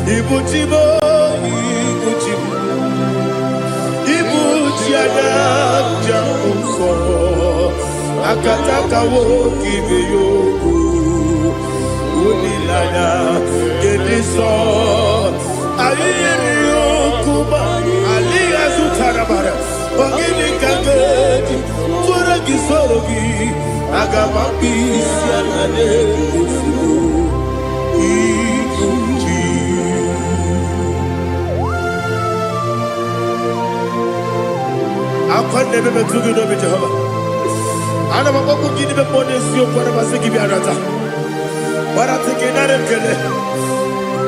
Ibuchibo, Ibuchibo, Ibuchiada, Jamufo, Akataka woki beyoku, Unilada, Gediso, Ayiri Okuba, Aliya Zutarabara, Ogini Kageti, Turagi Sorogi, Agamapi, Sianade, I never met you, Jehovah. I never walked in the morning, see you for a Masiki Biarata. But I think another Kele.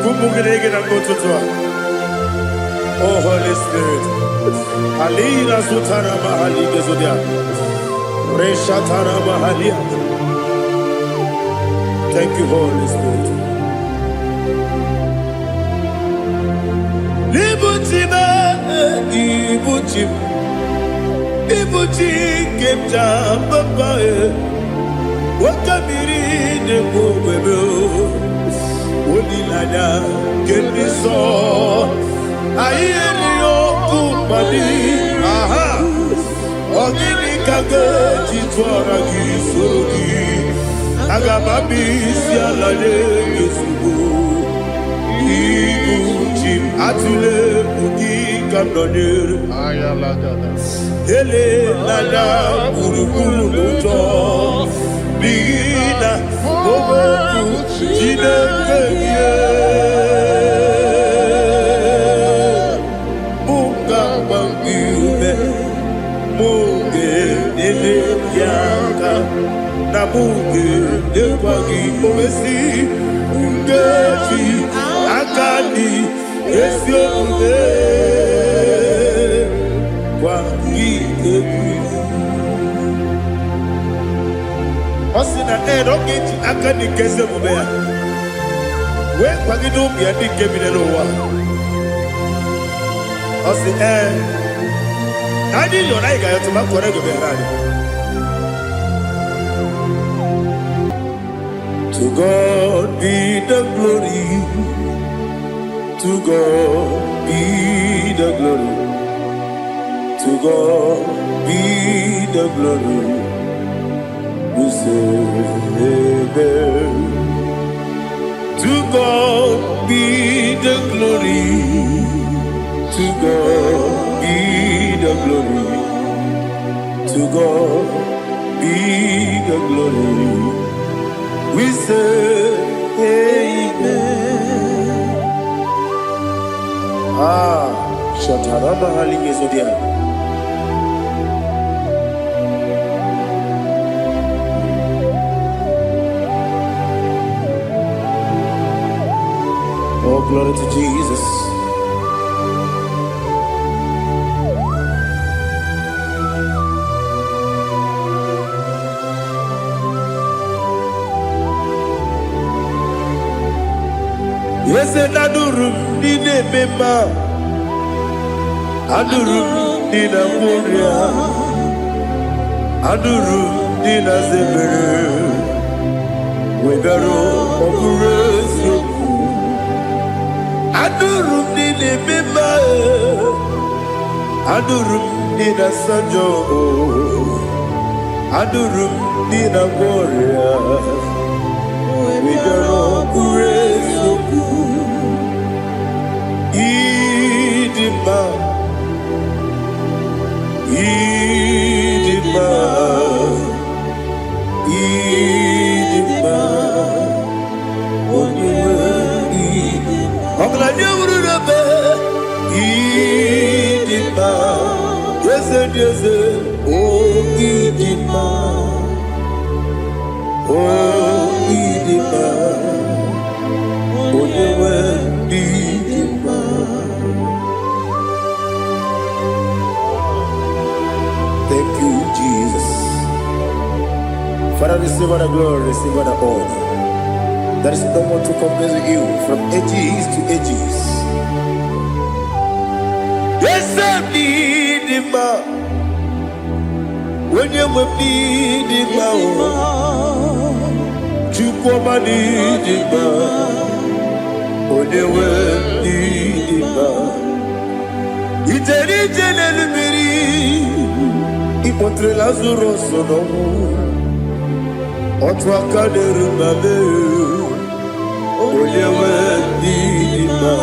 Kumugregin and go to Tua. Oh, Holy Spirit. Alina Sutana Mahali Gezodia. Reshatana Mahalia. Thank you, Holy Spirit. Ibuchiba, Ibuchiba. Ibuchi kemja babae wakamiri de bobebe onilada keniso ayeni okupadi aha ogini kage titwara kisorogi agababi sialade yesugo Ibuchi atule ugi kamdonere ayalada ele lada buruburu moto bina oboku jinekeye munga bangiume munge nene yaka na munge nekwagi omesi ngeji akani esiombe Osina rocket akani kese mubea. We kwagido bia di kemine no wa. Osi Adi yo na iga yo tuma kore go be radi. To God be the glory. To God be the glory. To God be the glory. We say amen. To God be the glory. To God be the glory. To God be the glory. We say amen. Shataraba halinge zodia. Oh, glory to Jesus. Yes, and Adurum did a member. Adurum did a warrior. Adurum did a zebra. We got operation. Adurum did a member. Adurum did a sanjo. Adurum did a warrior. We got operation. Idima. Idima. Idima. Idima, yes, oh Idima, oh Idima, oh Idima. Thank you, Jesus. Father, receive all the glory, receive all the honor. There is no one to compare with you from ages to ages. Yes, I need him. When you need him, you come and need him. When you incontré Lazarus no otwa kaderu mame oyewe dima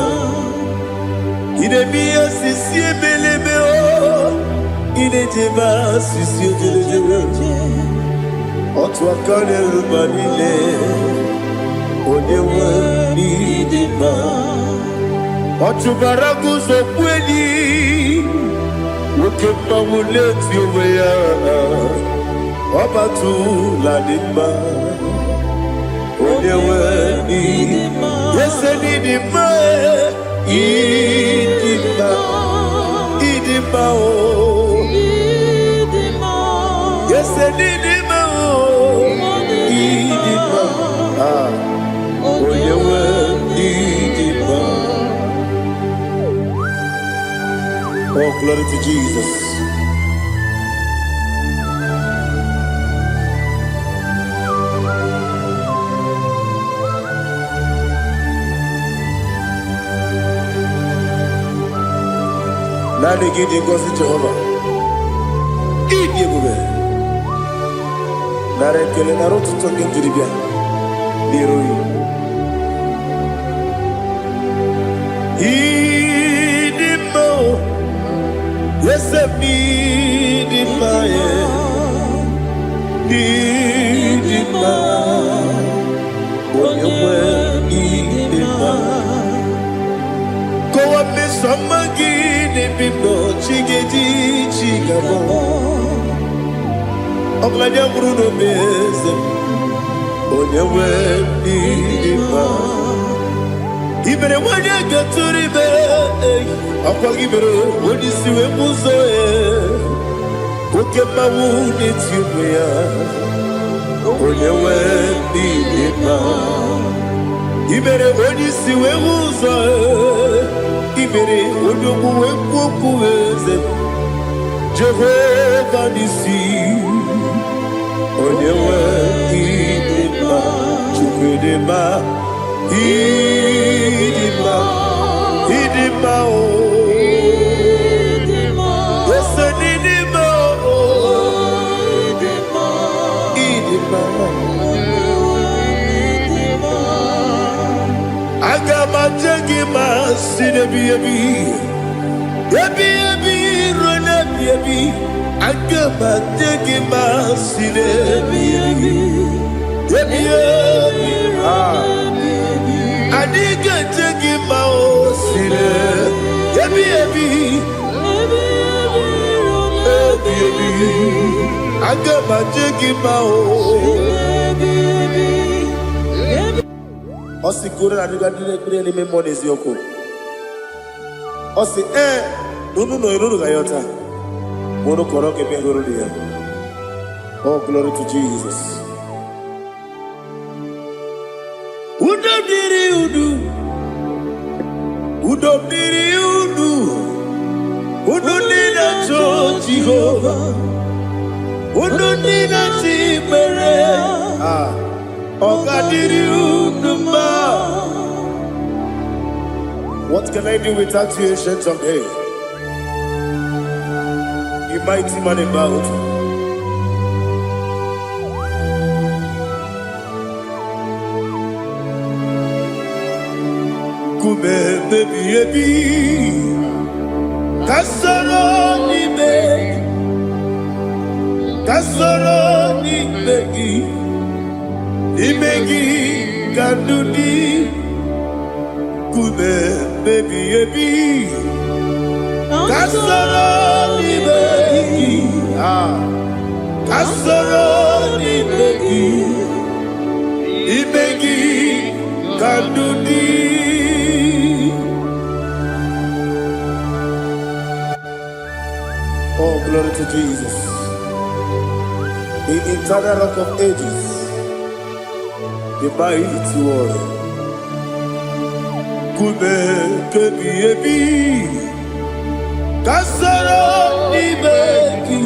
ide biya sisi belebe o ide jeba sisi jebe otwa kaderu manile oyewe dima otubaragu so kweli Wokemba muleti oweya Obatu ladima Onewe idima Yese nidima Idima Idima o Idima Yese nidima o Idima Onewe idima Oh, glory to Jesus. Now they give you God to Jehovah. Eat you go there. Now they kill it. I wrote to talk into the beer. Yes, I need in my need in my when you were in my go up me some again if you know chigeti chigabo Oglania Bruno Beze when you were in my even when you get to the bed Akwagibero, when you see a muzo, Okema wound it's you, when you went in Ibere, when you see a muzo, Ibere, when you go Jehovah, Nissi, when you went in Chukudema, Idima, Agama sine bibi rona bibi agama jegima sine bibi adiga jegima sine bibi agama jegima Osi kure na diga dire me money yoko. Osi no iruru ga yota. Mono koro ke me iruru dia. Oh, glory to Jesus. Udo diri udu. Udo nina cho Jehovah. Udo nina chibere. What can I do without you, ancient of days? You mighty man about. Kume baby, kasoro ni begi. Imegi kandudi kube baby kasoro ni begi kasoro ni begi imegi kandudi Oh, glory to Jesus, the eternal rock of ages, the mighty one. Kube kebi kasoro ni begi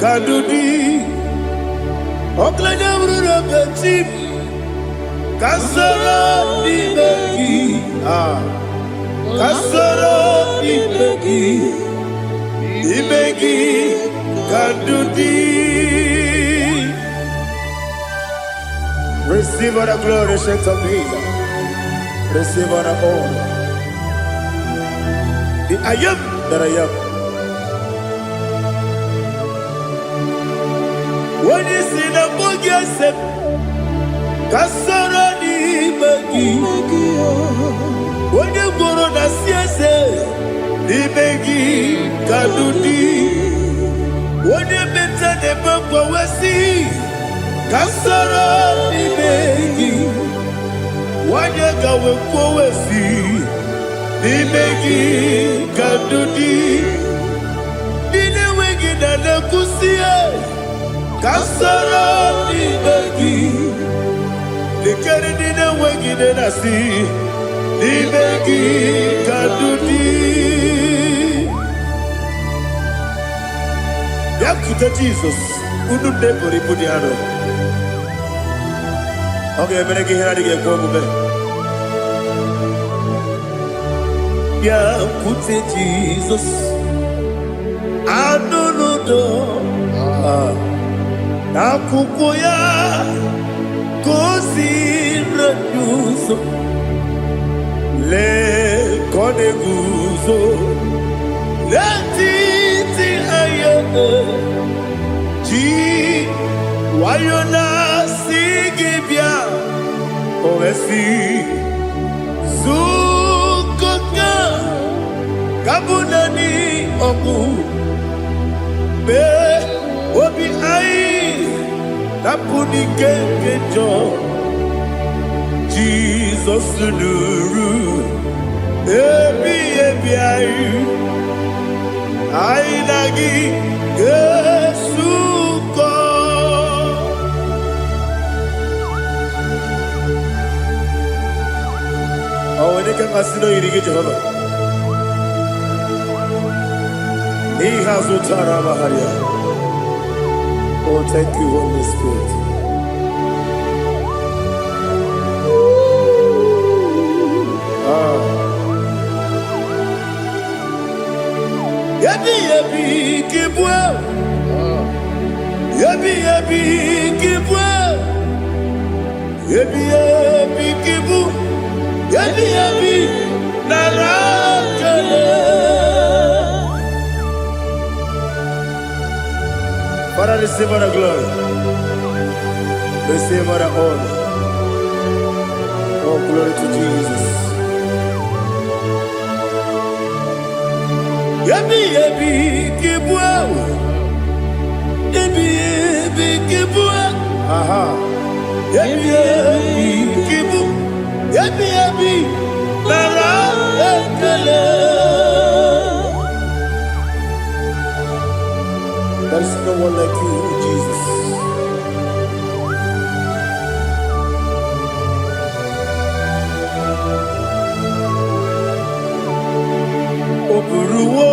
kadudi oklanya bruna petip kasoro ni begi Kasoro Ibegi Kandudi. Receive all the glory, strength of Jesus. Receive all the honor. The I am that I am. When you see the book, you say, Kasoro Ibegi. When you go on the CSA, Ibegi Kandudi. When you better the book, we see. Kasoro Ibegi. Wanyaga wekowesi Ibegi Kandudi. Dine wegi na nekusie Kasoro Ibegi. Dikeri dine wegi na nasi Ibegi Kandudi. Yakuta Jesus Unu nebori pudiano. Okay, I'm going to get yeah, put it Jesus. I don't know. Nakukoya, kosi reduso. Le koneguzo. Le titi ayane. Ji wayona. Owesi Zukoka Kabunani Oku Be Obi Ai Napuni Kekejo Jesus Nuru Ebi Ai Ai Nagi Yesuko. Oh, when you can consider you get Jehovah. He has Utara Maharia. Oh, thank you, Holy Spirit. Yabi Kibwa. Yabi Kibwa. Yabi Kibu. Yabi Narakale. Father, receive all the glory. Receive all the honor. Oh, glory to Jesus. Yabi Kibwa. Yabi Kibwa. Aha. Yabi Kibu. Yabi Narakale. There is no one like you, Jesus. Oburuwo,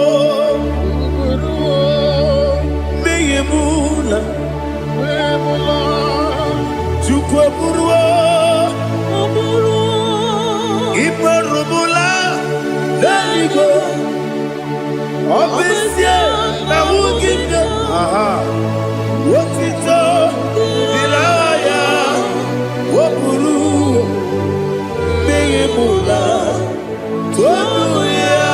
Meyemula, Chukwaburuwo, Iparubula, Daligo, Obesia, Nawugida, aha, Wotito, Dilaya, Wapuru, Meyemula, Tuabuya.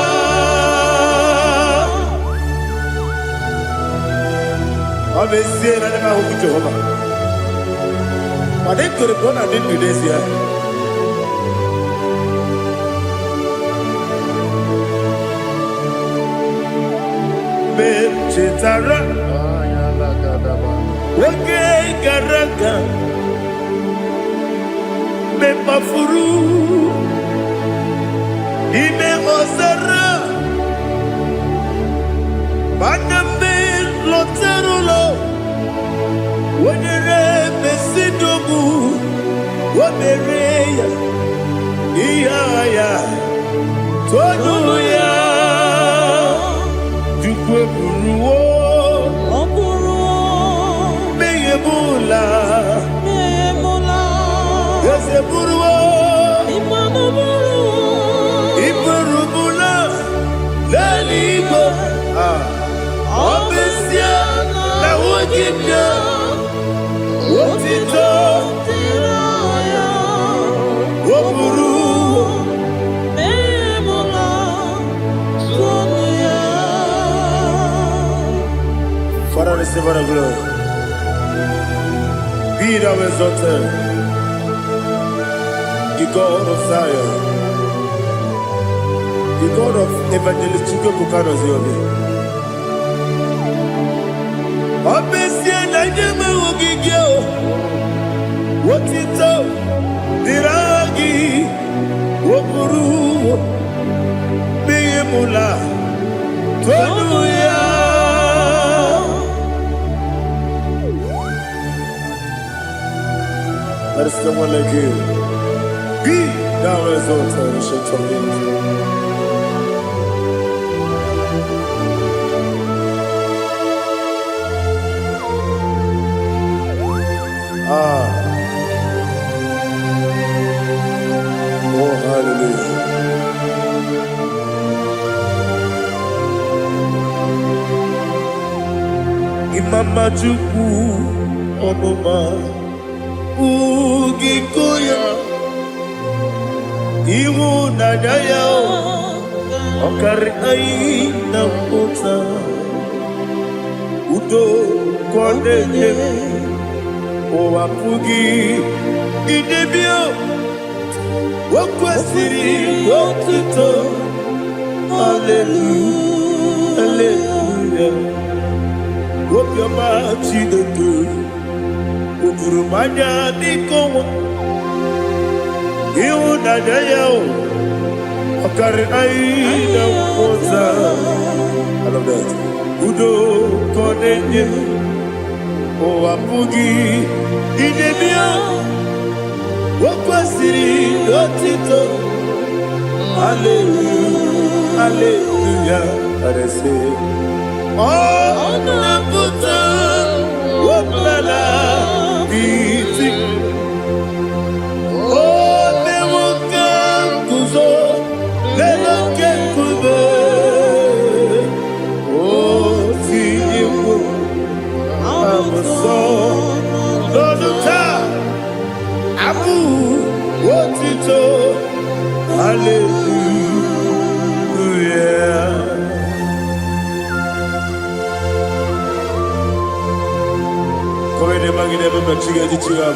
Obesia, Nana Jehovah. But they could have gone and did this year. Chetara, Wage Garaga, Mepafuru, Ime Ozara, Baname Loterulo, Wenere Besidobu, Wabereya, Iaya, Tonuya. Buruwo, Meyemula, Yese Buruwo, Iparubu, Ogibia, Otito, Oburu, Father, receive our glory. Be thou exalted, the God of Zion, the God of Evangelist Chico Bukanos Yobi. Obesia na nyama ogigio, Otito, Diragi, Oburu, Beyemula, Tonuya. There is no one like you. Be thou exalted, ancient of days. Oh, hallelujah. Imama Juku, Onoma. Ugikoya Iwu nadaya Okari aina kota Udo kondeye Owapugi Idebio Wakwasiri Otito Hallelujah Hallelujah Wopiama Chidodo Ukurumanya Nikowa Iu Nadayao Okari Aina Moza I love that Udo Konenye Owapugi Idebia Wakwasiri Otito Hallelujah Hallelujah I say Oh Naputa Waplala Biti Oh Newoka Kuzo Leloke Kube Oh Tiyiwo Amoso Loduta Abu Otito Hallelujah Koine magine baba chiga chiga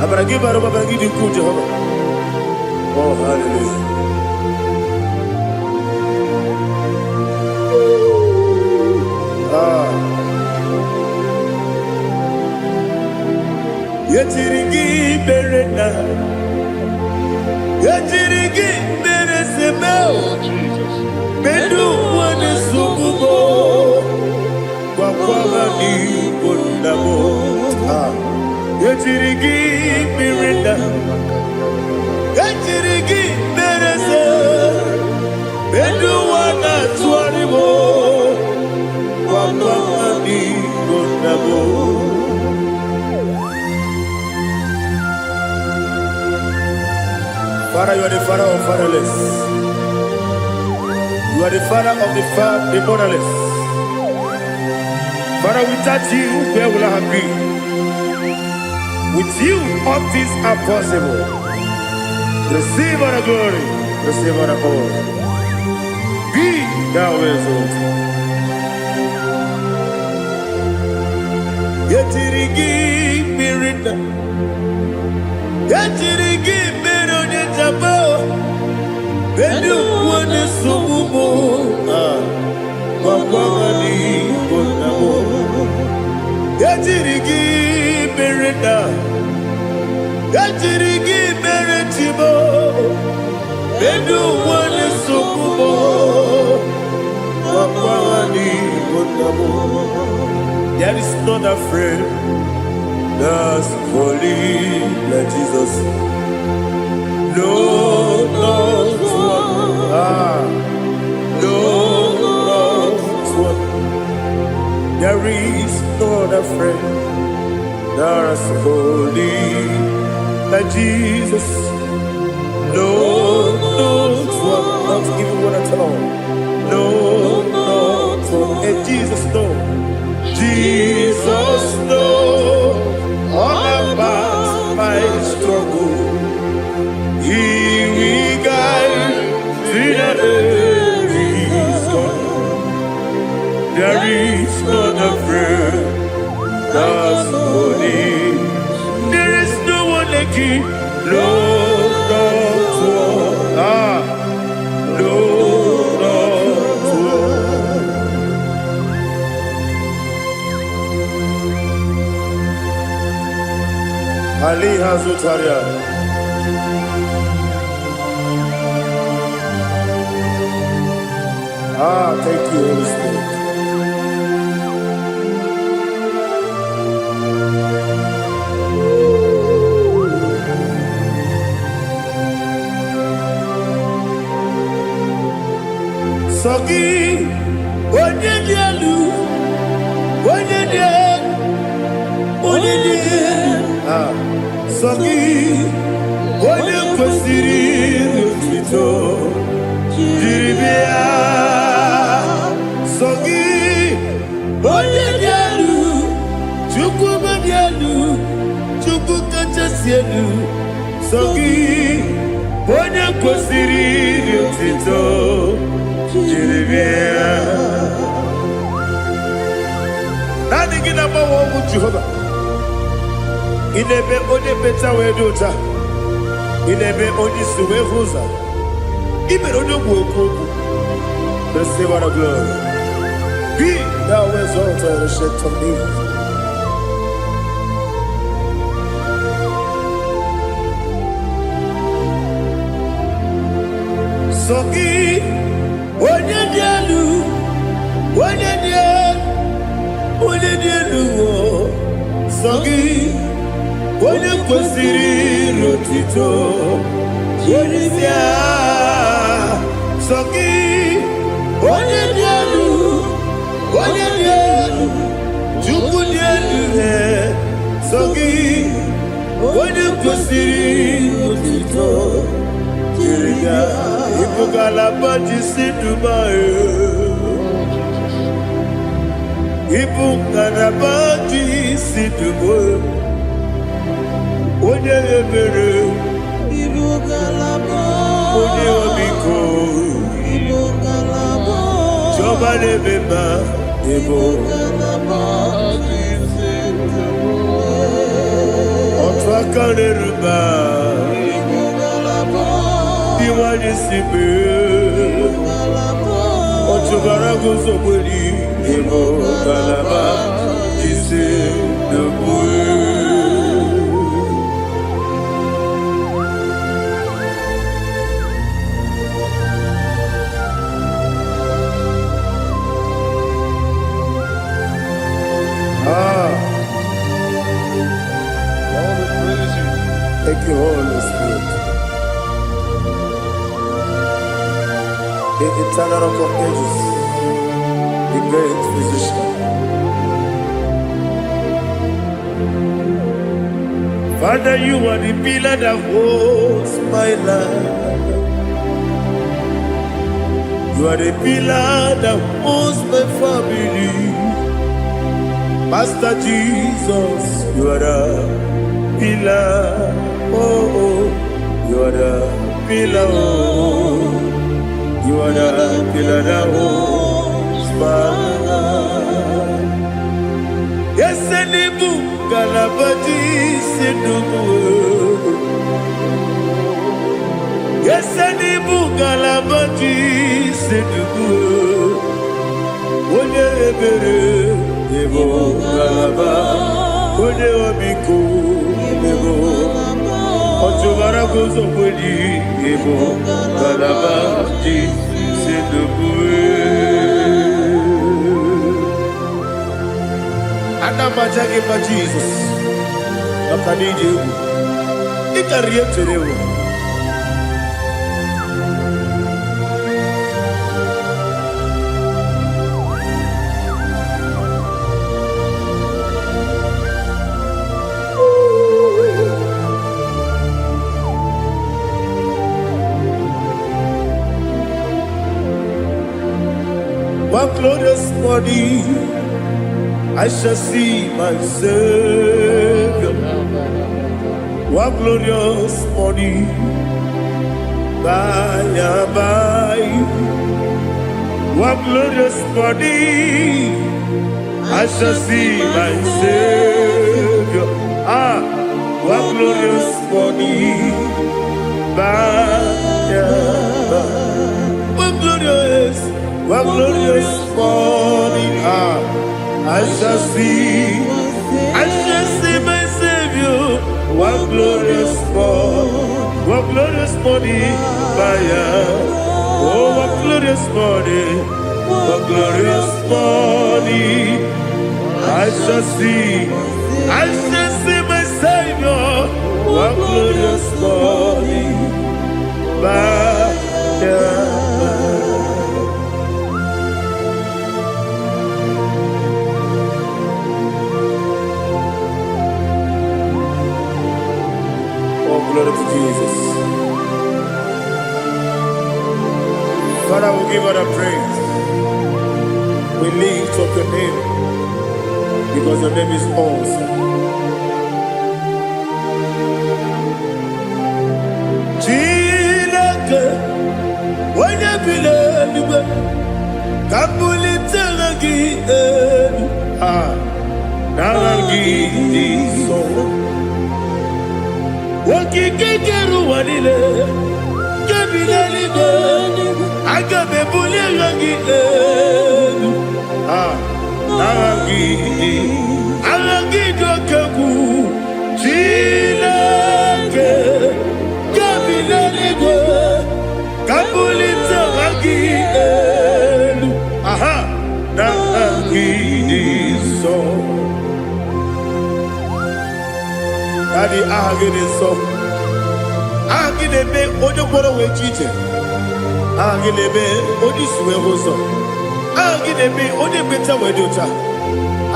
Abaragi baro babaragi diku Jehovah. Oh hallelujah. Yetirigi berena Yetirigi beresebel Bedu wane sububo Kwa ni bondamo Yetirigi berena Yetirigi berese Bedu wana tuaribo Kwa ni bondamo Father, you are the father of fatherless. You are the father of the motherless. Father, without you, where will I have been? With you, all things are possible. Receive our glory, receive our honor. Be thou exalted. Yetirigi mirina, yetirigi mirona jabo. Bedu wane subumo, wawani bonamo. Yetirigi mirina, yetirigi miretibo. Bedu wane subumo, wawani bonamo. There is not a friend that's holy like Jesus. No, not one. No, not one. There is not a friend that's holy like Jesus. No, not one. Not even one at all. No, not one. Ali Hazutaria. Ah, thank you, Holy Spirit. Sogi, onye dị elu, onye dị elu, onye dị elu. Sogi, onye kwesịrị otuto, jiri bịa. Sogi, onye dị elu, Chukwu dị elu, Chukwu kachasị elu. Sogi, onye kwesịrị otuto. Nani gina mawa omu Jehovah. Inebe onye beta wedota. Inebe onye suwe huza. Ibe onye mwokoku. Receive our glory. Be thou exalted and shed on me. Sogi. Onye dị elu, onye dị elu, onye dị elu sọ gị, onye kwesịrị otuto, Onyeisia sọ gị, onye dị elu, onye dị elu, Chukwu dị elu sọ gị, onye kwesịrị otuto, Ibu galabadi Dubai. Ibu galabadi Dubai. Onye ebere. Ibu galabadi. Onye omiko. Ibu galabadi. Joba lebeba. Ibu galabadi Dubai. Otwa kaneruba. Iwani sibe Ochubara gozoboli Imo galaba Jise debue All the praise you. Thank you, Holy Spirit. The eternal rock of ages, the great physician. Father, you are the pillar that holds my life. You are the pillar that holds my family. Master Jesus, you are the pillar. Oh, you are the pillar. Oh. You are the pillar that holds my life. Yes, and the book, Galabadi, Sidubu. Yes, and the book, Galabadi, Sidubu. Onye ebere, Ebo Galaba, Onye Obiko, Ebo. Ochubara gozoboli, Ebo Galaba, Adamajagi ma Jesus, Makaniji, Ikariyeterewo. One glorious body, I shall see my Savior. One glorious body, by and by. One glorious body, I shall see my Savior. One glorious body, by and by. One glorious morning, I shall see my Savior. One glorious morning, what glorious morning, oh, what glorious morning, what glorious morning. I shall see my Savior, what glorious morning, Oh, glory to Jesus. Father, we give all the praise. We lift up your name because your name is awesome. Chineke, onye bileliwe, kabulitela gị elu, nara gị dị nsọ. Okike kere ụwa niile, nke bileliwe, aga m ebulie gị elu, nara gị dị oke egwu. Chineke, nke bileliwe, kabulitela gị elu, nara gị dị nsọ. Daddy, so Agilebe, Odoboro Wechite, Agilebe, Odisue Hoso, Agilebe, Odebeta Wedota,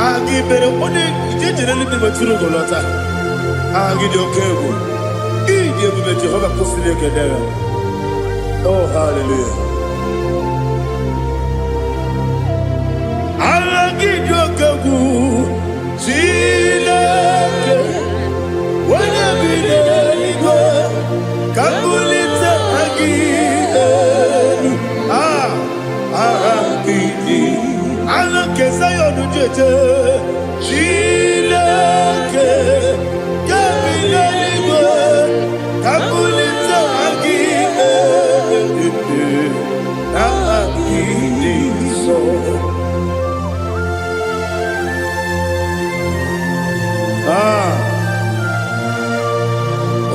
Agibere, Ode, Generally Maturu Golota, Agidio Kevu, Idi Jehovah Postile Kedera. Oh, hallelujah. Agidio Kevu, Chileke. When be there, Kabulita again. Kesayo Nujete, Chileke, Kabilanigo, Kabulita again. So.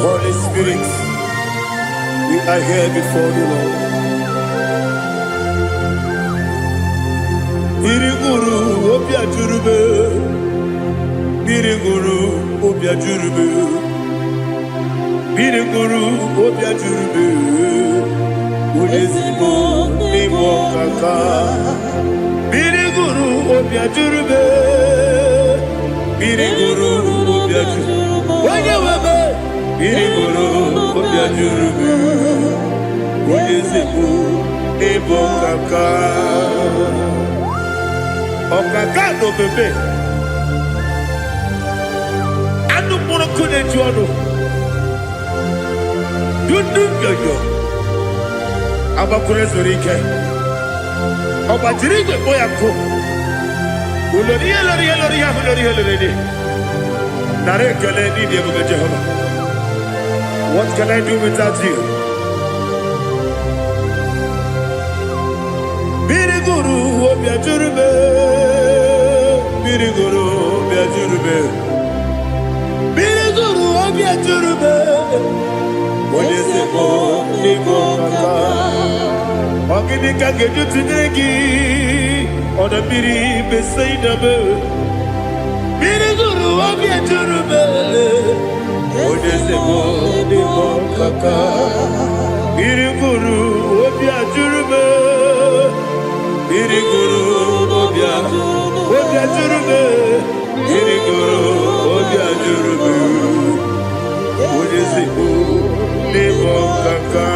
Holy Spirit, we are here before you, Lord. Biriguru obia jurube, Biriguru obia jurube, Biriguru obia jurube, Udesibo nimo kaka, Biriguru obia jurube, Biriguru obia jurube, Wanyawebe. Biriguru obia jurube, Udesibo nimo kaka. Okaka no bebe. Anu mono kone juano. Dundu yoyo. Abakure zorike. Obajirige boyako. Uloriya. Nare kele ni diye Jehovah. What can I do without you? Biriguru obia jurube, Biriguru obia jurube, Biriguru obia jurube. Odesibo nimo kaka, Ogini kageju tinegi, Oda biri besaidabe. Biriguru obia jurube, Odesibo nimo kaka, Biriguru obia jurube. Biriguru obia jurube, Biriguru obia jurube, Udesibo nimo kaka.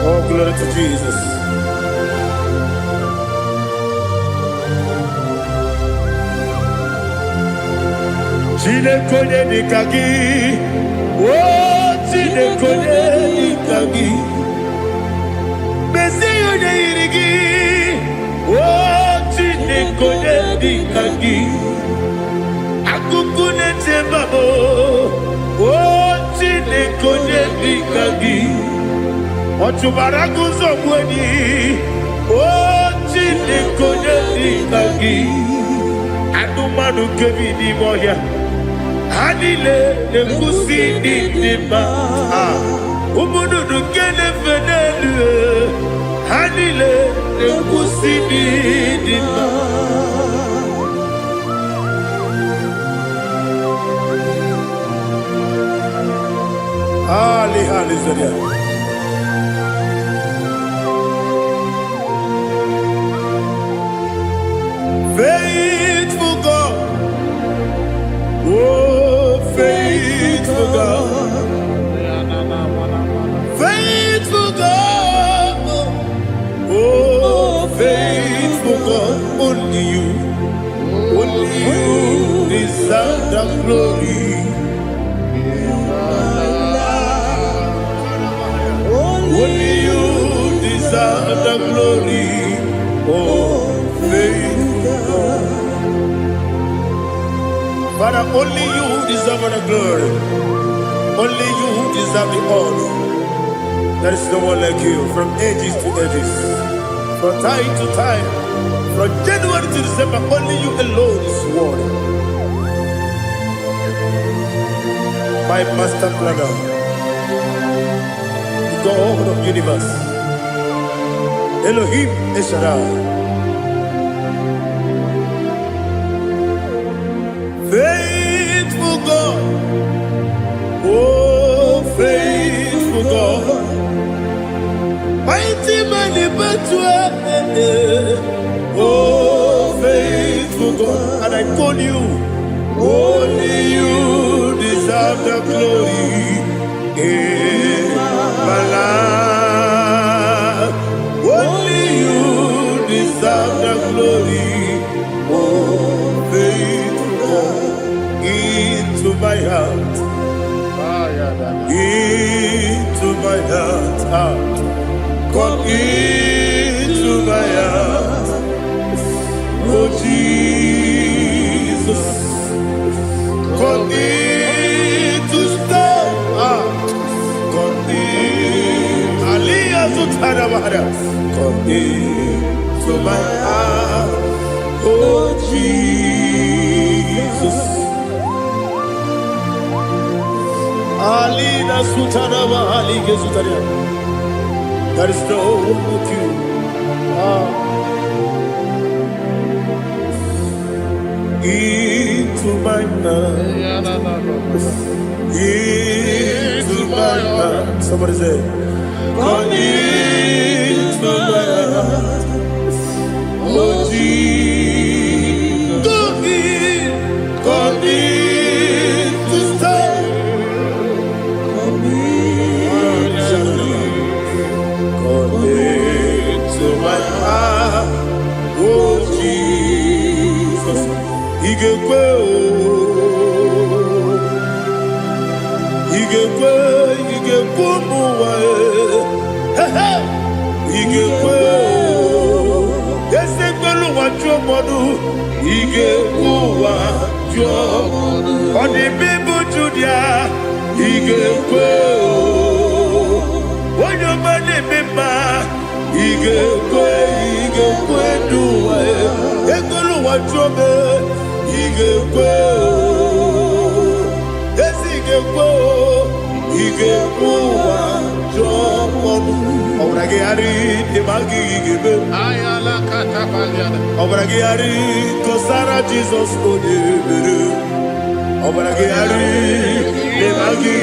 Oh, glory to Jesus. Chinekonye nikagi, oh chinekonye nikagi, Mesiyo ne irigi, oh chinekonye nikagi, Akukune tembabo, oh chinekonye nikagi, Otubaraku zomweni, Oh, Chineke Nagi, Adumanu Kevini Moya, Hanile, the Kusi Nima, Umudu Kene Fenelu, Hanile, the Kusi Nima. Hallelujah. Faithful God, oh faithful God, faithful God, oh faithful God, only you deserve the glory. Only you deserve the glory, oh faithful God. Father, only you deserve the glory. Only you deserve the honor. There is no one like you, from ages to ages, from time to time, from January to December. Only you alone is worthy. My master planner, God of universe, Elohim Eshadai, faithful God, oh faithful God, mighty man in battle, oh faithful God, and I call you, only you deserve the glory. My life, only you deserve the glory. Oh, faithful God, into my heart, into my heart, come into my heart. Oh Jesus, come in to stay. Come into my heart, oh Jesus. Alina Sutanaba Ali Gesutaria. There is no one like you. Into my heart, into my heart. Somebody say, come into my heart, oh Jesus. Come in to stay. Come into my heart, oh Jesus. He can go. He can go. He can go away. He can go. Yes, they go what your mother. He can go what your mother. On the people to dia. He can go. When your money member. He can go. He can go do it. They go what your mother. He can go. Yes, he can go. He can go what your mother. Obragiari, Imagi, give Ayala Catapaliana. Obragiari, Kosara Jesus, Obragiari, Imagi,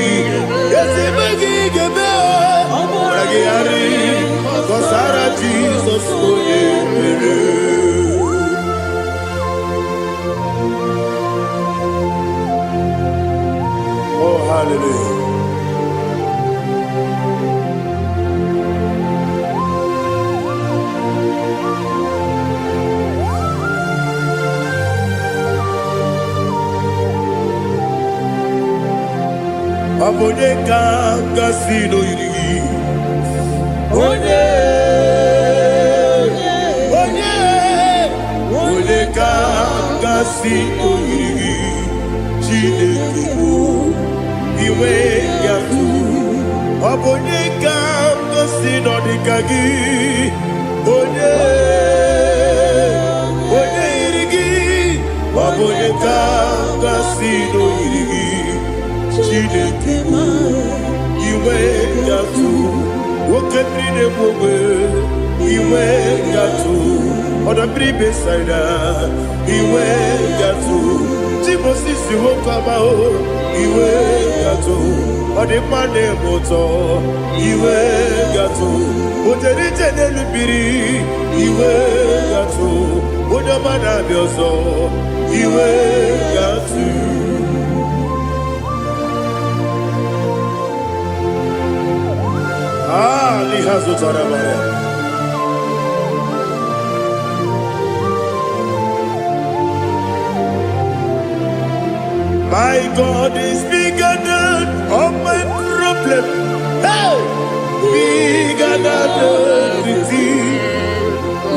yes, Imagi, give Obragiari, Kosara Jesus, oh, hallelujah. Abone kanga sino yiri. Onye kanga sino yiri. Chineke iwe yatu. Abone kanga sino dikagi. Onye Oboneka Gasino Iri Chineke Iwe Gatu Woketrine Bobe Iwe Gatu Oda Bribe Saida Iwe Gatu Timosisi Wokabao Iwe Gatu Odepane Moto Iwe Gatu Oterite Nelubiri Iwe Gatu Odamana Bioso Iwe Gatu Lihazo Tarabaya. My God is bigger than all my problem. Hey! Bigger than everything.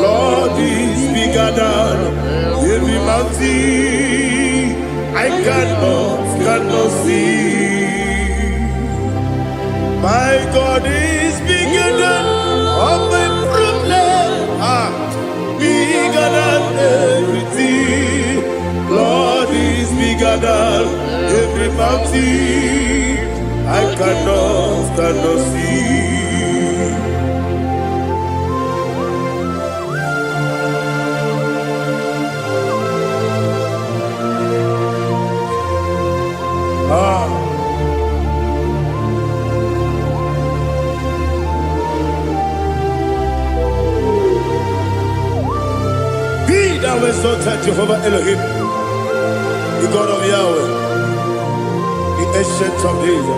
Lord is bigger than every mountain. I cannot see. My God is bigger than all my problem. Bigger than everything. Lord is bigger than every mountain. I cannot see. Be thou exalted, Jehovah Elohim, the God of Yahweh, the ancient of days.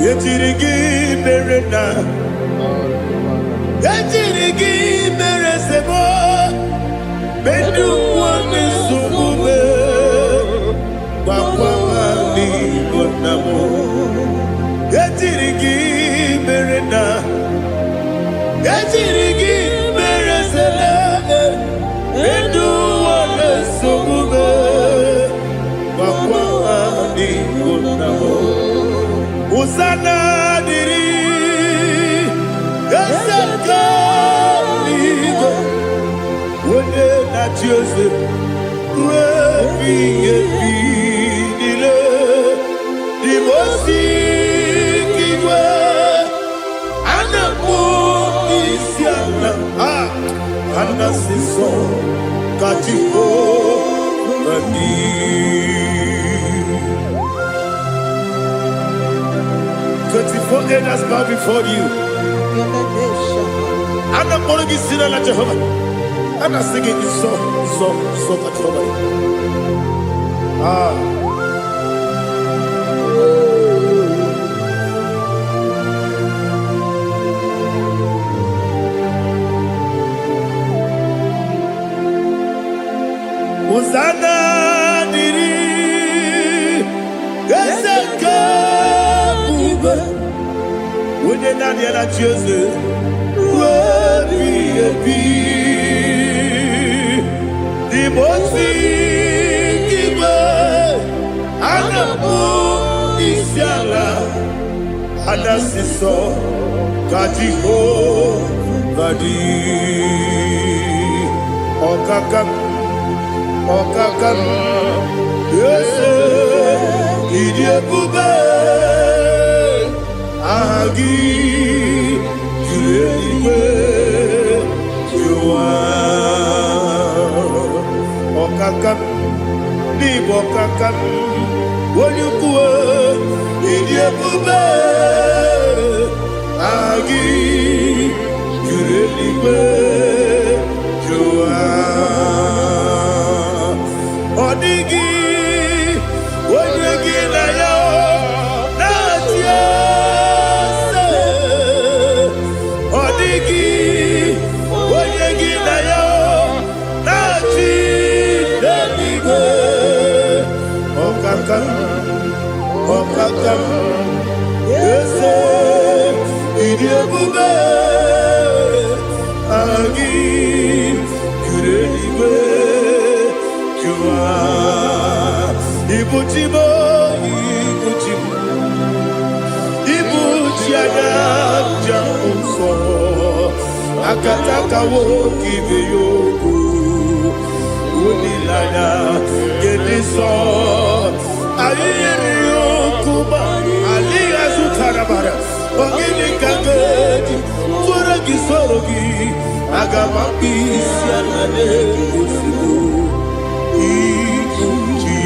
Yetirigi merena, yetirigi meresebo, bedu wane subube, wakwamani bonamo. Yetirigi merena, yetirigi meresele, bedu wane subube, wakwamani bonamo. Usana diri, esaka ligo, wone na Joseph, wepi nile, dimosi kiwe, anamu isiana, anasiso katiko gani. 24 elders bow before you. I'm not going to be seen like Jehovah. I'm not singing this song like Jehovah. Hosanna diri, eseka. When you're not yet at Joseph, the most Anabu Isiala, Anasiso, Katiho, Vadi, Okakam, yes, Idiabube. Agi, Juliwe, Jua, Okakam, Nibo Kakam, Wonyukue, Idiabube, Agi, Juliwe, Jua, Odigi, Wonyagi na yo, Natia. Okakam, yes, Idiabube, Agi, Kurelibe, Jua, Ibuchibo, Ibuchiada, Jaunso, akataka woki beyoku unilaya gediso ayiri yokuba aliya zutarabara ogini kagedi turagi sorogi agamabisi alale usibu ikuji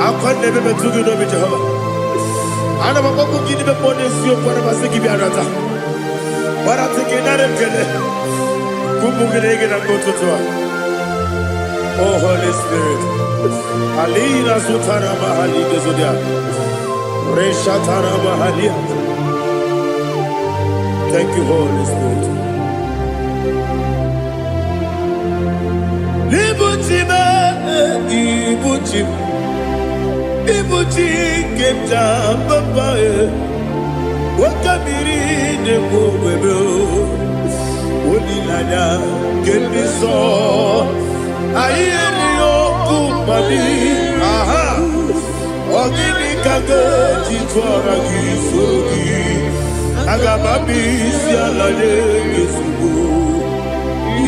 akwande bebe tugi no bi Jehova ana maboko gini be pone sio kwa basiki bi arata bara tiki nare kele kumugirege na kototoa. Oh Holy Spirit alina sutara mahali gezodia resha tara mahali. Thank you Holy Spirit. Libutime ibutime ibuti kemta papa wakamiri de bobebe onilanya kemiso ayeri okupani aha ogini kage titwara gisogi agamabisi alale gesubu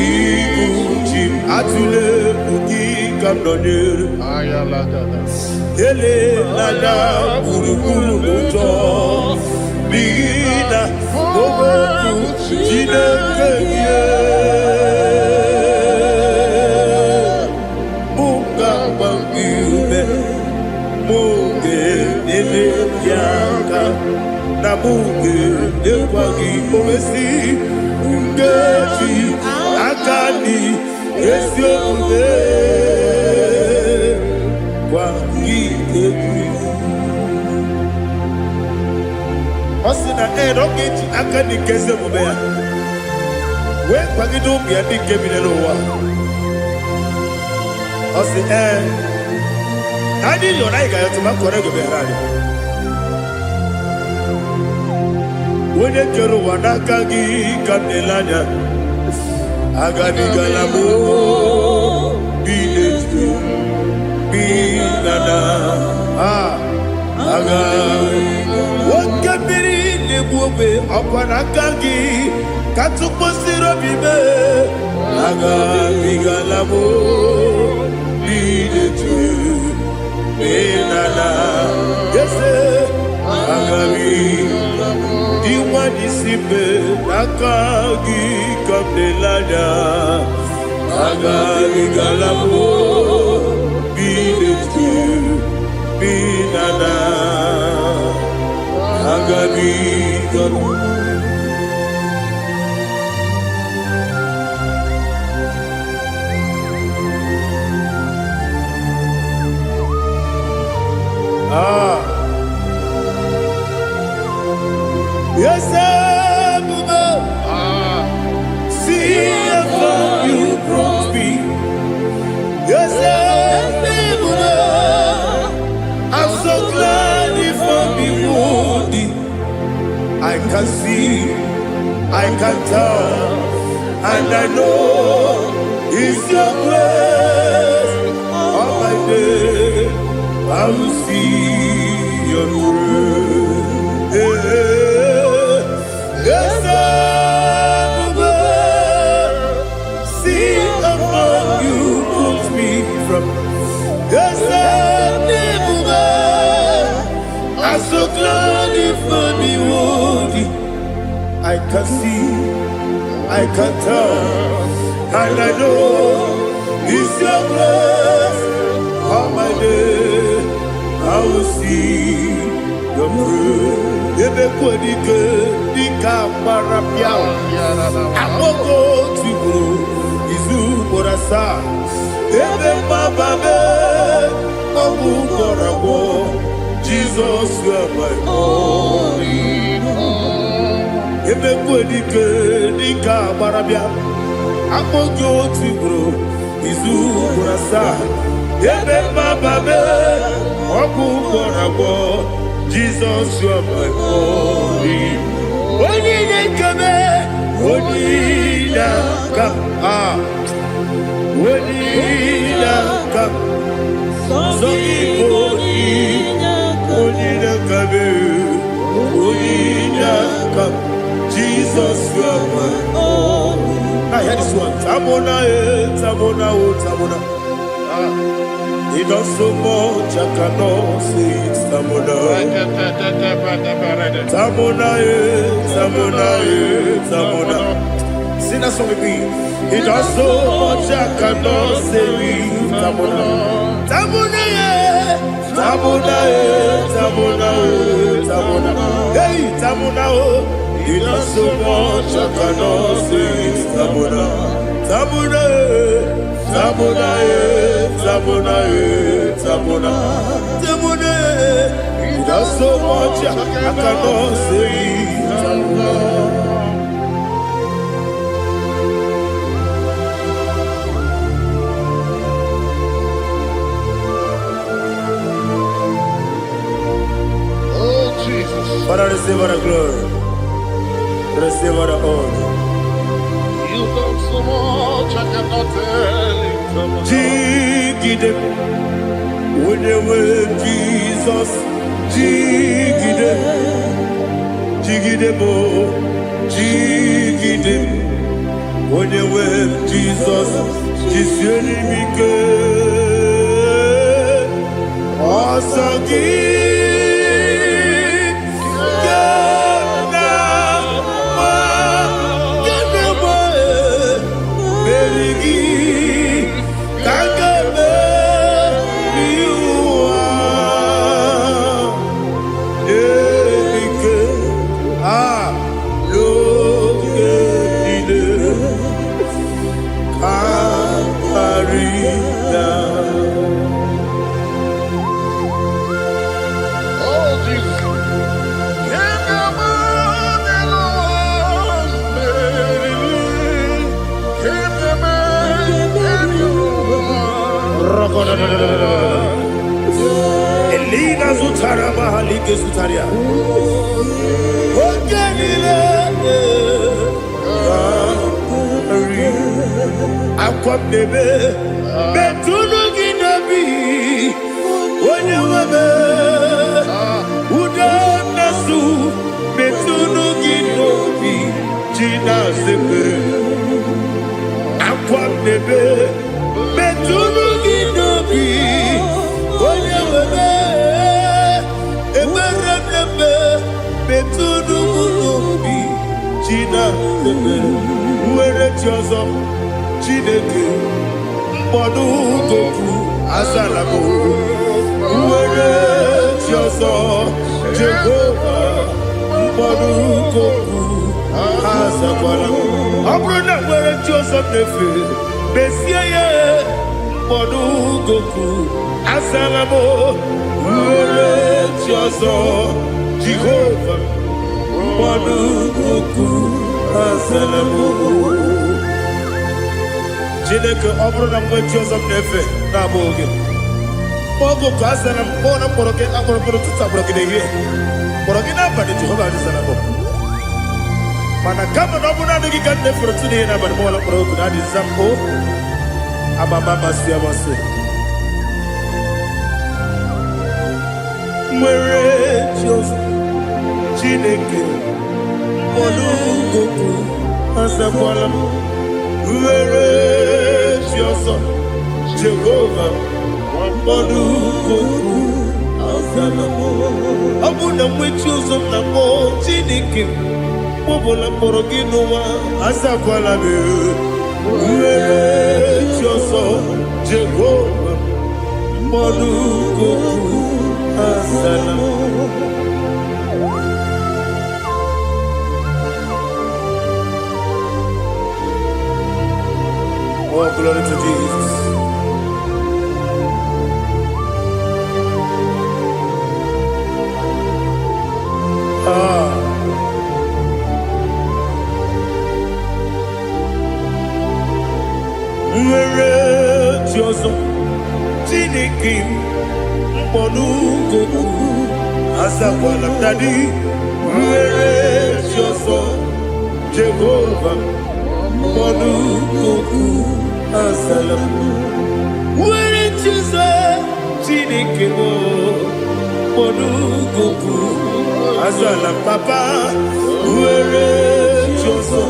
ibuti atule buki kamdonir ayalagada ele lada burukuru moto bina oboku jinekeye munga bangiume munge nele yaka na munge nekwagi omesi ngeji akani esiombe Osina rogeji akani keze mubea we kwagido bia di kebile wa osi adi yo na iga yo tuma kore go be rari wone kero wanaka gi kanelanya agadi galamo biletu binana aga wakabiri lebuobe akwanakagi katuposiro bibe aga bigalamo biletu binana yese aga diwani sibe nakagi kamdelanya aga bigalamo biletu binana agabi galu yes Buddha see how you brought me yes Buddha I'm so glad if I'm wounded. I can see, I can tell, and I know it's your grace. On my day, I will see your grace. Yes, see among you put me from. Yes, I'm so glad if me woody. I can see, I can tell, and I know it's your grace. On my day, I will see your grace. Ebe kodike, dika marapia. Amoko tibu, izu borasa. Ebe mababe, obu korabo. Jesus, you are my only home. Ebe kodike, dika marapia. Amoko tibu, izu borasa. Ebe mababe, obu korabo. Jesus, you are my only. Only kame, only come, only come. So only kame. Now hear this one. Tamona, Tamona, Tamona. He does so much, I cannot say it. Tamona, Tamona, Tamona, Tamona. Sing that song with me. He does so much, I cannot say it. Tamona, Tamona, Tamona, Tamona, Tamona. Hey, Tamona, he does so much, I cannot say it. Tamona, Tamona, Tamona, Tamona, Tamona, Tamona. He does so much, I cannot say it. Tamona. Father, receive our glory. Receive our honor. You done so much, I cannot tell it. Jigide, when you were Jesus, Jigide, Jigide bo, Jigide, when you were Jesus, Jisyenimike, Asagi. Elina Zutara Mahalike Zutaria. Ogenile Akwabebe Betunu Ginabi Wanyawebe Udanasu Betunu Ginobi Jina Zepe Akwabebe Betunu Ginobi Wanyawebe Eberebe Betunu Ginobi Jina Zepe Uwere Tiozo Chineke Mbodu Goku Azalabo Uwere Tiozo Jehovah Mbodu Goku Azalabo Abrona Uwere Tiozo Nefe Besiye Mbodu Goku Azalabo Uwere Tiozo Jehovah Mbodu Goku Azalabo Jineke obro mwe chozo mnefe na boge. Mogo kaza na mbona poroke akoro tuta poroke de. Poroke na bade Jehova alizana bo. Mana kama no buna ndiki kande frotu de na bade mola poroke na dizambo. Ababa masia mase. Mwere chozo Jineke mbonu goku asakwala. Where is your son, Jehovah? Mbodu Goku Azalamo. Abuna mwechuzo mnamo Chineke Mobola Poroginowa Azakwala me. Where is your son, Jehovah? Mbodu Goku Azalamo. Oh, glory to Jesus. Where Tiozo Chineke Mbonu Goku Azakwala Daddy. Where Tiozo Jehovah Mbonu Goku Azalamo. Where Tiozo Chineke Mbonu Goku Azalam Papa. Where Tiozo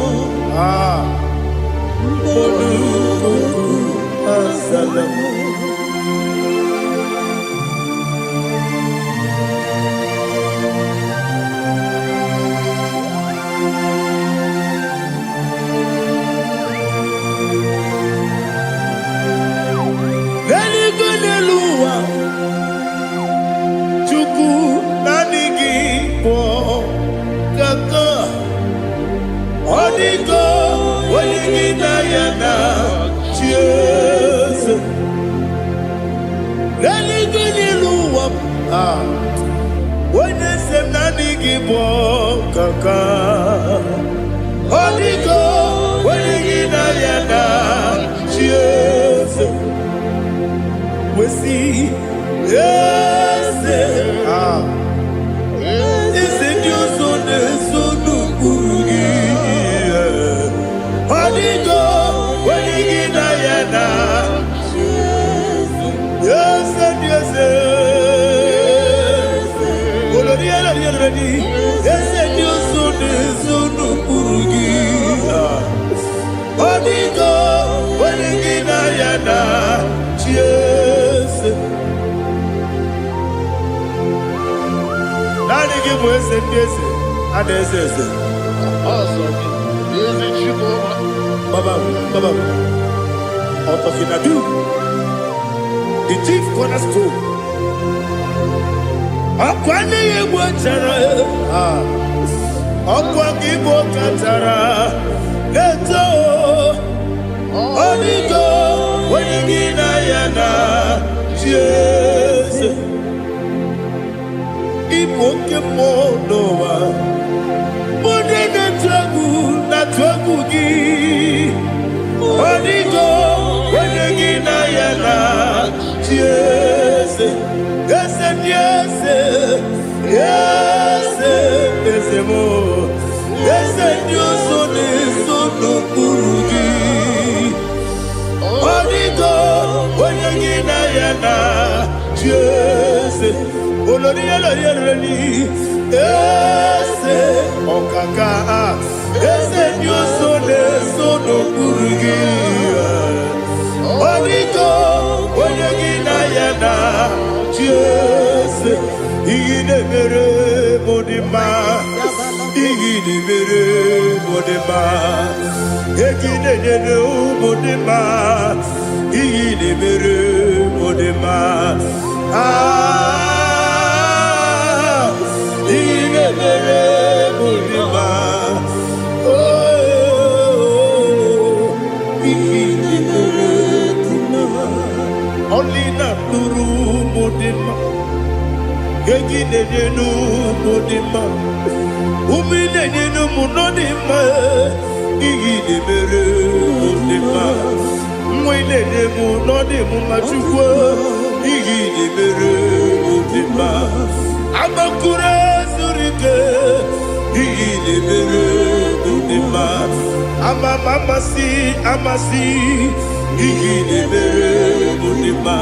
The chief cornerstone. Akwane Igbo chara, Akwa Igbo chara, Leto, Onigo, Wenigina Yana, Jesus. Igbo kemo noa, Mone na tragu gi, Onigo, Wenigina Yana, Jesus. Yes, yes, yes, yes, more. Yes, Dios son eso no purugi. Onigo, oyagina yana, yes. Olori olori, yes. Okaka, yes, Dios son eso no purugi. Onigo, oyagina yana. Yes, Igide mere modima, Igide mere modima, Igide mere modima, Igide mere modima, Igide mere modima, oh, Igide mere modima, only not Nuru modima. Gegi nenu modima, umi nenu munodima, igi de mere modima, mwe nenu munodimu machukwa, igi de mere modima, amakure surike, igi de mere modima, amasi, igi de mere modima,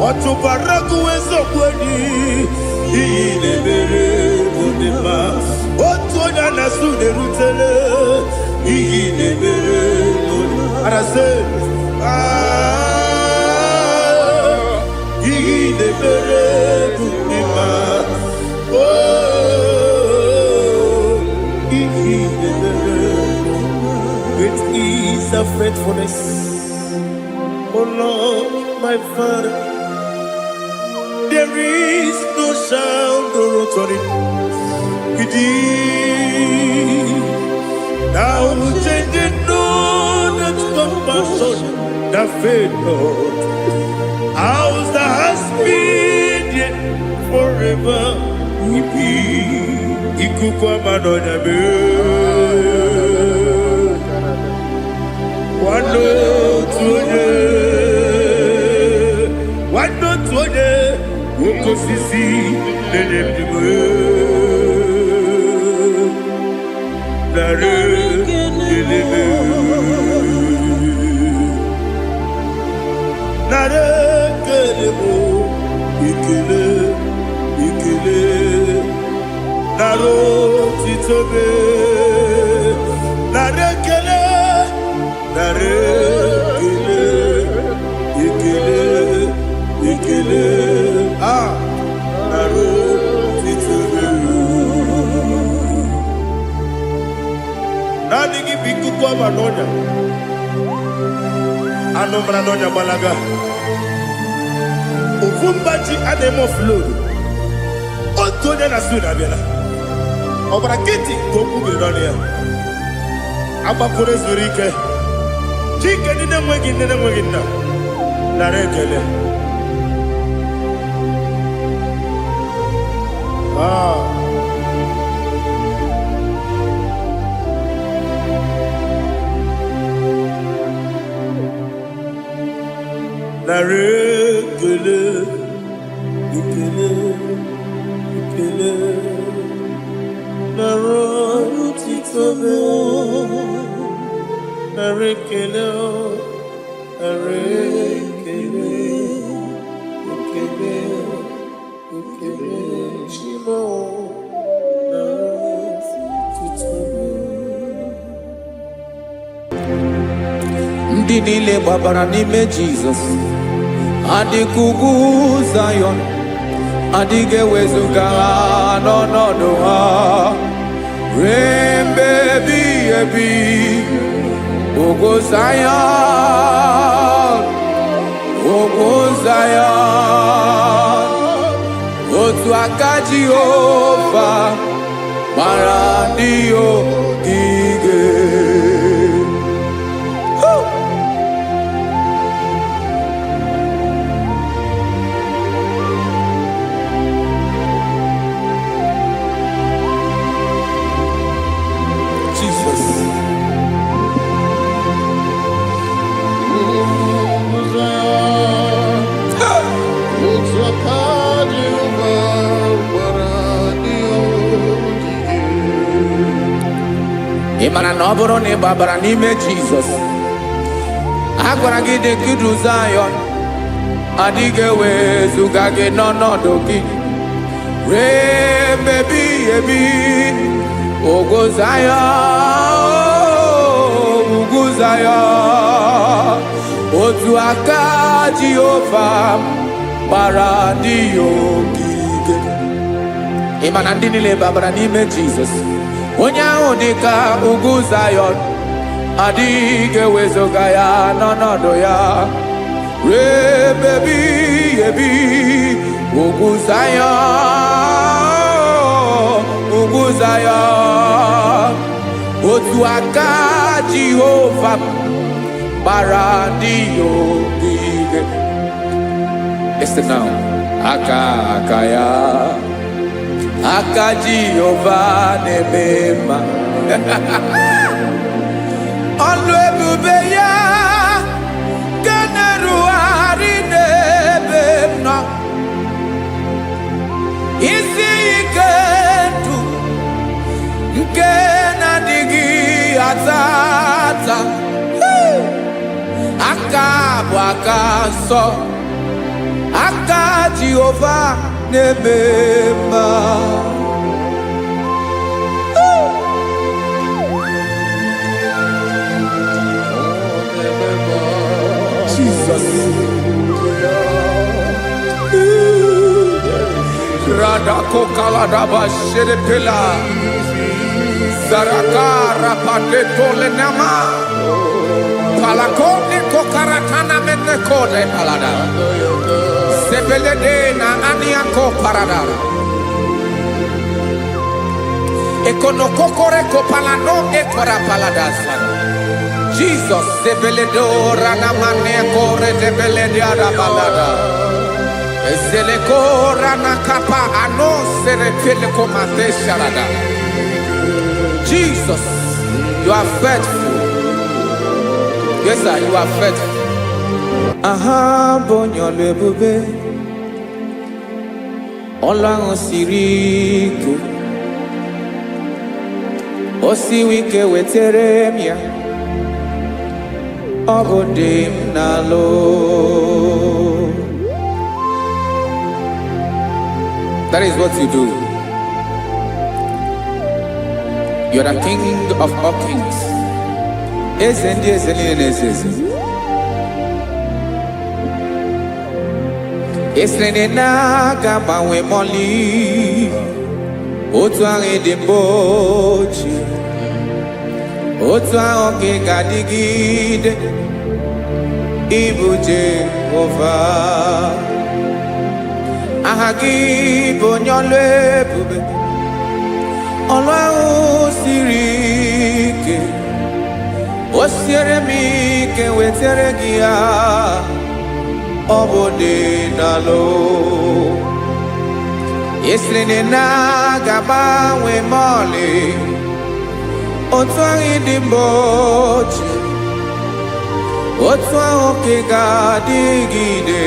otubaraku ezokweni. Igide mere modima, otonya na sude rutele. Igide mere modima, arase. Igide mere modima, oh, igide mere modima. Great is thy faithfulness, oh Lord, my Father. There is no sound or authority. Now changing no that compassion, that faith not. Ours that has been yet forever we be. Ikukwa madonya be. Wano tuone, wano tuone. Oko sisi nenem diwe, nare kelebe, nare kelebo, ikele, naro titobe, nare kele. no brano nya balaga. Ufumbaji ademo flow. Otonya na suna bela. Obra kiti koku bironia. Aba kore zurike. Chike nine mwegi na. Na rekele. Na rekele. Ikele. Na rotitobe. Na rekele. Na rekele. Ikele. Shimo. Na rotitobe. Ndị niile gbabara n'ime Jizọs adịghị ugwu Zayọn, adịghị ewezuga ha n'ọnọdụ ha ruo mgbe ebighị ebi. Ugwu Zayọn, ugwu Zayọn, otu aka Jehova gbara ndị ogige. Ị mara na ọ bụrụ na ị gbabara n'ime Jizọs, a gwara gị dị ka Zayọn, adịghị ewezuga gị n'ọnọdụ gị ruo mgbe ebighị ebi. Ugwu Zayọn, ugwu Zayọn, otu aka Jehova gbara ndị ogige. Ị ma na ndị niile gbabara n'ime Jizọs, onye ahụ dị ka ugwu Zayọn, adịghị ewezuga ya n'ọnọdụ ya ruo mgbe ebighị ebi. Ugwu Zayọn, ugwu Zayọn, otu aka Jehova gbara ndị ogige. Listen now. Aka ya, aka Jehova na-eme mma. Ọlụ ebube ya ga na-erugharị n'ebe m nọ. Isi ike ndụ nke na-adịghị ata ata. Aka bụ aka nsọ, aka Jehova na-eme mma. Jesus. Radako kaladaba sherepela zarakara pateto lenama palakone kokaratana mene kode palada sebelede na aniako parada ekono kokore kopalano ekora paladasa. Jesus sebeledo rana mane kore sebelede ada balada. Eseleko rana kapa ano serepele komate sharada. Jesus, you are faithful. Yes, sir, you are faithful. Aha, bonyo lebube. Ola osiriku. Osi wike weteremia. Obodim nalo. That is what you do. You are the King of all kings. Ezendi ezeli nezezi. Esrene na gama we moli. Otu ange dembochi. Otu ange gadigide. Ịbụ Jehova. Aha gị bụ onye ọlụ ebube, ọlụ ahụ siri ike. O siere m ike wetere gị ya, ọ bụ dị n'alụ. Ị sịrị na ga-agbanwe m ọlị, otu ahụ dị mgbe ochie, otu ahụ ka ị ga-adịgide.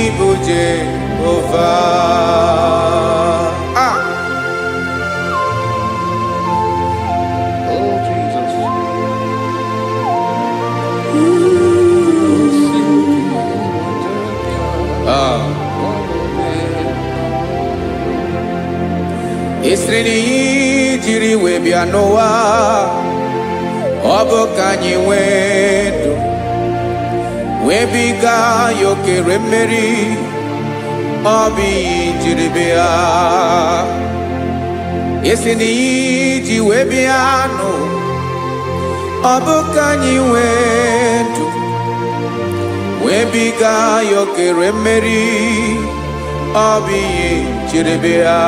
Ịbụ Jehova. Oh, Jesus. Ị sịrị na ihe jiri wee bịa n'ụwa, ọ bụ ka anyị nwee ndụ, wee biga ya okere mmeri. Ọ bụ ihe jiri bịa. Ị sị na ihe ji wee bịa nụ, ọ bụ ka anyị nwee ndụ, wee biga ya okere mmeri. Ọ bụ ihe jiri bịa.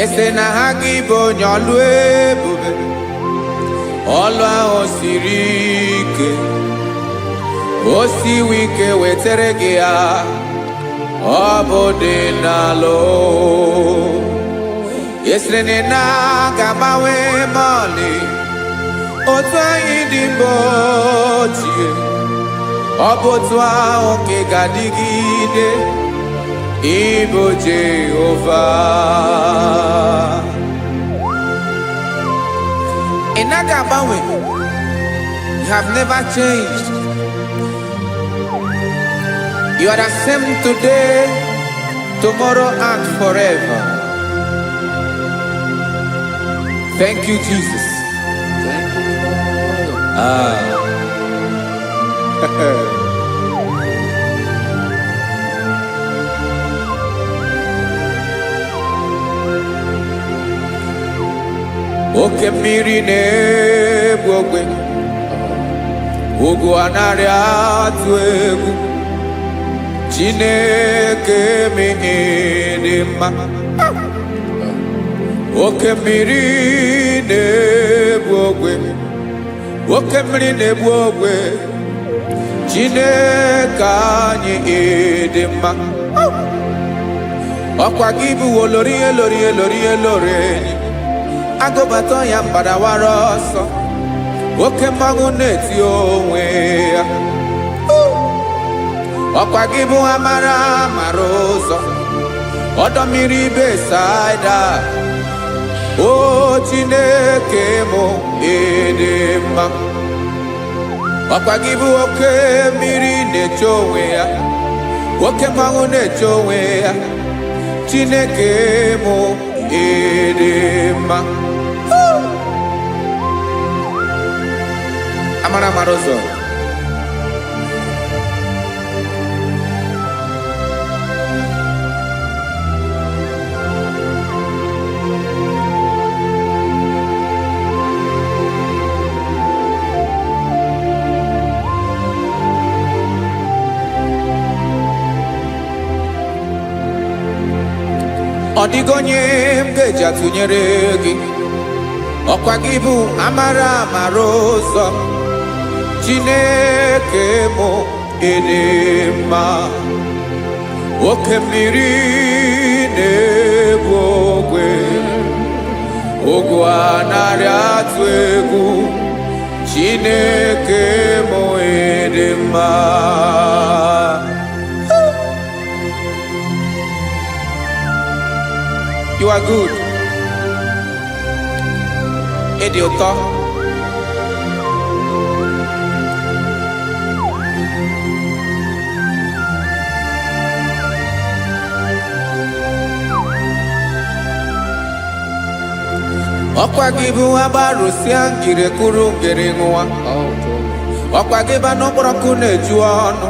Ị sị na ha gị bụ onye ọlụ ebube, ọlụ ahụ siri ike. O siwe ike wetere gị ya, ọ bụ dị n'alụ. Ị sịrị na ga-agbanwe m ọlị, otu anyị dị mgbe ochie, ọ bụ otu ahụ ka ị ga-adịgide. Ịbụ Jehova. Ị naghị agbanwe. You have never changed. You are the same today, tomorrow, and forever. Thank you, Jesus. Thank you, Lord. Oke mmiri na-egbu ogwe, ugwu anaghị atụ egwu. Chineke mee dị mma. Oke mmiri na-egbu ogwe, oke mmiri na-egbu ogwe. Chineke anyị dị mma. Ọkwa gị bụ olori elori elori elori enyi, agụbata ya mgbadawara ọsọ. Oke mmanwụ na-eti onwe ya. Ọkwa gị bụ amara amara ụzọ, ọdọ mmiri Besaida. O Chineke mụ ịdị mma. Ọkwa gị bụ oke mmiri na-eche onwe ya, oke mmanwụ na-eche onwe ya. Chineke mụ ịdị mma. Amara amara ụzọ. Ọ dịghị onye m ga-eji atụnyere gị. Ọkwa gị bụ amara amara ụzọ. Chineke mụ ịdị mma. Oke mmiri na-egbu ogwe, ogwu anaghị atụ egwu. Chineke mụ ịdị mma. You are good. Ịdị ụtọ. Ọkwa gị bụ agbarụsịa ngire kụrụ ngere nwa. ọkwa gị ba n'ụkpọrọkụ na-eju ọnụ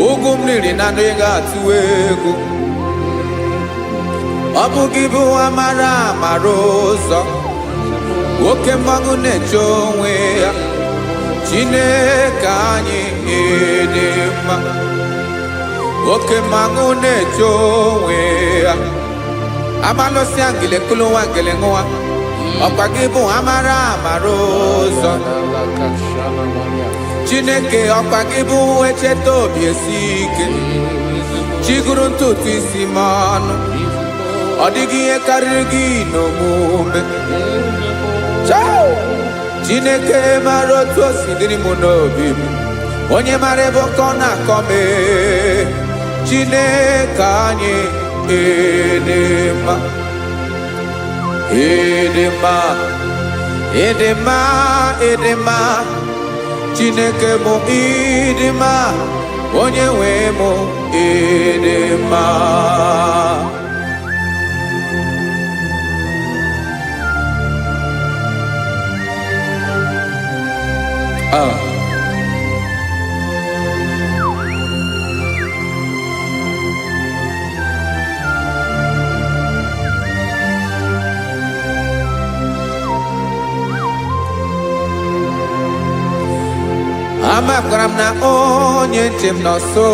ugwu mmiri na ndị ga-atụ egwu ọ bụ gị bụ amara amara ụzọ oke mmanwụ na-eche onwe ya Chineke anyị dị mma oke mmanwụ na-eche onwe ya amalụsị angele kulu nwa ngele nwa ọkwa gị bụ amara amara ụzọ Chineke ọkwa gị bụ echeta obi esi ike chiguru ntutu isi m ọnụ ọ dịghị ihe karịrị gị n'omume Chineke mara otu o si dịrị m n'obi m onye mara ebe ọkọ na-akọ m Chineke anyị dị mma dị mma dị mma dị mma Chineke mụ ịdị mma onye nwe mụ ịdị mma amakwara m na onye nche m nọ nso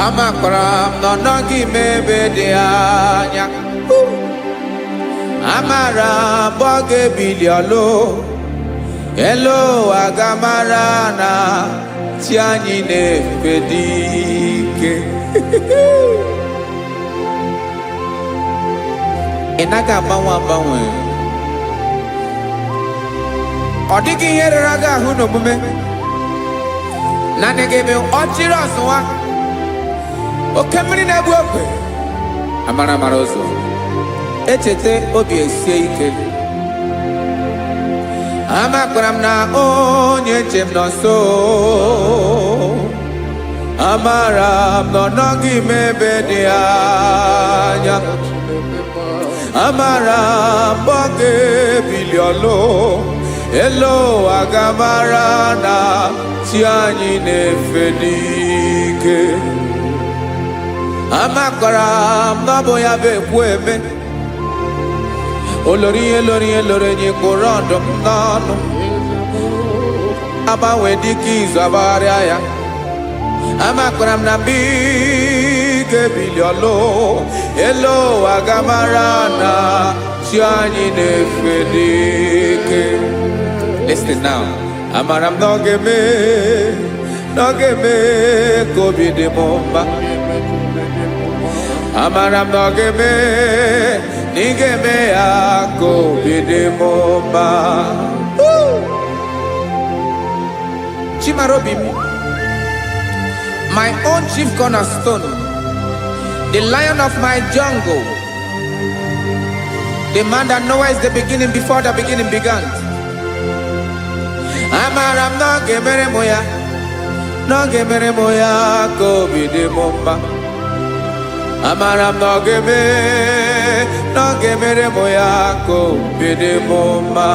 amakwara m na ọ nọghị m ebe dị anya amara m ọ ga-ebili ọlụ elu aga mara na chi anyị na-efe dị ike ị naghị agbanwe agbanwe ọ dịghị ihe rere gị ahụ n'omume naanị gị bụ ọchịrị ọzụwa oke mmiri na-egbu ogwe amara amara ụzọ echeta obi esie ike amakwara m na onye nche m nọ nso amara m na ọ nọghị m ebe dị anya amara m ọ ga-ebili ọlụ elu aga mara na chi anyị na-efe n'ike amakwara m na ọ bụ ya bụ ekwu eme olori ihe lori ihe lori enyi kpụrụ ọdụm n'ọnụ agbanwe dịka izu agbagharịa ya amakwara m na mgbe ị ga-ebili ọlụ elu aga mara na chi anyị na-efe n'ike. Listen now. Amara m na ọ ga-eme ka obi dị m mma. Amara m na ọ ga-eme na ị ga-eme ya ka obi dị m mma. Chimarobi m, my own chief cornerstone, the lion of my jungle, the man that knows the beginning before the beginning began. Amara m na ọ ga-emere m ya, na ọ ga-emere m ya ka obi dị m mma. Amara m na ọ ga-eme, na ọ ga-emere m ya ka obi dị m mma.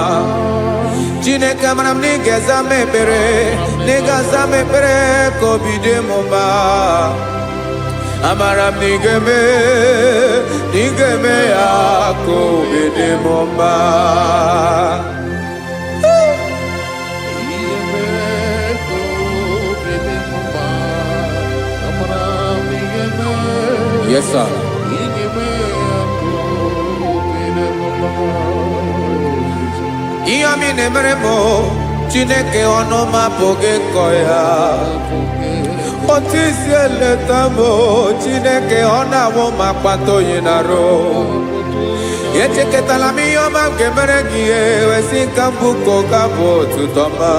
Chineke amara m na ị ga-aza m ekpere, na ị ga-aza m ekpere ka obi dị m mma. Amara m na ị ga-eme, na ị ga-eme ya ka obi dị m mma. Yes, sir. Ihe ọmị na-emere m Chineke ọnụ m apụghị ịkọ ya. Otu isi eleta m Chineke ọ na-awụ m akpata oyi n'arụ. Echeketala m ihe ọma m ga-emere gị ihe wesị ka m bụkọ ga bụ otuto ma.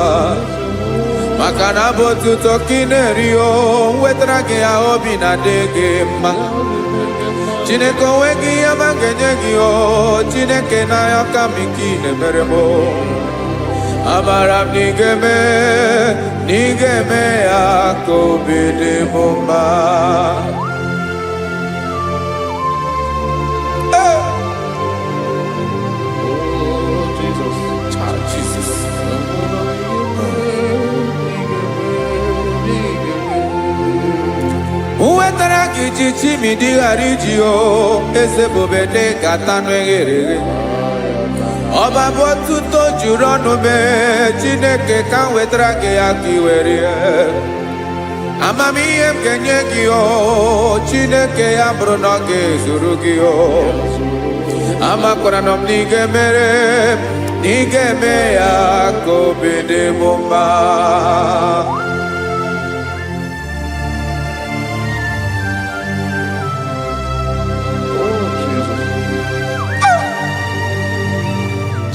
Maka na bụ otuto ka ị na-eri o wetara gị ya obi na-adị gị mma. Chineke onwe gị ihe ma ga-enye gị o Chineke n'anya ka m ike ị na-emere m. Amara m na ị ga-eme, na ị ga-eme ya ka obi dị m mma. Jesus. wetara gị ji chimidi ghara iji o eze bobede gata n'eghereghe ọba bụ otuto juru ọnụ mee Chineke ka m wetara gị ya ka i were amamihe m ga-enye gị o Chineke ya bụrụ na ọ ga-ezuru gị o amakwara na m na ị ga-emere na ị ga-eme ya ka obi dị m mma.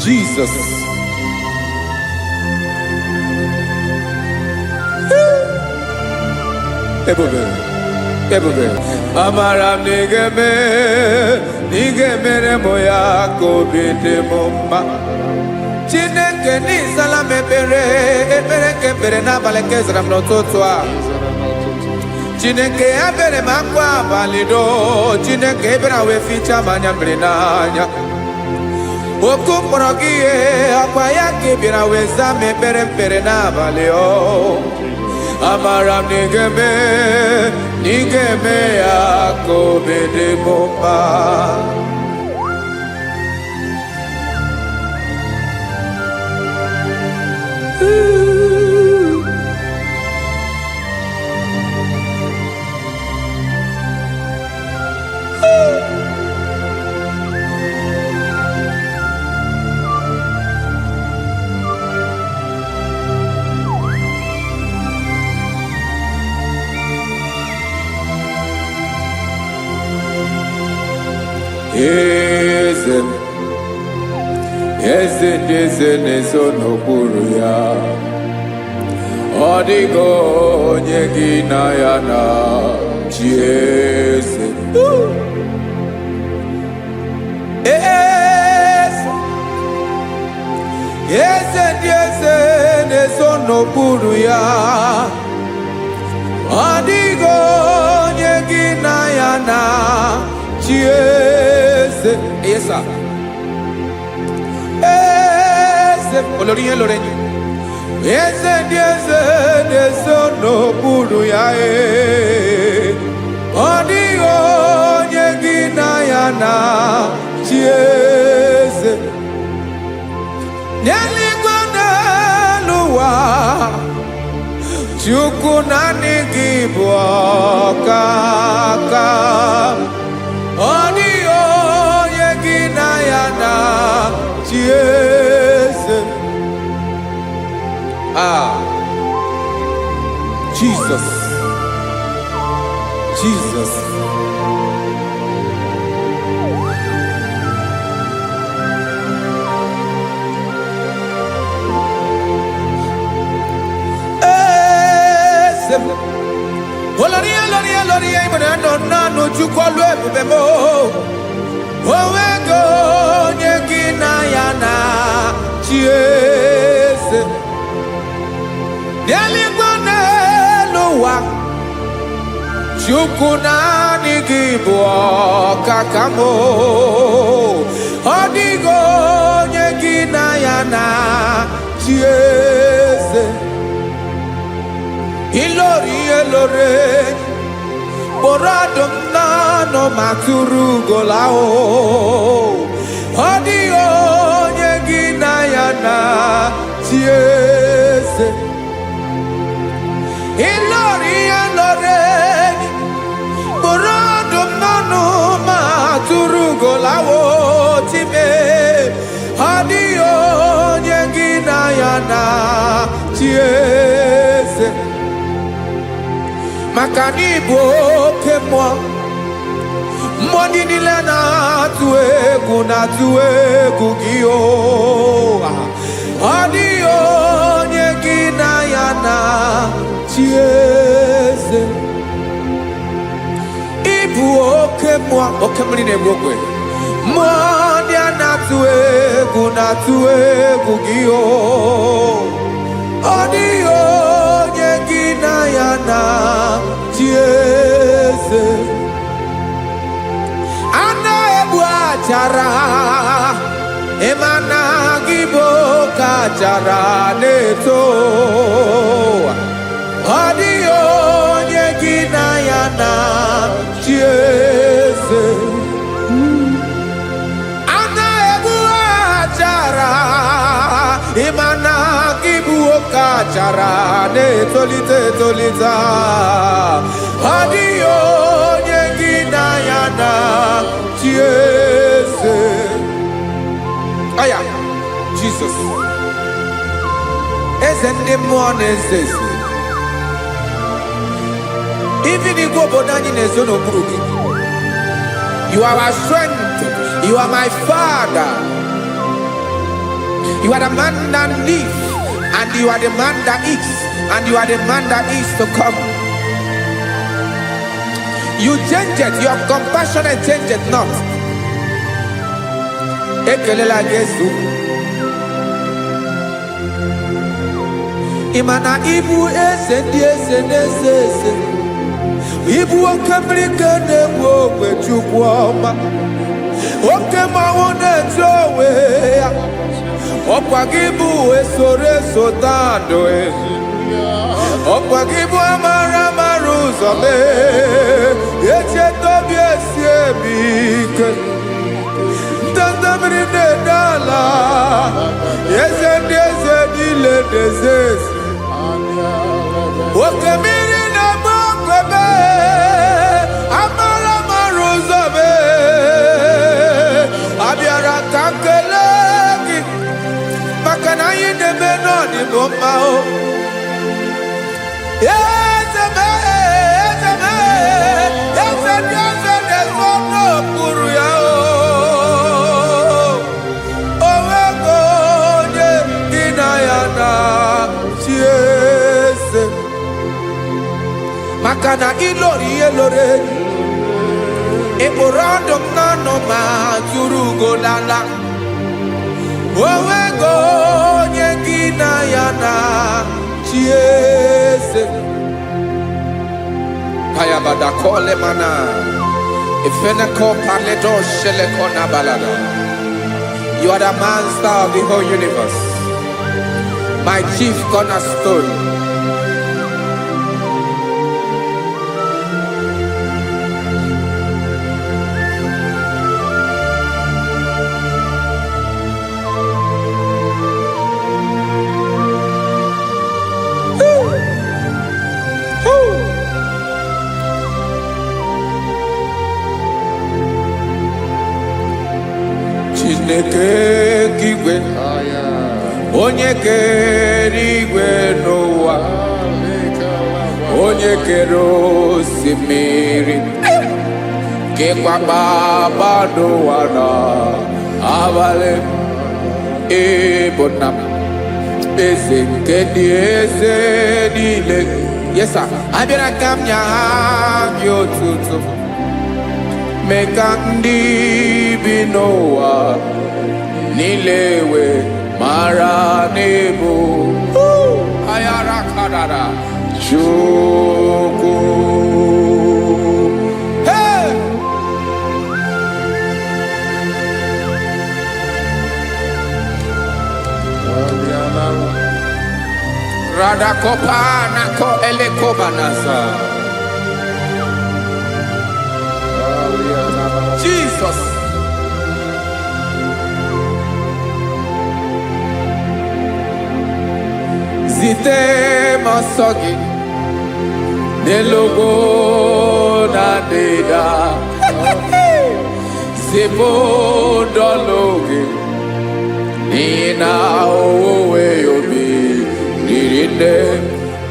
Jesus. Ebube. Amara m na ị ga-emere m ya ka obi dị m mma. Chineke n'ịzala m ekpere nke ekpere n'abalị nke zara m n'ụtụtụ a. Chineke ya bere m akwa abalị do. Chineke ebere wee fichaa m anya mmiri n'anya. Oku mkpọrọ gị ihe akwa ya ka ị bịara wee zaa m ekpere n'abalị o. Amara m na ị ga-eme ya ka obi dị m mma. Eze ndị eze na-ezo n'okpuru ya ọ dịghị onye gị na ya na chi eze. Eze ndị eze na-ezo n'okpuru ya ọ dịghị onye gị na ya na chi eze. Yes, sir. Olórí yẹn lórí ẹ̀yìn. Eze ndị eze na-ezo n'okpuru ya ọ dịghị onye gị na ya na chi eze. N'eluigwe n'elu ụwa Chukwu naanị gị bụ ọkaka ọ dịghị onye gị na ya na chi eze. Jesus. Olórí ìmọ̀nà nọ Chukwu ọlụ ebube m onwego onye gị na ya na chi eze. N'eluigwe n'elu ụwa Chukwu naanị gị bụ ọkaka m ọ dịghị onye gị na ya na chi eze. Ilori kpọrọ ọdụm n'ọnụ ma tụrụ ugola ọ dịghị onye gị na ya na chi eze. Ilori kpọrọ ọdụm n'ọnụ ma tụrụ ugola time ọ dịghị onye gị na ya na chi eze. Maka na ị bụ oke mmụọ ndị niile na-atụ egwu gị ọ dịghị onye gị na ya na chi eze. Ị bụ oke mmụọ oke mmiri na-egbu ogwe mmụọ ndị a na-atụ egwu gị ọ dịghị onye gị na ya na chi eze. A na-egbu achara ịma na gị bụ ka achara na-eto ọ dịghị onye gị na ya na kara na-etolite etolite ọ dịghị onye gị na ya na chi eze aya Jesus eze ndị mmụọ na-eze eze ibi n'igwe obodo anyị na-ezo n'okpuru gị. You are our strength. You are my Father. You are the man that lives, and you are the man that eats, and you are the man that is to come. You change it. Your compassion change it not. Ekelela Jesu. Imana ibu eze ndị eze n'eze eze. Ibu oke mmiri ka na-egbu ogwe Chukwu ọma. Oke mmanwụ na-eji onwe ya. Ọkwa gị bụ esoro esota ndụ ọkwa gị bụ amara amara ụzọ mee echeta obi esi ebi ike ndanda mmiri na-ede ala eze ndị eze niile na-eze eze oke mmiri na-agba okwebe amara amara ụzọ mee abịara ka nkele gị maka na anyị na-eme n'ọdịbụ mma o eze mee eze mee eze ndị eze na-ezo n'okpuru ya o onwego onye gị na ya na chi eze maka na ịlori ihe loro enyi ịkpụrụ ọdụ m n'ọnụ ma tụrụ ugo n'ala onwego onye gị na ya na chi eze Hayabada kole mana Ifeneko paledo sheleko na balada. You are the master of the whole universe, my chief cornerstone. Chineke kigwe onye kere igwe n'ụwa onye kere osimiri kekwa kpakpando ụwa n'abalị ịbụ nna m eze nke dị eze niile yesa abịara ka m nya gị otuto mee ka ndị bi n'ụwa niile wee mara n'ebu ayara kadara Chukwu. Hey! Radakopa nako elekobanasa. Jesus. Zite masogi nelogo na deda Zibo dologe nina owe yobi nirinde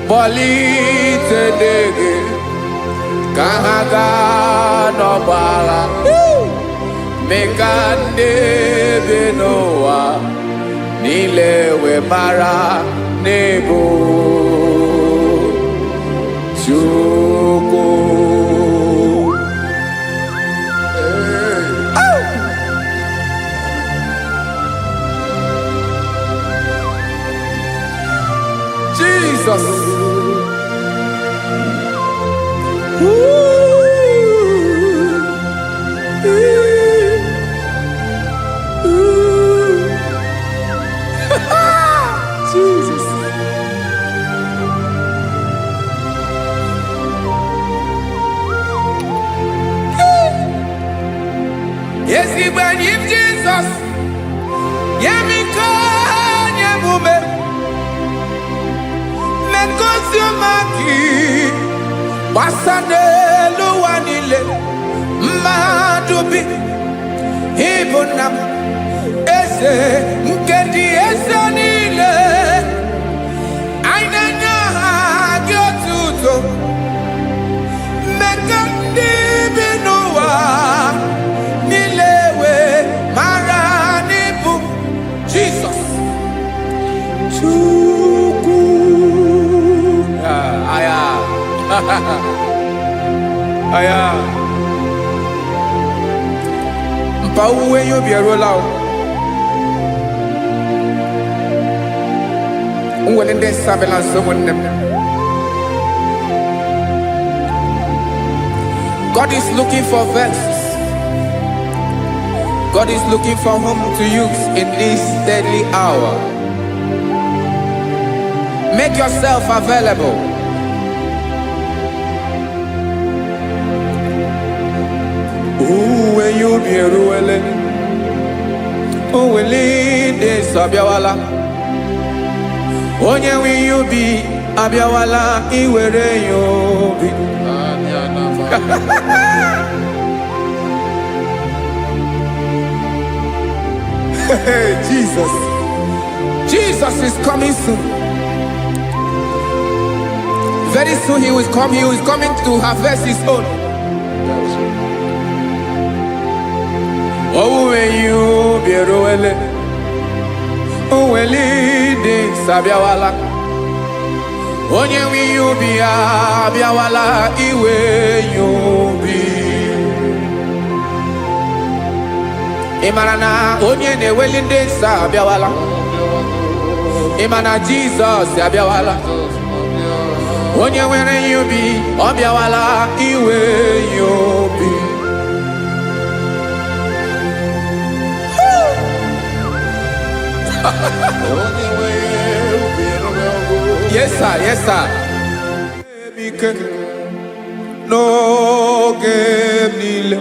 bolite dege kahaga no bala mekande benoa nilewe mara nebo Chukwu. Jesus. Jesus. Yes, he when him Jesus. Yemiko nyemume. megosi maki basane luwanile madubi ibunam eze nkedi eze nile ainanya gyotuto mekandi binuwa nilewe maranibu Jesus Chuku aya aya mpa uwe yo bierola o unwele nde sabela someone. God is looking for verses. God is looking for whom to use in this deadly hour. Make yourself available. When you be ruele, will lead this abiawala. Onye when you be abiawala, iwere you be. Jesus. Jesus is coming soon. Very soon he will come. He is coming to harvest his own. Oh, when you be roele, oh, when leading sabiawala. Onye when you be abiawala, iwe you be. Imanana onye ne welinde sabiawala. Imana Jesus sabiawala. Onye were you be obiawala iwe you be. Yes sir, yes sir. No game nile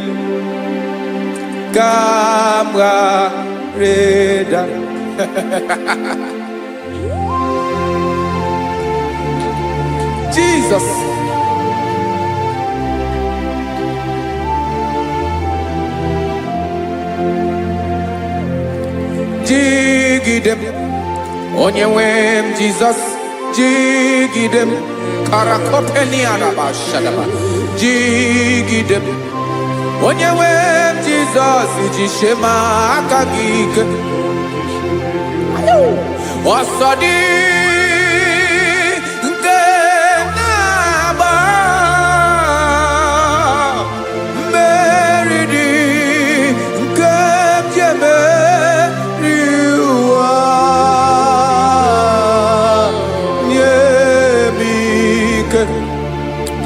Kamra reda. Jesus. Jigidem Onyewem Jesus Jigidem Karakopeni araba shadaba Jigidem Onyewem Jesus Jishema akagike Osodi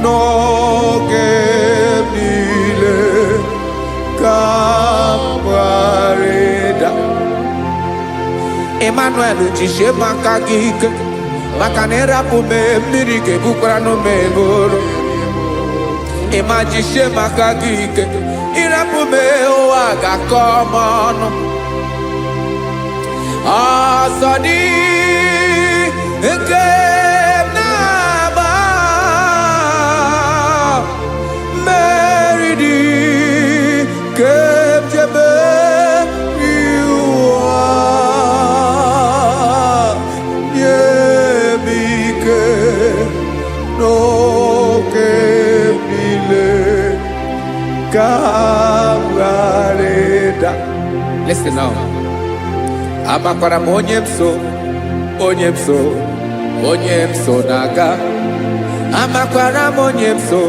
no gemile kambareda Emmanuel jishe makagike makanera pume mirike bukrano meboro Ema jishe makagike irapume oaga komono asadi eke Listen now. Amakwara onyemso naga. Amakwara onyemso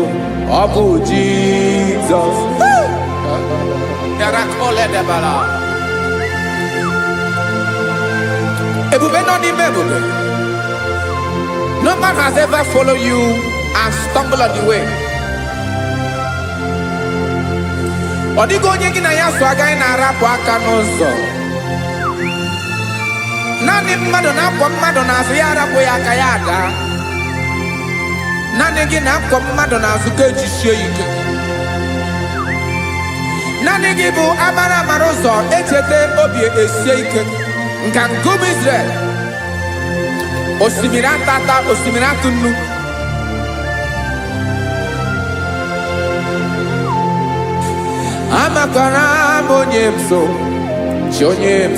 obu Jesus. Yarakole debala. Ebube no ni mebube. No man has ever followed you and stumbled on the way. Odigo onye gị na ya so agaghị na-arapụ aka n'ụzọ. Naanị mmadụ na-akwọ mmadụ n'azụ ya arapụ ya aka ya ada. Naanị gị na-akwọ mmadụ n'azụ ka ejisie ike. Naanị gị bụ amara ụzọ echete obi esie ike. Ngangum Israel. osimiri atata osimiri atụnnu amakwara m onye m so chi onye m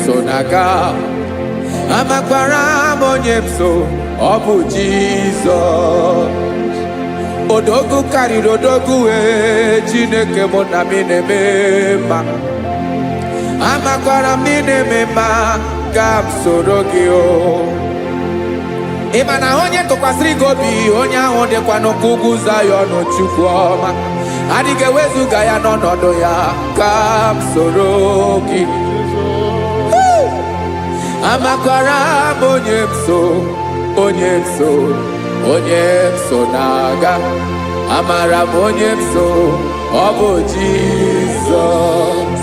so na-aga amakwara m onye m so ọ bụ Jizọs odogwu karịrị odogwu wee Chineke mụ na m na-eme mma amakwara m na-eme mma ka m soro gị o ị ma na onye tụkwasịrị gị obi onye ahụ dịkwa n'ụkwụ ugwu Zayọn Chukwu ọma adịghị ewezuga ya n'ọnọdụ ya ka m soro gị amakwara m onye m so na-aga amara m onye m so ọ bụ Jizọs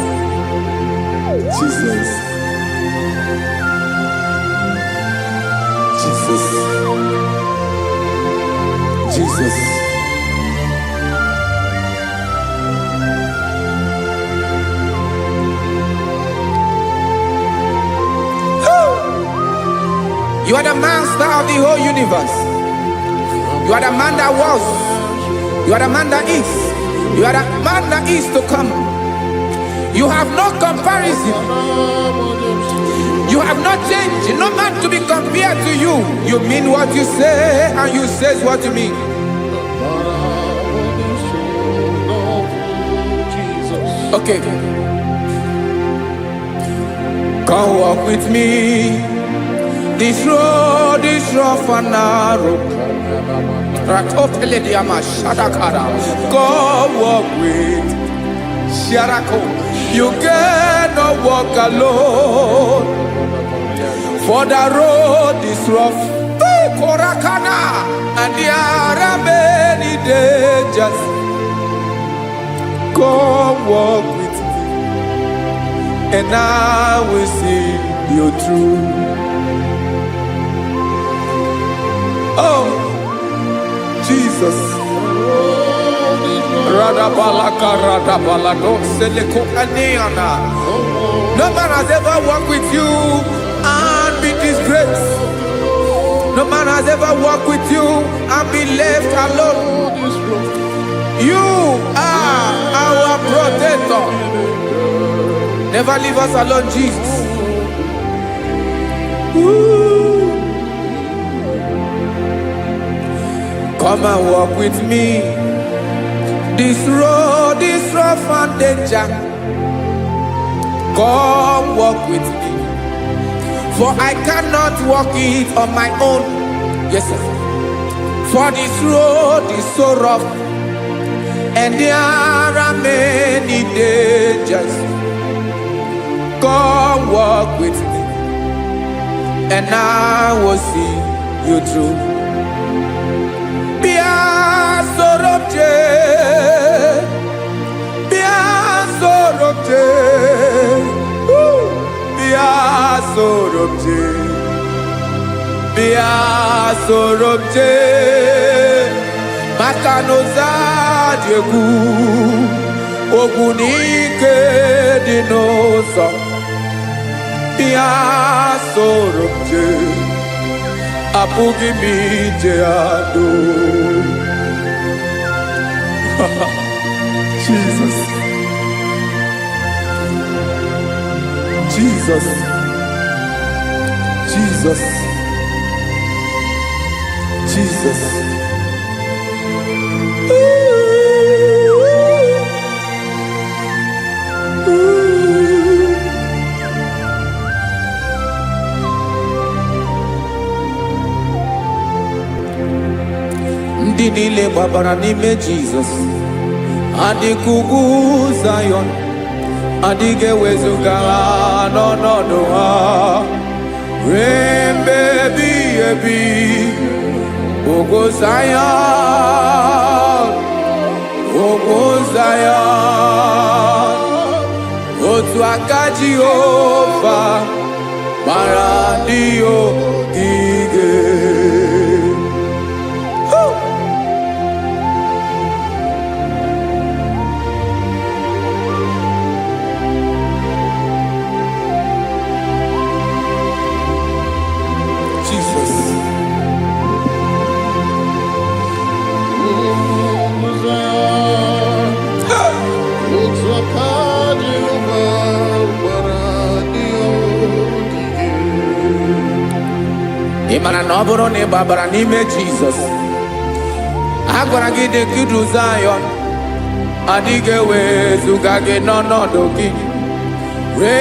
Jesus You are the master of the whole universe. You are the man that was. You are the man that is. You are the man that is to come. You have no comparison. You have not changed. No man to be compared to you. You mean what you say and you say what you mean. Okay. Come walk with me. This road is rough and narrow. Go walk with Sharako. You cannot walk alone. For the road is rough. Korakana. And there are many dangers. Go walk with me. And I will see you through. Oh, Jesus. No man has ever walked with you and be disgraced. No man has ever walked with you and be left alone. You are our protector. Never leave us alone, Jesus. Ooh. Come and walk with me. This road is rough and danger. Come walk with me. For I cannot walk it on my own. Yes, sir. For this road is so rough. And there are many dangers. Come walk with me. And I will see you through. Makanoza diegu ogunike dinosa bia sorobje apugi mije ado Jesus Jesus Jesus Jesus ndị niile gbabara n'ime Jizọs adịghị ugwu Zayọn adịghị ewezuga ha n'ọnọdụ ha ruo mgbe ebighị ebi ugwu Zayọn otu aka Jehova mara ndị ogige na ọ bụrụ na ị gbabara n'ime Jizọs, a gwara gị dị ka idu Zayọn, adịghị ewezuga gị n'ọnọdụ gị ruo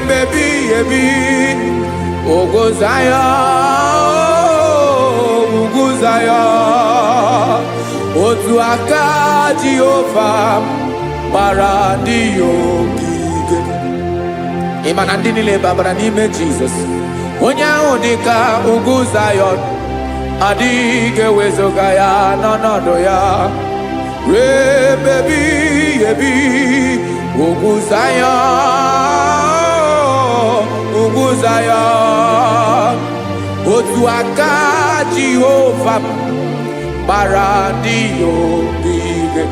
mgbe ebighị ebi. Ugwu Zayọn, ugwu Zayọn, otu aka Jehova gbara ndị ya ogige. Ị ma na ndị niile gbabara n'ime Jizọs, onye ahụ dị ka ugwu Zayọn, adịghị ewezuga ya n'ọnọdụ ya ruo mgbe ebighị ebi. Ugwu Zayọn, ugwu Zayọn, otu aka Jehova gbara ndị ya ogige.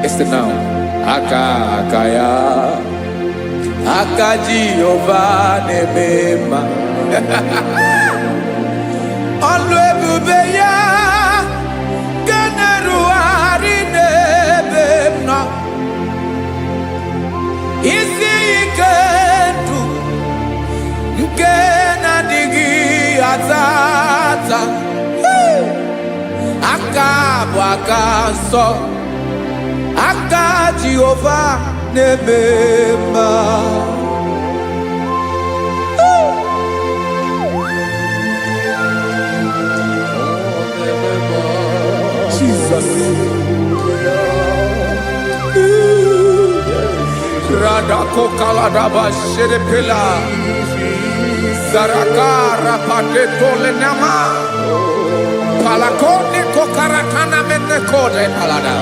Listen now. Aka ya, aka Jehova na-eme mma. Ọlụ ebube ya ga na-erugharị n'ebe m nọ. Isi ike ndụ nke na-adịghị ata ata. Aka bụ aka nsọ, aka Jehova na-eme mma. Jesus. Radako kaladaba sherepela zarakara pateto lenama palakone kokarakana mene kode palada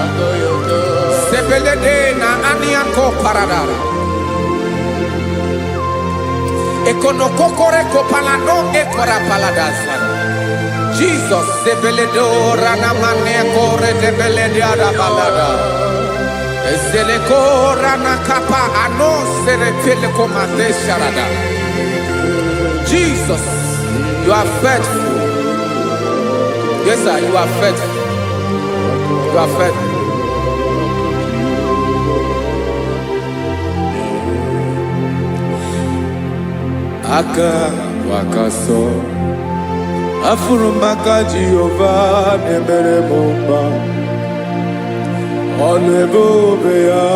sebelede na aniako paradara ekono kokore ko palano ekora paladasa. Jesus sebeledo rana mane kore debeledia balada. Eseleko rana kapa ano serepele komate sharada. Jesus, you are faithful. Yes, sir, you are faithful. You are faithful. Aka wakaso afuru maka Jehova na-emere m mma. Ọlụ ebube ya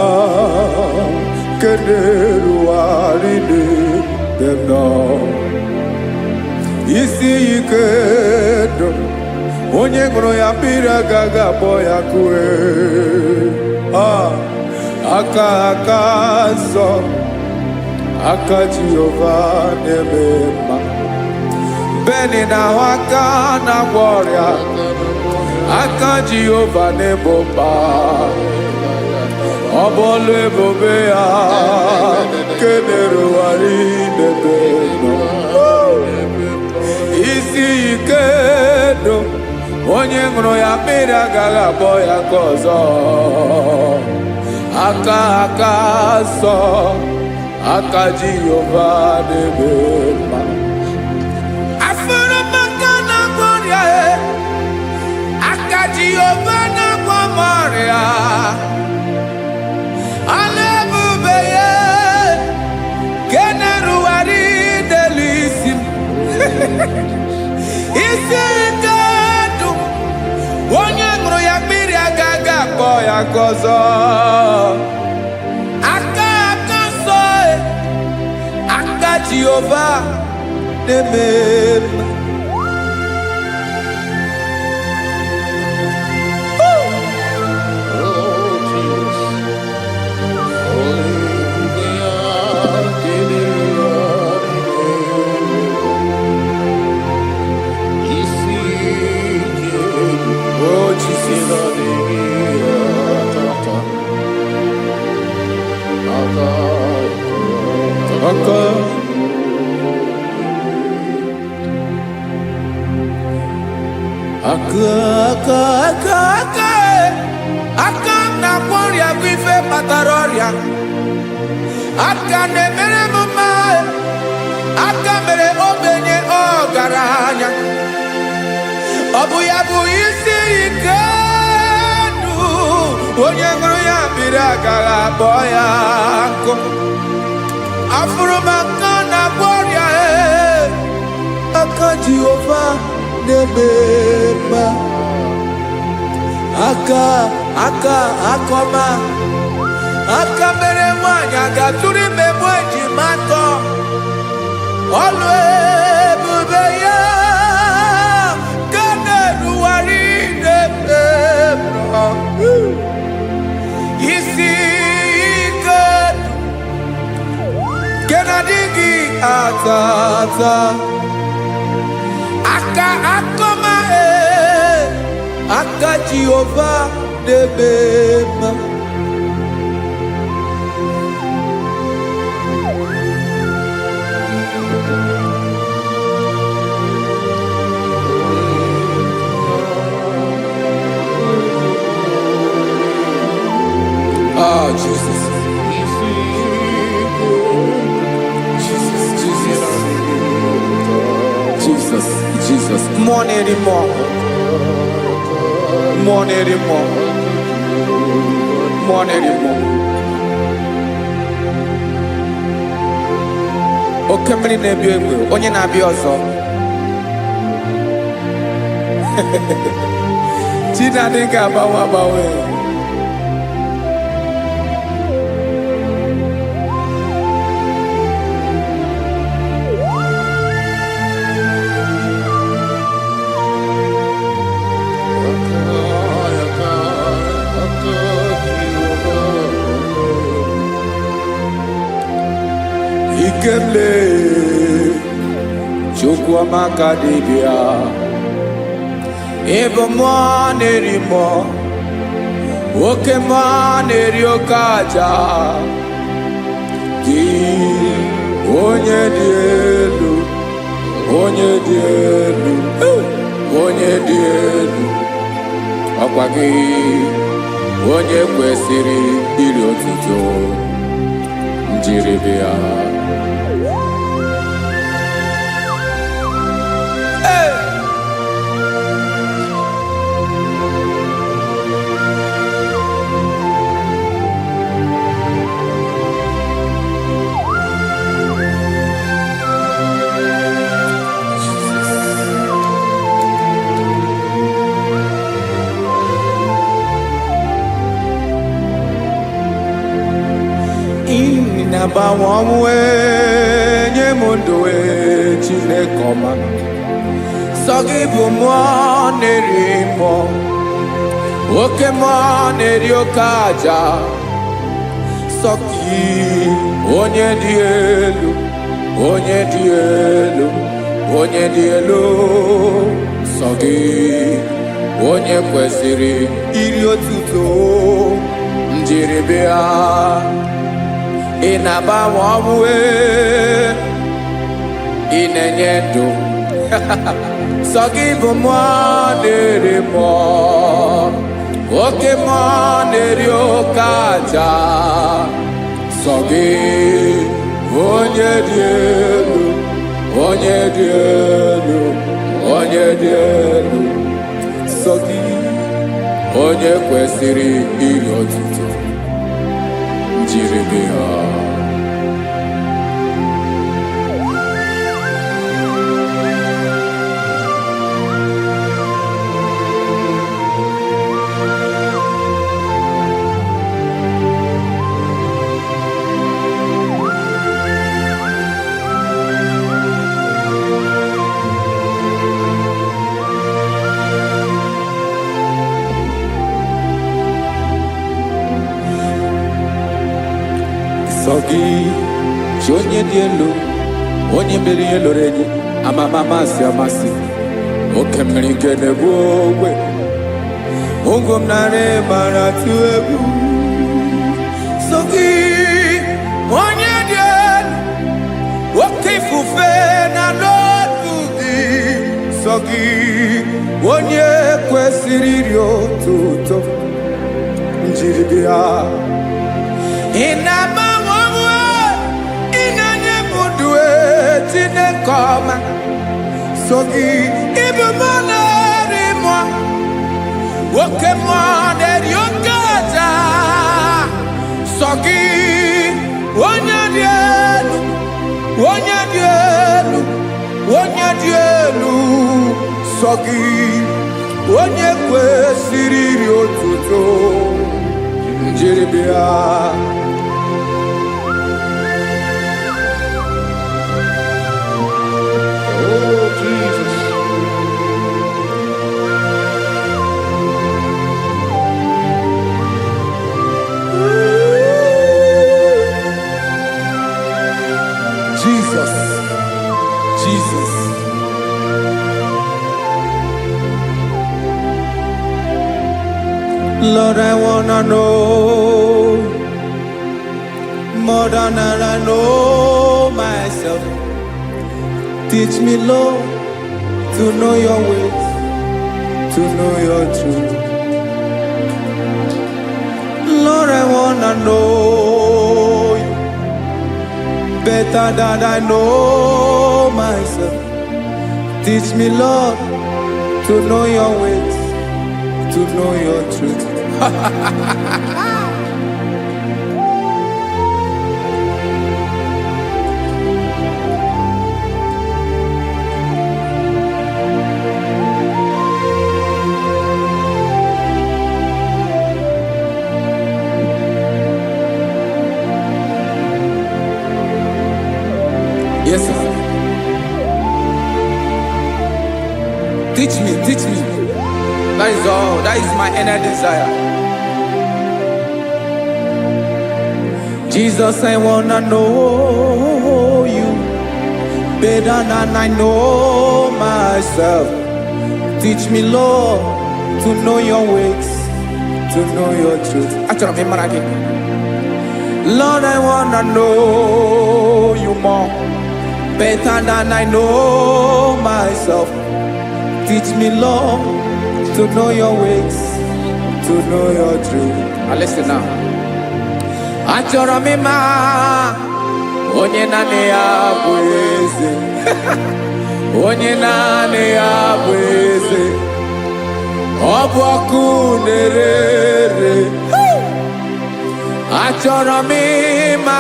nke na-erugharị n'ebe m nọ. Isi ike ndụ onye ṅụrụ ya mmiri agaghị akpọ ya kue. Aka nsọ, aka Jehova na-eme mma. Beni na ahụ aka na-agwọ ọrịa, aka Jehova na-ebo mma. Ọ bụ ọlụ ebube ya nke na-erugharị n'ebe m nọ. Isi ike ndụ onye ṅụrụ ya mmiri agaghị akpọ ya ka ọzọ. Aka nsọ, aka Jehova na-eme mma. Jehova na-agwọ m ọrịa, ọlụ ebube ya nke na-erugharị n'elu isi m. Isi ike ndụ onye ṅụrụ ya mmiri agaghị akpọ ya ka ọzọ. Aka nsọ, aka Jehova na-eme mma. Aka na-agwọ ọrịa bụ ife kpatara ọrịa. Aka na-emere m mma. Aka mere ogbenye ọgaranya. Ọ bụ ya bụ isi ike ndụ onye ṅụrụ ya mmiri agaghị akpọ ya nkụ. Afụrụ m aka na-agwọ ọrịa, aka Jehovah na-eme akọma aka mere nwanyị agatụrụ ime mụ ejima atọ ọlụ ebube ya ka na-erugharị n'ebe isi ike ke na-adịghị ata ata aka akọma aka Jehova na-eme mma. Oh, Jesus. Jesus. More anymore. More anymore. More anymore. Oke mmiri na-ebi egbe, onye na-abịa ọzọ. Chinadị ga-agbanwe agbanwe. Ikemle Chukwuamaka dibịa ebe mmụọ na-eri mmụọ oke mmụọ na-eri oke aja gị onye dị elu onye dị elu onye dị elu ọkwa gị onye kwesịrị iri otuto njiri bịa. Na-agbanwe ọnwụ nye m ndụ Chineke ọma sọ gị bụ mmụọ na-eri mmụọ oke mmụọ na-eri oke aja sọ gị onye dị elu onye dị elu onye dị elu sọ gị onye kwesịrị iri otuto njiri bịa. Ị na-agbanwe ọnwụ ị na-enye ndụ sọ gị bụ mmụọ na-eri mmụọ oke mmụọ na-eri oke aja sọ gị onye dị elu onye dị elu onye dị elu sọ gị onye kwesịrị iri otuto njiri bịa. Sọ gị chi onye dị elu onye mere ihe lụrụ enyi amama amasị amasị oke mmiri nke na-egbu ogwe ụgwọ m narị mara tụ egwu. Sọ gị onye dị elu oke ifufe na n'otu gị sọ gị onye kwesịrị iri otuto njiri bịa. Ị na-agbanwe ọnwụ ị na-enye m ndụ Chineke ọma sọ gị ịbụ mmụọ na-eri mmụọ oke mmụọ na-eri oke aja sọ gị onye dị elu onye dị elu onye dị elu sọ gị onye kwesịrị iri otuto njiri bịa. Oh, Jesus. Jesus, Jesus. Lord, I wanna know more than I know myself. Teach me, Lord, to know your ways, to know your truth. Lord, I wanna know you better than I know myself. Teach me, Lord, to know your ways, to know your truth. Yes, sir. Teach me, teach me. That is all. That is my inner desire. Jesus, I wanna know you better than I know myself. Teach me, Lord, to know your ways, to know your truth. Actually, I'm again. Lord, I wanna know you more better than I know myself. Teach me, Lord, to know your ways, to know your truth. Now listen now. Achọrọ m ịma onye naanị ya bụ eze. Onye naanị ya bụ eze. Ọ bụ ọkụ na-ere. Achọrọ m ịma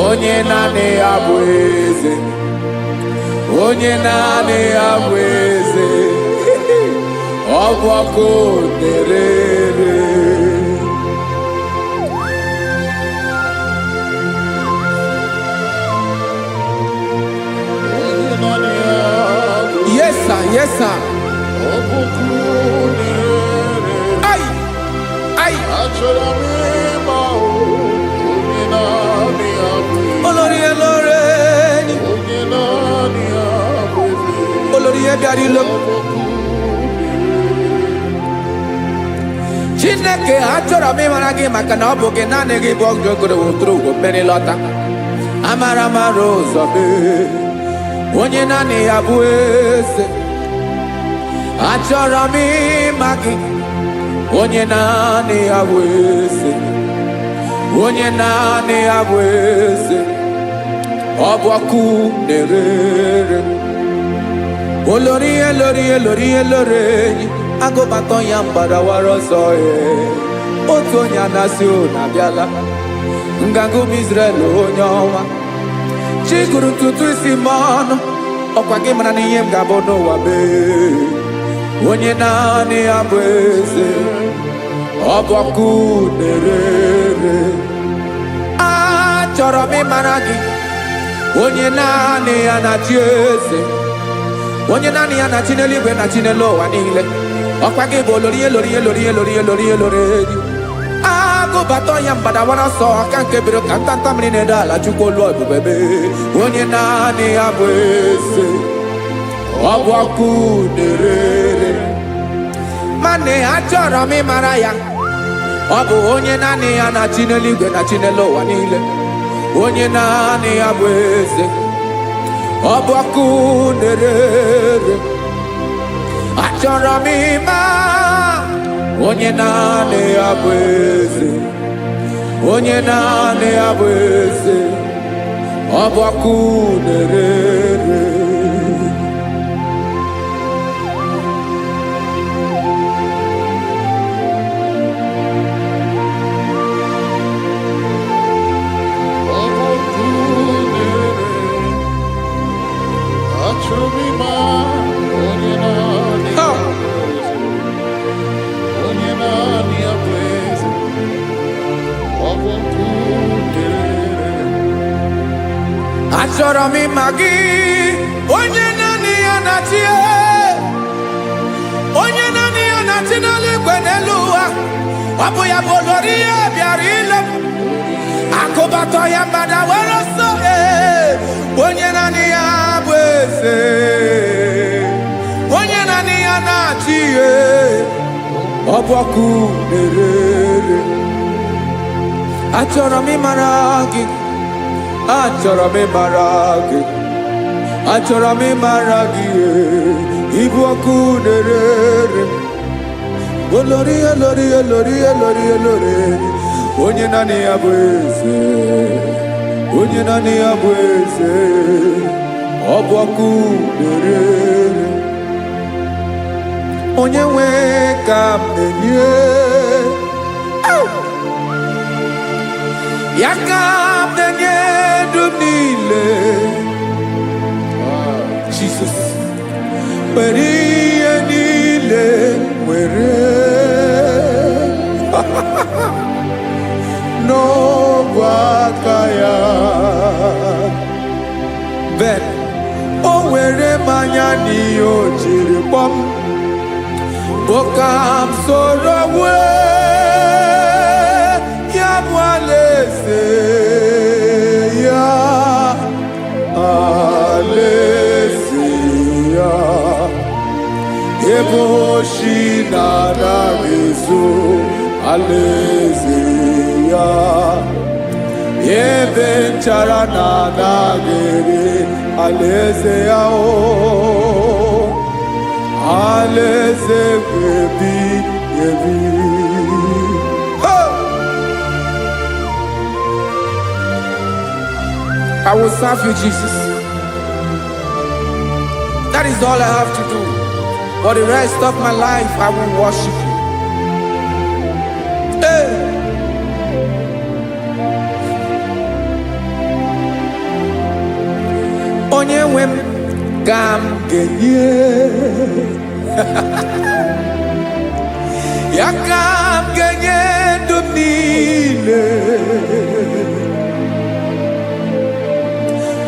onye naanị ya bụ eze. Onye naanị ya bụ eze. Ọ bụ ọkụ na-ere. Yes, sir. Yes, sir. Ay, ay. Olórí ẹlọ́rẹ́ ni. Olórí ẹbíarí ló. Chineke achọrọ m ịmara gị maka na ọ bụ gị naanị gị bụ ọgụgụrụ wotoro ugwo mmeri lọta. Amara mara ụzọ mee. Onye naanị ya bụ eze. Achọrọ m ịma gị. Onye naanị ya bụ eze. Onye naanị ya bụ eze. Ọ bụ ọkụ na-ere. Olórí elórí elórí elórí enyi. Agụbatọ ya mgbadawara ọsọ ya. Otu onye anasị na-abịala. Nganga ụmụ Izrel onye ọnwa. Chi gụrụ ntutu isi m ọnụ. Ọkwa gị mara na ihe m ga-abụ n'ụwa mee. Onye naanị ya bụ eze. Ọ bụ ọkụ na-ere. Achọrọ m ịmara gị. Onye naanị ya na-achị eze. Onye naanị ya na-achị n'eluigwe na-achị n'elu ụwa niile. Ọkwa gị bụ olórí elórí elórí elórí elórí elórí. Agụbatọ ya mgbadawara ọsọ aka nke biri ka ntanta mmiri na-ede ala Chukwu olu ebube mee. Onye naanị ya bụ eze. Ọ bụ ọkụ na-ere. Mane achọrọ m ịmara ya. Ọ bụ onye naanị ya na-achị n'eluigwe na-achị n'elu ụwa niile. Onye naanị ya bụ eze. Ọ bụ ọkụ na-ere. Achọrọ m ịma onye naanị ya bụ eze. Onye naanị ya bụ eze. Ọ bụ ọkụ na-ere. Achọrọ m ịma achọrọ m ịma gị, onye naanị ya na-achị, onye naanị ya na-achị n'eluigwe n'elu ụwa. Ọ bụ ya bụ olori ya bịara ile m, akụbatọ ya mgbada were ọsọ, onye naanị ya bụ eze, onye naanị ya na-achị ihe. Ọ bụ ọkụ na-erere. Achọrọ m ịmara gị, achọrọ m ịmara gị, achọrọ m ịmara gị, ịbụ ọkụ na-erere. Olori, olori, olori, olori, olori, onye naanị ya bụ eze, onye naanị ya bụ eze. Ọ bụ ọkụ na-erere. Onye nwe ka m na-enye, ya ka m na-enye dum niile. Jesus, were ihe niile were n'ọbụ aka ya. Ben, o were mmanya n'ihe o jiri kpọọ m, boka m soro wee ya bụ alaeze ya, alaeze ya. Ebe oshi na-anaghị ezo, alaeze ya. Ebe nchara na-anaghị ere, alaeze ya. Alaeze ebi ebi. I will serve you, Jesus. That is all I have to do. For the rest of my life, I will worship you. Hey. Onye nwe m ka m ga-enye, ya ka m ga-enye ndụ m niile.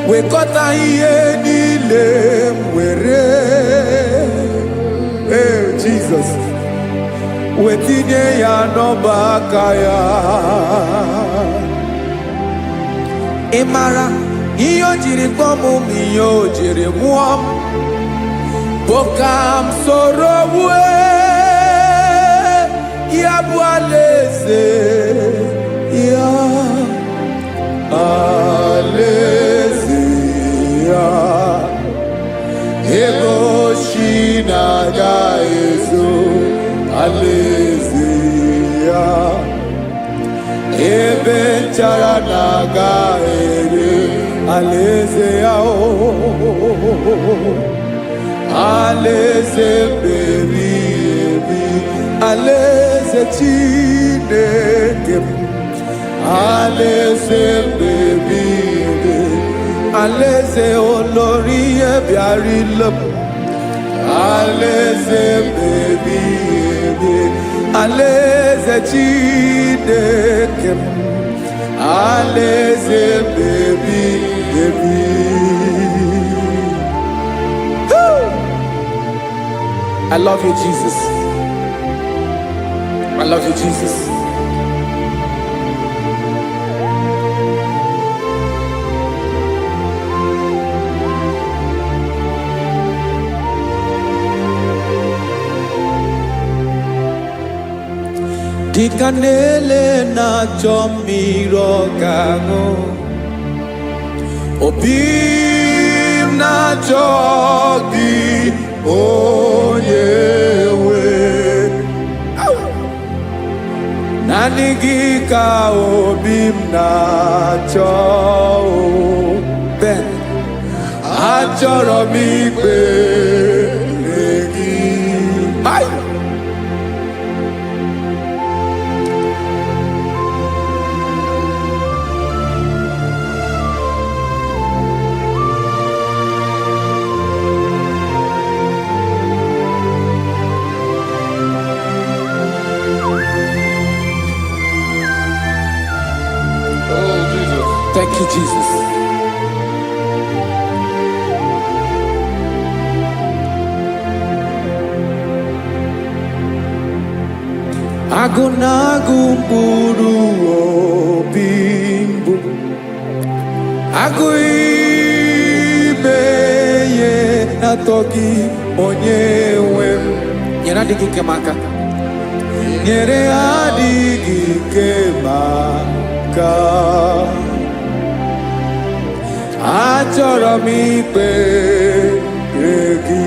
Wekọta ihe niile m were, Jesus, wetinye ya n'ọba aka ya. Ị mara ihe o jiri kpọọ m, ihe o jiri mụọ m, bụ ka m soro wee ya bụ alaeze ya, alaeze ya. Ebe oshi na-agaghị ezo, alaeze ya. Ebe nchara na-agaghị ere, alaeze ya. Alaeze ebi ebi, alaeze Chineke m, alaeze ebi ebi, alaeze olori ihe bịara ile m, alaeze ebi ebi, alaeze Chineke m, alaeze ebi ebi. I love you, Jesus. I love you, Jesus. Dịka na-ele na-achọ mmiri ọ ga-aṅụ, obi m na-achọ gị, onye nwe. Naanị gị ka obi m na-achọ. Ben, achọrọ m ikpere gị. Oh, Jesus. Thank you, Jesus. agụ na-agụ mkpụrụ obi mbụ agụ ime ihe na-atọ gị onye nwe m nyere adịghị ike m aka nyere adịghị ike m aka achọrọ m ikpere gị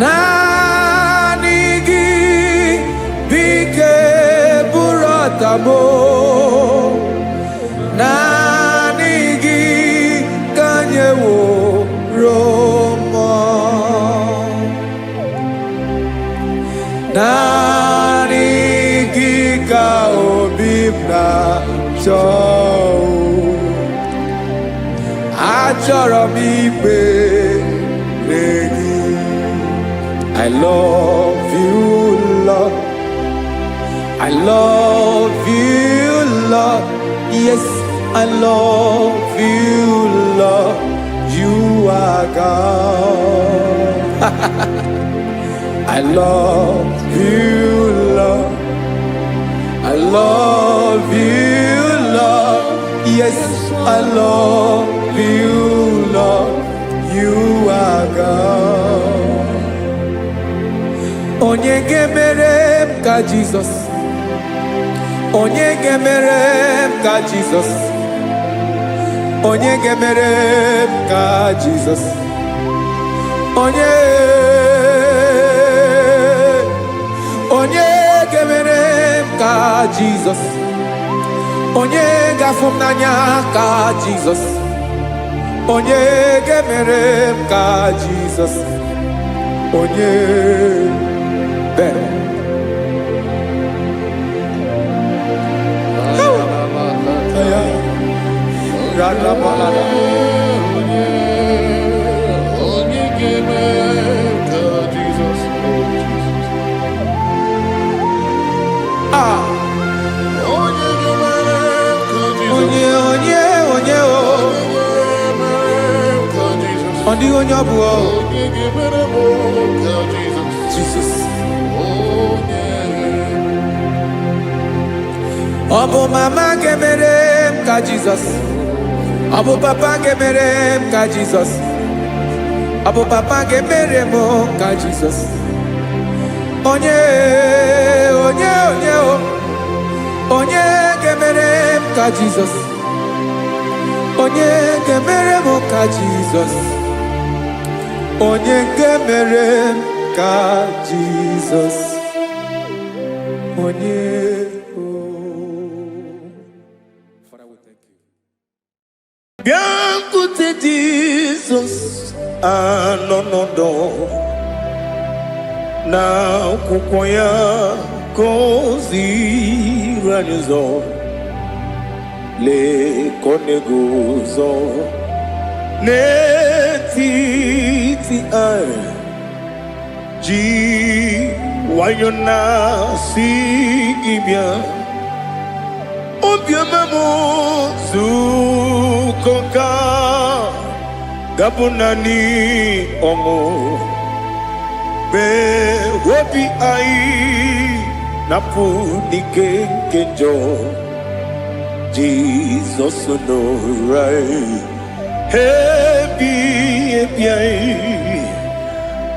naanị gị bike bụrụ ọtamo naanị gị ka nyeworo m naanị gị ka obi m na-achọ achọrọ m ikpere gị I love you, Lord. I love you, Lord. Yes, I love you, Lord. You are God. I love you, Lord. I love you, Lord. Yes, I love you, Lord. You are God. Onye ga-emere m ka Jizọs onye ga-emere m ka Jizọs onye ga-emere m ka Jizọs onye ga-emere m ka Jizọs onye ga-afụ m n'anya ka Jizọs onye ga-emere m ka Jizọs onye better. Jesus. Ọbụ mama ga-emere m ka Jizọs ọbụ papa ga-emere m ka Jizọs ọbụ papa ga-emere m ka Jizọs onye ga-emere m ka Jizọs onye ga-emere m ka Jizọs onye ga-emere m ka Jizọs onye Biancote Jesus anonodo na akwụkwọ ya gọziri anyị ụzọ lekọnego ụzọ n'etiti anyị ji nwayọ na-asị gị bịa obiọma m zukọ ka gabụ naanị ọṅụ mee obi anyị napụ n'ike nke njọ Jizọs nọrọ anyị ebi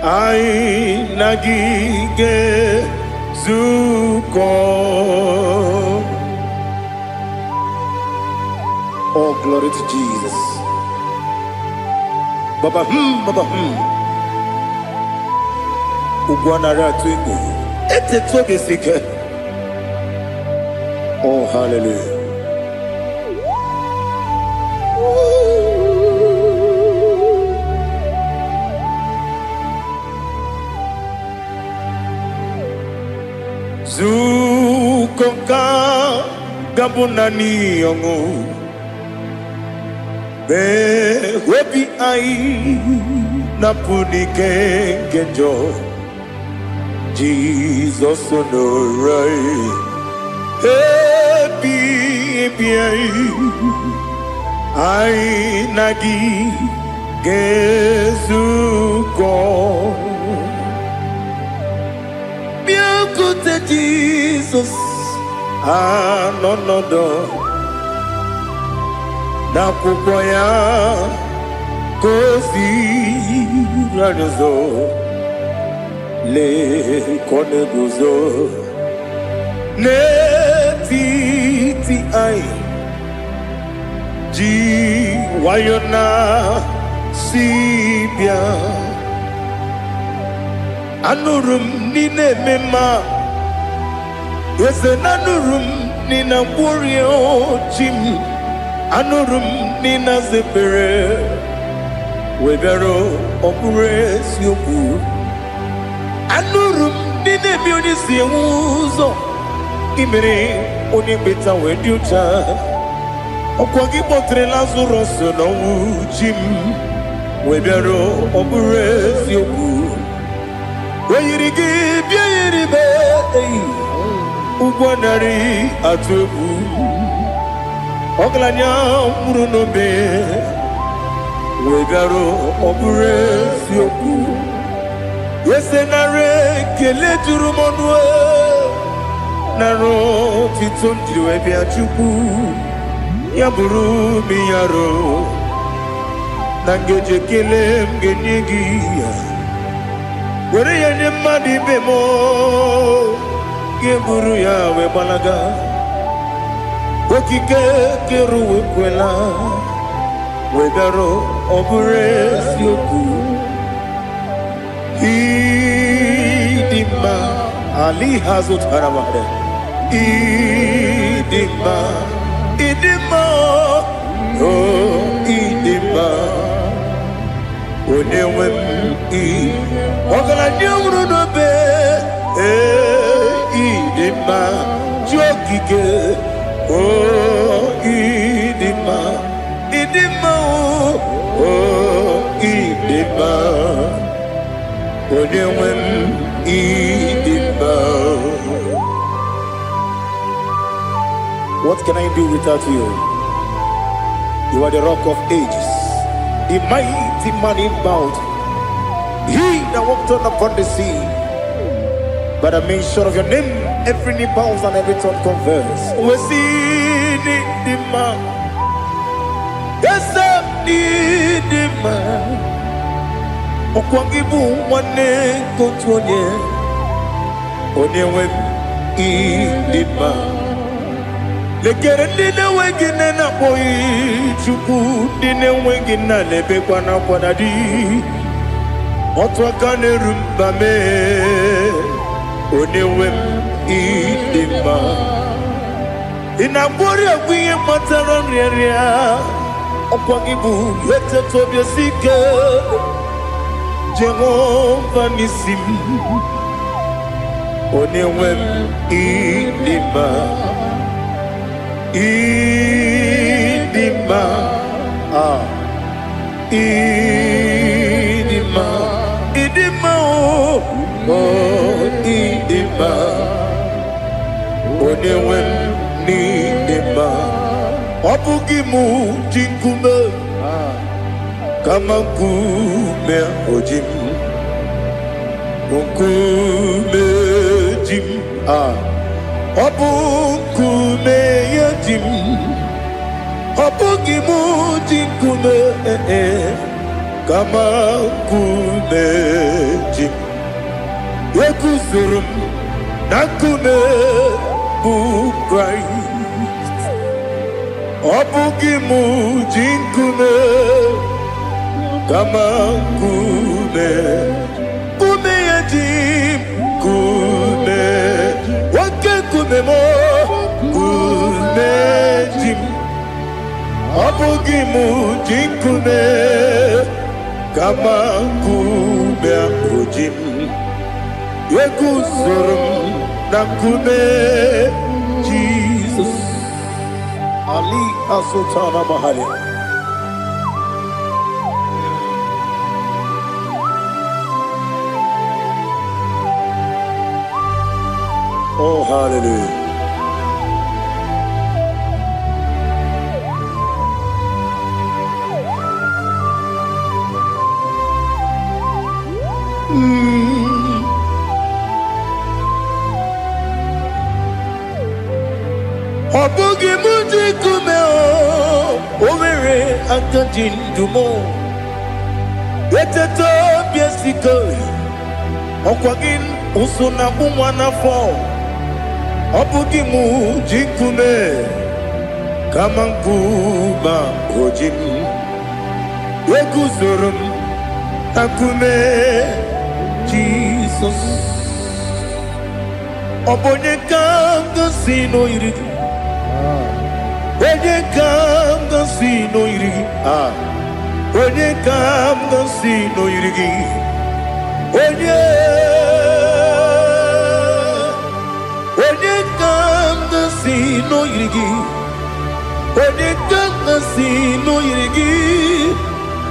anyị na gị ga-ezukọ. Oh, glory to Jesus. Baba, Ugwanara to you. It's a toby seeker. Oh, hallelujah. Zukonka gabunani yongo. Be wepi ai napuni kenjo Jesus onorai happy ai nagi gezuko Jesus anonodo na kwukwo ya kozi ranyozo le kone guzo netiti ai ji wayona sibia anurum nine mema yese nanurum nina warrior jim anurum nina zepere webero opure sioku anurum nine mioni siuzo imere oni beta wediucha okwagi potre lazarus no jim webero opure sioku weyirigi biayiribe ugwanari atubu oglanya murunobe wegaro obure sioku yesenare kele turumonwe naro titondiri bia chuku yaburu miyaro nangeje kele mgenigi were yanye madi bemo geburu ya we balaga okike keru we kwela we daro obure sioku idima ali hazut haramade idima oh idima onewe ogala nyuru no be idima jokike oh idima oh idima onewe idima. What can I do without you? You are the rock of ages, the mighty man in battle, he that walked on upon the sea. By the mention of your name, every knee bows and every tongue confess. We see the man. Yes, the man. Okwangibu wane kotonye. Onyewe the man. Lekere dine wengine na boy chuku dine wengine lebe kwa na kwanadi. Otwakane rumba me. Onewem idima inabori agwiye matara nriaria okwagibu yete tobye sike Jehova nisim onewem idima idima oh idima onewem idima obugi mu jinkume kama kume ojim kume jim obu kume yajim obugi mu jinkume kama kume jim Yekuzurum nakume Christ Obugi mujinkume kama kume kume yajim kume wake kume mo kume jim Obugi mujinkume kama kume ujim Yekuzurum nakume Jesus Ali Asotana Mahali. Oh hallelujah. Obugi muji kume Owere akaji ndumo Eteto biesiko Okwagin usuna kumwana fo Obugi muji kume Kamankuma ojim Wekuzurum akume Jesus Obonye kanga sino irigi Onye kanga sino irigi Onye kanga sino irigi Onye kanga sino irigi Onye kanga sino irigi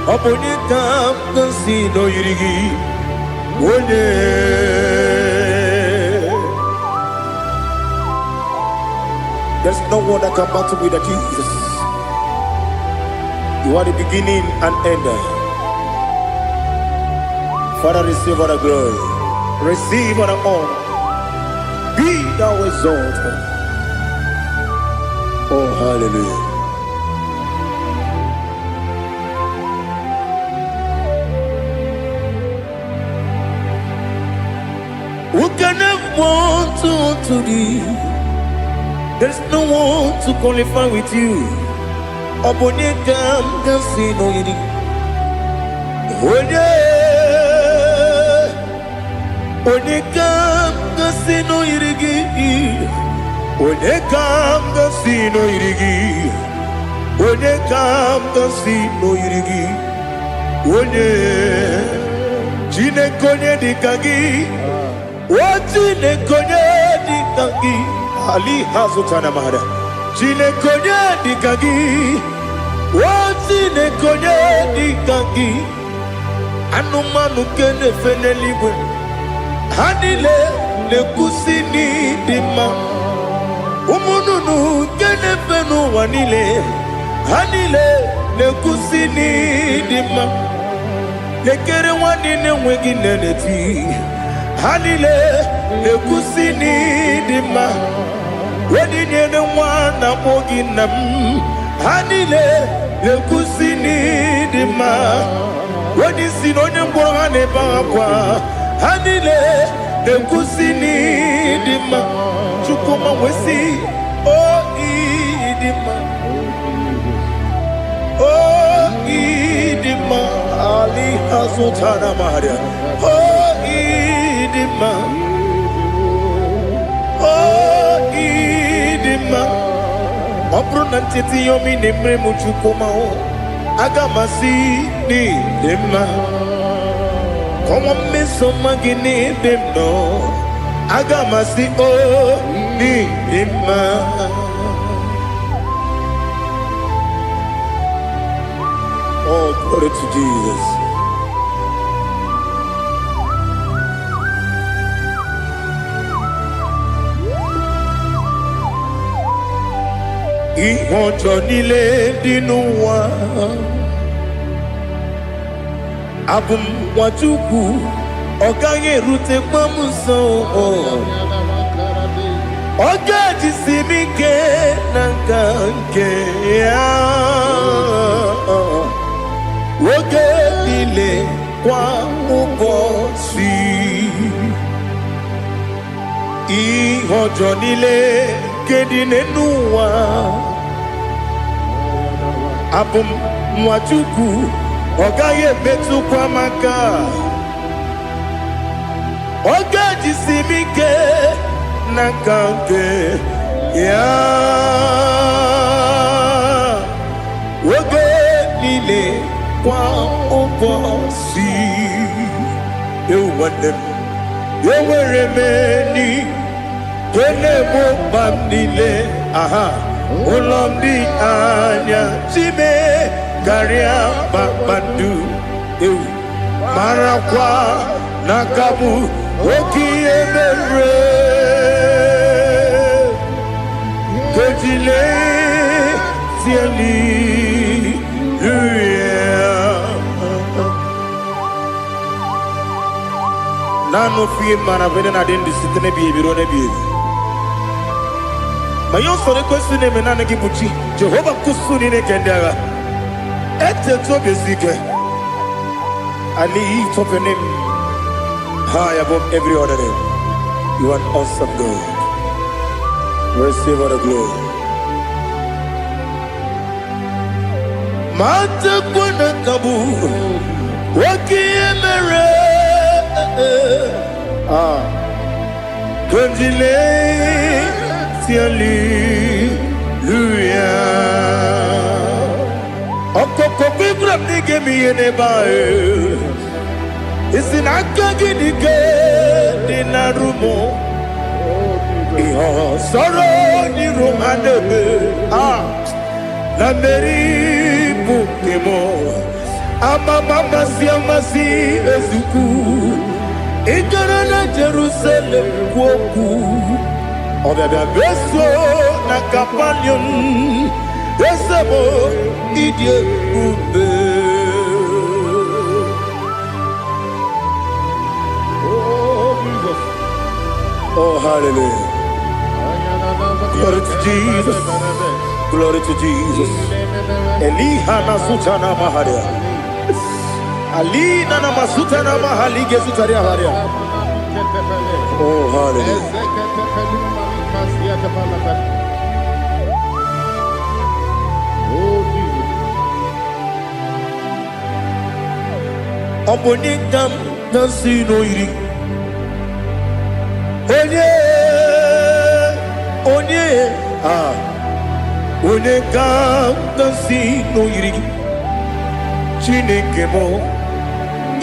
Onye kanga sino irigi Onye There's no one that can battle with Jesus. You are the beginning and end. Father, receive all the glory. Receive all the honor. Be thou exalted. Oh, hallelujah. Who can have one to thee? There's no one to qualify with you. Obonye kam sino yiri. Onye kam sino yiri. Onye kam sino yiri. Onye kam sino yiri. Onye jine konye dikagi. Wajine konye dikagi. Ali hazutana mahada. Jine konye dikagi. Wajine konye dikagi. Anumanu kene fene libwe. Hanile le kusini dima. Umununu kene fenu wanile. Hanile le kusini dima. Lekere wanine wengi neneti. Hanile le kusini dima. Wedi nyene wana mogi nam Hanile le kusini dima Wedi sinonye mbwana bakwa Hanile le kusini dima Chukuma wesi oh idima Oh idima Ali Azutana Maria Oh idima Obruna titi yomi nemre muchukoma o agamasi ni demma Komo meso magini demno agamasi o ni demma Oh, glory to Jesus. Ihojo nile dinuwa Abum wajuku Oganye rute mamuso Oga jisimike nangange Oge nile kwa ubosi Ihojo nile kedine nuwa Abum mwachuku Ogaye betu kwa maka Oga jisimike nakange ya Oge nile kwa ubosi Ewanem Eweremeni Kene mo bamnile aha Ulomdi anya Chime Garia babandu Marakwa Nakabu Oki emere Kojile Tiali Nano fiye mana vene na dendi sitene biye biro ne biye yon sore kwesune menane kibuchi. Jehovah kusuni ne kendera. Ete to besike. I lift up your name high above every other name. You are an awesome God. Receive all the glory. Mata kuna kabu waki emere Konjile tiali luya Okoko bibram nige miyene bae Isinaka ginike dinarumo Iho soro ni romanebe La meri bukemo Amama siamasi ezuku Ikarana Jerusalem woku Obebe beso na kapanion Esebo idye ube Oh hallelujah. Glory to Jesus. Glory to Jesus. Elihana sutana maharia. Ali nana masutana mahali gesutaria haria. Oh hallelujah. Obonikam nasino iri. Onye kam nasino iri. Chineke mo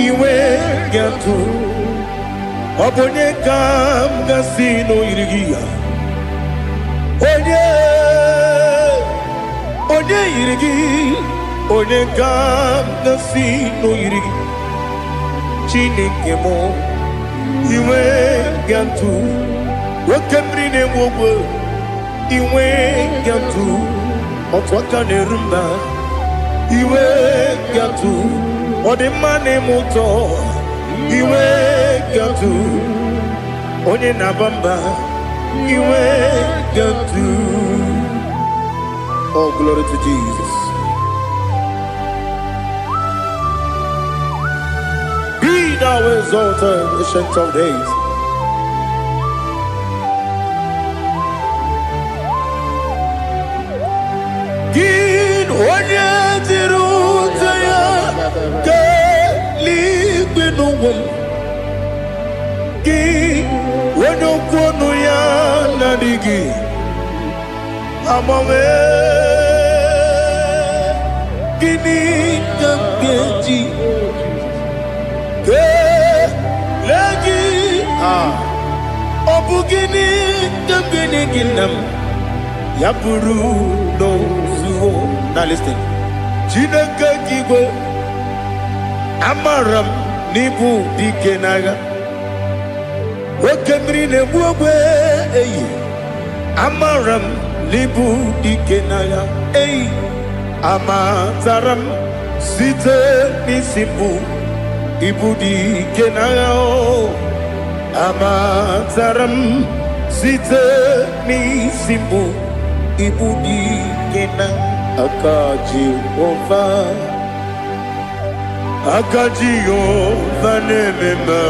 iwe gatu. Obonye kam nasino iri. Onye iri. Onye kam nasino iri. Chineke mo iwe gatu. Wakemri ne wowo iwe gatu. Otwaka ne rumba iwe gatu. Odemane moto iwe gatu. Onye nabamba iwe gatu. Oh, glory to Jesus. Be thou exalted, ancient of days. Gin onye tiruta ya ke ligbinu Gin onye kwonu ya nadigi amame Gini kamkeji ke lagi obu gini kamgini ginam Yapuru no zuho. Now listen. Chineke kigwe amaram nibu dikenaga. Wakemri ne buwe eyi. Amaram nibu dikenaga eyi. Amataram site nisimbu ibu dikenaga o. Amataram site nisimbu Ibu di kenang akaji ova nemema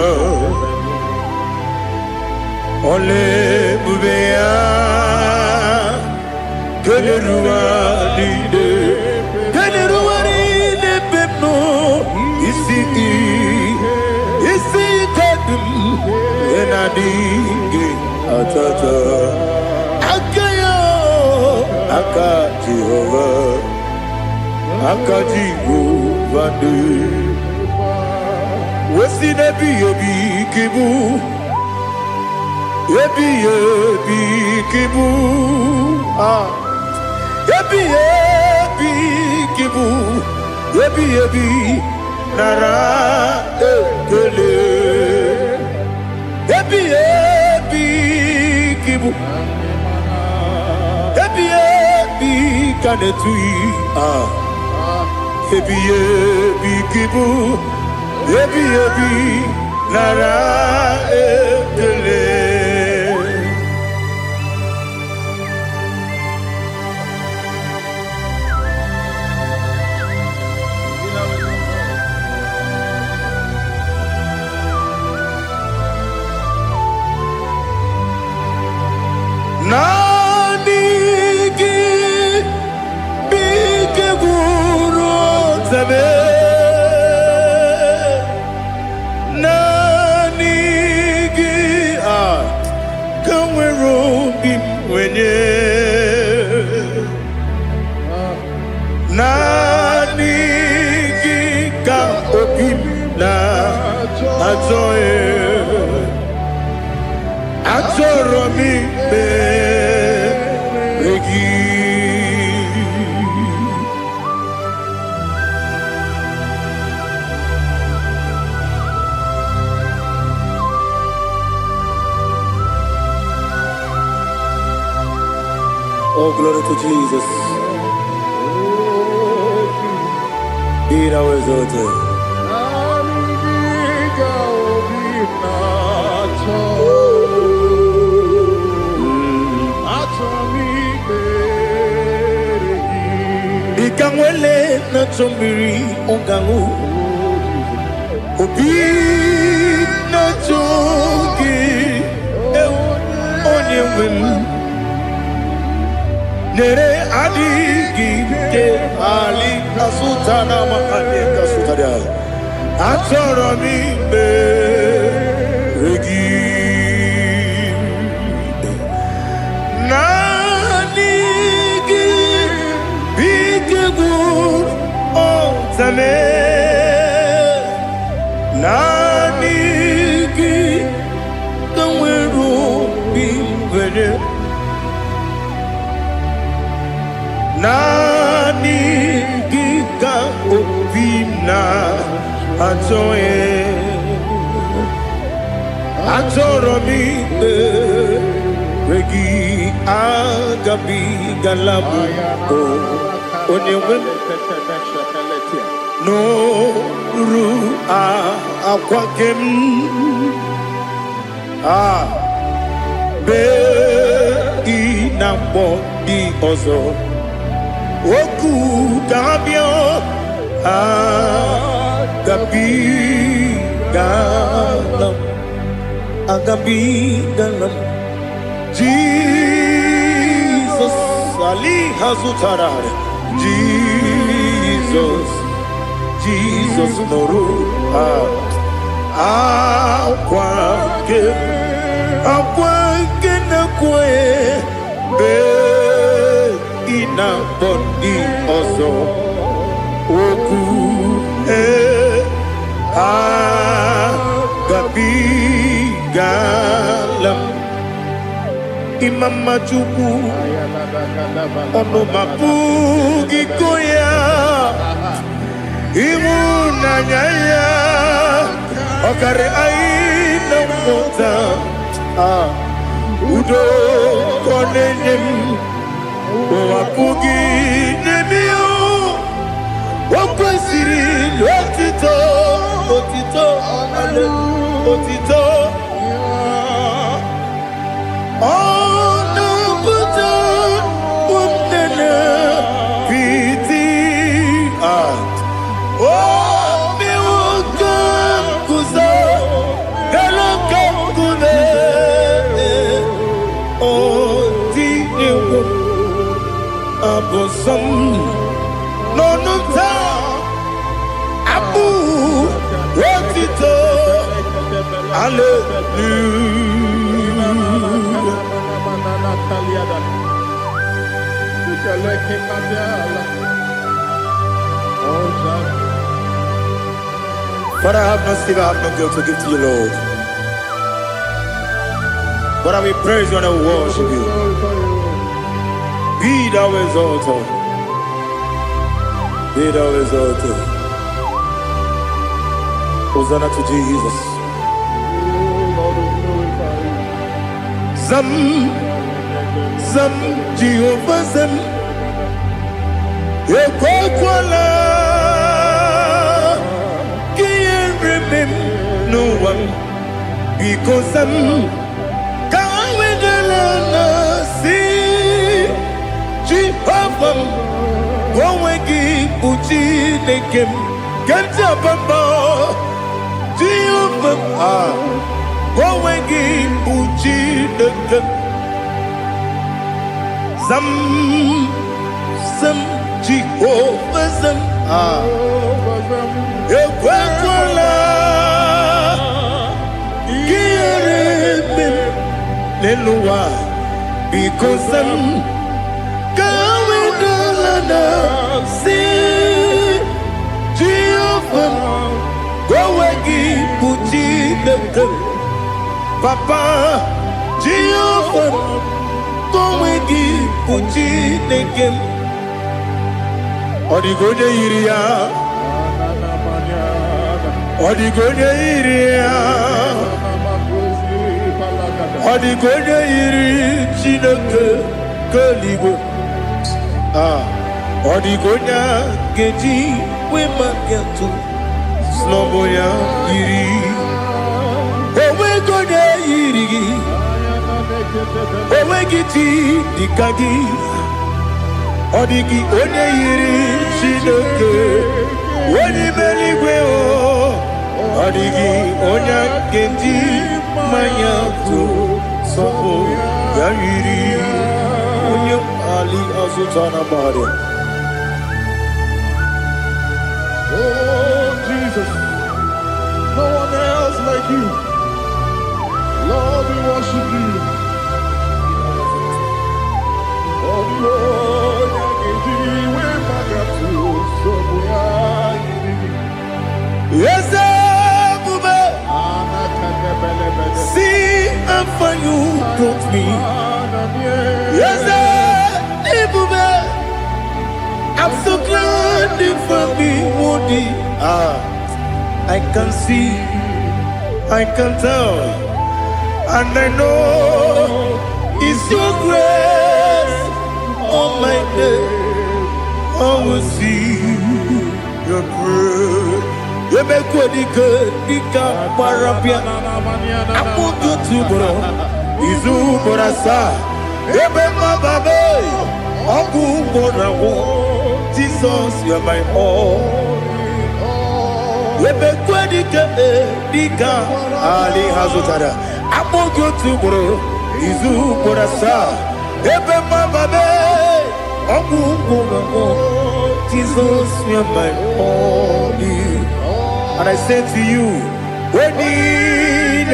ole bubea keleruwa lide pepno isi kadum enadinge atata Aka Jehovah, Aka Jehovah, Wesi nebi yebi kibu, yebi kibu, yebi kibu, yebi nara ekele, yebi kibu. Kanetui ebi kibu ebi nara ekele zame nanigi kanwero bim wenye nanigi ka obim na atoe atoro mi be regi. Oh, glory to Jesus. Be thou exalted. Ikangwele na chombiri ongangu obi na chogi onye wem nere adigi ke ali kasutana ma ali kasutaria atoro mi be regi nanigi bigegu zame nanigi kanwero bingwere nanigi ka obina atoye atoro mi regi agabi galabu onyewe no ru akwakem be inambo di ozo oku gabio agabi galam Jesus ali hazutarare Jesus noru akwake na kwe be ina bondi ozo oku gabi galam imama chuku ono mapugi koya imuna nyaya okare aina mota udo konenyem wapugi nemio wakwesiri otito ale otito ono buto umnene piti mi wuka kuzo galo kangune tinyewo abosom nonunta abu otito But I have no silver, I have no gold to give to you, Lord. But I will praise you and I will worship you. Be thou exalted. Be thou exalted. Hosanna to Jesus. Zam Jehovah Zam Ekwakwala Can't remember no one because I'm Kawedalana see Jehovah Wawegi Uchi Nekem Kenta Bamba Jehovah Wawegi Uchi Nekem Zam Jehovah Zam ekwekwala gịnị n'elu ụwa biko zam ka wedala na si Jehova gowe gị bụ Chineke Papa Jehova gowe gị bụ Chineke ọ dịghị onye yiri ya ọ dịghị onye yiri ya ọ dịghị onye yiri Chineke keligwe ọ dịghị onye ga-eji wee maka ntụ n'ọbụ ya yiri onweghị onye yiri gị onweghị chi dịka gị ọ dịghị onye yiri Chineke onye mere igwe ọ dịghị onye ga-eji mmanya tụ sọpụ ya yiri onye ali azụta na mmadụ. Oh Jesus, no one else like you. Lord, we worship you. Oh Lord, yes, see how far you brought me. Yes, I'm so glad for me, Woody. I can see, I can tell, and I know it's your grace. Oh my God, I will see your grace. You make good, Nika Parapia. I put you to bro. Izu Borasa. You make my baby. Aku Borawo. Jesus, you are my all. You make good, Nika Ali Hazutara. I put you to bro. Izu Borasa. You make my baby. Aku Borawo. Jesus, you are my all. And I say to you, when you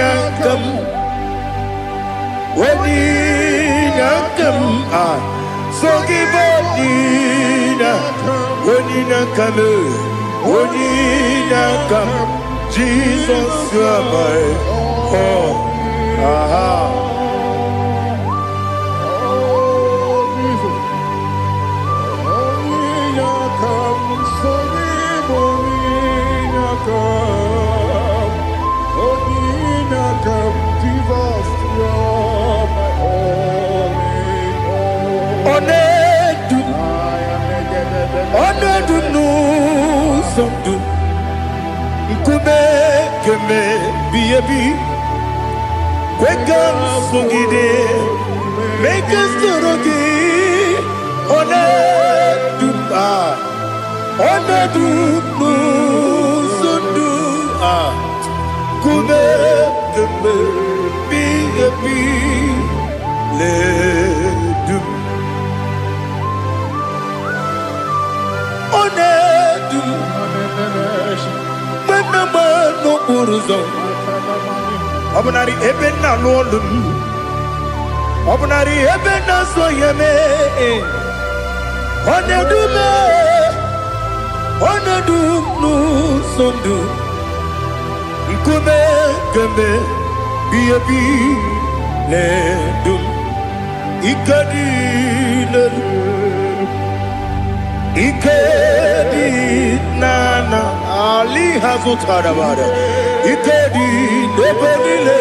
come, so give up, when you come, Jesus, you are my all. Make us Obunari ebena lolum Obunari ebena soyeme Onedu nu sondu Nkume keme biyebi ledum Ikedi nana Ali hazutara bada Ikedi nebonile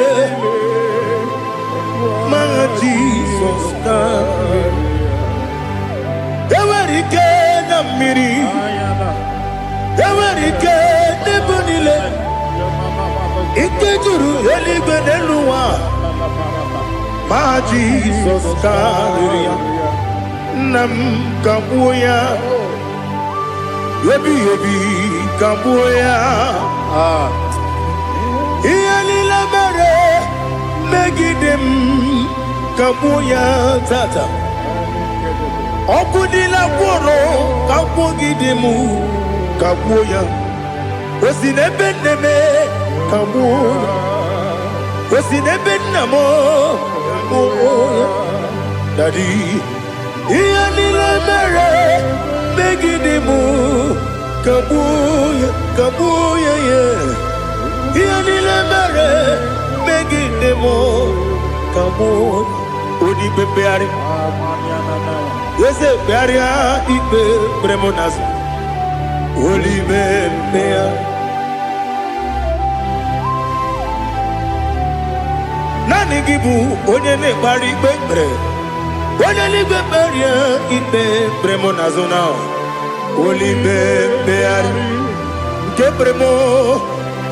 Ma Jesus na Ewerike na miri Ewerike nebonile Ikejuru eligwe neluwa Ma Jesus na Nam kabuya Yebi kabuya Iyalila mere Megidem kabuya tata Okudila kworo kabugidemu Kabuya. Was in a beneme, Kabuya. Was in a benamo, Kabuya. Daddy, Ianila Mare, Megidemu, Kabuya, Kabuya, yeah. Ianila Mare, Megidemu, Kabuya. Odi Bebeari. Yes, Bearia, Ibe, Bremonas. Holy Bebea. Nani Gibu, Onyene Bari Bebre. Onyene Beberia, Ibe, Bremonazona. Holy Bebeari. Gebremo,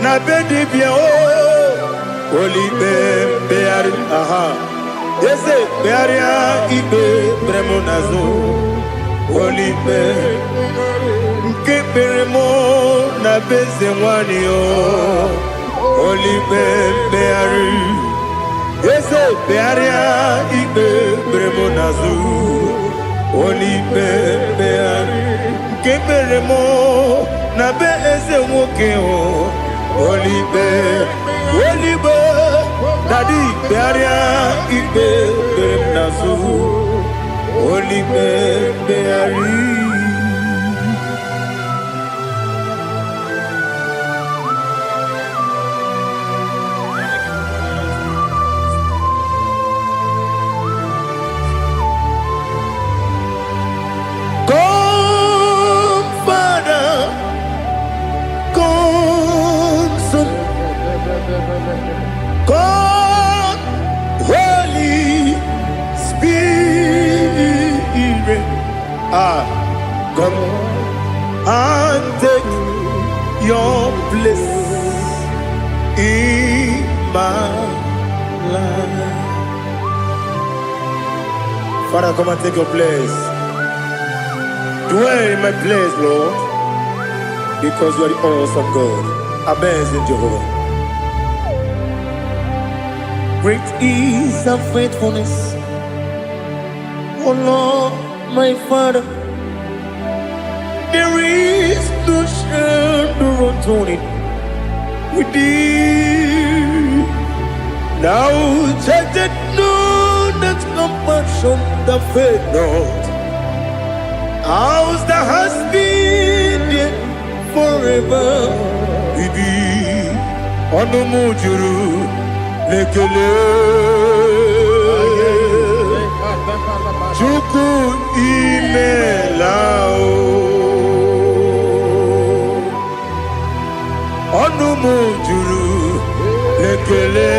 Nabedi Bio. Holy Bebeari. Aha. Yes, Bearia, Ibe, Bremonazo. Holy Bebeari. Keperemo na bezemwani o Holy Beari. Ese Bearia Ibe Bremonazu Holy Beari. Keperemo na bezemwoke o Holy Daddy Bearia Ibe Bremonazu Holy Beari. God, Holy Spirit, come and take your place in my life. Father, come and take your place. Dwell in my place, Lord, because you are the awesome God. Amazing Jehovah. Great is thy faithfulness, O Lord, my Father. There is no shadow of turning with thee. Now check that know that compassion that faith not. Ours that has been there forever with thee. On the mujuru. Lekele Chuku imelao Onumu juru Lekele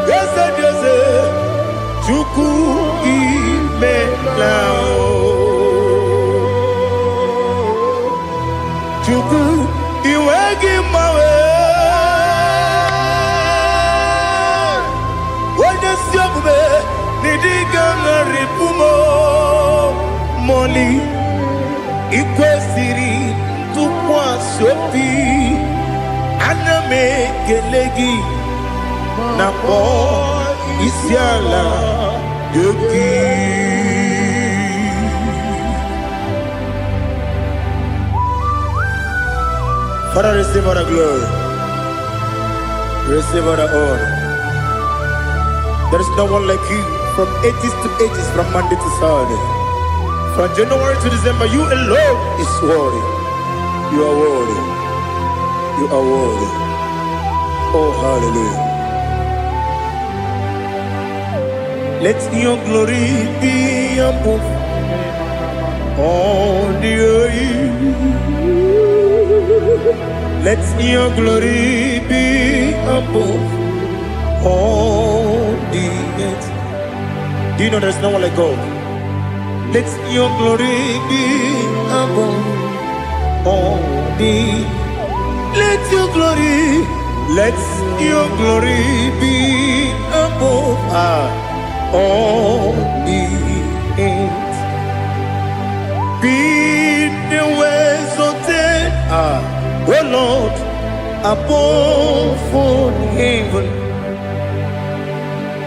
Yese Jose Chuku imelao Chuku iwegi mawe Moli ikwesiri tukwasopi aname gelegi na po isiala yoki. Father, receive all the glory, receive all the honor. There is no one like you. From ages to ages, from Monday to Saturday, from January to December, you alone is worthy. You are worthy. You are worthy. Oh, hallelujah. Let your glory be above all the earth. Let your glory be above all the earth. Do you know there's no one like God? Let your glory be above all the. Let your glory be above all the earth. Be the ways of death, oh Lord, above all heaven.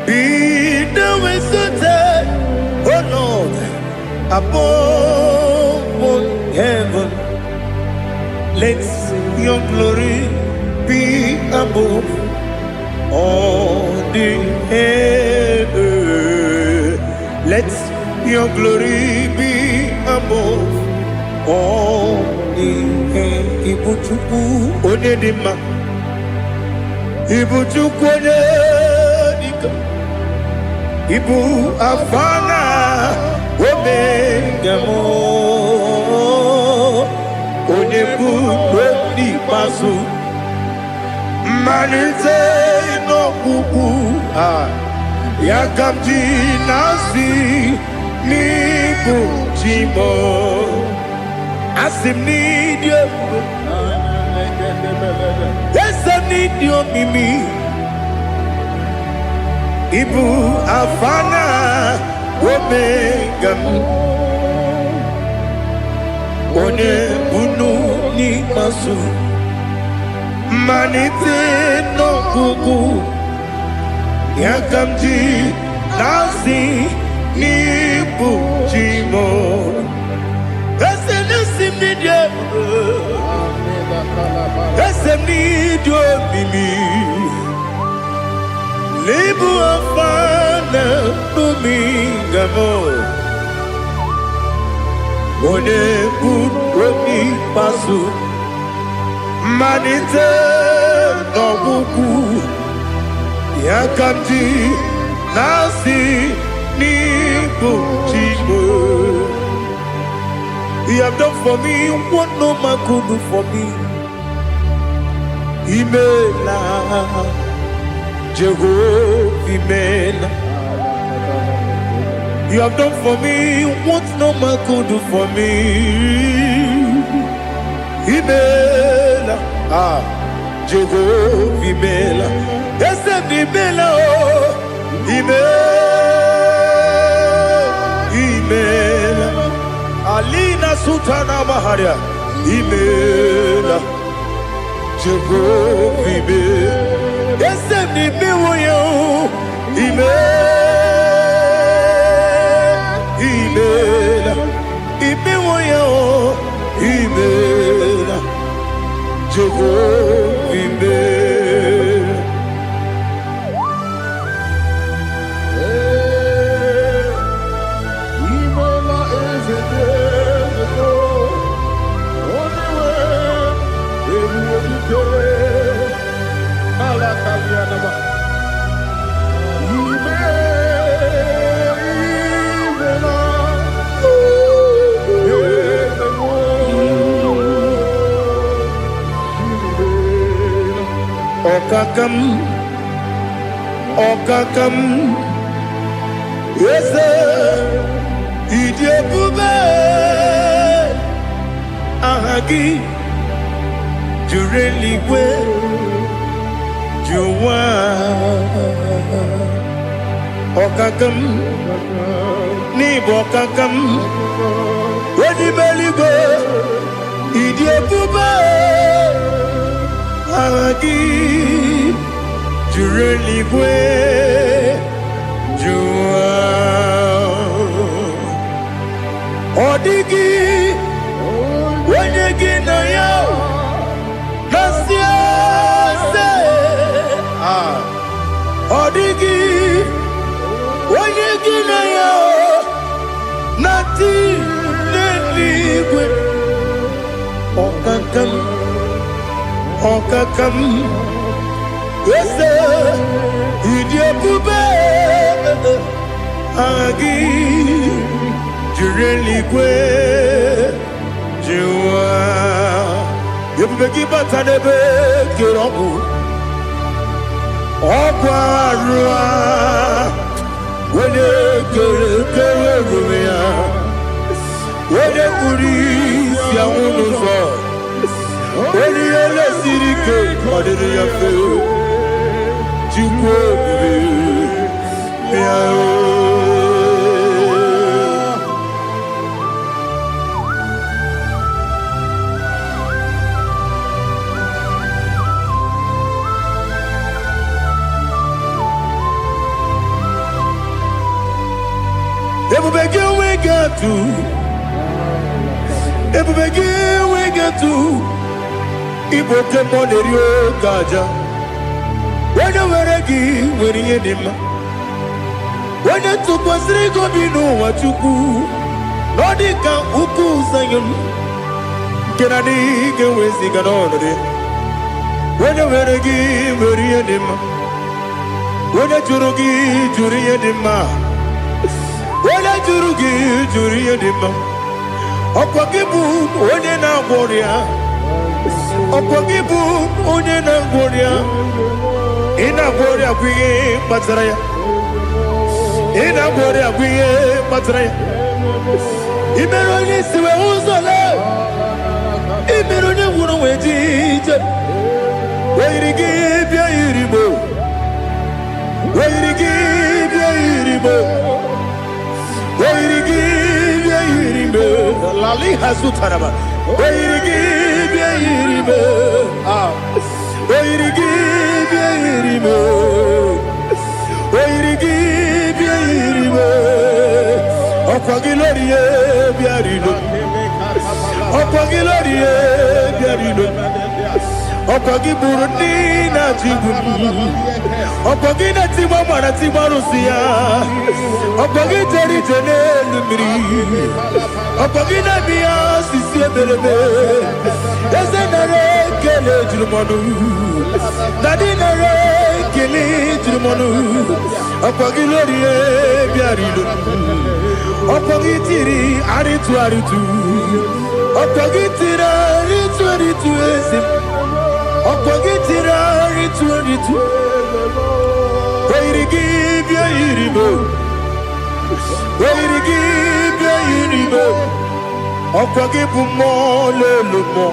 Be the ways of death, oh Lord, above all heaven. Let your glory be above all the earth. Let your glory be above all the earth. Ibuchukwu Onedima, Ibuchukwu Onedika, Ibu Afana Omega mo, Onebu Oni Pasu, Manite no Kuku, Yakamji Nasi, Nibu Chimo, Asim need you, yes I need you Mimi, Ibu Afana Omega One Bunu Ni Masu Manite no Kuku Yakamji Nasi Nibu Chimo Esem Nidio Esem Nidio Mimi Libu Afana Numingamo One Buni Pasu Manite no Buku Yakamji Nasi Nibu Chibo. You have done for me what no man could do for me. Imela Jehovah Imela. You have done for me what no man could do for me. Imela, Jehovah Imela. Yes, Imela, Imela, Alina Sutana Maharia. Imela, Jehovah Imela. Yes, Imela, Imela, Imela, Jehovah Imela. Imela is a day, only way, Alakalianaba. Okakam, Okakam, yes, Idiabube, Ahagi, Jureligwe, Juwa, Okakam, Nibokakam, Wedibeligo, Idiabube. Ahagi Jureligwe Jua Odigi Wenyegi na ya Nasia se Odigi Wenyegi na ya Nati Neligwe Okakam Okakam, yes, Idiabube, Agi, Jureligwe, Jua, Yabegi Batanebe, Kiroku, Okwarua, when you get Rumia, when you could eat Yamuno. When you are a city cake, what did you feel? You Ebu beg you we got to ebubegi wegetu Igbo tempo nerio gaja wene weregi weriye dima wene tukwasiri gobinu wachuku nodika uku zayon kenadi gewezi ganonore wene weregi weriye dima wene jurugi juriye dima wene jurugi juriye dima Okwagibu onye na-agwọrịa Okwagibu onye na-agwọrịa Ị na-agwọrịa bụ ihe kpatara ya Ị na-agwọrịa bụ ihe kpatara ya Ị mere onye isi wee ụzọ lee Ị mere onye nwụrụ wee dị ije Wee yiri gị bịa yiri mo Wee yiri gị bịa yiri mo Wee yiri gị bịa yiri mo Lali Hazutaraba. Oirigi Yiribe. Oirigi Yiribe. Oirigi Yiribe. Okwagilorie biarino. Okwagilorie biarino. Okwagiburundi na jibu. Okwagina timama na timarusia. Okwagiteri jene lumiri. Okwagina biya sisi ebelebe. Eze nare kele jirumonu. Dadi nare kele jirumonu. Okwagilorie biarino. Okwagitiri aritu aritu. Okwagitira aritu aritu esim. Okwagitira aritu aritu. Oirigi bia yiribo. Oirigi bia yiribo. Okwagibu mo lelumo.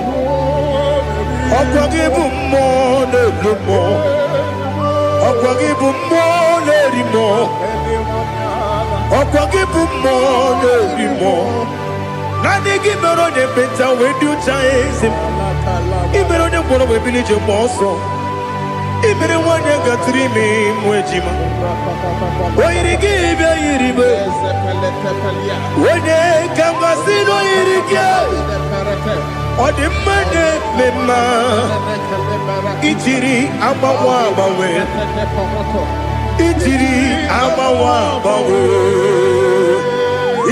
Okwagibu mo lelumo. Okwagibu mo lerimo. Okwagibu mo lerimo. Nani gimero ne beta we do chaizim. Imero ne kono we bilije moso. Imere wanya gatrimi mwejima. Oirigi bia yiribo. Wene kamasino yirige. Odimane mema. Ichiri amawa bawe. Ichiri amawa bawe.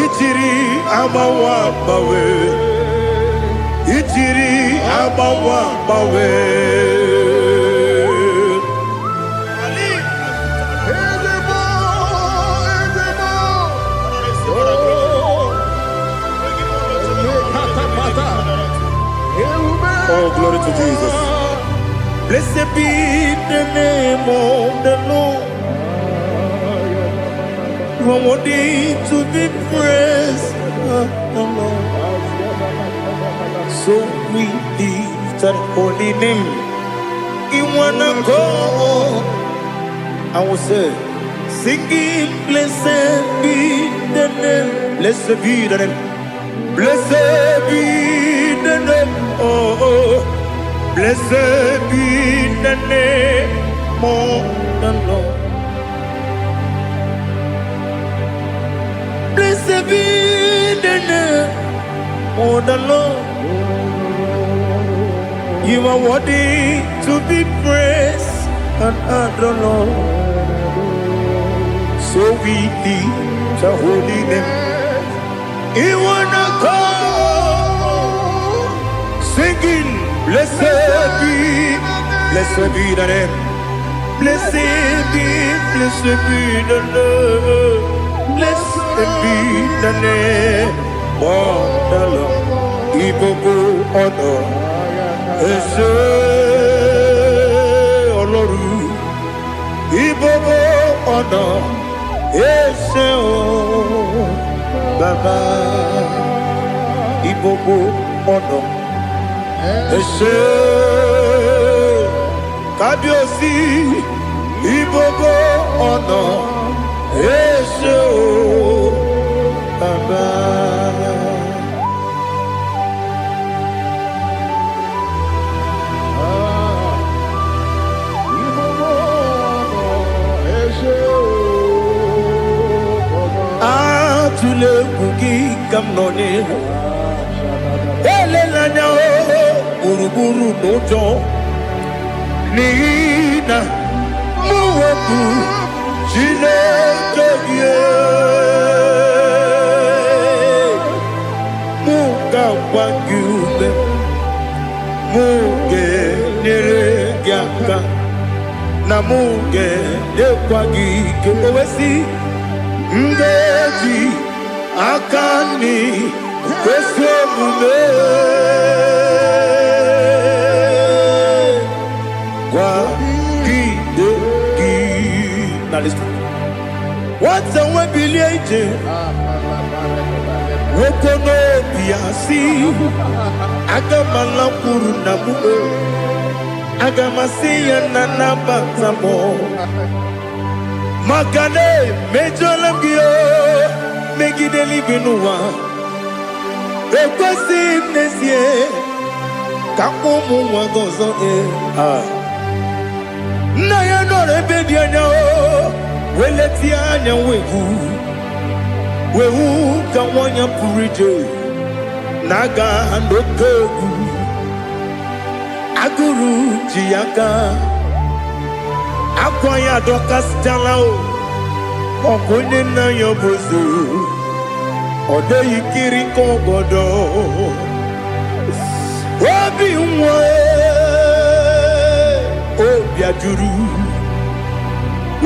Ichiri amawa bawe. Ichiri amawa bawe. Oh, glory to Jesus. Blessed be the name of the Lord. You are worthy to be praised, the Lord. So we lift that holy name. You wanna go? I will say, singing, blessed be the name. Blessed be the name. Blessed be the name. Oh, blessed be the name of the Lord. Blessed be the name of the Lord. You are worthy to be praised and adored, Lord. So we lift the holy name. You wanna call, singing, blessed be the name. Blessed be the Lord. Blessed be the name of the Lord. Igbo honor, Ese Oloru. Igbo honor, Ese O Baba. Igbo honor, Ese Kabiosi. Igbo honor, Ese O Baba. Tule kuki kam noni n'anya gburugburu n'ụjọ n'ihi na mụ wepụ Chineke gị mụ ga-agba gị ume mụ ga-enyere gị aka na mụ ga-enyekwa gị ike owesi ngeji aka nri kwesị omume gwagide gị na listen nwata nwe bilie ije nwoke n'obi ya si aga m alakwuru na mụ aga m asị ya na nabata m maka na emejọla m gị megide eluigwe n'ụwa ekwesịghị m n'ezie ka ụmụ nwa gị ọzọ nna ya nọrọ ebe dị anya weletie anya wewu ka nwanyị pụrụ ije na-aga n'oke egwu agụrụ ji ya ka akwa ya dọkasịchala ọkụ onye nna ya bụzo ọ dịghị kiri ka ọgọdọ obi nwa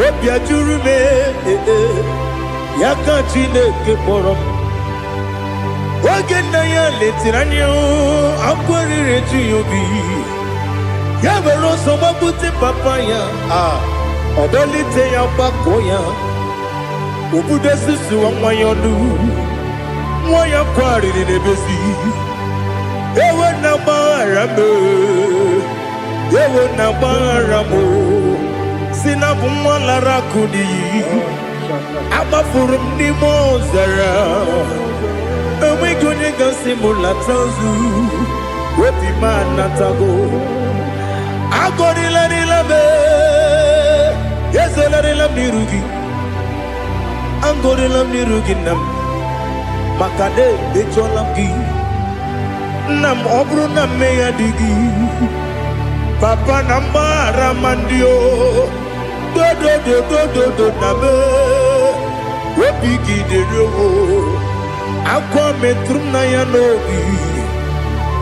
obi ajuru m ya ka Chineke kpọrọ m oge nna ya letiri anya akwa riri eju ya obi ya were ọsọ gbapute papa ya ọ dọlite ya gbakọ ya obodo susuwa nwa ya ọnụ nwa ya kwarịrị n'ebezi ewe na gbaghara m si na bụ nwa lara akụ n'iyi agbafuru m n'ime ọzara enweghị onye gasị m lata nzu obi m anatago agọrịlarịla m ezolarịla m n'iru gị agọrịla m n'iru gị nna m maka na emejọla m gị nna m ọ bụrụ na mmehie dị gị papa na mgbaghara ma ndị dodododododo na me obi gị dịrị akwa metụrụ m na ya n'obi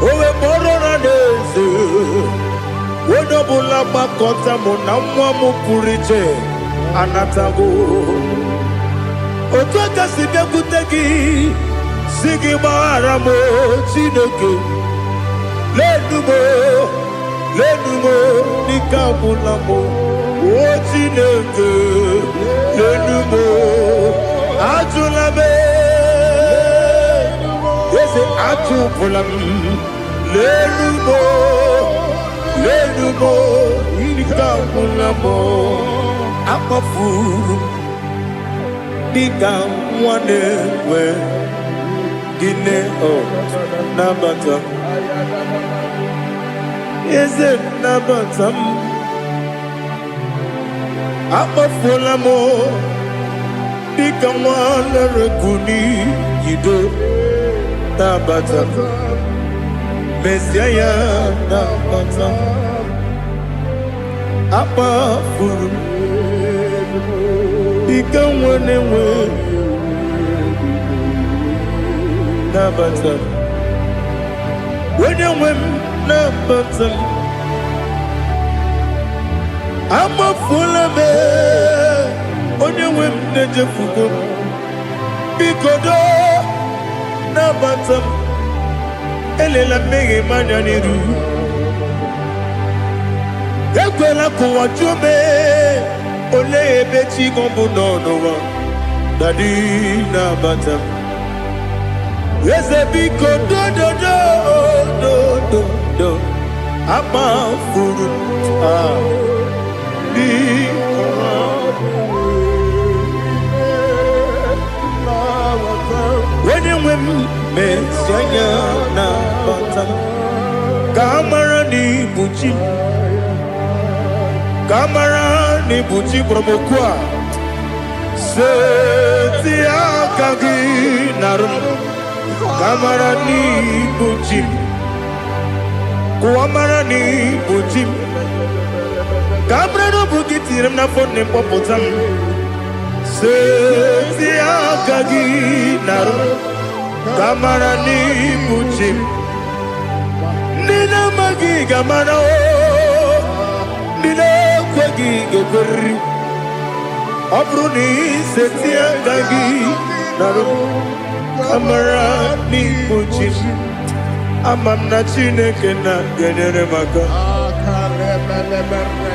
owe kpọrọ na n'eze onye ọbụla gbakọta mụ na nwa m pụrụ iche anatago otu aka si bịakwute gị si gị gbaghara m Chineke lenumo dịka agwụla m o Chineke lenumo ajụla m eze ajụpụla m lenumo dịka agwụla m akpafuru dịka nwa na-enwe gịnị nabata eze nabata m akpafuola m dịka nwa na-erekwu n'iyido nabata mezie ya nabata akpafuru dịka nwa na-enwe nabata onye nwe m nabata m amafuola m onye nwe m na-ejefugo m biko nabata m elela mmehie m anya n'iru ekwela ka ụwa jụọ m olee ebe chi gị bụ n'ụwa dadi nabata m eze biko do akpafuru onye nwe m mesi anya na bata ka amara n'ibu chi ka amara n'ibu chi kpọrọ m okwu a seti aka gị narụ m ka amara n'ibu chi Kuamarani Bujim Cabrano Bukitiram na phone Popotam Setia Kagi Naru Kamarani Bujim Nina Magi Gamano Nina Kwagi Gokuri Abruni Setia Kagi Naru Kamarani Bujim Amam na Chineke na genere maka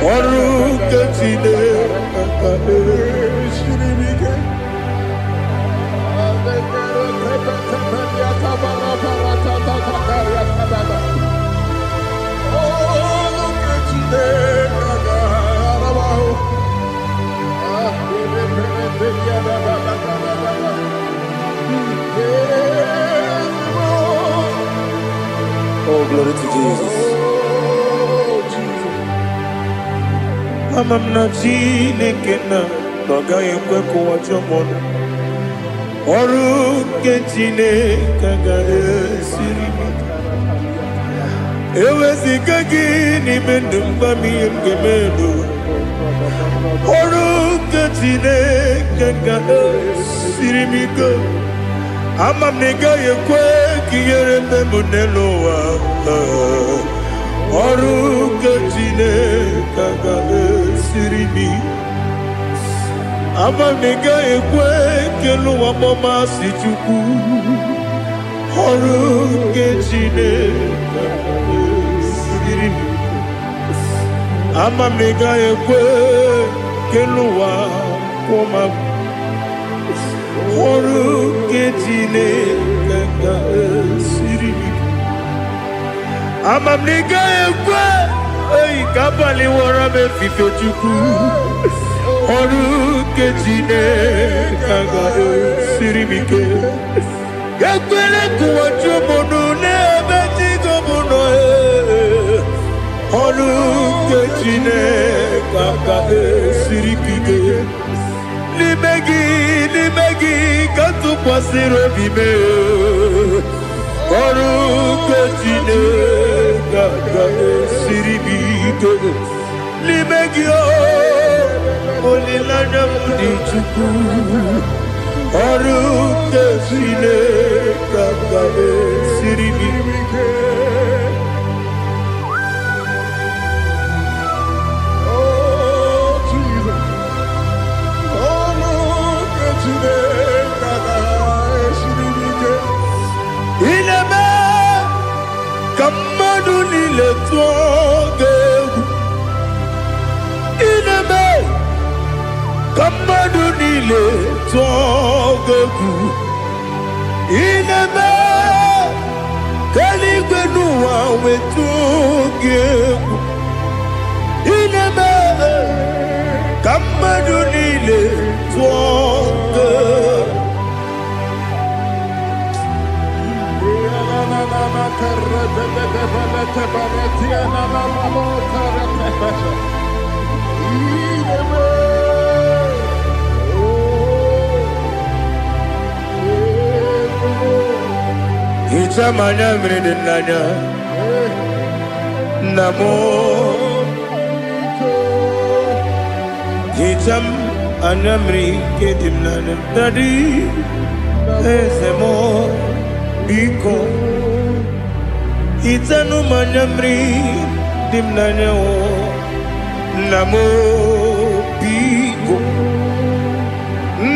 Oru ke Chineke Shiribike Oh, glory to Jesus. Amam na Chineke na noga yekwe kuwacho mono Oru ke Chineke ga esiri Ewezika gị n'ime ndụ mgbami ngemelu Oru ke Chineke ga esiri m ike Ama m na ị gaghị ekwe ka ihere mbe m n'elu ụwa Ọrụ nke Chineke ga-esiri m ama m na ị gaghị ekwe ka elu ụwa kpọmasị Chukwu Ọrụ nke Chineke ga-esiri m ama m na ị gaghị ekwe ka elu ụwa kpọmasị Ọrụ nke Chineke ga-esiri m ama m na ị gaghị ekwe ka abalị wara m efife Chukwu Ọrụ nke Chineke ga-esiri m ike ekwere ka ụwa jụọ m ọnụ n'ebe chi gị bụ nọ Ọrụ nke Chineke ga-esiri m ike n'ime gị ka tụkwasịrị obi m Ọrụ nke Chineke ga-esiri m ike n'ime gị olileanya m dị Chukwu Ọrụ nke Chineke ga-esiri m ike Ineme ka mmadụ niile tụọ gị egwu Ineme ka mmadụ niile tụọ gị egwu Ineme ka eluigwe n'ụwa wee tụọ gị egwu Ineme ka mmadụ niile tụọ gị egwu Hichamanya mmiri n'anya Namo Hicham anya mmiri nke dị n'anya Daddy eze mo biko Itanu manyamri dim nanya o Namo biko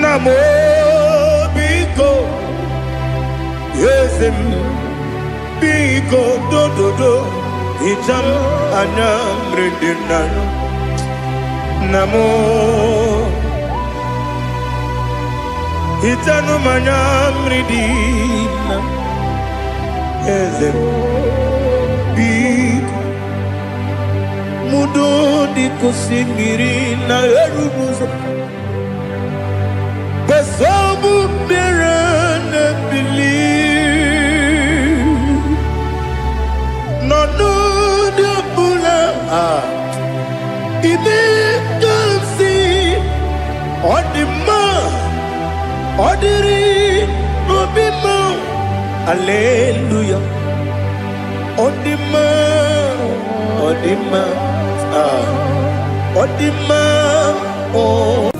Namo biko Yesem biko do do do Icham anyamri dim nanya Namo Itanu manyamri dim nanya Yesem Mudo di kusimiri na erubuzo Besobu mirane believe No no de bula Ibe dansi Odima Odiri Obima Alleluia Odima Odima, Odima, oh.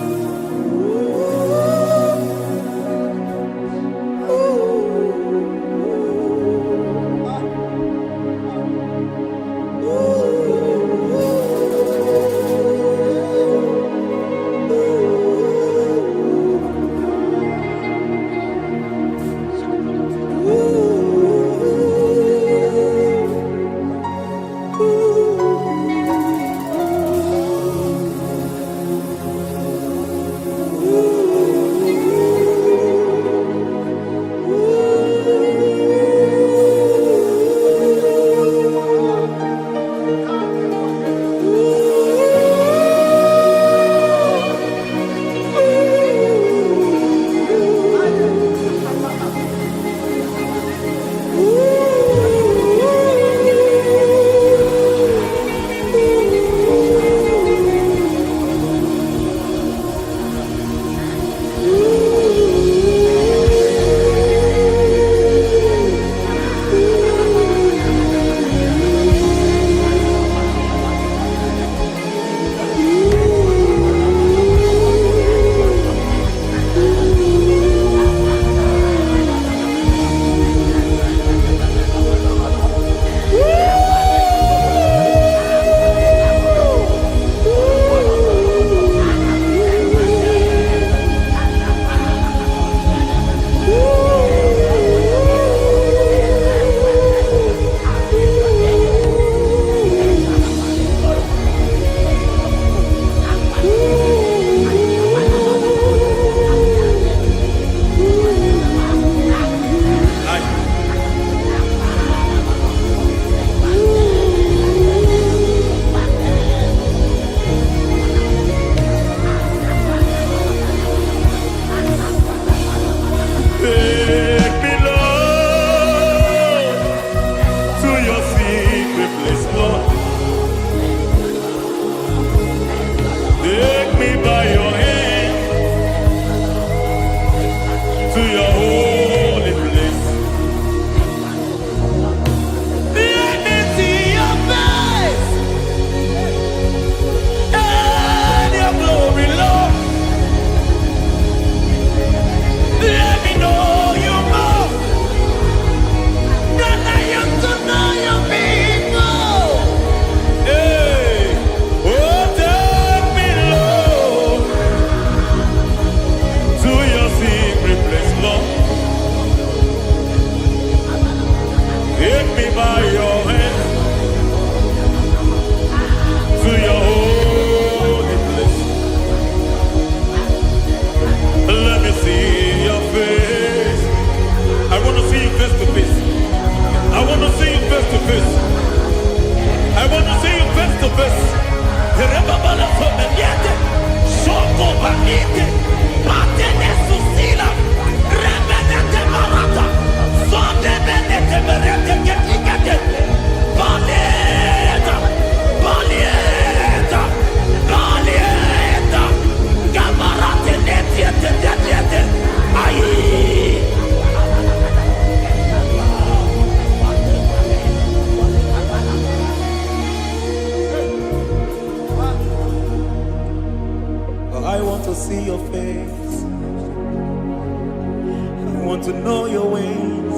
to know your ways.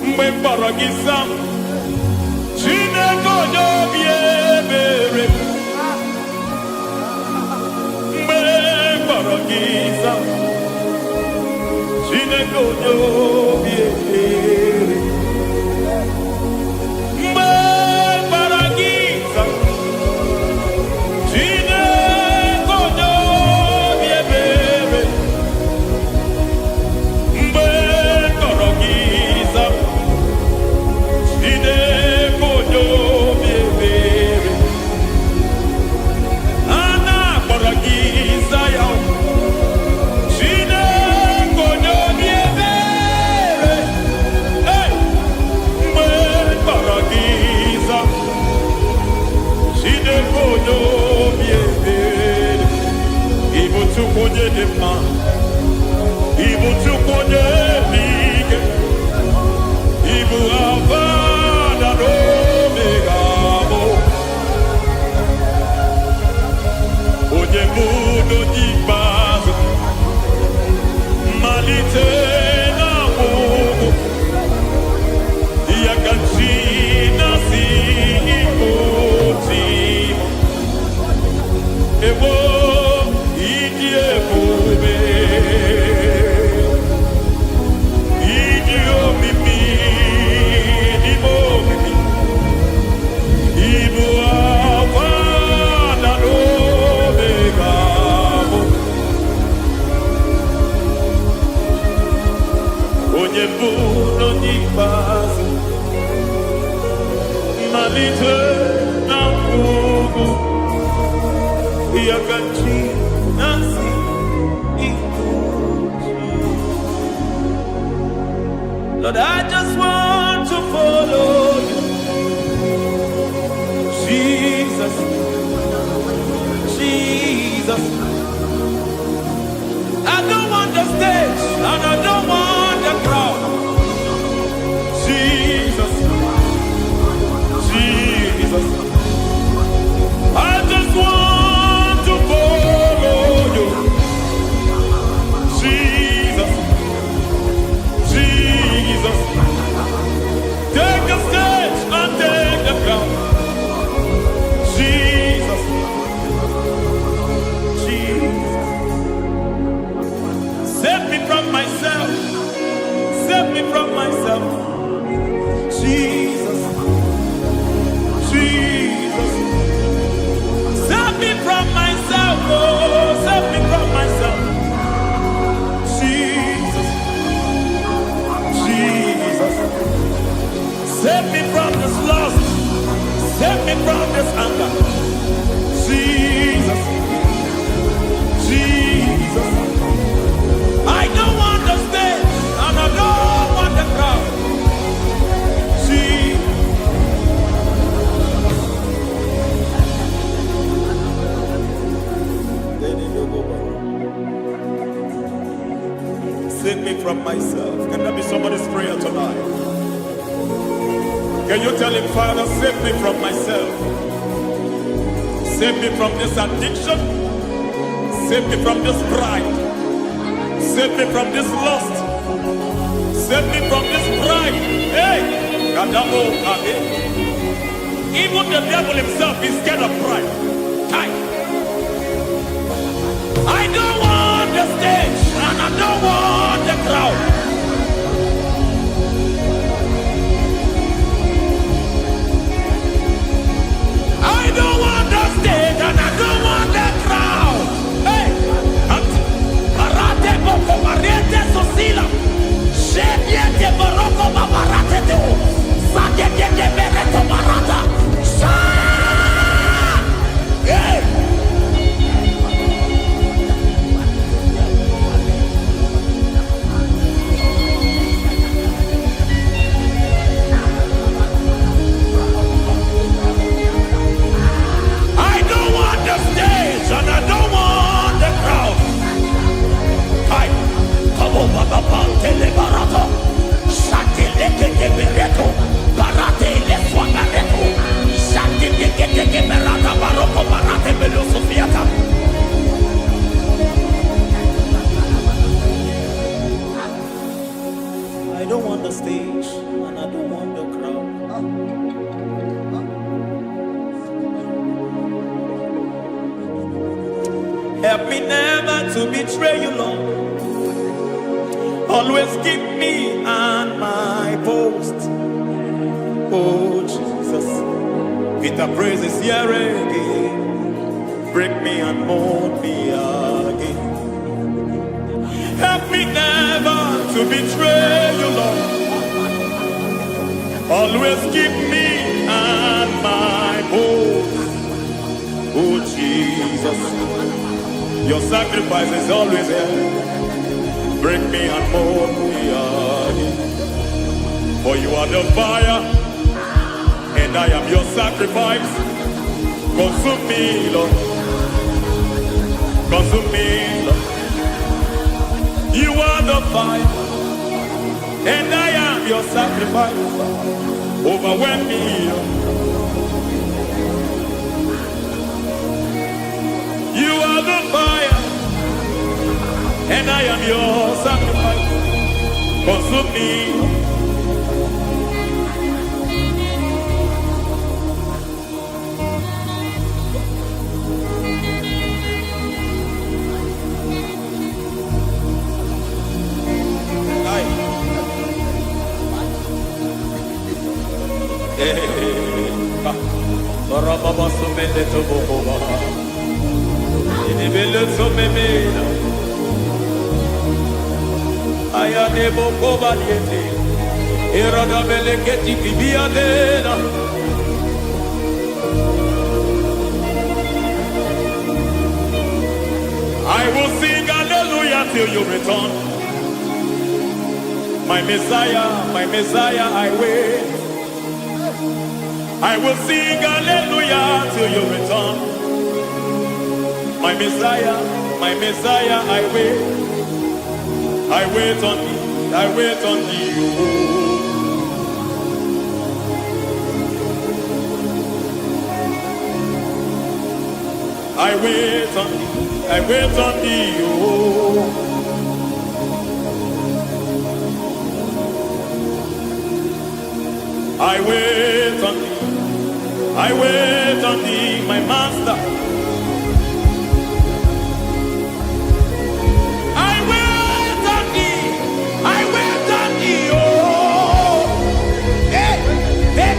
Mgbe mkpọrọ gị sam, Chineke onye obi ebere. Mgbe mkpọrọ gị sam, Chineke onye obi ebere. Mgbe mkpọrọ gị sam, Chineke onye obi ebere. Mgbe mkpọrọ gị sam, Chineke onye obi ebere. A na-akpọrọ gị Zion, Chineke onye obi ebere. Hey! Mgbe mkpọrọ gị sam, Chineke onye obi ebere. Ị bụ Chukwu onye dị mma, ị bụ Chukwu onye dị ike, ị bụ Alfa na Omega, onye bụ n'onye ikpeazụ malite na ọgwụgwụ ya ka chi na-asị oti ebo ịdị ebube ịdị omimi ịbụ omimi ịbụ akwa na n'omega bụ onye bụ n'onye ikpeazụ malite na ọgwụgwụ ya ka chi na-asị Lord, I just want to follow you, Jesus, Jesus. I don't want the stage and I don't want the crowd, Jesus, Jesus. I just want to follow you, Jesus, Jesus. Take the stage and take the crown, Jesus, Jesus. Save me from myself, save me from myself, Jesus, Jesus. Save me from myself, oh, save me from myself, Jesus, Jesus. Save me from this lust, save me from this anger, Jesus, Jesus. I don't want the stage and I don't want the crowd, Jesus. Save me from myself. Can that be somebody's prayer tonight? Can you tell him, Father, save me from myself. Save me from this addiction. Save me from this pride. Save me from this lust. Save me from this pride. Hey! Kadamo, amen. Even the devil himself is scared of pride. Hi. I don't want the stage and I don't want the crowd. I don't want the stage and I don't want the crowd. Hey, Barate boko mariete sosila. Shediete boroko babarate teo. Sadete bereto barata. Hey. And I don't want the crowd. Hi, come over, Papa, Telebarata. Shati leke bereto, barate le swagareto. Shati leke berata, baroko barate belo sofiata. I don't want the stage, and I don't want the crowd. Help me never to betray you, Lord. Always keep me on my post. Oh, Jesus. Peter praises here again. Break me and mold me again. Help me never to betray you, Lord. Always keep me on my post. Oh, Jesus. Your sacrifice is always here. Break me and mold me again. For you are the fire, and I am your sacrifice. Consume me, Lord. Consume me, Lord. You are the fire, and I am your sacrifice. Overwhelm me, Lord. You are are the fire, and I am your sacrifice. Consume me. Baba sumende to boba, ini belu sumemena, aya ne boba liete, irada beleketi kibia dena. I will sing hallelujah till you return, my Messiah, I wait. I will sing hallelujah till you return. My Messiah, I wait. I wait on thee, I wait on thee. I wait on thee, I wait on thee. I wait on thee. I wait on thee, my master. I wait on thee. I wait on thee. Oh, hey, hey,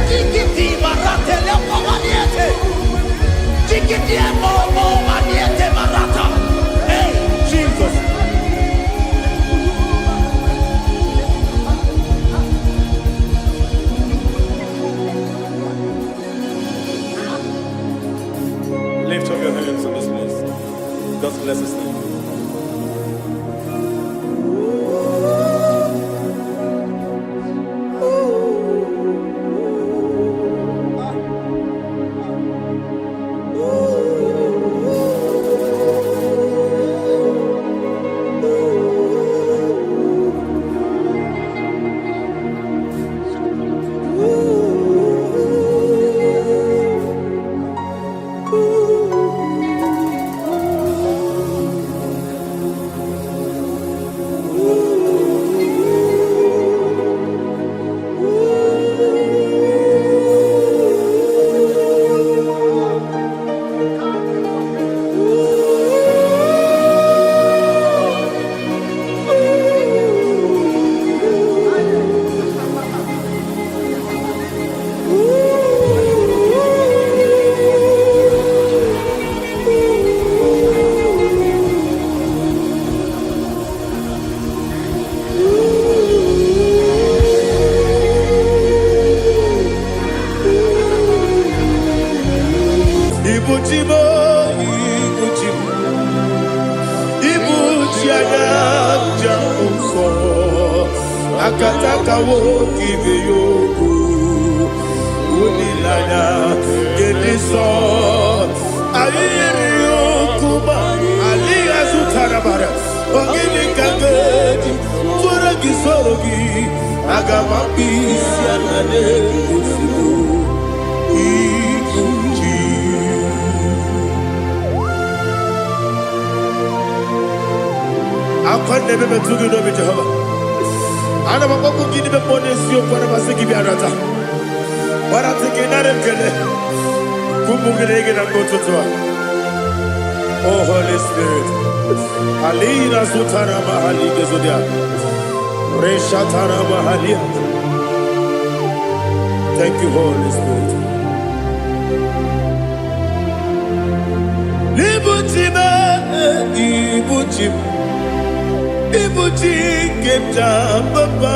tikiti marate le pomaniete. Tikiti mo maniete marata. Hey, Jesus. Lift up your hands in this place. God bless us now. Akataka woki beyoku unilanya gediso ayiri yokuba aliya sutarabara ogini kangedi fura gisorogi agamapi sianane usiku ikuji akwande bebe tugi no Jehova. Ana maboku gini be ponesio kwa na basiki bi arata. Barata kenare kele. Kumugirege na ngototwa. Oh Holy Spirit. Alina sutara mahali gezodia. Reshatara mahali. Thank you, Holy Spirit. Libutime, ibutime. Ibuti kepta papa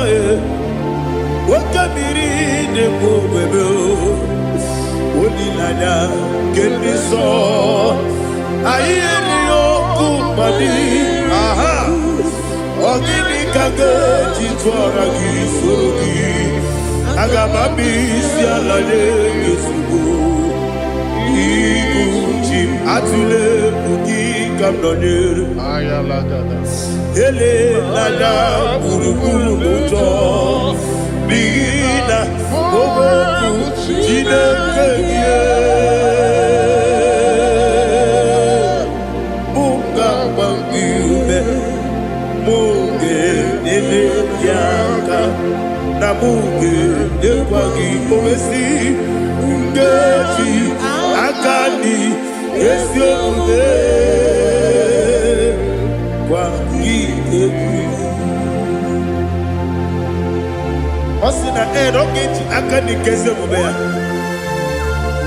wakabiri de bobebe onilanya kemiso ayeri okupali aha ogini kage jitwara gisugi agamabi sialale gisugu ibuti atule bugi kamdonere ayalagada ele lala buruburu luto bigina bobo jine keye Kamuke Yekwagi Owesi Ngeji Akani Yesiode Kwagi Ebi Osina Erogeji Akani Keze Mubea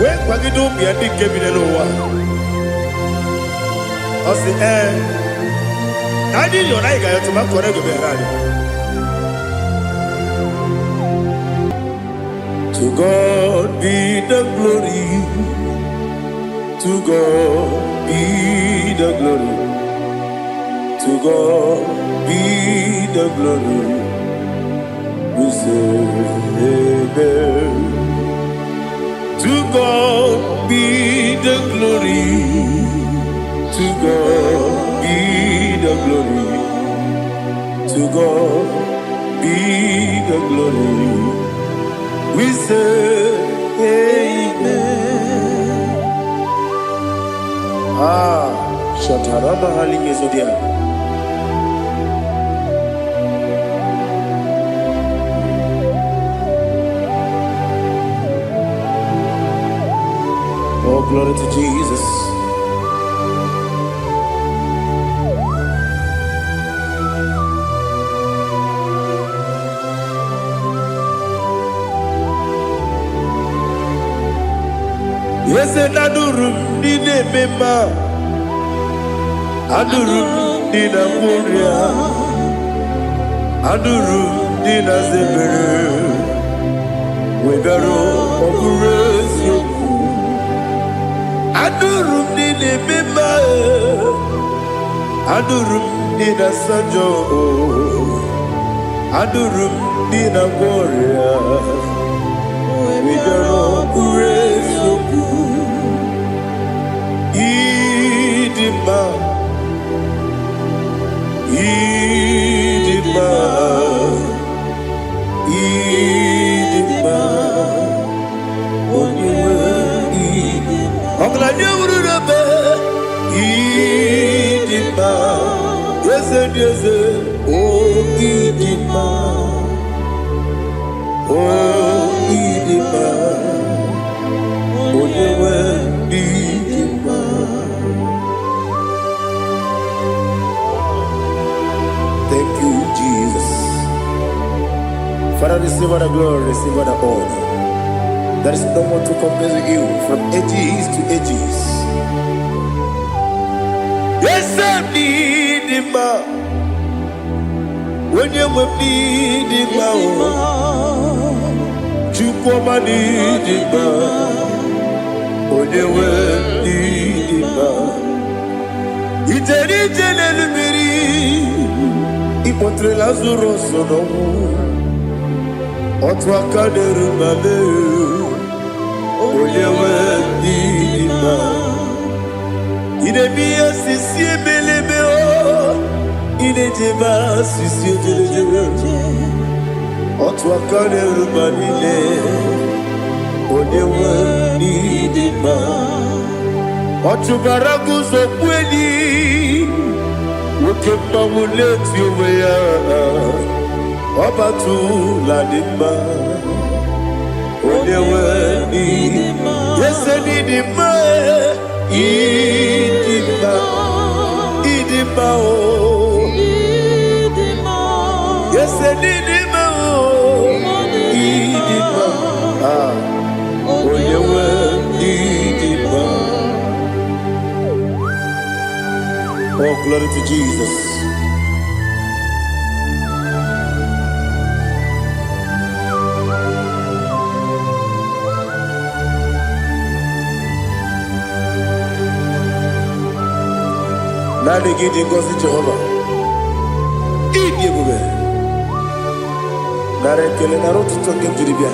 We Kwagi Dumbi Andi Kebinelowa Osi Nadi Yonaiga Yotuma Korego Berani To God be the glory. To God be the glory. To God be the glory. We say amen. To God be the glory. To God be the glory. To God be the glory. We say amen. Shatarama halinge zodia. Oh, glory to Jesus. Yes, adurum dine mema, adurum dina muria, adurum dina zebere, wegaro okurezio, adurum dine mema, adurum dina sanjo, adurum dina muria, wegaro okurezio. Idima, Idima, Idima, Oniwe Idima. Oglanya ururabe, Idima, Yeze Yeze, Oh Idima, Oh Idima, Oniwe Idima. Thank you, Jesus. Father, receive all the glory, receive all the honor. There is no one to compare with you from ages to ages. Yes, I need him. When you need him, you come and need him. When you need him, it's a little Ipotre Lazaro sono Otwa kaderu mame Oyewe dima Idemiya sisi belebe o Idejeba sisi jelejebe Otwa kaderu manile Oyewe dima Otubaragu zokweni Ukemba muleti uweya Obatu ladima Onewe idima Yese nidima Idima Idima o Yese nidima o Idima Onewe idima Oh, glory to Jesus. Nani gidi ngozi Jehovah. Idi ebube. Nare kele naro tuto ngejiri bia.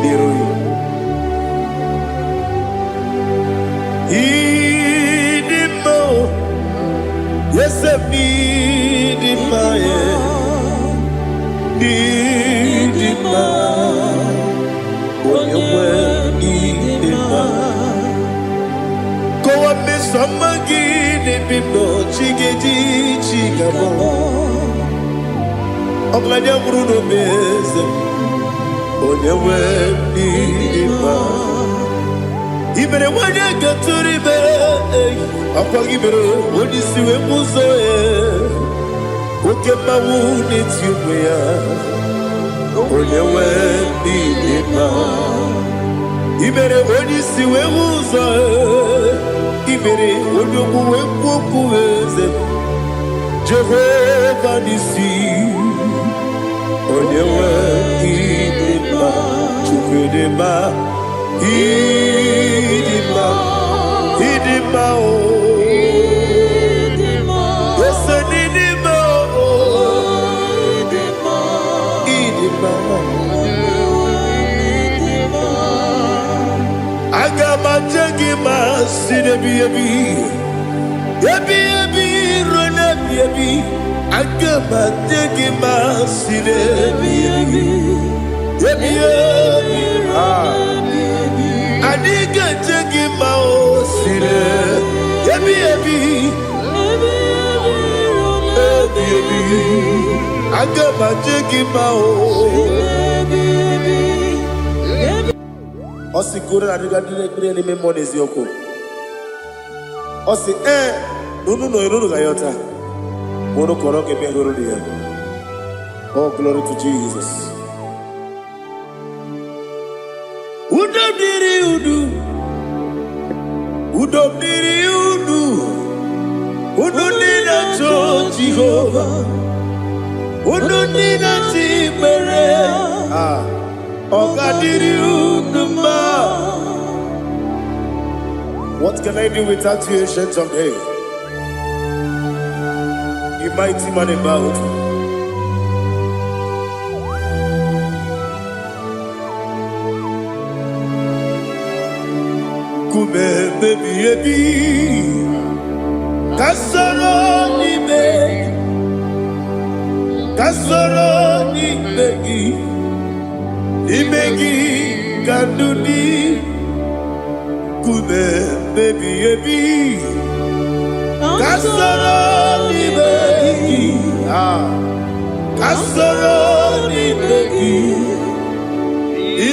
Dirui. Idi mo. Yes, I need it, my need it, my when you need it, go up me some again, it be no chiggy chigabo. I'm glad you're Bruno Mason. onyewe n'ime ibere nwanyị gatụrụ ibere akwa gị bere onye isi wee ụzọ oke mmanwụ n'eti ụmụ ya onyewe n'ime ibere onye isi wee ụzọ ibere onye okwu wee kwuo okwu eze Jehova n'isi onyewe idima chukwudima idima idima o esenidima o idima agamajegi masinebi ebi ebi ebi ronebi ebi agamajegi masinebi ebi ebi ebi adigajegi maosine ebi ebi ebi ebi agamajegi mao osi kore na diga dire ni memo n'eziokwu osi nunu no iruru ga yota mono koro ke be ruru dia. Oh, glory to Jesus. Udom diri udu nina to Jehovah udu nina timere oga diri udu ma. What can I do without you, ancient of days? You mighty man in battle. Kube baby ebi kasoro ni begi kanduni. Kube baby ebi kasoro ni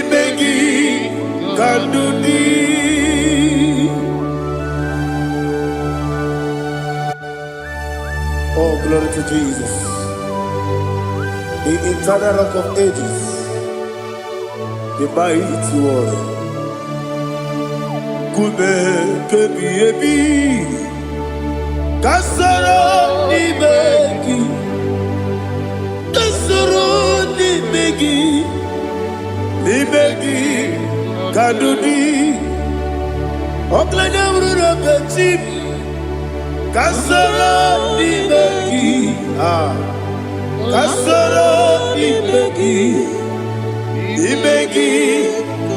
begi kanduni. Oh, glory to Jesus, the eternal rock of ages, the mighty warrior. Kube kebi ebi kasoro ni begi kadudi oklanya urura bechim kasoro ni begi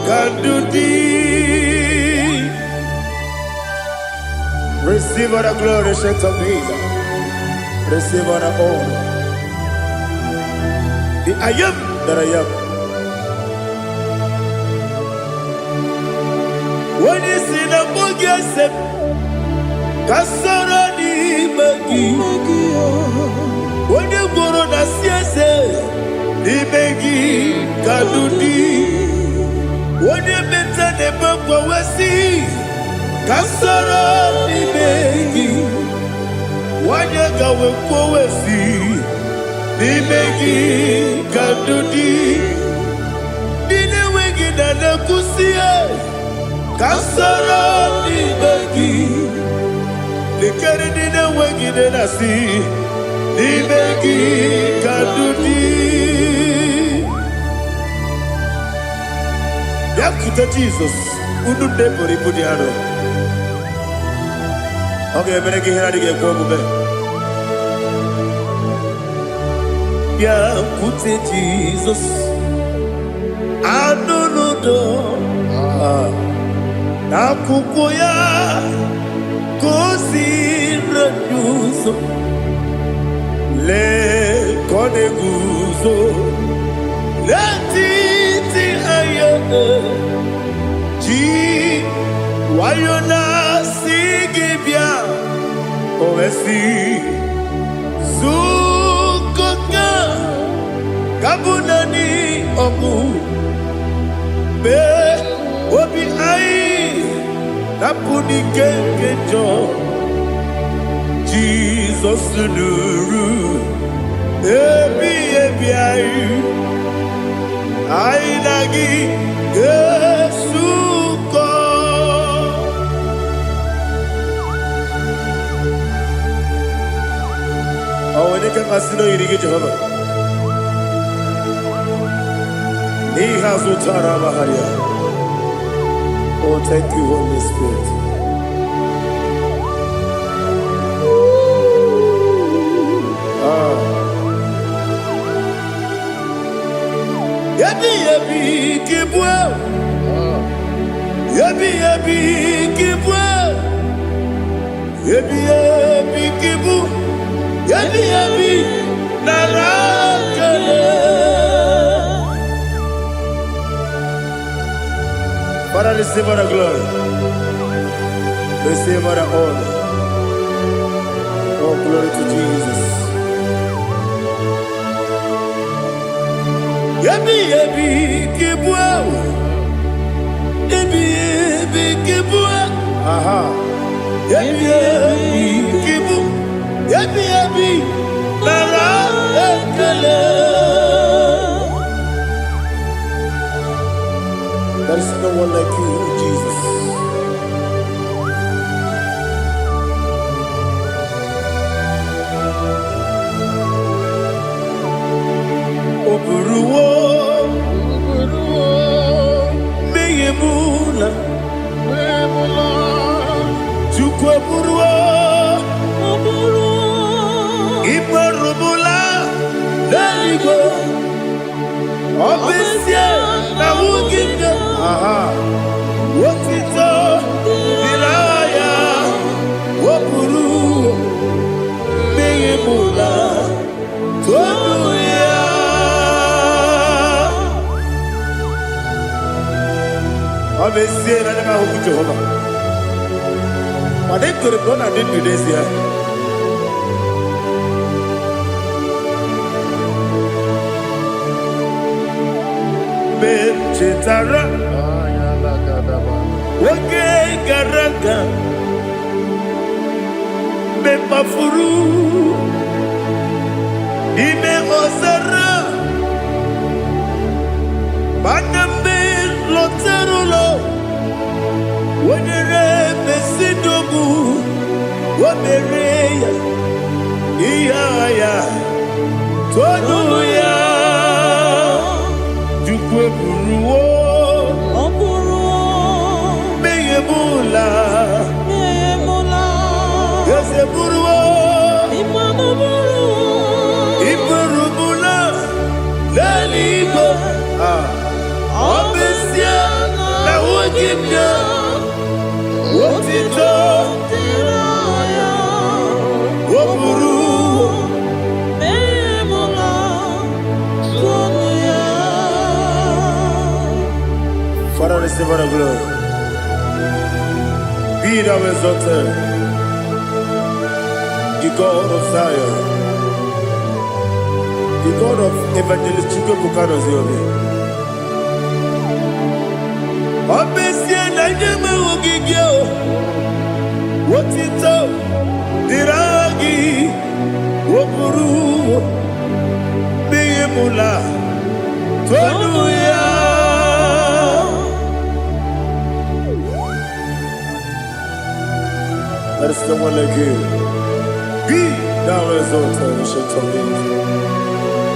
kadudi. Receive all the glory, shake of Jesus. Receive all the honor. The I am that I am. When you see the book, you say, Kasara ni begi. When you go to the siese, ni begi kadudi. When you meet the book, we see. Kasara ni begi, wanyaga weko wesi, ni begi kadudi, dine wengi na nakusiye. Kasara ni begi, likari dine wengi na nasi, ni begi kadudi. Yakita Jesus, ununde poripudiano. Okay, better get here to get go back. Yeah, put it Jesus. I don't know. Nakukoya kosi renuso le koneguzo le titi aye ji wayona sigibia oesi zukoka kabunani omu be obi ai napuni kenkejo Jesus nuru ebi ai ai nagi Yesuko awene ke kasino irige Jehovah He has utara baharia. Oh, thank you, Holy Spirit. Yebi yebi kibwe. Yebi yebi kibwe. Yebi yebi kibu. Yebi yebi narakele. Father, receive all the glory. Receive all the honor. Oh, glory to Jesus. Yebi yebi kibwa. Yebi yebi kibwa. Aha. Yebi yebi kibu. Yebi yebi nara ekele. There is no one like you, Jesus. Oburuwo, meyemula, chukwu oburuwo, imarumula, leligo, obesia na wugide. Aha. Wotito bilaya wopuru meyemula tonuya Amesie na nema huku Jehovah Wade kore bona dindu desia Chetara Wage garaga Me mafuru Ime ozara Banambe loterulo Wenere mesidogu Wamereya Iyaya Tonuya Jukwe buruwo Meyemula Yose buruwo Iburumula Leligo Obesia Na wogimya Wotito Woburuwo Father, receive all the glory. Be thou exalted, the God of Zion, the God of Evangelist Chukwu Bukano Ziobi. Obesie na nyeme ogigio, wotito diragi, wopuru, biyemula, tonuya. There is no one like you. Be thou exalted, ancient of days.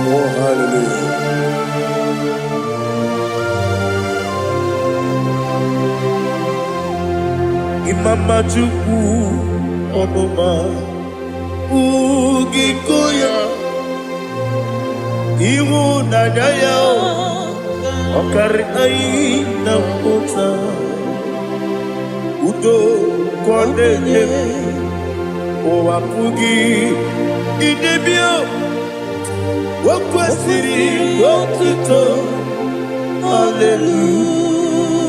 Oh, hallelujah. Imama Chukwu Onuma Ugikoya Iwu Nadaya Okari Aina Kota Udo Kondene Owapugi Idebio Wakwasiri Wakito Hallelujah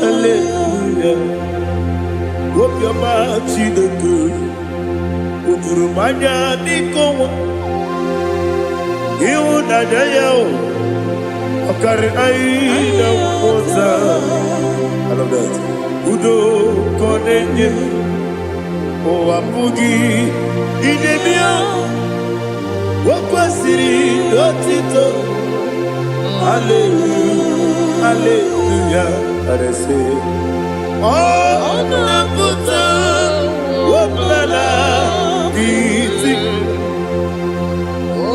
Hallelujah obiọma Chineke o juru m anya n'ike ọnwa ịhụnanya ya ọ karịrị anyị na mmụta. I love that. Udo ka ọ na-enye ụwa apụghị idebe ya o kwesịrị otito. Hallelujah, hallelujah. Oh, na-apụta wepụtara iti.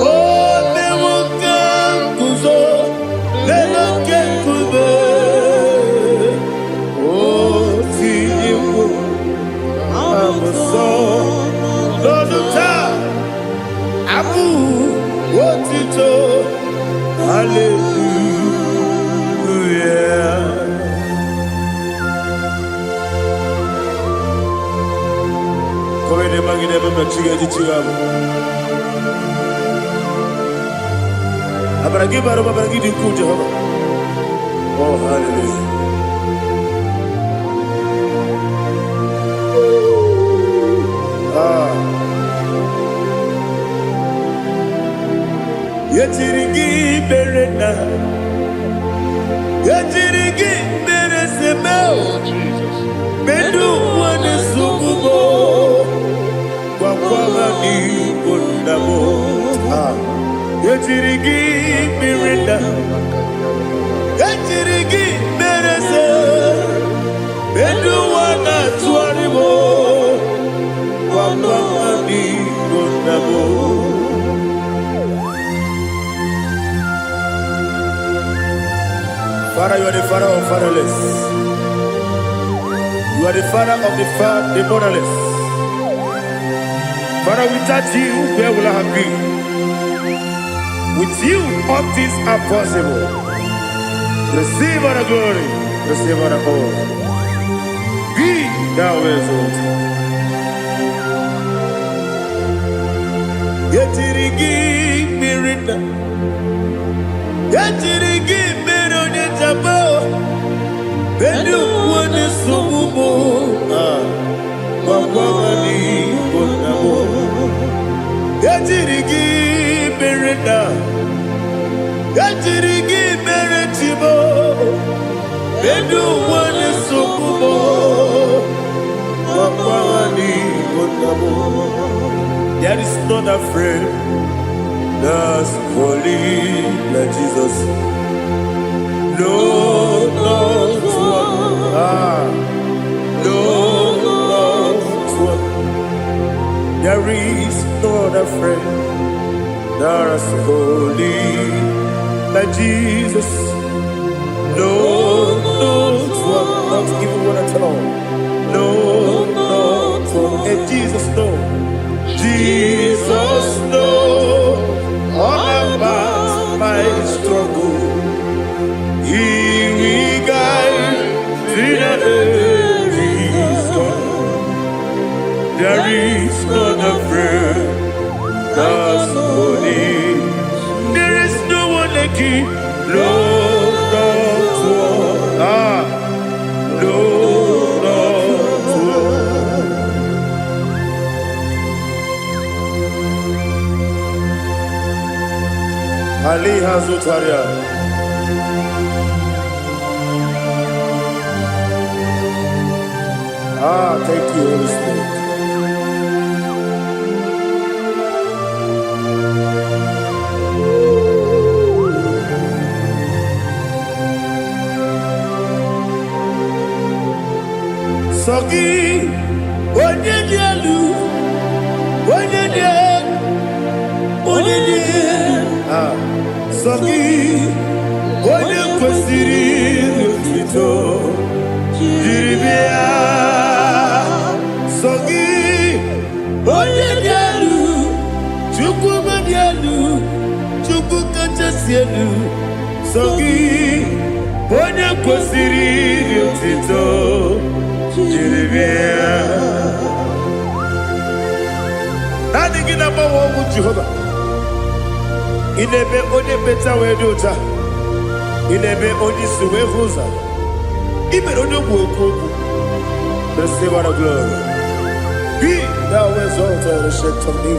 Oh, na-enwoke nguzo na-enwoke nkume. Oh, tinyewo amụsọ n'ọnụ taa abụ otito. Hallelujah. Come in the magine baba chiga chiga. Abaragi baro abaragi diku Jehovah. Oh hallelujah. Yetirigi berena, yetirigi beresemeo, bedu wane sububo, kwa ni bundamo. Yetirigi berena, yetirigi berese, bedu wana tuaribo, kwa ni bundamo. Father, you are the father of fatherless. You are the father of the motherless. Father, without you, where will I have been? With you, all things are possible. Receive all the glory, receive all the honor. Be thou exalted. Yetirigi mirina, yetirigi mironye jabo, bedu wane sumumo, wawani bonamo. Yetirigi mirina, yetirigi miretibo, bedu wane sumumo, wawani bonamo. There is not a friend that's holy like Jesus. No, not one. No, not one. There is not a friend that's holy like Jesus. No, not one. Not even one at all. No, not one. And Jesus knows. Jesus knows all about my struggle. He will guide through the days. There is not a friend that's holy. There is no one like him. No, not one. No, not one. Ali Hazutaria. Thank you, Holy Spirit. Sogi, Onyedialu, Sogi, Onyekwesiri Otito, Jiribia. Sogi, Onyedialu, Chukwu Madialu, Chukwu Kachasielu. Sogi, Onyekwesiri Otito, Jiribia. Nani gina mawa ogu Jehovah. Inebe onye beta wede uta. Inebe onye suwe huza. Ibe onye gwu okwu. Receive all the glory. Be thou exalted, the shade of me.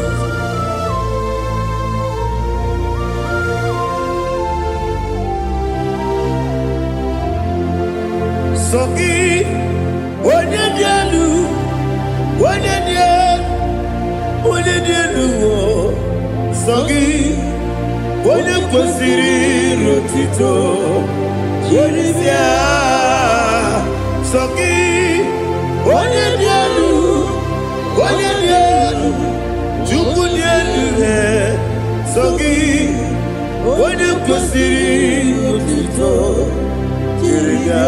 Sogi, onye dielu, Sogi, onye kwesịrị rotito, Jeremia. Sogi, onye dielu, Chukwu dielu he. Sogi, onye kwesịrị rotito, Jeremia.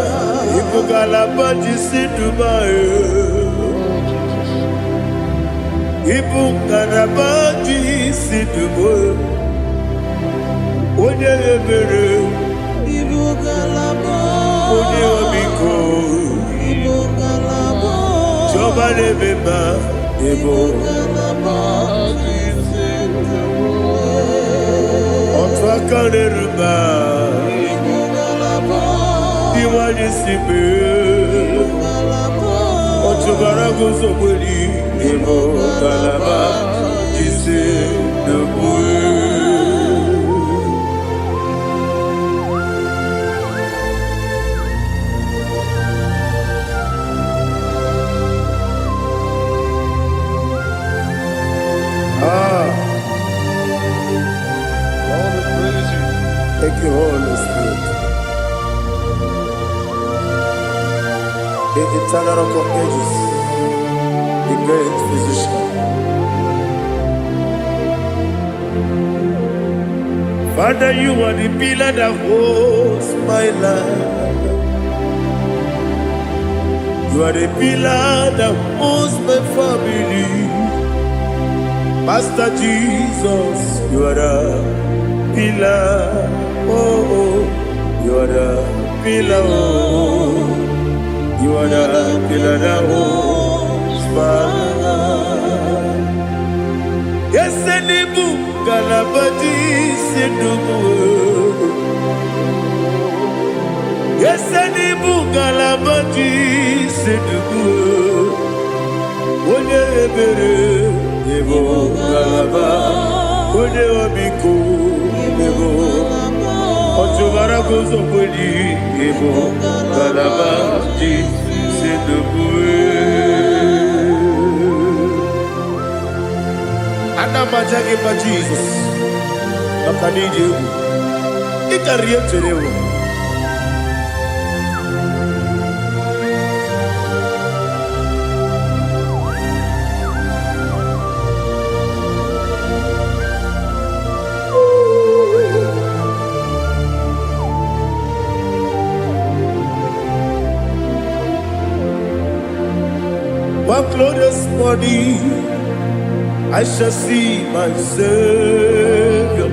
Ibugalaba jisidumae, Ibugalaba jisidumae, onye ebere, Ibugalaba, onye omiko, Ibugalaba, Jọba lebeba, Ibugalaba, Otu aka na-eruba, Iwanye sibe, Ochubara guzo kweli, Ibugalaba jisidumae. All the praise you. Thank you, Holy Spirit. The eternal rock of ages, the great physician. Father, you are the pillar that holds my life. You are the pillar that holds my family. Master Jesus, you are the pillar. Oh, you are the pillar. Oh, you are the pillar that holds my life. Yes, Enibu Galabadi Sidubu. Yes, Enibu Galabadi Sidubu. Onye ebere, Ebo Galaba. Onye omiko, Ebo. Ochubara gozo kweli, Ebo Galaba Sidubu. Anamajagi pa Jesus. Makanidi ugu. Ikariye terewo. One glorious morning, I shall see my Savior.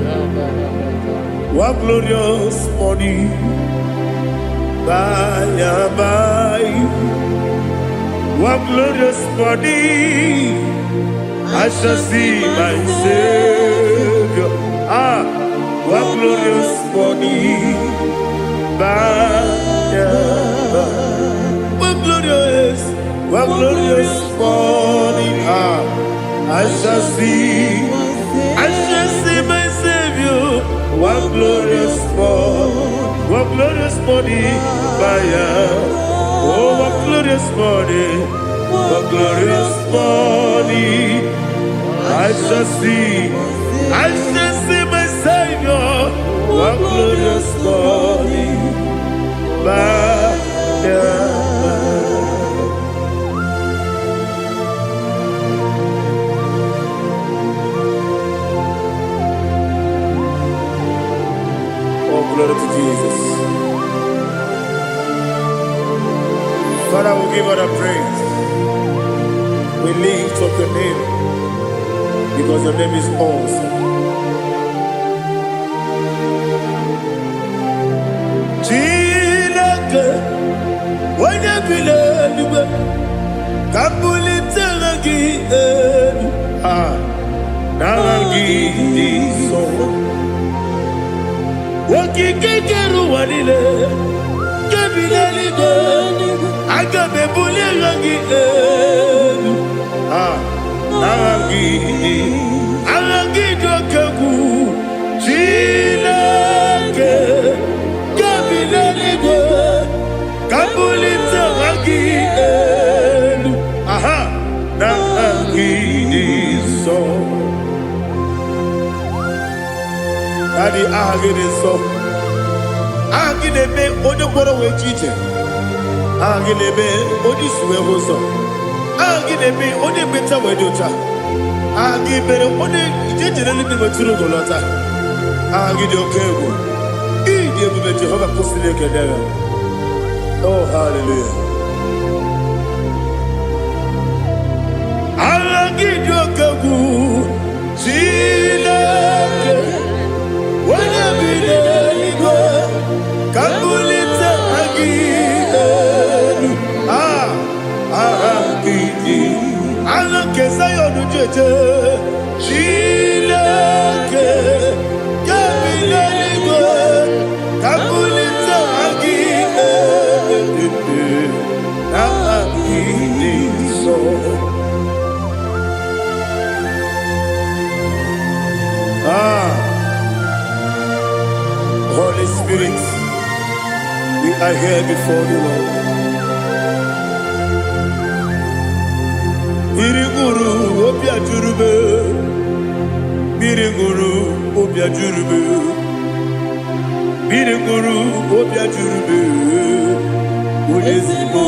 One glorious morning, by and by. One glorious morning, I shall see my Savior. One glorious morning, by and by. One glorious morning, I shall see my Savior. One glorious morning, oh, one glorious morning, I shall see my Savior. One glorious morning, glory to Jesus. Father, we give all the praise. We lift up your name because your name is awesome. Chilake, when you believe, Kabuli Telagi, Naragi, so. Waki kekeru wanile, kebileli de, aga m ebuli aha gị aha gị dị oke egwu Chineke nke bi n'eluigwe ka m bulite aha gị elu aha na aha gị dị nsọ Daddy, aha gị dị nsọ aha gị na-eme onye mkpọrọ wee chi ije aha gị na-eme onye isi wee hụ ụzọ aha gị na-eme onye ekpenta wee dị ụcha aha gị mere onye ije jere eluigwe metụrụ ugo lọta aha gị dị oke egwu ịdị ebube Jehova kwụsịrị ekele ya oh hallelujah aha gị dị oke egwu Chineke onye bi n'eluigwe ka m bulite aha gị elu aha gị dị aha nke Zayọn jeje Chineke nke bi n'eluigwe ka m bulite aha gị elu aha gị dị nsọ Holy Spirit, we are here before you, Lord. Biriguru obia jurube, biriguru obia jurube, biriguru obia jurube. Ulezimo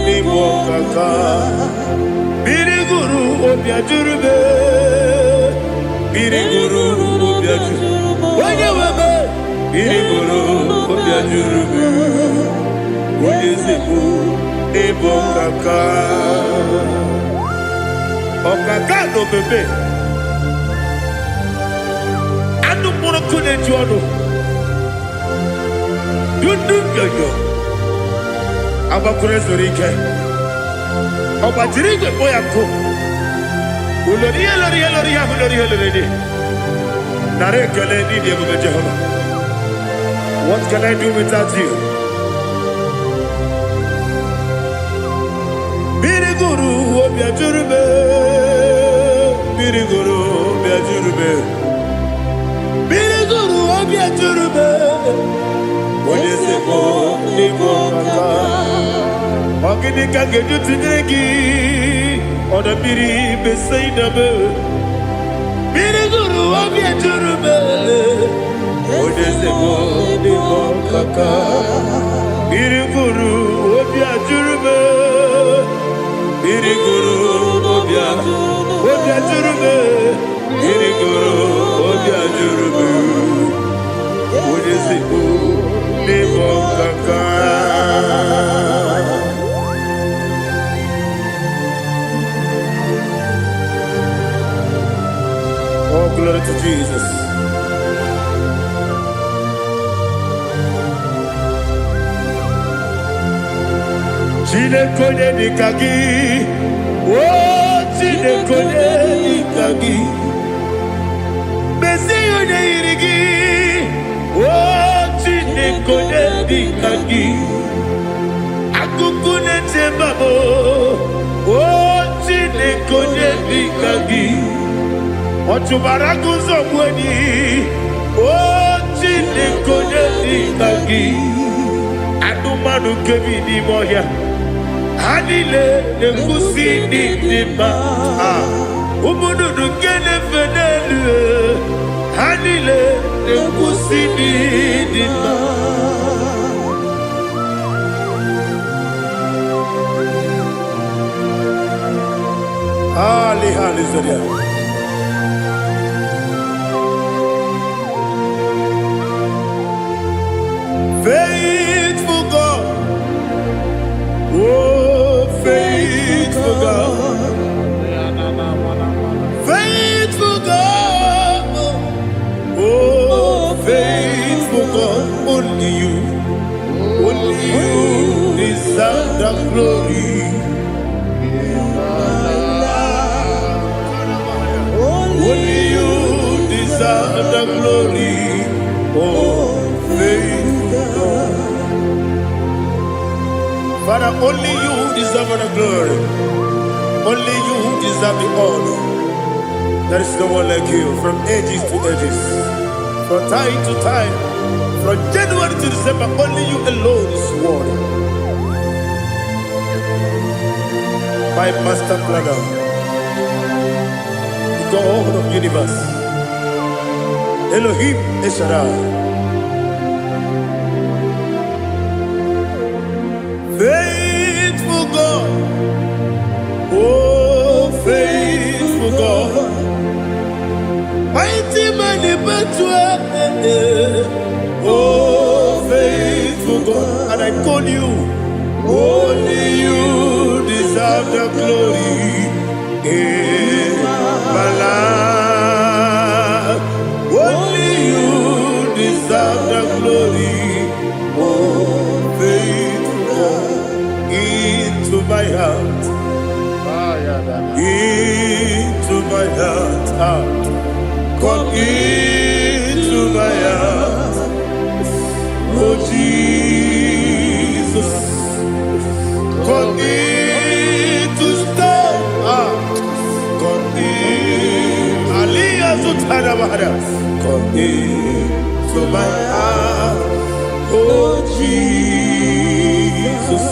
nimo kaka, biriguru obia jurube, biriguru obia jurube. Wanyewebe. Biriguru obia jurube Ulezimo nimo kaka Okaka no bebe Anu muro kune juono Dundu yoyo Aba kure zorike Oba jirigwe boya ko Uloriya Nare kele ni diye Jehova What can I do without you? Biriguru obia jurube Biriguru obia jurube Biriguru obia jurube Ulezimo nimo kaka Ogini kangeju tinegi Oda biri beseinabe Biriguru obia jurube Ulezimo nimo kaka Biriguru obia jurube Biriguru obia jurube Biriguru obia jurube Ulezimo nimo kaka Oh, glory to Jesus. Chineke dikagi, oh Chineke dikagi, Mesiyo irigi, oh Chineke dikagi, Akukune tembabo, oh Chineke dikagi, Otubaraguzo mweni, oh Chineke dikagi, Adumanu kebini moya. Hanile nekusi nidima Umududu kene fenelu Hanile nekusi nidima Ali hali zoria Faithful God Oh, faithful God, faithful God, oh, faithful God, only you deserve the glory. Only you deserve the glory, oh, faithful God. Father, only you deserve the glory. Only you deserve the honor. There is no one like you from ages to ages, from time to time, from January to December. Only you alone is worthy. My master planner, the God of the universe, Elohim Eshadai. Faithful God, oh faithful God, mighty man in battle, oh faithful God, and I call you, only you deserve the glory in my life, only you deserve the glory, oh faithful God. Into my heart, into my heart, come into my heart, oh Jesus, come in to stay, come in, Aliyah Zutanabara, come into my heart, oh Jesus.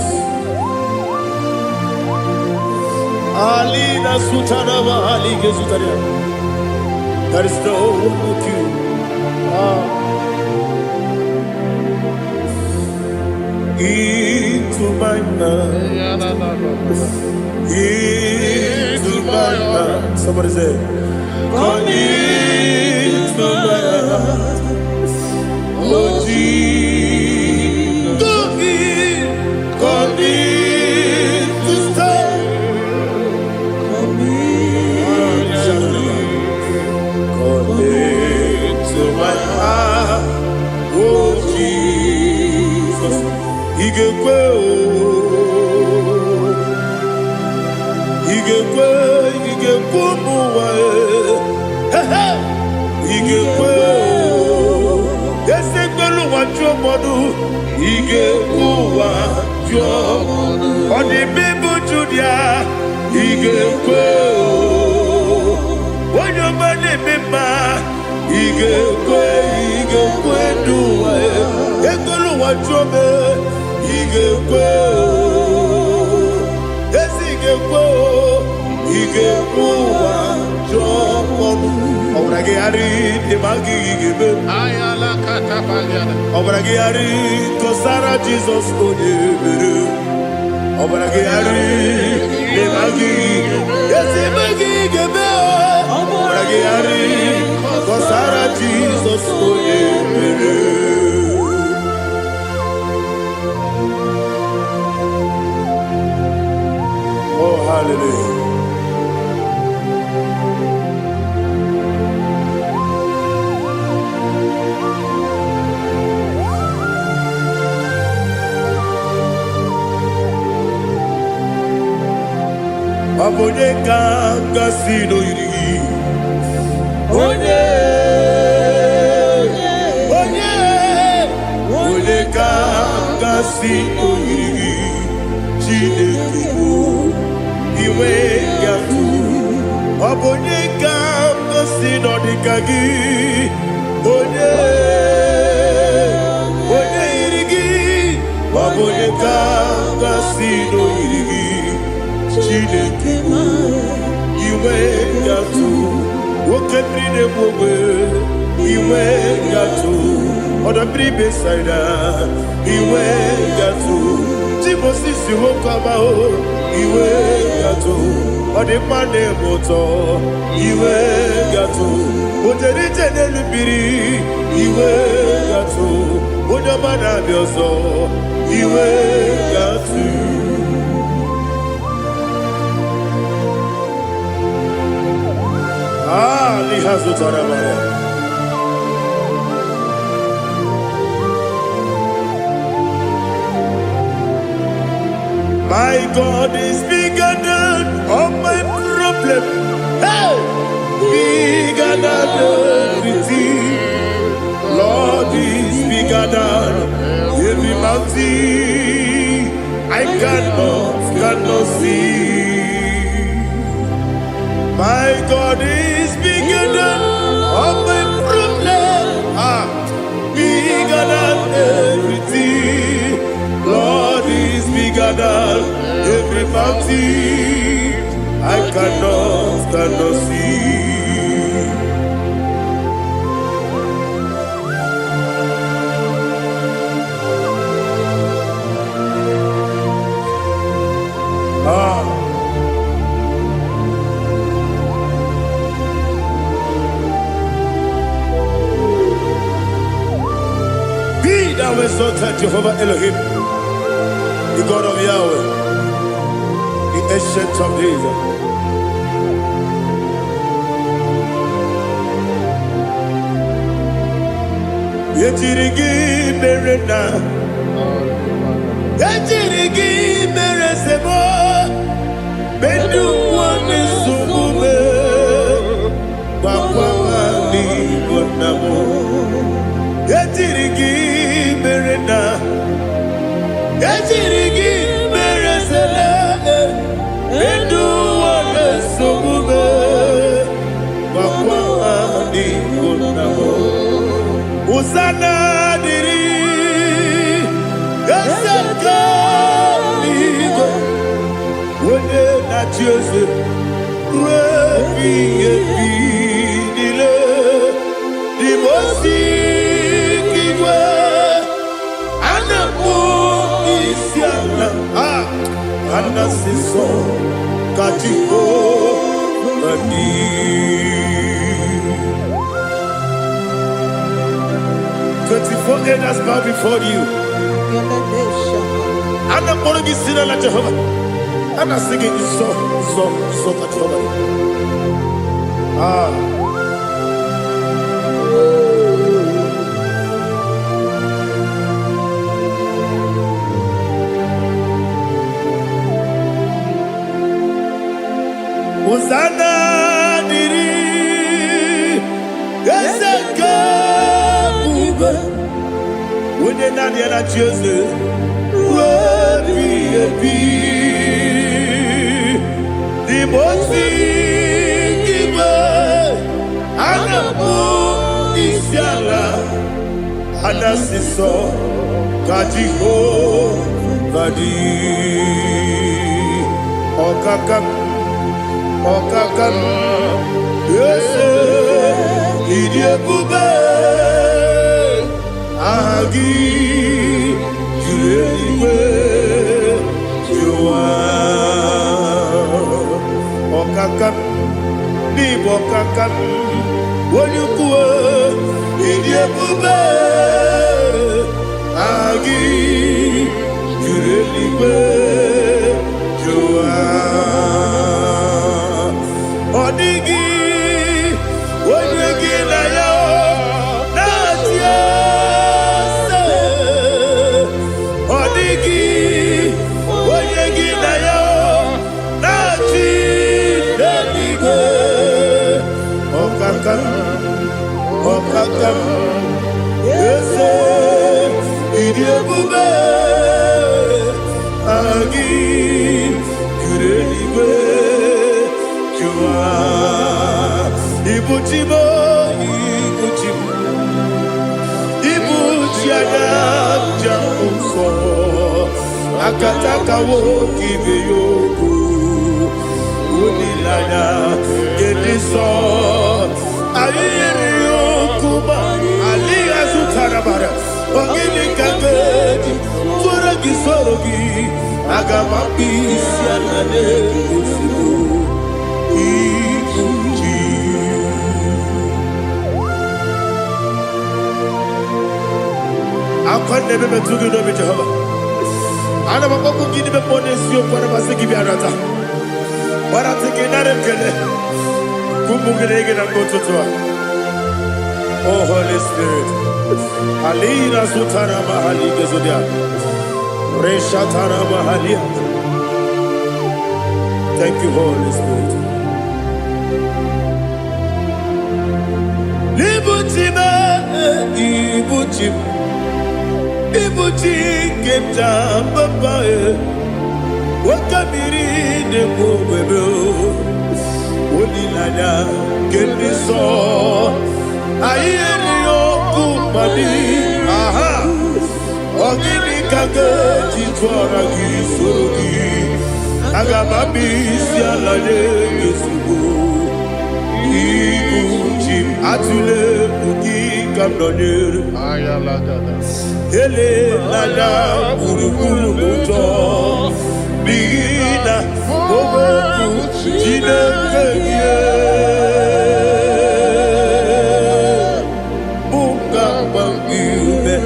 Alina Sutanaba Alige Sutaria. There is no one like you. Into my heart. Into my heart. Somebody say, come into my heart. Oh Jesus. Come in to stay. To my heart, oh Jesus, Igekwe, muwa, Igekwe, Yesekwelu wachomodu, Igekwe wachomodu, Odi bibu Judia, Igekwe, Wanyomane mema. Igekwe duwa, Ekolu wachome, Igekwe, Igekwe wachome. Obrage ari demagi igebe. Ayala katapaliana. Obrage ari kosara Jesus onyebere. Obrage ari demagi igebe. Obrage ari kosara Jesus onyebere. Oh hallelujah. Abonye kanga sino yiri. Onye kanga sino yiri. Chineke mo iwe yatu. Abonye kanga sino dikagi. Onye yirigi. Abonye kanga sino yirigi. Chineke mo iwe yatu. Woke bride mwe iwe yatu. Oda bribe saida iwe yatu. Timosisi wokama o iwe yatu. Ode mane moto iwe yatu. Ode jene lubiri iwe yatu. Ode mana bioso iwe yatu. My God is bigger than all my problem. Hey! Bigger than everything. Lord is bigger than every mountain. I cannot see. My God is bigger than all my problem. Bigger than everything. Lord is bigger than every mountain. I cannot see. Be thou exalted, Jehovah Elohim, the God of Yahweh, the ancient of days. Yejirigi merena, yejirigi meresemo, bendu wani subume, bakwani bonamo. Yejirigi merena, yejirigi meresele, bendu wani subume, bakwani bonamo. Usana diri, yasaka ligo, wene na Jose, rebi dile, di mosi kiwe, anamu isiana, anasiso katiko mani. 24 elders bow before you. And I'm going to be singing like Jehovah. And I'm singing this song like Jehovah. Hosanna diri, yeseka. When you're not here, I choose it. The most giver, and the moon is yalla, and the siso, Kajiho, Badi, Okakam, yes, Idiot Bube. Agi juliwe juwa okakam ni bokakam wonyukwe idiekube agi juliwe juwa odigi wonyegi na yo natia. Okakam, yes, Idiabube, Agi, Kureliwe, Jua, Ibuchimo, Ibuchiana, Jamso, Akataka woki beyoku, Unilaya, Gediso, Ayiriyokuba, Ali Azutarabara, Ogini Kagedi, Furagi Sorogi, Agamapi, Sianade, Usibu, Ibuchi. Akon nebe metugi no be Jehovah. Ana maboko gini be ponesio kwa nabasiki biarata. Waratiki naremkele. Kumugirege na kototwa. Oh Holy Spirit. Alina sutara mahali gezodia. Reshatara mahalia. Thank you, Holy Spirit. Libutima, Ibuchim. Ibuchi kemta papa Wakamiri de Bobebo, Olilada, Kendiso, Ayerio Kumadi, aha, Ogini Kage, Titwaragi, Sorogi, Agamabi, Sialade, Yesugo, Igu, Jim, Atule, Ugi, Kamdoner, Ayalagada. Ele, Lada, Uruguru, Moto, Bigina, Oboku, Jinekeye, Munga Mangiube,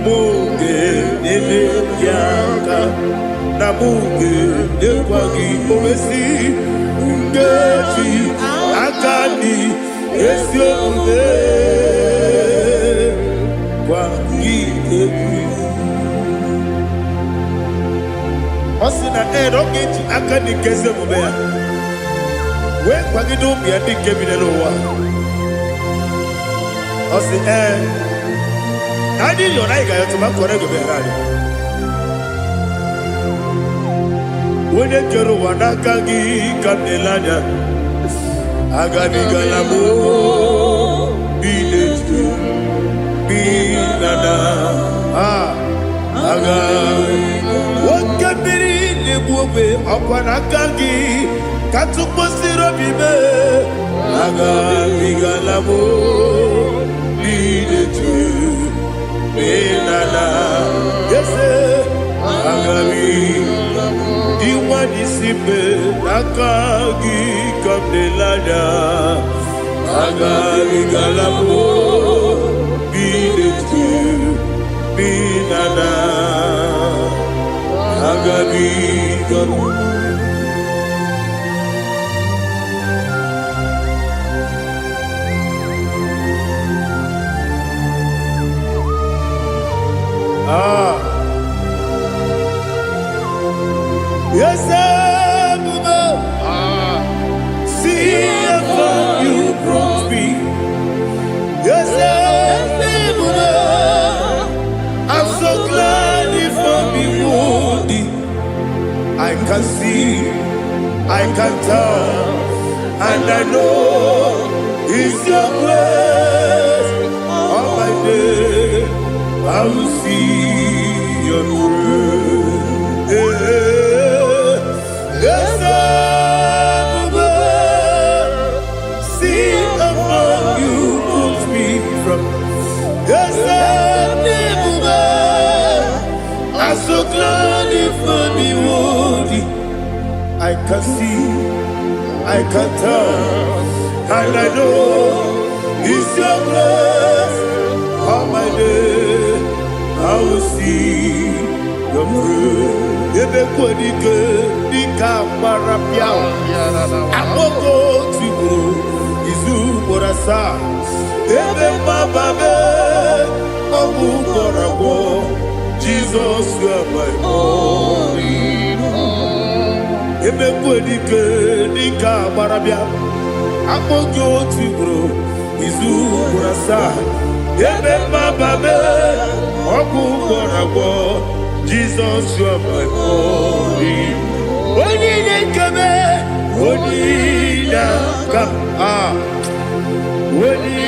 Munge, Nene Yaka, Namunge, Nekwagi, Omesi, Ngeji, Akani, Esiode, Kwagi, Osina Rogeji Akani Kese Mubea. When Pagido be a big cabin and over. Osi I did your like I to my correct behind. When the Kero Wanakagi Kamelania Agani Galamo be Nana What can be the Bube upon Akagi Katuposiro Bibe Agani Galamo be Nana Yes, Agami Iwanisipe Akagi Kamelania Agani Galamo be Nana Agabi Galu Yes, see how you brought me. Yes, I'm so glad if me woody. I can see, I can tell, and I know it's your grace. On my day, I will see your grace. Yes, see how you put me from. Yes, I'm so glad if me woody. I can see, I can tell, and I know it's your grace. On my day, I will see your grace. Ebe kodike dika marapia. Akoko tibo izu borasa. Ebe mababe obu korabo. Jesus, you are my only home. Ebe kodike dika marapia. Akoko tibo izu borasa. Ebe mababe obu korabo. Jesus, you are my only. Only come, only come, only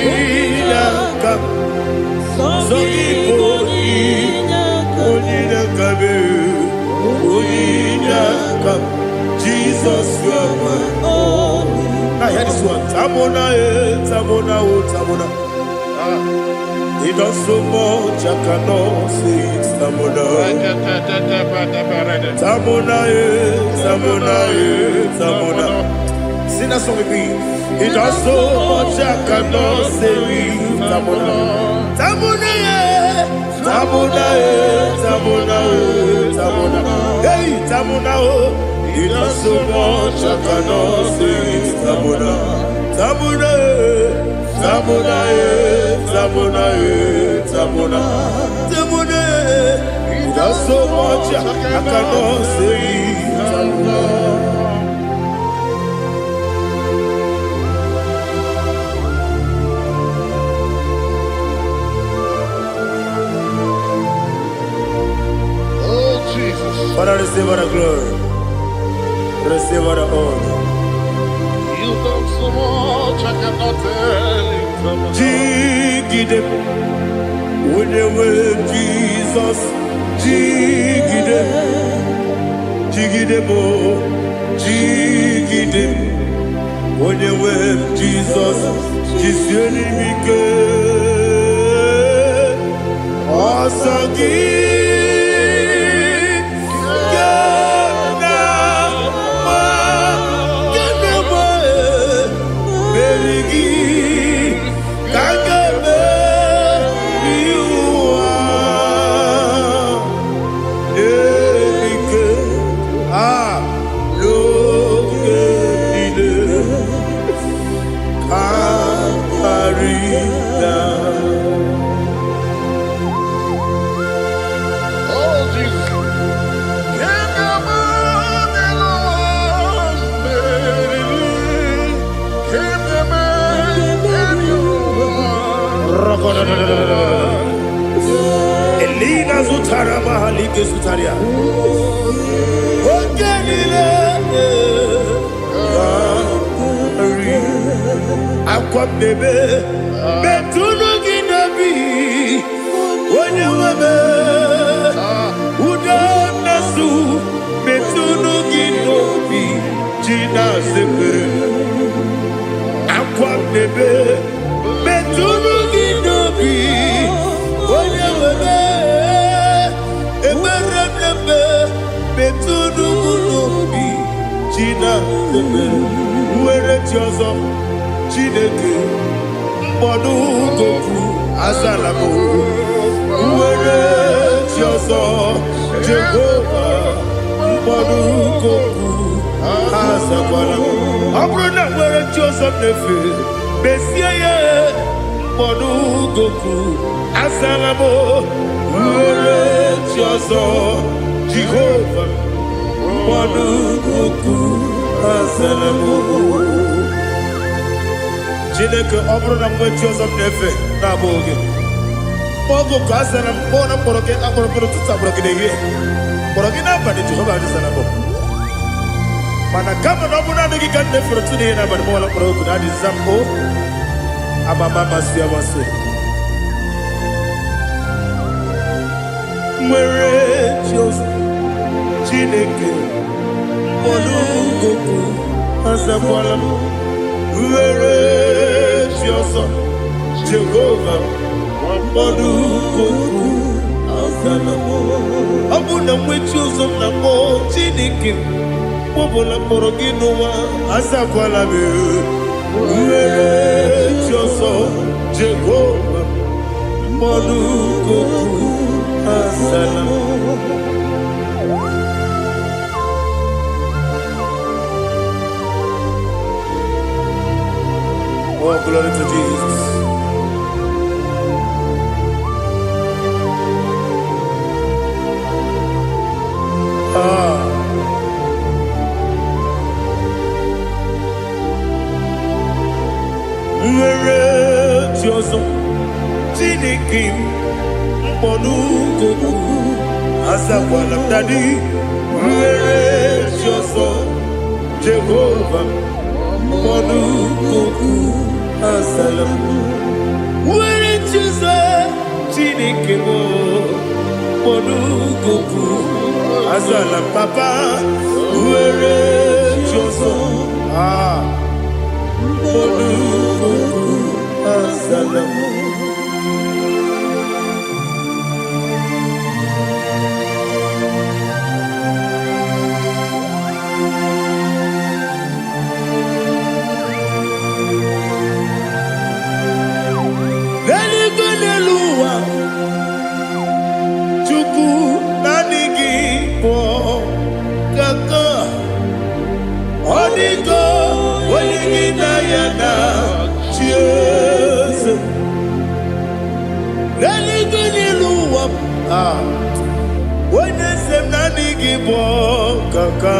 come. So Igbo, only come, only come. Jesus, you are my only. Now hear this one. Tamona, tamona, tamona. He does so much, I cannot say it. Tamona, Tamona, Tamona, Tamona. Sing that song with me. He does so much, I cannot say it. Tamona, Tamona, Tamona, Tamona, Tamona. Hey, Tamona, he does so much, I cannot say it. Tamona, Tamona, Tamona, Tamona, Tamona, Tamona. He does so much, I cannot say it. Tamona. Oh, Jesus. Father, Receive all the glory. Receive all the honor. You done so much, I cannot tell it. Jigide, when you were Jesus, Jigide, Jigide mo, Jigide, when you were Jesus, Jisuni Mike, Osagi. Elina Zutara Mahalike Zutaria. Ogenile Aqua bebe Betunu Ginabi Wanyawame Uda Nasu Betunu Ginobi Jina Zepe Aqua bebe Betunu Ginobi Wanyawame Emerembe Betunu Ginobi Jina Zepe Uere Tiozo Chineke Mbodu Goku Azalamo Uere Tiozo Jehovah Mbodu Goku Azalamo Abrona Uere Tiozo Nefe Besiye Mbodu Goku Azalamo Uere Tiozo Jehovah Mbodu Goku Azalamo Chineke ọbụrụ na mgbe Joseph na-efe na-abụ oge ogo ka asara mkpọ na mkpọrọ gị akpọrọ mkpọrọ tụtụ akpọrọ gị n'ehihie mkpọrọ gị n'abalị Jehova adịzara bụ mana kama na ọ bụ naanị gị ka m na-efere tụ n'ihe n'abalị ma ọla mkpọrọ ogu na adịza m o amama amasị amasị nwere Joseph Chineke mkpọrọ ogu azakwala m Were Jioso Jehovah Mbodu Goku Azalamo Abuna mwechi uzo na mo Chineke Mbobola moro ginowa Azakwala me Were Jioso Jehovah Mbodu Goku Azalamo Oh, glory to Jesus. Were Jioso Chineke Mbodu Goku Azakwala Dadi Were Jioso Jehovah Mbodu Goku Azalamo Were Jioso Chineke Mbodu Goku Azalamo Papa Were Jioso Mbodu Goku Azalamo Kaka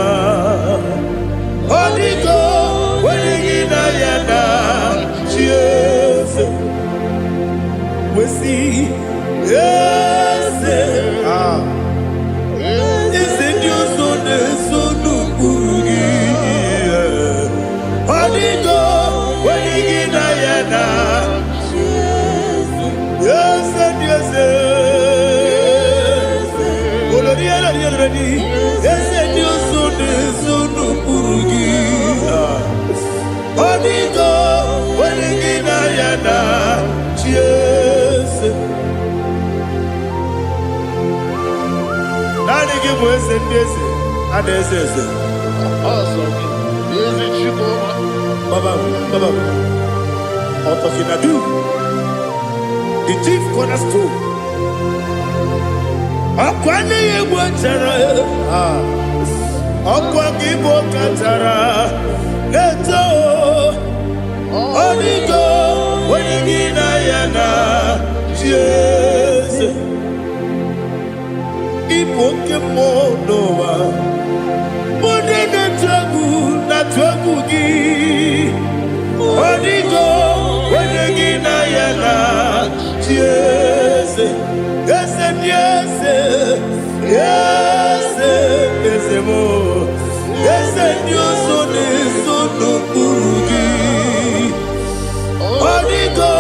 Odigo Wenigina Yana Cheers We see Yes Is it you so yereli. Ese diyorsun sunu kurgi. Onigo wenigina yana chiese. Nani ki bu ese ndese? Ade ese. Baba. Otokinadu. The chief cornerstone. Akwani yegbo chara. Akwani bo katara. Leto. Onigo wenigina yana chiese. Ipo kemo noa. Mone na twagu gi. Onigo wenigina yana chiese. Ese mo. Ese Dios no kurugi. Onigo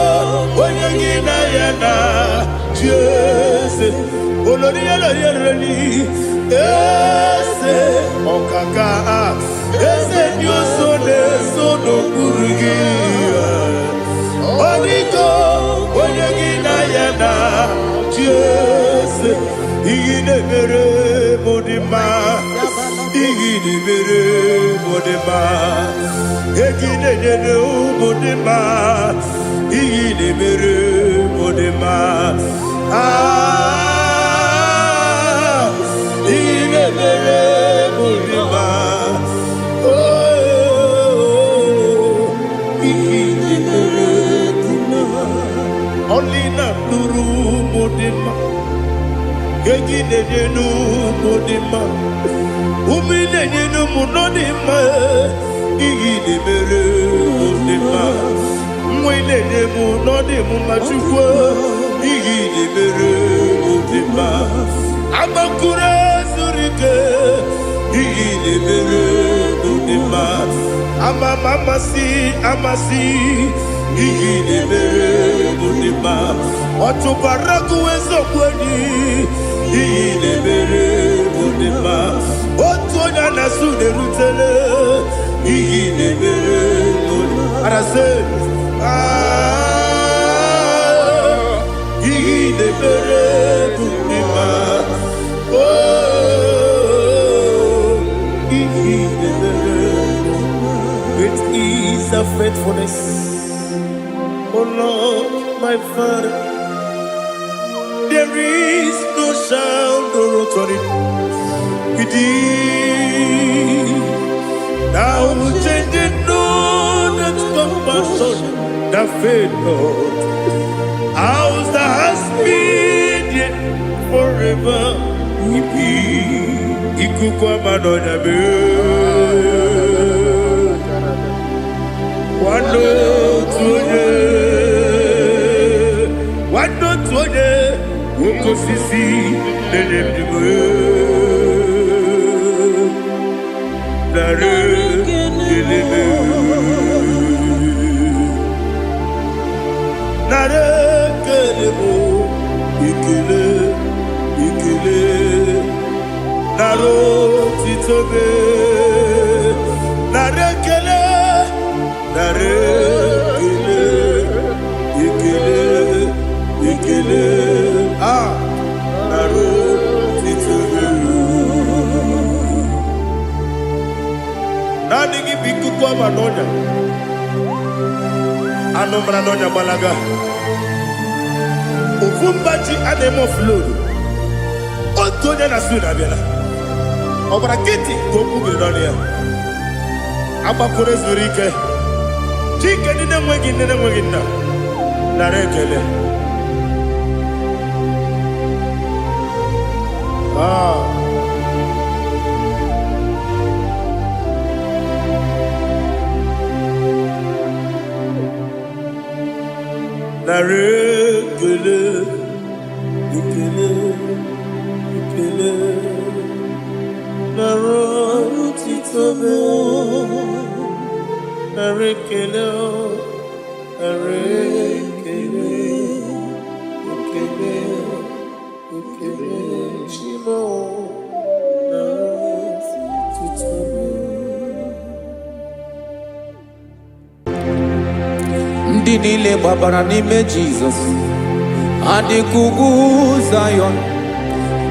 wenigina yana chiese. Olori yereli. Ese okaka. Ese Dios no kurugi. Onigo wenigina yana chiese. Igine mere modima. Igine mere modima. Egine nene modima. Igine mere modima. Igine mere modima. Oh, igine mere modima. Only na nuru modima. Egine nenu modima. Umine nenu munodima. Igine mere modima. Mwine nemu nodimu machukwa. Igine mere modima. Amakure zurike. Igine mere modima. Amasi. Igine mere modima. Otubaraku wezo kweni. Igine mere modima. Otonya nasude rutele. Igine mere modima. Arase. Igine mere modima. Oh, igine mere modima. It is a faithfulness. Oh Lord, my Father, there is no sound or authority. It is now changing, no that's compassion, the faith, Lord. Ours that has been yet forever. Ikukwa manonya be. Wando tuone woko sisi lelem diwe nare kelebe nare kelebo ikele naro titobe nare kele ikele naro titobe nani gibiku kwa manonya anomra nonya balaga ufumbaji ademo flow otonya na suna bela obra kiti koku bedonia abakore zurike chike nene mwegi na narekele narekele ikele naro titobe narekele Shimo ndị niile gbabara n'ime Jizọs adịghị ugwu Zayọn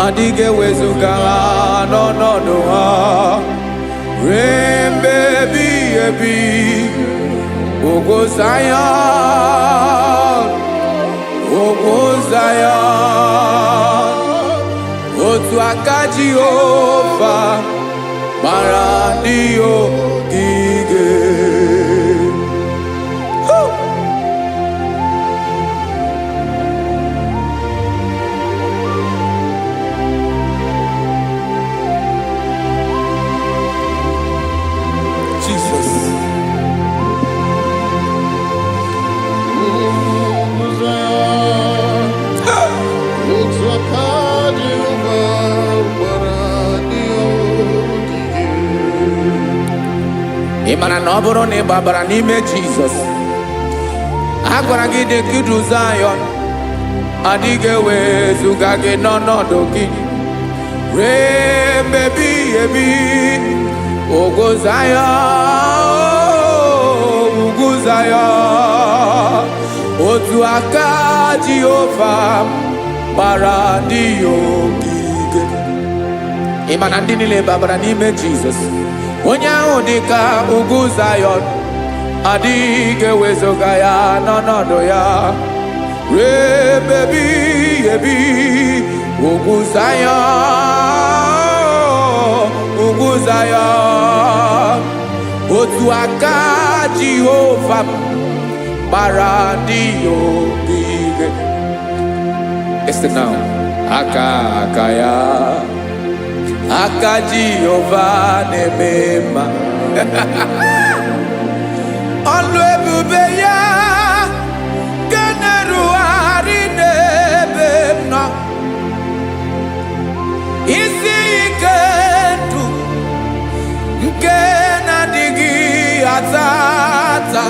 adịghị ewezuga ha n'ọnọdụ ha ruo mgbe ebighị ebi. Ugwu Zayọn, ugwu Zayọn, otu aka Jehova gbara ndị ogige. Jesus. Ị mara na ọ bụrụ na ị gbabara n'ime Jizọs, a gwara gị dị ka Igbo Zayọn adịghị ewezuga gị n'ọnọdụ gị ruo mgbe ebighị ebi. Ugwu Zayọn, ugwu Zayọn, otu aka Jehova gbara ndị ogige. Ị ma na ndị niile gbabara n'ime Jizọs, onye ahụ dị ka ugwu Zayọn adịghị ewezuga ya n'ọnọdụ ya ruo mgbe ebighị ebi. Ugwu Zayọn, ugwu Zayọn, otu aka Jehova gbara ndị ogige. Listen now, aka ya, aka Jehova na-eme mma. Ọlụ ebube ya ga na-erugharị n'ebe m nọ. Isi ike ndụ nke na-adịghị ata ata,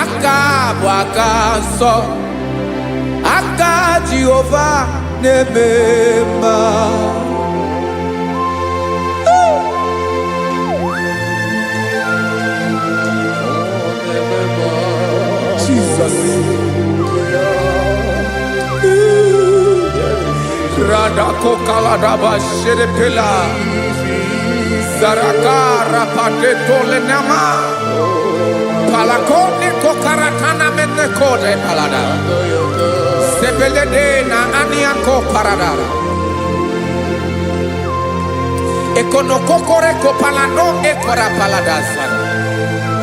aka bụ aka nsọ, aka Jehova na-eme mma. Jesus. Radako kaladaba sherepela zarakara pateto lenama palakone kokaratana mene kode palada sebelede na aniako paradara ekonokokore kopalano ekora paladasa.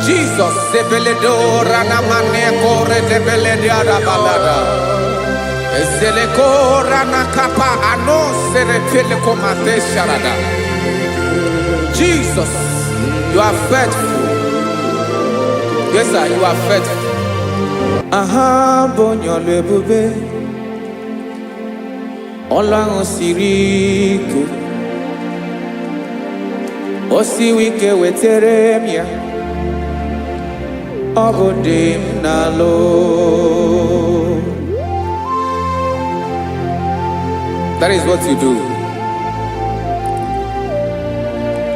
Jesus sebeledo ranamane kore debelede arabalada eseleko ranakapa ano serepele komate sharada. Jesus, you are faithful. Yes sir, you are faithful. Aha bonyolo ebube Ọlọ́run siri ike o siwe ike wetere m ya ọ bụ dị m n'alụ. That is what you do.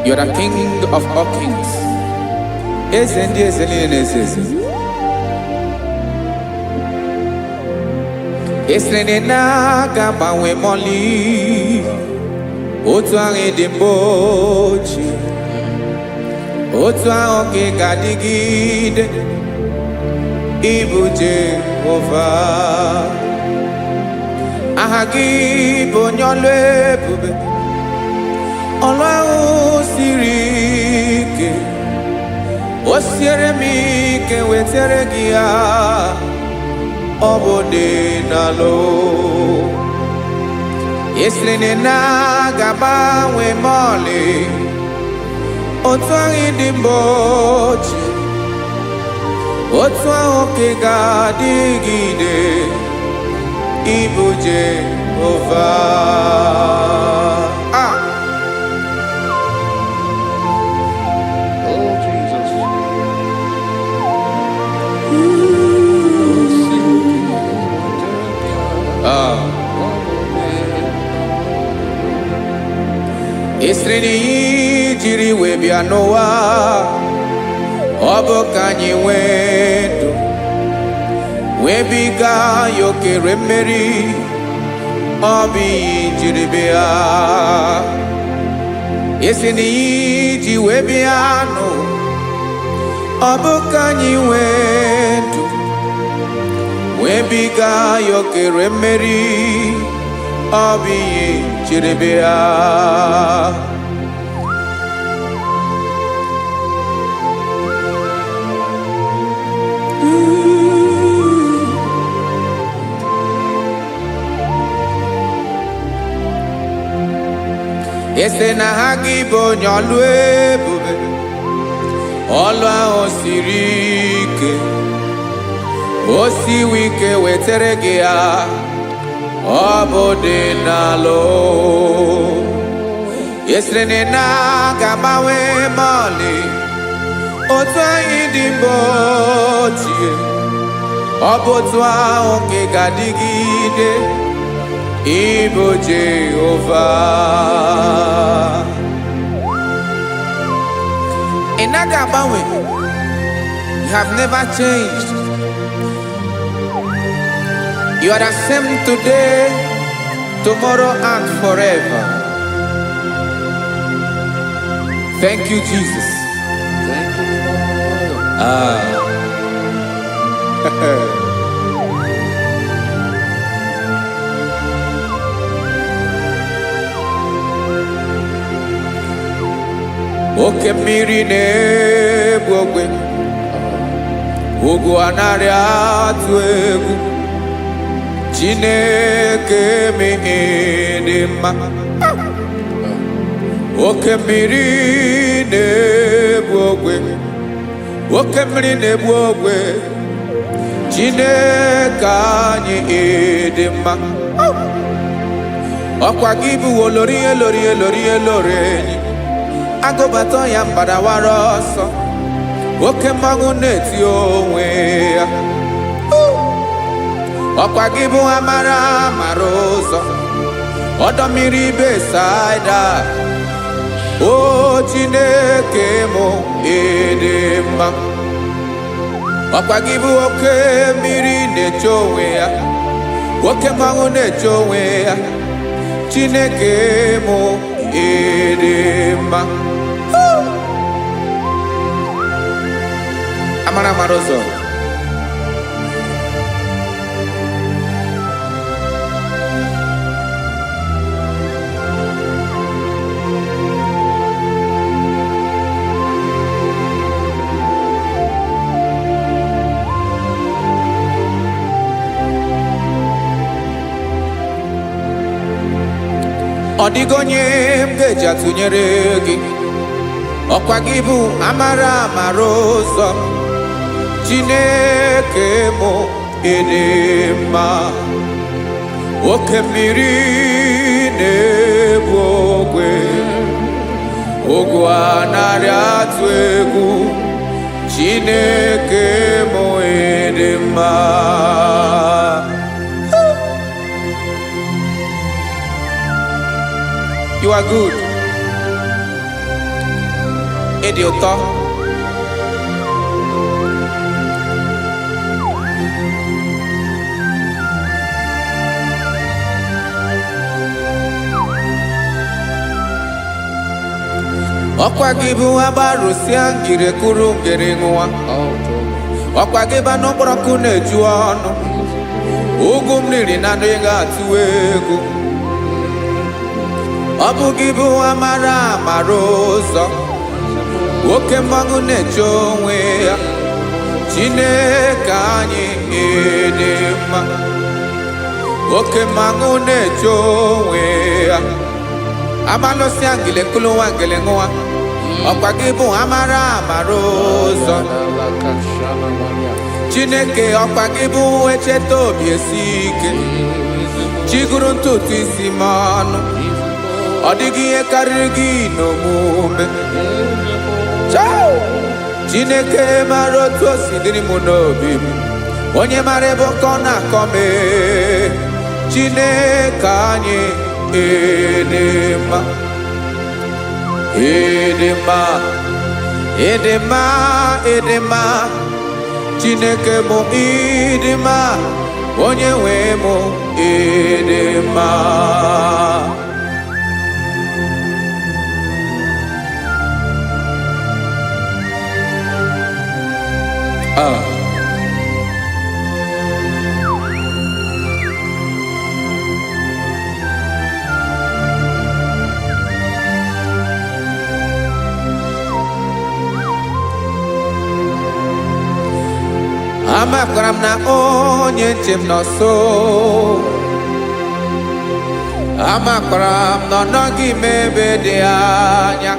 You are the King of all kings. Eze ndị eze niile na-eze eze. Esere na-agbanwe mọlị otu ahụ dị mgbe ochie, otu ahụ ka ị ga-adịgide. Ịbụ Jehova, aha gị bụ onye ọlụ ebube, ọlụ ahụ siri ike o siere m ike wetere gị ya ọ bụ dị n'alụ. Esiri na ga-agbanwe mọlị otu ahụ dị mgbe ochie, otu ahụ ka ị ga-adịgide. Ịbụ Jehova. Oh Jesus. Esiri jiri wee bịa n'ụwa ọ bụ ka anyị nwee ndụ wee biga ya okere mmeri, ọ bụ ihe jiri bịa. Isi na ihe ji wee bịa nụ, ọ bụ ka anyị nwee ndụ wee biga ya okere mmeri, ọ bụ ihe jiri bịa. Ese na ha gị bụ onye ọlụ ebube, ọlụ ahụ siri ike, o siwe ike wetara gị ya, ọ bụ dị n'alụ. Esere na ga-agbanwe ma ọlị, otu anyị dị mgbe ochie, ọ bụ otu ahụ ka ị ga-adịgide, Igbo Jehovah. Ị naghị agbanwe, you have never changed. You are the same today, tomorrow and forever. Thank you, Jesus. Thank you, Lord. Oke mmiri na-egbu ogwe, ugwu anaghị atụ egwu, Chineke mee dị mma. Oke mmiri na-egbu ogwe, oke mmiri na-egbu ogwe, Chineke anyị dị mma. Ọkwa gị bụ olori elori elori elori enyi, agụbata ya mbadawara ọsọ, oke mmanwụ na-eti onwe ya. Ọkwa gị bụ amara amara ụzọ, ọdọ mmiri Besaida, o Chineke mụ ịdị mma. Ọkwa gị bụ oke mmiri na-eche onwe ya, oke mmanwụ na-eche onwe ya, Chineke mụ ịdị mma. Amara amara ụzọ, ọ dịghị onye m ga-eji atụnyere gị. Ọkwa gị bụ amara amara ụzọ, Chineke mụ ịdị mma. Oke mmiri na-egbu ogwe, ugwu anaghị atụ egwu, Chineke mụ ịdị mma. You are good. Ịdị ụtọ. Ọkwa gị bụ agbarụsịa ngire kụrụ ngere nwa. Ọkwa gị ba n'ọkpọrọkụ na-eju ọnụ, ugwu mmiri na anụ ga atụ egwu. Ọ bụ gị bụ amara amara ụzọ, oke mmanwụ na-eche onwe ya, Chineke anyị ịdị mma. Oke mmanwụ na-eche onwe ya, amalụsịa ngile kụlụ nwa ngele nwa. Ọkwa gị bụ amara amara ụzọ, Chineke. Ọkwa gị bụ echeta obi esi ike, chigụrụ ntutu isi m ọnụ, ọ dịghị ihe karịrị gị n'omume. Chineke mara otu o si dịrị m n'obi m, onye mara ebe ọkọ na-akọ m. Chineke anyị ịdị mma, ịdị mma, Edema, edema, Chineke mụ idima, onye nwe mụ edema. Amakwara m na onye nche m nọ nso. Amakwara m na ọ nọghị m ebe dị anya.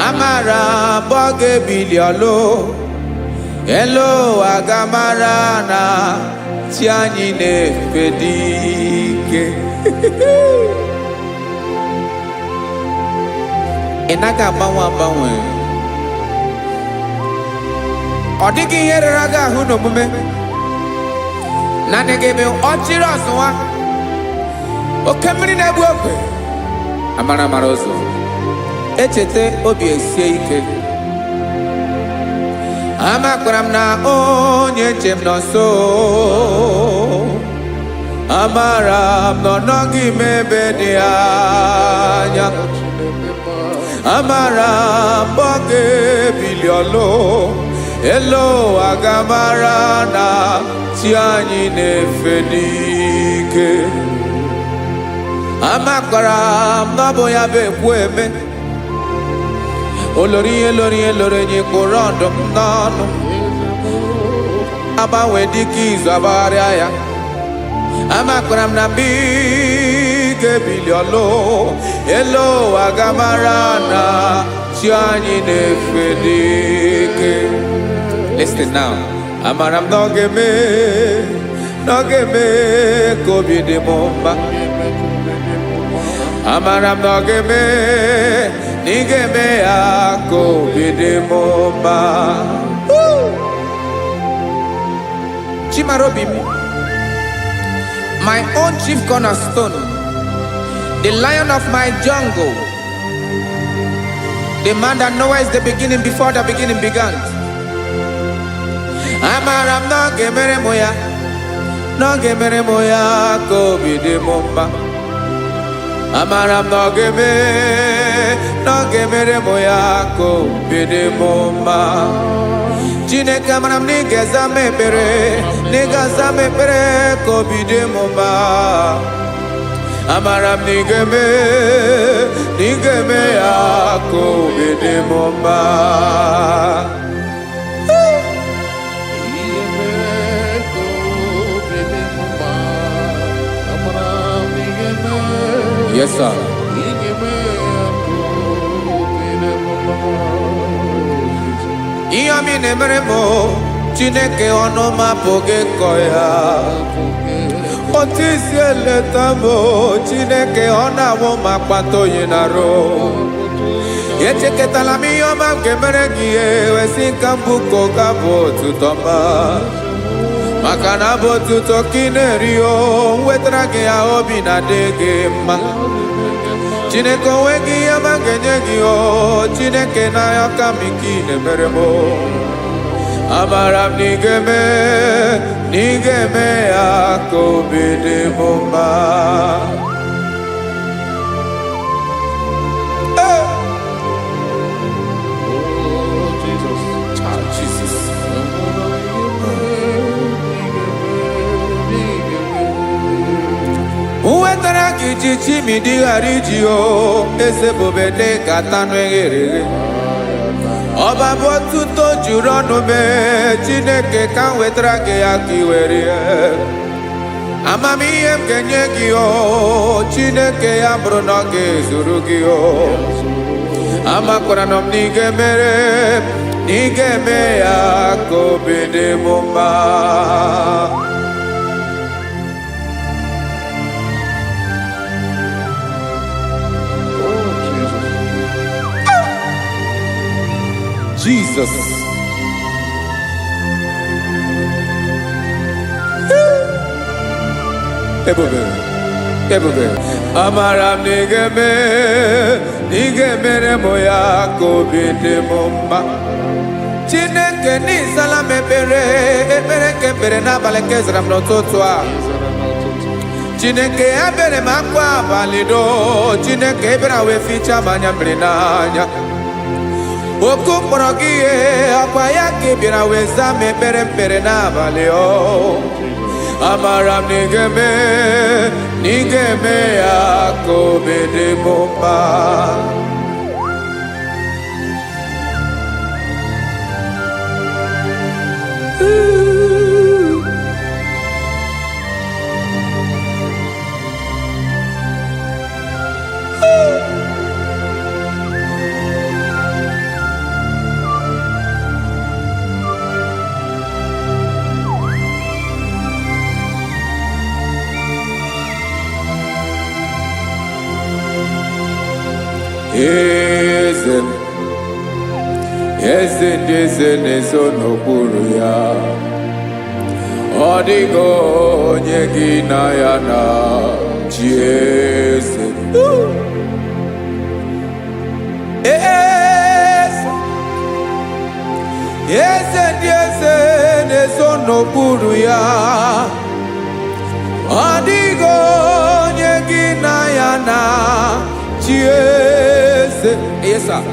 Amara m ọ ga-ebili ọlụ. Elu agamara na chi anyị na-efe dị ike. Ị naghị agbanwe agbanwe. Ọ dịghị ihe rara gị ahụ n'omume. Naanị gị bụ ọchịrị ọsụwa. Oke mmiri na-egbu ogwe. Amara mara ụzọ. Echete obi esie ike. Amakwara m na onye nche m nọ nso. Amara m na ọ nọghị m ebe dị anya. Amara m ọ ga-ebili ọlụ. Elu agamara na chi anyị na-efe n'ike. Amakwara m na ọ bụ ya bụ ekwu eme. Olori enyi kwụrụ ọdụm n'ọnụ. Agbanwe dịka izu agbagharịa ya. Amakwara m na mgbe ị ga-ebili ọlụ. Elu agamara na chi anyị na-efe n'ike. Listen now. Amara m na ọ ga-eme ka obi dị m mma. Amara m na ọ ga-eme na ị ga-eme ya ka obi dị m mma. Chimara obi m, my own chief cornerstone, the lion of my jungle, the man that knows the beginning before the beginning began. Amara m na ọ ga-emere m ya, na ọ ga-emere m ya ka obi dị m mma. Amara m na ọ ga-emere m ya ka obi dị m mma. Chineke amara m na ị ga-aza m ekpere, na ị ga-aza m ekpere ka obi dị m mma. Amara m na ị ga-eme ya ka obi dị m mma. Yes, sir. Ihe ọmị na-emere m Chineke ọnụ m apụghị ịkọ ya. Otu isi eleta m Chineke ọ na-awụ m akpata oyi n'arụ. Echeketala m ihe ọma m ga-emere gị wesị ka m bụkọ ga-abụ otuto mma. Maka na abụ otuto ka ị na-eri o wetara gị ya obi na-adị gị mma. Chineke onwe gị ihe ọma ga-enye gị o Chineke n'anya ka m ike ị na-emere m. Amara m na ị ga-eme ya ka obi dị m mma. Wetara gị ji chimidi ghara iji o eze bobede ka tanụ eghere eghe. Ọba bụ otuto juru ọnụ mee Chineke ka m wetara gị ya ka ị were ya. Amamihe m ga-enye gị o Chineke ya bụrụ na ọ ga-ezuru gị o. Amakwara m na ị ga-eme ya ka obi dị m mma. Jesus. Ebube, Ebube. Amara m n'ige mere mo ya kobi dị m mma. Chineke n'ịzala m ekpere nke ekpere n'abalị nke zara m n'ụtụtụ a. Chineke ebere m akwa abalị do. Chineke ebere wee ficha m anya mmiri n'anya. Oku mkpọrọ gị ihe akwa ya ka ị bịara wee zaa m ekpere n'abalị o. Amara m n'ige ya ka obi dị m mma. Eze na-eso n'okpuru ya. Ọ dịghị onye gị na ya na-achị eze. Eze na-eso n'okpuru ya. Ọ dịghị onye gị na ya na-achị eze. Yes, sir.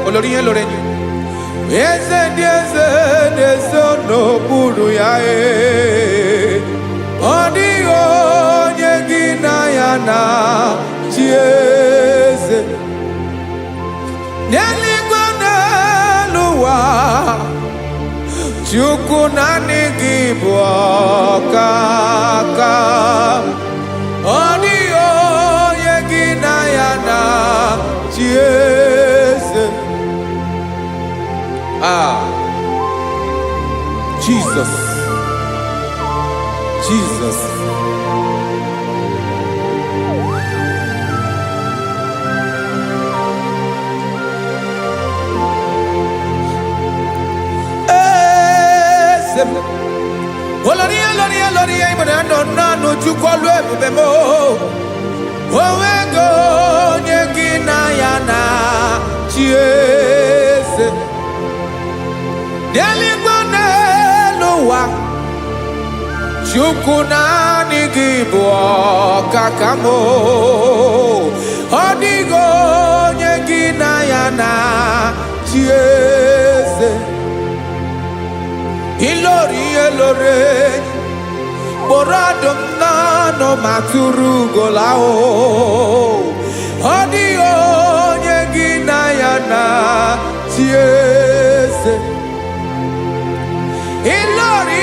Olórí yẹn lórí yẹn. Eze na-eso n'okpuru ya. Ọ dịghị onye gị na ya na-achị eze. N'eluigwe n'elu ụwa, Chukwu naanị gị bụ ọkaka. Ọ dịghị onye gị na ya na-achị eze. Jesus. Olórí ìmọ̀nà nánú Chukwu lu ebube mo. Onwego onye gị na ya na-achị eze. N'eluigwe n'elu ụwa, Chukwu naanị gị bụ ọkaka m. Ọ dịghị onye gị na ya na-achị eze. Ilori kpọrọ ọdụm n'ọnụ ma tụrụ ugola o. Ọ dịghị onye gị na ya na-achị eze. Ilori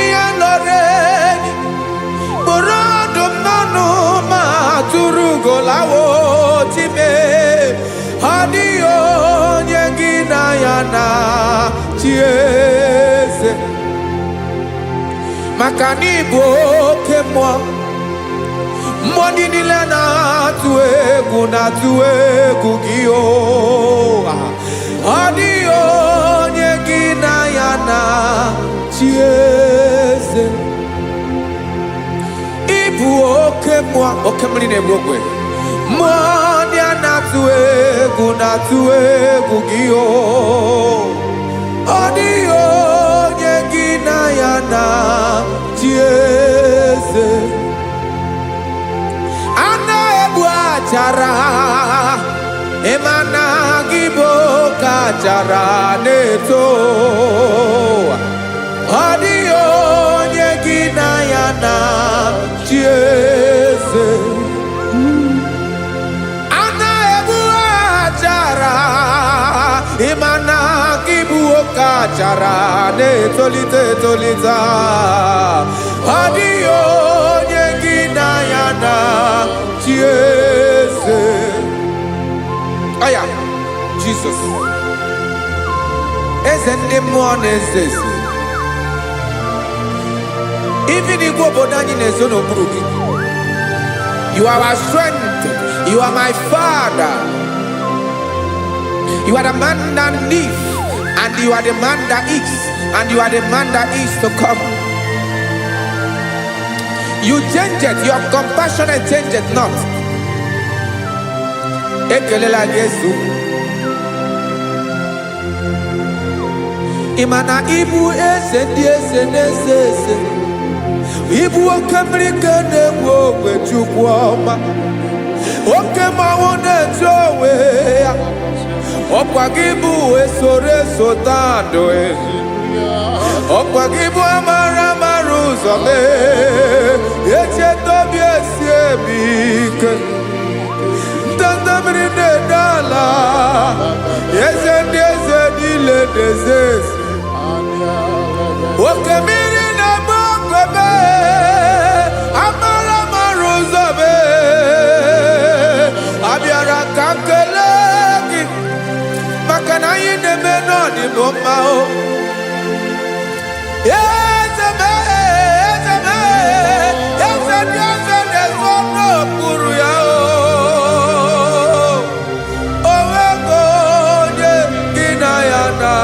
kpọrọ ọdụm n'ọnụ ma tụrụ ugola o. Time ọ dịghị onye gị na ya na-achị eze. Maka na ị bụ oke mmụọ, mmụọ ndị niile na-atụ egwu gị o. Ọ dịghị onye gị na ya na-achị eze. Ị bụ oke mmụọ, oke mmiri na-egbu ogwe. Mmụọ ndị a na-atụ egwu gị o. Ọ dịghị onye gị na ya na-achị eze. A na-egbu achara, ịma na gị bụ ka achara na-eto. Ọ dịghị onye gị na ya na-achị eze. A na-egbu achara, ịma na gị bụ oke achara na-etolite. Ọ dịghị onye gị na ya na-achị eze. Aya, Jesus. Eze ndị mmụọ na-eze eze. Ibi n'igwe obodo anyị na-ezo n'okpuru gị. You are our strength. You are my Father. You are the man that lives, and you are the man that is, and you are the man that is to come. You change it, your compassionate change it not. Ekelela Yesu. Imana ibu ese di ese nese ese. Ibu okamrika ne wo wetukwoma. Okema wone jowe. Okwagibu esore sotando e. Okwagibu amara maruzome. Eche tobi esiebike. Tandamri ne dala. Yeze dile dezes. Okemiri na bokebe. Amara maruzome. Abiara kankelegi. Makana yine menoni bomao. Yezeme. Yeze nezono kuru yao. Owego nye ginayana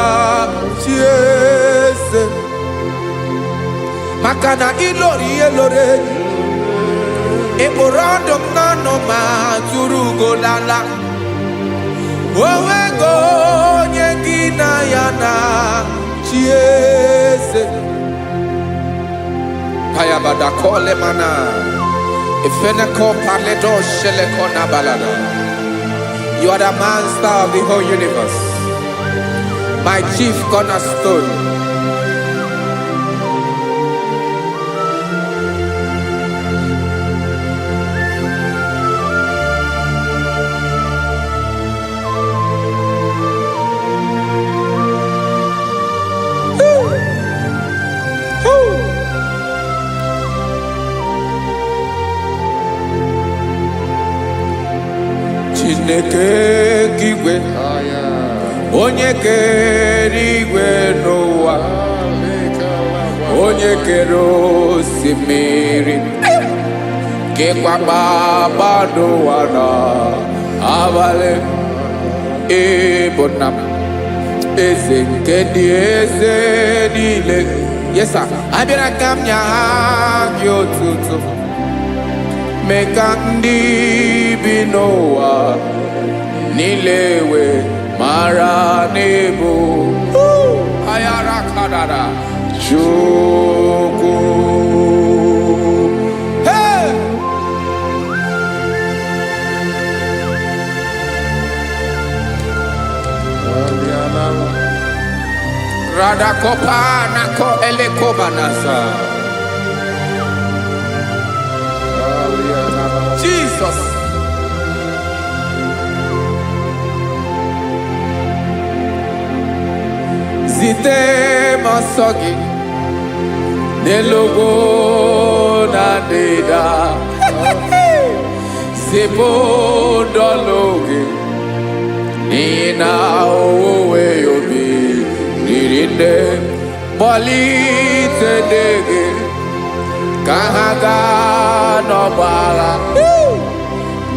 chiese. Makana ilori elore. Eborando nano ma turugo lala. Owego nye ginayana chiese. Hayabada kole mana. Ifeneko paledo sheleko na balada. You are the master of the whole universe. My chief cornerstone. Chineke kigwe onye kere igwe n'ụwa onye kere osimiri kekwa kpakpando ụwa na abalị ịbụ nna m eze nke ndị eze niile. Yes sir, abịara ka m nye gị otuto mee ka ndị bi n'ụwa niile wee mara n'ebu ayara kadara Chukwu. Hey! Radakopa nako elekobanasa. Jesus. Zite masogi nelogo na deda. Zipo dologe nina owe yobi nirinde bolite dege kahaga no bala.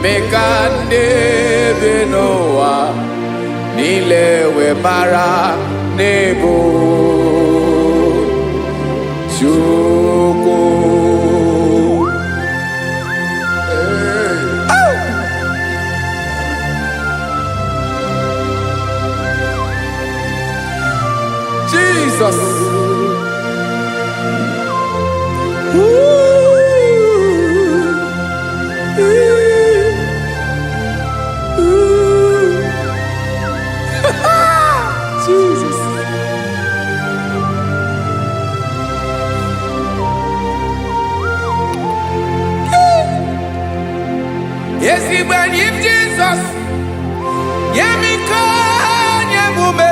Mekande benoa nilewe mara nebo Chukwu. Jesus. Jesus. Yes, he when him Jesus. Yemiko nyemume.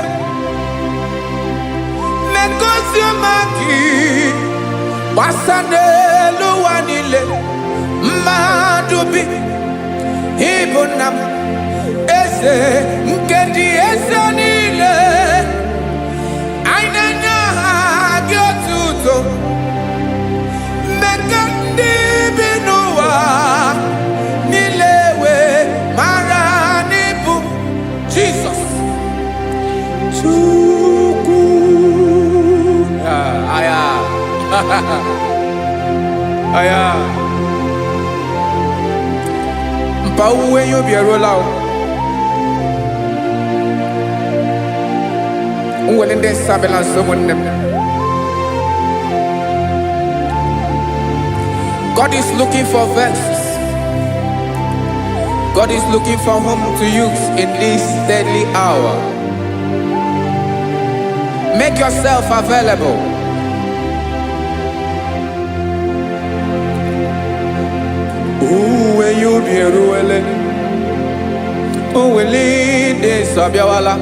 Mekosio maki. Basane luwanile. Madubi. Ibunam. Ese mkendi ese nile. Ainanya gyotuto. Mekandi binuwa. Nilewe maranibu. Jesus. Chukwu. Aya. aya mpa uwe yo bi erola o unwele nde sabela so wonnem. God is looking for verses. God is looking for whom to use in this deadly hour. Make yourself available. When you be ruele, uwele de sabiawala.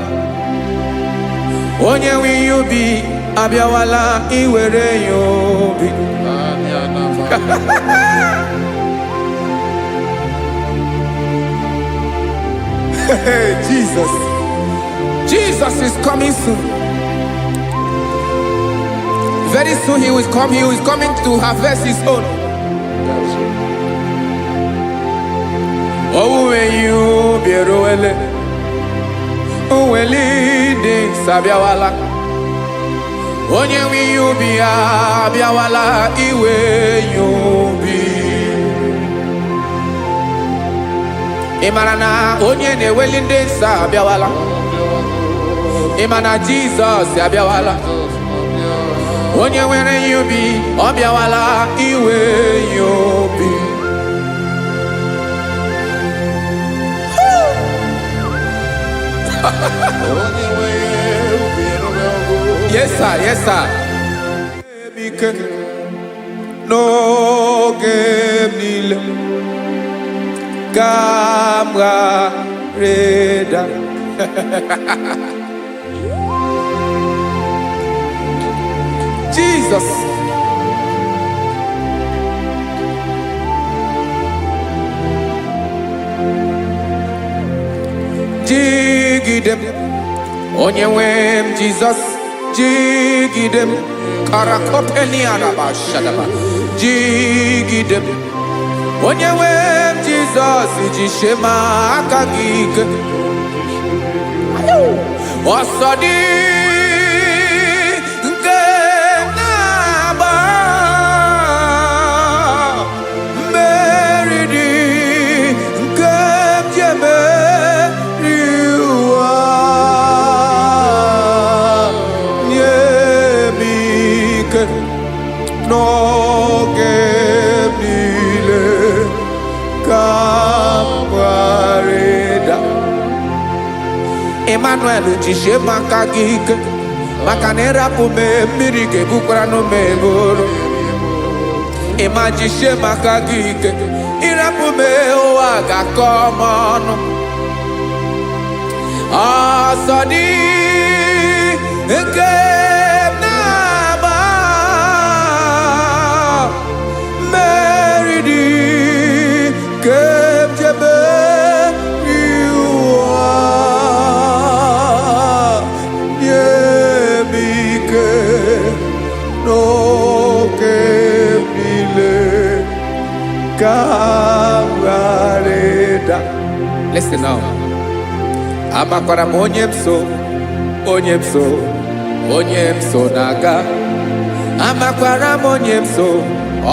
Onye when you be abiawala, iwere you be. Jesus. Jesus is coming soon. Very soon he will come. He is coming to harvest his own. Oh, when you be ruele, uwele de sabiawala. Onye when you be abiawala, iwe you be. Imarana onye na-eweli ndị nsọ abịawala. Imana Jesus abịawala. Onye nwere ya obi ọ bịawala iwe ya obi. Yes sir, yes sir. N'oge niile Camarada. Jesus. Jigidem. Onye wem Jesus. Jigidem. Karakopeni araba shadaba. Jigidem. Onye wem Jesus jishema akagike. Osodi nke naba meridi nke jeme riwa nyemike noge mile Camarada. Emmanuel jishe maka gike maka na irapu me mmiri ga-ebukwara no me buru. Ima jishe maka gike irapu me ụwa ga-akọ m ọnụ. Ọsọdị nke na-agba meridi kemjebe iwa nyemike n'oke niile Camarada. Listen now. Amakwara m onye m so na-aga. Amakwara m onye m so,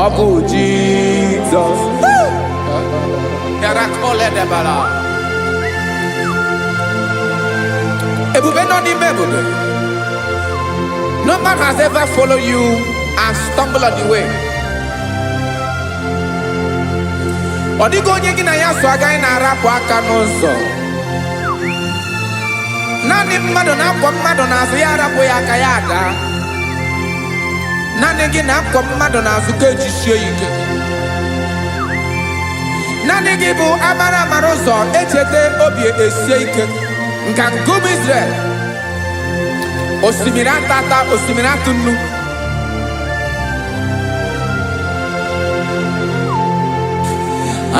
ọ bụ Jesus. Ebube nọ n'ime ebube. No man has ever followed you and stumbled on the way. Ọ dịghị onye gị na ya so agaghị na-arapụ aka n'ụzọ. Naanị mmadụ na-akwọ mmadụ n'azụ ya arapụ ya aka ya ada. Naanị gị na-akwọ mmadụ n'azụ ka ejisie ike. Naanị gị bụ amara ụzọ echete obi esie ike. Nka ngụm Israel. Osimiri atata, osimiri atụ nnu.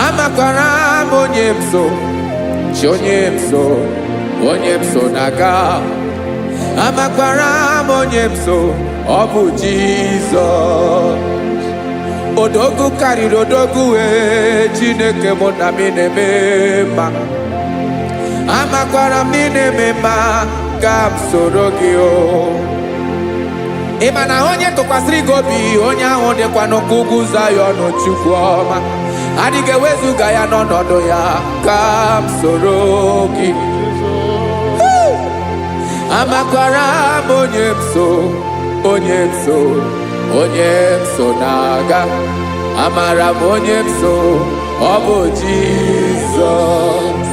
Amakwara m onye m so, chi onye m so na-aga. Amakwara m onye m so, ọ bụ Jizọs. Odogwu karịrị odogwu Chineke mụ na mi na-eme mma. Amakwara m na ị na-eme mma ka m soro gị o. ị ma na onye tụkwasịrị gị obi onye ahụ dịkwa n'ugwu Zayọn Chukwu ọma adịghị ewezuga ya n'ọnọdụ ya ka m soro gị amakwara m onye m so na-aga amara m onye m so ọ bụ Jizọs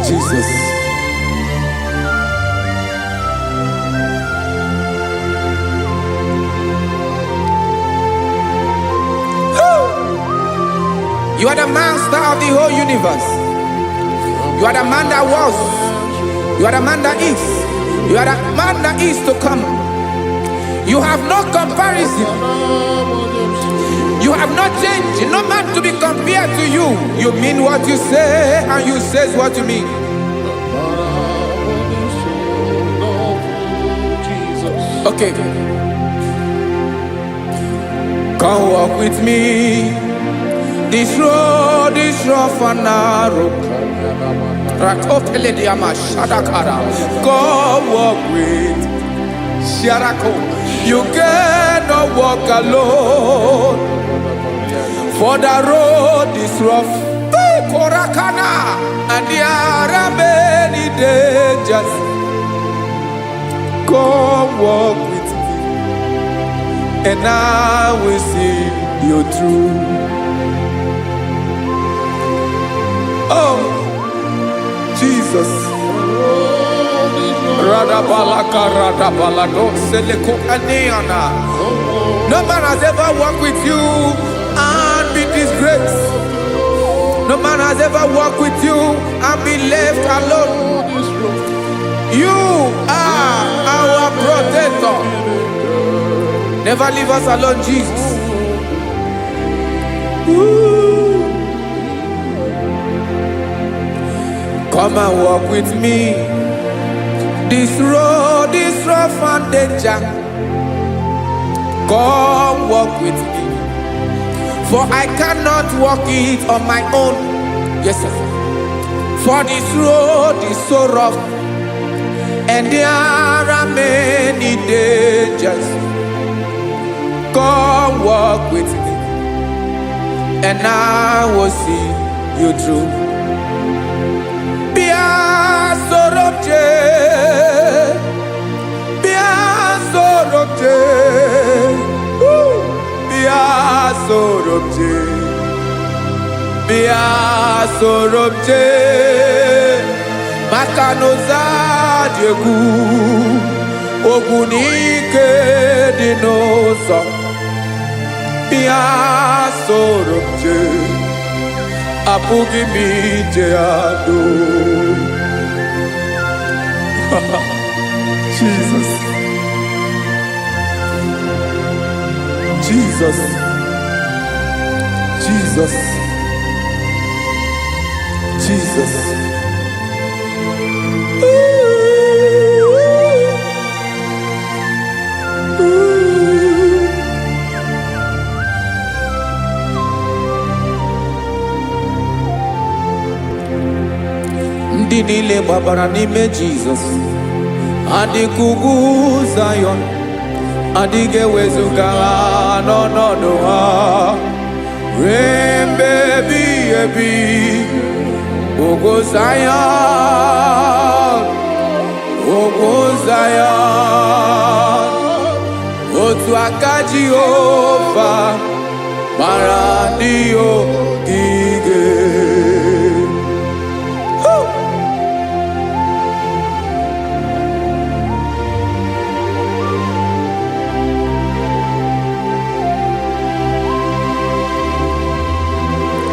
Jesus You are the master of the whole universe. You are the man that was. You are the man that is. You are the man that is to come. You have no comparison. You have not changed. No man to be compared to you. You mean what you say and you say what you mean. Okay. Come walk with me. This road is rough and narrow. Come walk with Sharako. You cannot walk alone. For the road is rough. Korakana. And there are many dangers. Come walk with me. And I will see you through. Oh, Jesus. No man has ever walked with you and be disgraced. No man has ever walked with you and be left alone. You are our protector. Never leave us alone, Jesus. Ooh. Come and walk with me. This road is rough and danger. Come walk with me. For I cannot walk it on my own. Yes, sir. For this road is so rough. And there are many dangers. Come walk with me. And I will see you through. Sorobje Makanoza Diegu Ogunike Dinosa Bia Sorobje Apugi Mijeado Jesus Jesus Jesus Jesus. Ndị niile gbabara n'ime Jizọs adịghị ugwu Zayọn adịghị ewezuga ha n'ọnọdụ ha ruo mgbe ebighị ebi. Ogo Zion, otu aka Jehova mara ndị ogige.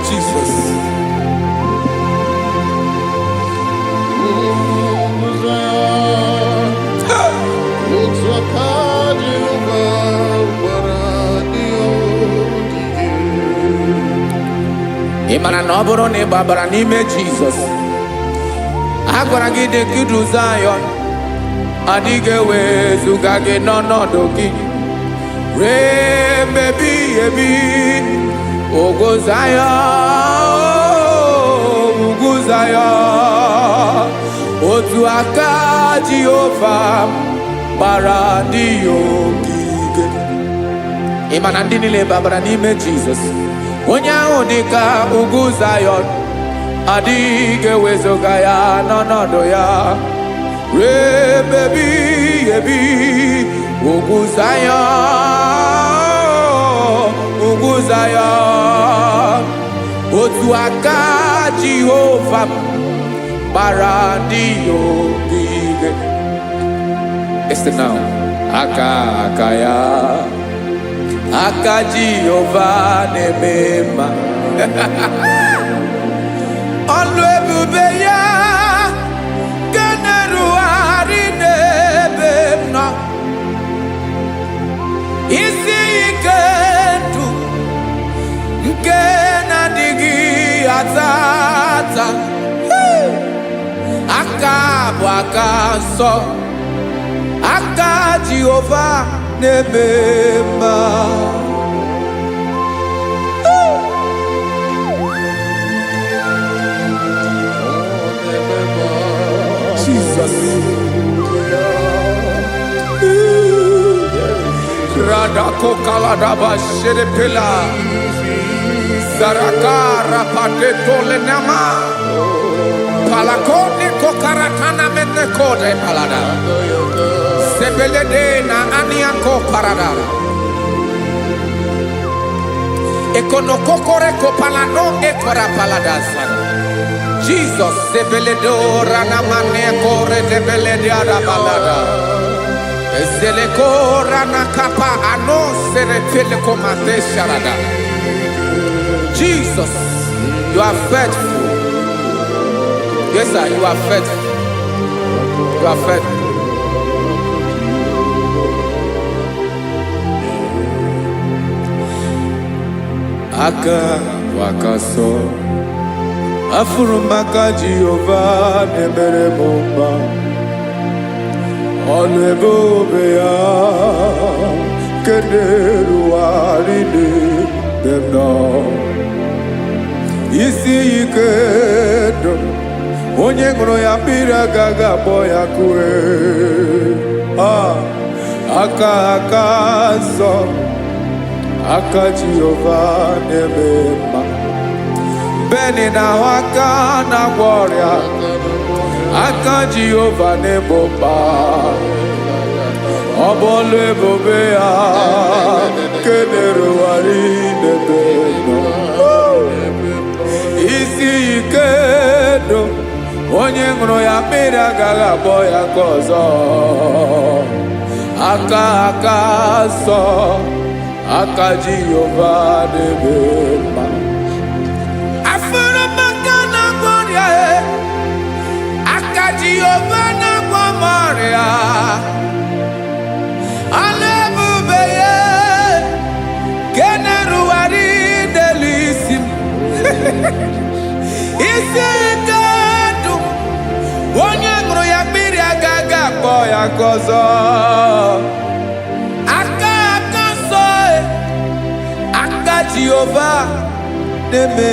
Jesus. Ị mara na ọ bụrụ na ị gbabara n'ime Jizọs a gwara gị dị ka Zayọn adịghị ewezuga gị n'ọnọdụ gị ruo mgbe ebighị ebi. Ogo Zayọn Zion, otu aka Jehova gbara ndị ya ogige. Ị ma na ndị niile babara n'ime Jizọs, onye ahụ dị ka ugwu Zion, adịghị ewezuga ya n'ọnọdụ ya ruo ebe ebighị ebi. Ugwu Zion, ugwu Zion, otu aka Jehova gbara ndị ya ogige. Listen now, aka ya, aka Jehova na-eme mma. Ọlụ ebube ya ga na-erugharị n'ebe m nọ. Isi ike ndụ nke na-adịghị ata ata. Aka bụ aka nsọ, aka Jehova na-eme mma. Jesus. Radako kaladaba sherepela, zarakara padeto lenama, palakode kokaratana menekode palada, sebelede na aniako parada, ekonokokore kopalano ekora paladasa. Jesus, sebeledo ranamane kore debelede arabalada. Ezeleko ranakapa ano serepele komate sharada. Jesus, you are faithful. Yes, sir, you are faithful. You are faithful. Aka wakaso. Afuru maka Jehova na-emere m mma. Ọlụ ebube ya nke na-erugharị n'ebe m nọ. Isi ike ndụ onye ṅụrụ ya mmiri agaghị akpọ ya kue. Aka nsọ, aka Jehova na-eme mma. Beni na aka na-agwọ ọrịa, aka Jehova na-egbo mkpa. Ọ bụ ọlụ ebube ya nke na-erugharị n'ebe nọ. Isi ike ndụ onye ṅụrụ ya mmiri agaghị akpọ ya ka ọzọ. Aka nsọ, aka Jehova na-eme mma. Jehova na-agwọ m ọrịa, ọlụ ebube ya nke na-erugharị n'elu isi m. Isi ike ndụ onye ṅụrụ ya mmiri agaghị akpọ ya ka ọzọ. Aka nsọ, aka Jehova na-eme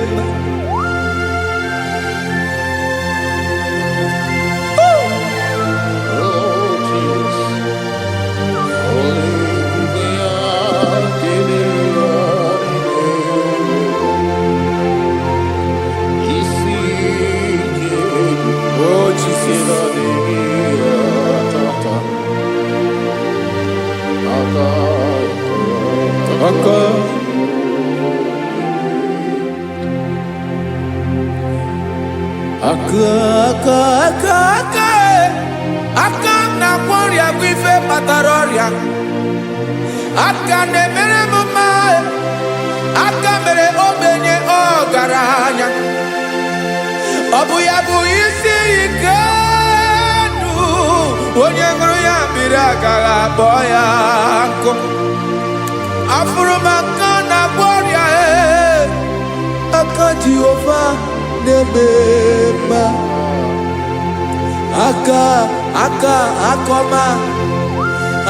mma. Aka na-agwọ ọrịa bụ ife kpatara ọrịa. Aka na-emere m mma. Aka mere ogbenye ọgaranya. Ọ bụ ya bụ isi ike ndụ onye ṅụrụ ya mmiri agaghị akpọ ya nkụ. Afụrụ m aka na-agwọ ọrịa. Aka Jehova na-eme mma. Aka ọma,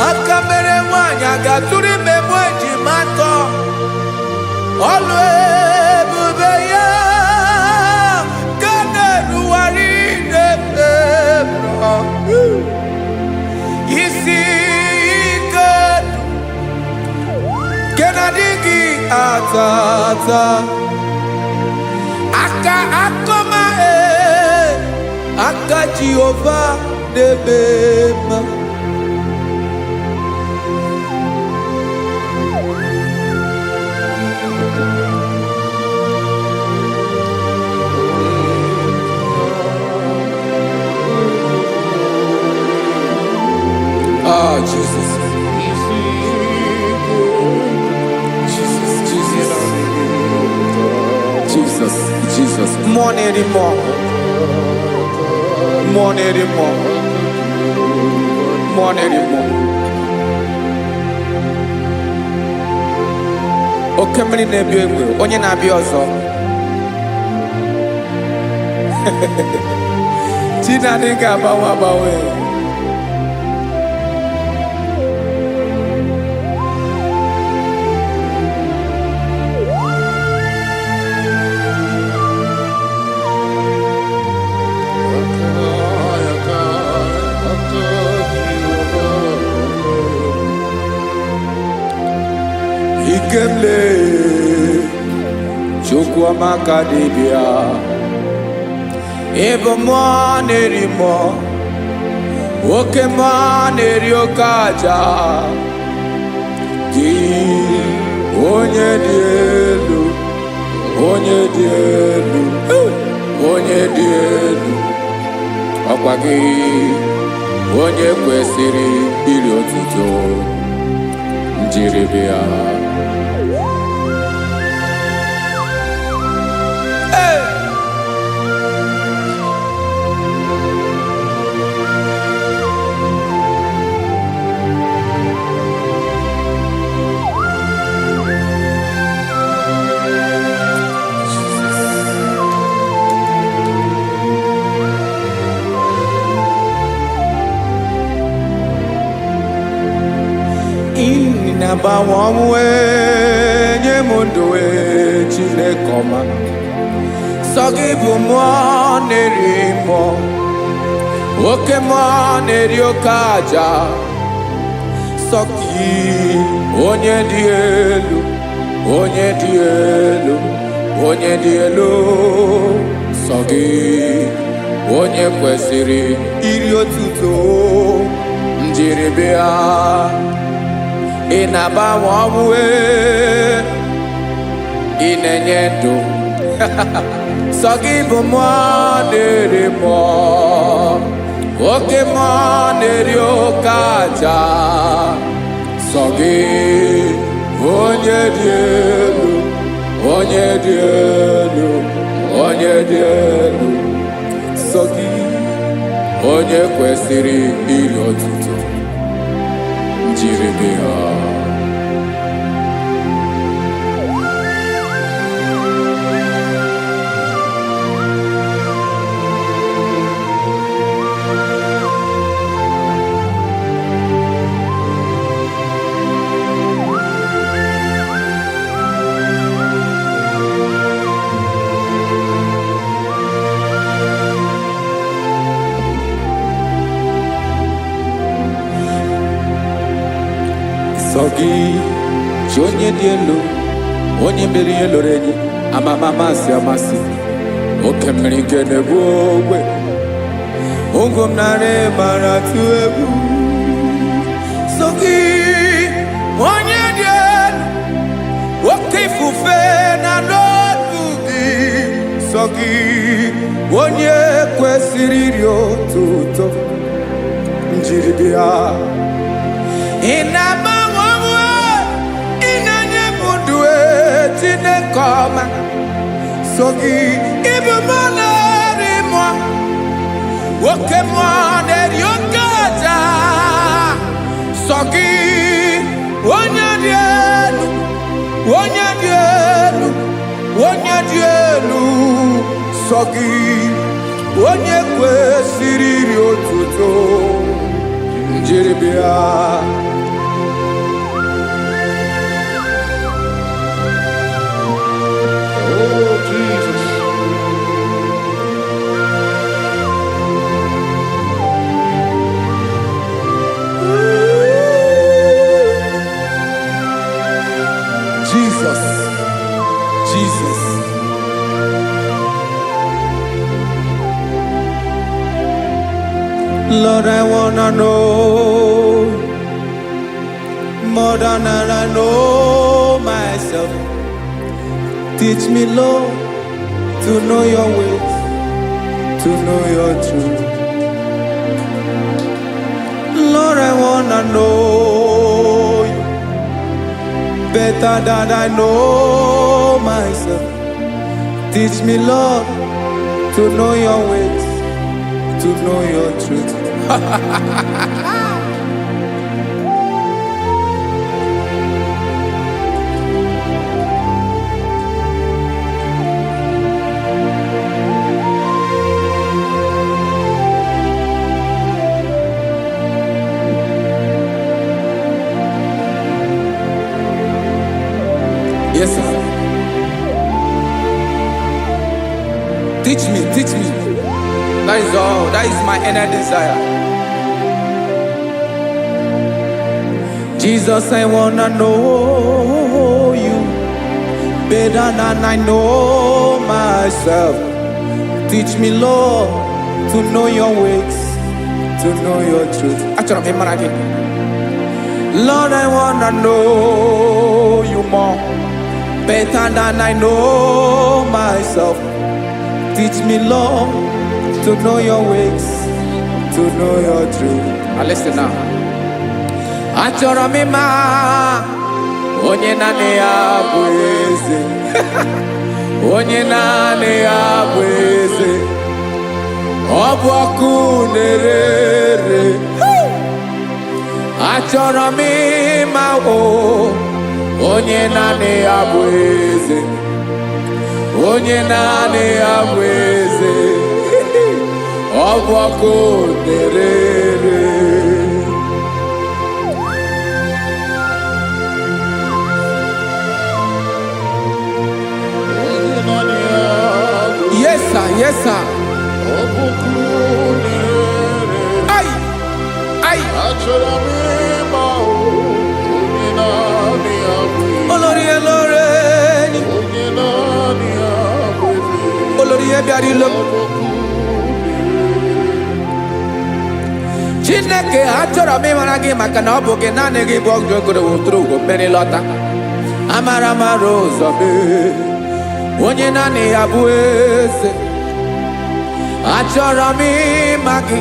aka mere nwanyị ga-atụrụ ime mụ ejima atọ. Ọlụ ebube ya ka tata aka akoma aka Jehovah debema oh Jesus. Jesus, more anymore, more anymore, more anymore. Okay, many nebi onye na bi ozo. Tina ninga bawe. Ikemle chukwa makadibia ebo nerimo oke neriokaja ki onye dị elu onye dị elu ọkwa gị onye kwesịrị iri otuto njiribia. Inabawamwe nyemundoe chinekoma Sogibumo nerimo Okemo neriokaja Soki onye dị elu Sogi onye kwesịrị iri otuto njiribia. Inabawamwe inenyedo Sogibumo nerimo Okemo neriokaja Sogi onye dị elu Sogi onye kwesịrị iri otuto njiribia. Sogi onye dị elu onye mere ihe loro enyi amasi oke mmiri nke na-ebu ogbe ụgwọ m narị mara tụ egwu. Sogi onye dị elu oke ifufe na n'otu gị. Sogi onye kwesịrị iri otuto njiribia. Inabawamwe inanyemundue chinekoma Sogi ibumo nerimo okemo neriokaja Sogi onye dị elu Sogi onye kwesịrị iri otuto njiribia. Oh, Jesus. Jesus. Lord, I wanna know more than I know myself. Teach me, Lord, to know your ways, to know your truth. Lord, I wanna know you better than I know myself. Teach me, Lord, to know your ways, to know your truth. Yes, sir. Teach me, teach me. That is all. That is my inner desire. Jesus, I wanna know you better than I know myself. Teach me, Lord, to know your ways, to know your truth. Lord, I wanna know you more better than I know myself. Teach me, Lord, to know your ways, to know your truth. Now listen now. Achọrọ m ịma onye naanị ya bụ eze. Onye naanị ya bụ eze. Ọ bụ ọkụ na-ere. Achọrọ m ịma onye naanị ya bụ eze. Onye naanị ya bụ eze. Ọ bụ ọkụ na-ere. Yes, sir. Yes, sir. Ay, ay. Olórí elóore ni. Olórí ebiari lo. Chineke achọrọ m ịmara gị maka na ọ bụ gị naanị gị bụ ọgụ egoro wotoro ugo mmeri lọta. Amara mara ụzọ mee. Onye naanị ya bụ eze. Achọrọ m ịma gị.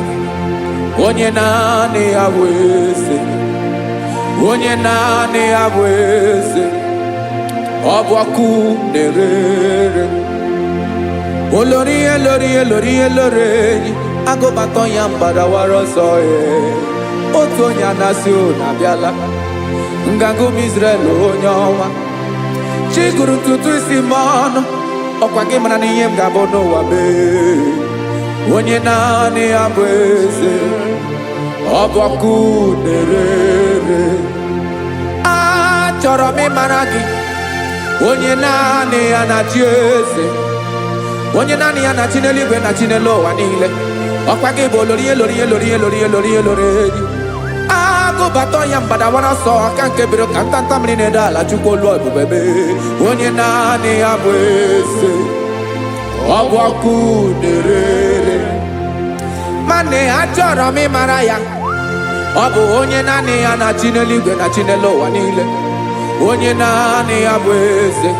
Onye naanị ya bụ eze. Onye naanị ya bụ eze. Ọ bụ ọkụ na-ere. Olórí elórí elórí elóore enyi. Agụbatọ ya mgbadawara ọsọ ya. Otu onye anasị unu abịala. Nganga ụmụ Izrel onye ọma. Chi gụrụ ntutu isi m ọnụ. Ọkwa gị mara na ihe m ga-abụ n'ụwa mee. Onye naanị ya bụ eze. Ọ bụ ọkụ na-ere. Achọrọ m ịmara gị. Onye naanị ya na-achị eze. Onye naanị ya na-achị n'eluigwe na-achị n'elu ụwa niile. Ọkwa gị bụ olórí elórí elórí elórí elórí elóore enyi. Agụbatọ ya mgbadawara ọsọ aka nke biri ka ntanta mmiri na-edo ala Chukwu olu ebube mee. Onye naanị ya bụ eze. Ọ bụ ọkụ na-ere. Mane achọrọ m ịmara ya. Ọ bụ onye naanị ya na-achị n'eluigwe na-achị n'elu ụwa niile. Onye naanị ya bụ eze.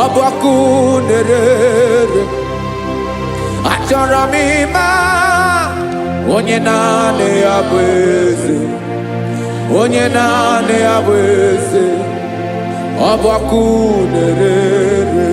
Ọ bụ ọkụ na-ere. Achọrọ m ịma onye naanị ya bụ eze. Onye naanị ya bụ eze. Ọ bụ ọkụ na-ere.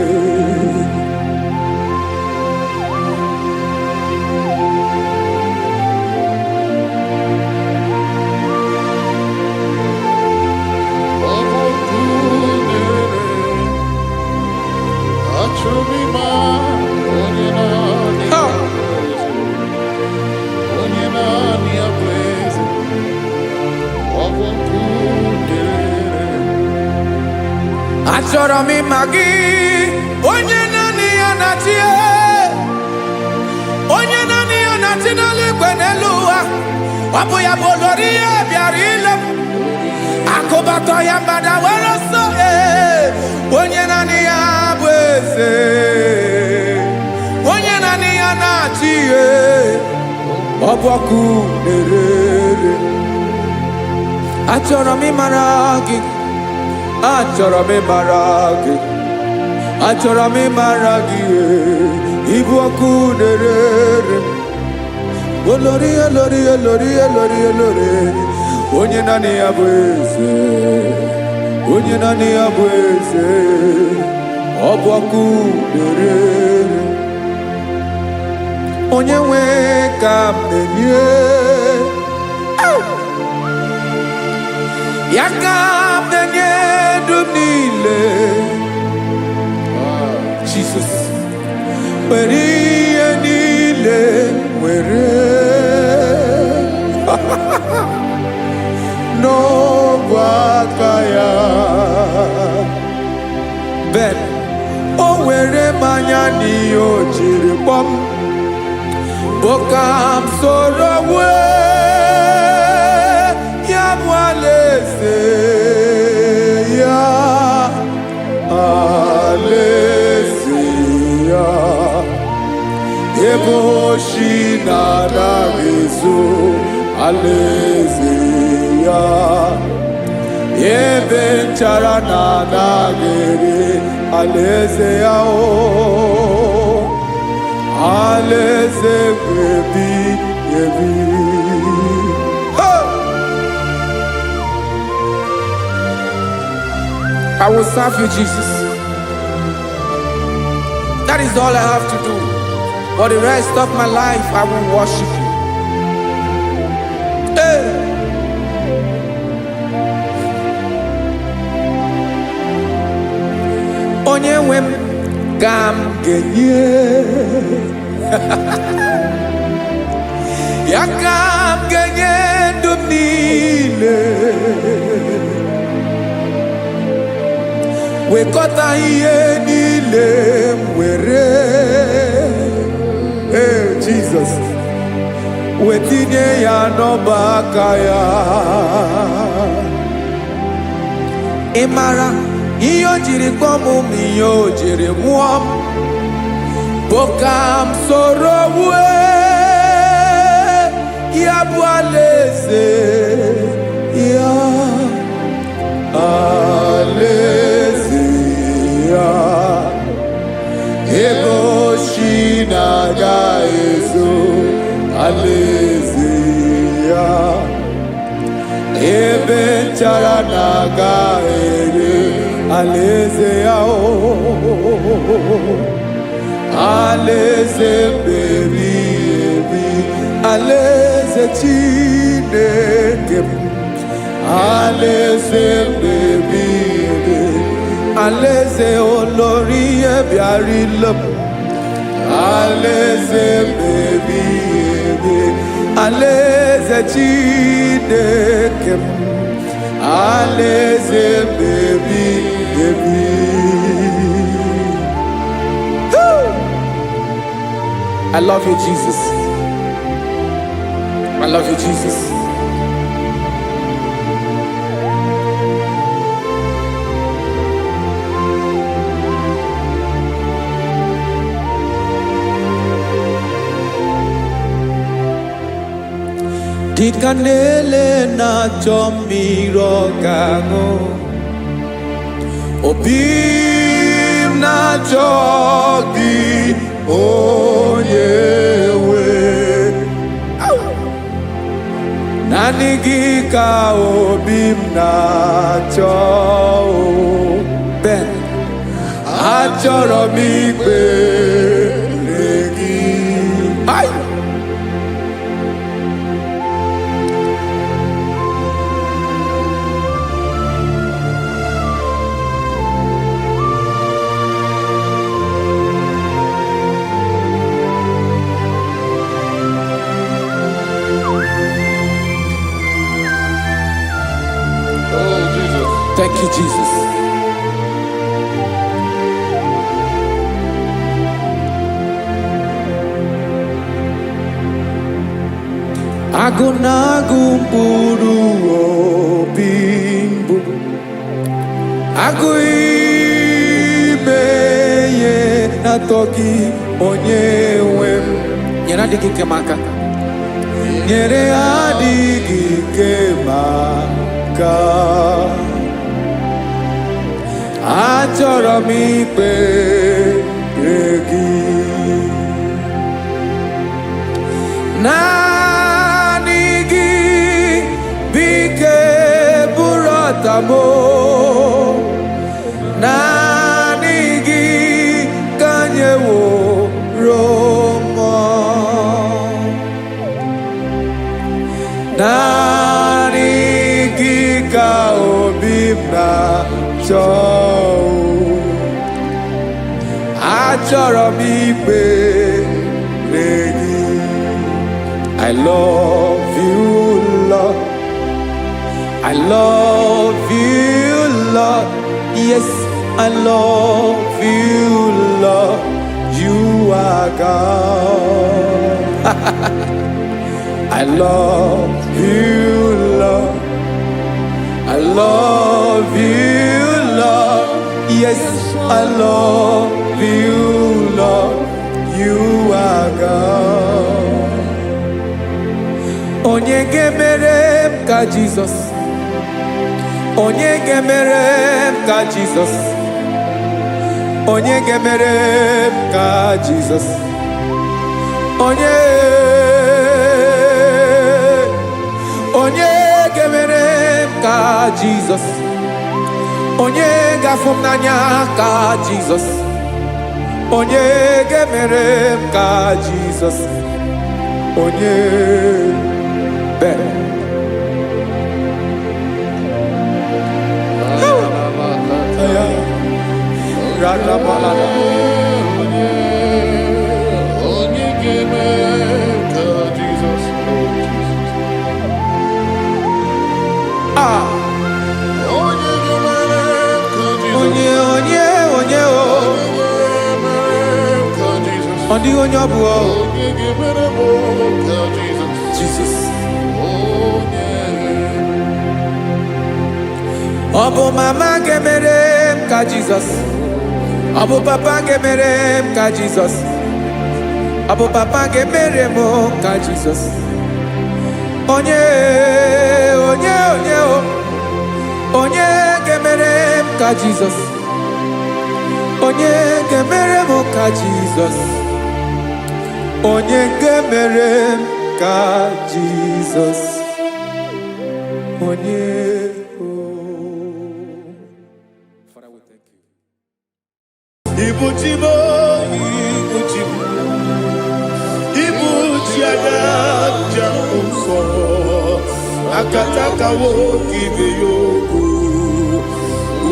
Achọrọ m ịma gị. Onye naanị ya na-achị. Onye naanị ya na-achị n'eluigwe n'elu ụwa. Ọ bụ ya bụ olórí ya bịara ile m. Akụbatọ ya mgbadawara ọsọ. Onye naanị ya bụ eze. Onye naanị ya na-achị. ọbọkụ na-erere. Achọrọ m ịmara gị, achọrọ m ịmara gị, achọrọ m ịmara gị, ịbụ ọkụ na-erere. Olori olori olori olori olori, onye naanị ya bụ eze, onye naanị ya bụ eze, ọbọkụ na-erere. Onye nwe ka m na-enye, ya ka m na-enye ndụ niile. Jesus, were ihe niile were n'ọbụ aka ya. Ben, o were mmanya n'ihe o jiri kpọm, Bokam soro ya bụ alaeze ya, alaeze ya, ebe oshi na-anaghị ezo, alaeze ya, ebe nchara na-anaghị ere, alaeze ya o. Alaeze ebi ebi. I will serve you, Jesus. That is all I have to do. For the rest of my life, I will worship you. Hey. Onye nwe m ka m ga-enye, ya ka m ga-enye ndụ m niile. Wekọta ihe niile m were, Jesus, wetinye ya n'ọba aka ya. Ị mara ihe o jiri kpọọ m, ihe o jiri mụọ m, Bokam soro ya bụ alaeze ya, alaeze ya, ebe oshi na-agaghị ezo, alaeze ya, ebe nchara na-agaghị ere, alaeze ya o. Alaeze ebi ebi, alaeze Chineke m, alaeze ebi ebi, alaeze olori ebiarila m, alaeze ebi ebi, alaeze Chineke m, alaeze ebi ebi. I love you, Jesus. I love you, Jesus. Dịka na-ele na-achọ mmiri ọ ga-aṅụ, obi m na-achọ gị, onye nwe. Naanị gị ka obi m na-achọ. Ben, achọrọ m ikpere gị. Thank you, Jesus. Agụ na-agụ mkpụrụ obi mbụ, agụ ime ihe na-atọ gị, onye nwe m. Nyere adịghị nke m aka. nyere adịghị ike maka achọrọ m ikpere gị naanị gị bike bụrụ ọtamo naanị gị ka nyeworo mọ naanị gị ka obi m na-achọ achọrọ m ikpere gị I love you, Lord. I love you, Lord. Yes, I love you, Lord. You are God. I love you, Lord. I love you, Lord. Yes, I love you, Lord. You are God. Onye gemere m ka Jesus. Onye gemere m ka Jesus. Onye gemere m ka Jesus. Onye gemere m ka Jesus. Onye gafum n'anya ka Jesus. Onye gemere m ka Jesus. Onye better. Jesus. Obu mama gemere m ka Jesus. Obu papa gemere m ka Jesus. Obu papa gemere m ka Jesus. Onye gemere m ka Jesus. Onye gemere m ka Jesus. Onye gemere m ka Jesus. Onye Ibuchibo, Ibuchibo, Ibuchiana, Jamuso, Akataka woki beyoku,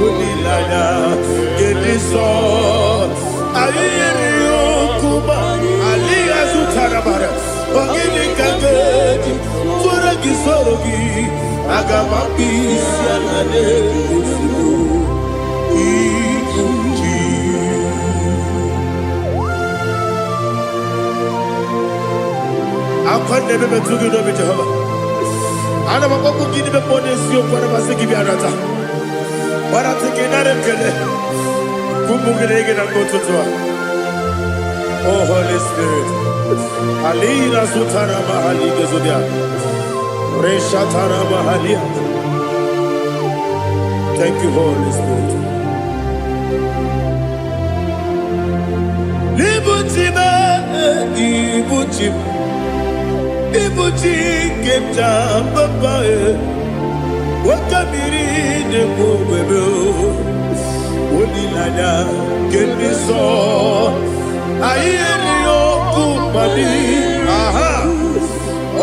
Unilana, Gediso, Aliyeri yokuba, Aliya zutarabara, Ogini kageti, Turagi sorogi, Agamapi sianane kusibu, Akwande bebe tugi no be Jehova. Ana makoku gini be pone sio kwa basiki bi arata. Bara tiki nare kele. Kumbugirege na kototwa. Oh Holy Spirit. Alira sutara mahali gezodia. Resha tara mahali. Thank you, Holy Spirit. Libutime, Ibuchim. Ibuchi kemja papa wakamiri de bobebe onilanya keniso ayeni okupani aha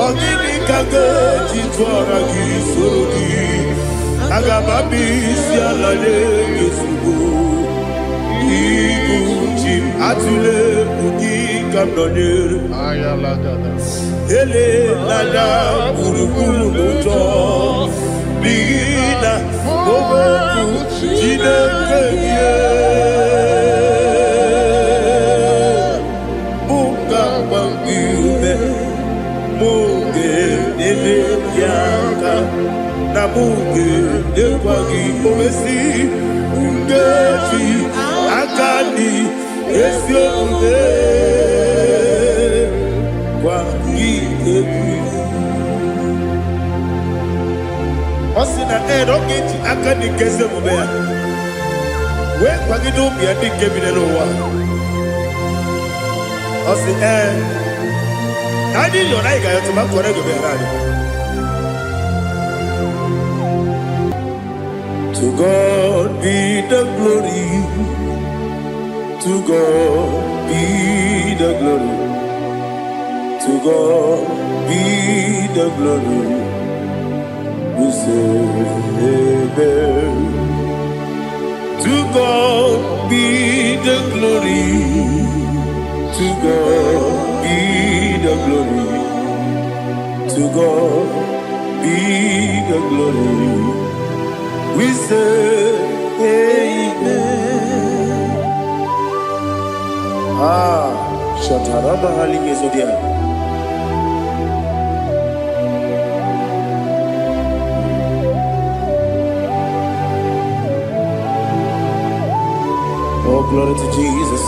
ogini kage jitwara gisorogi agababi sialale yesugo Ibuchi atule ugi kamdonir ayalagada ele lala burukuru moto bina oboku jinekeye muka bangiume muge ele yaka na muge ekwagi omesi ngeji akani esi omude kwa gị egwu. Ọ sị na ọ ga-eji aka dị nke ezi omume ya wee kwagide ụmụ ya ndị nke bi n'ụwa. Ọ sị na anyị yọrọ anyị ga-ayọtụ ma kọrọ ego bịara anyị. To God be the glory. To God be the glory. To God be the glory. We say amen. To God be the glory. To God be the glory. To God be the glory. We say amen. Shataraba Halingezodia. Oh, glory to Jesus.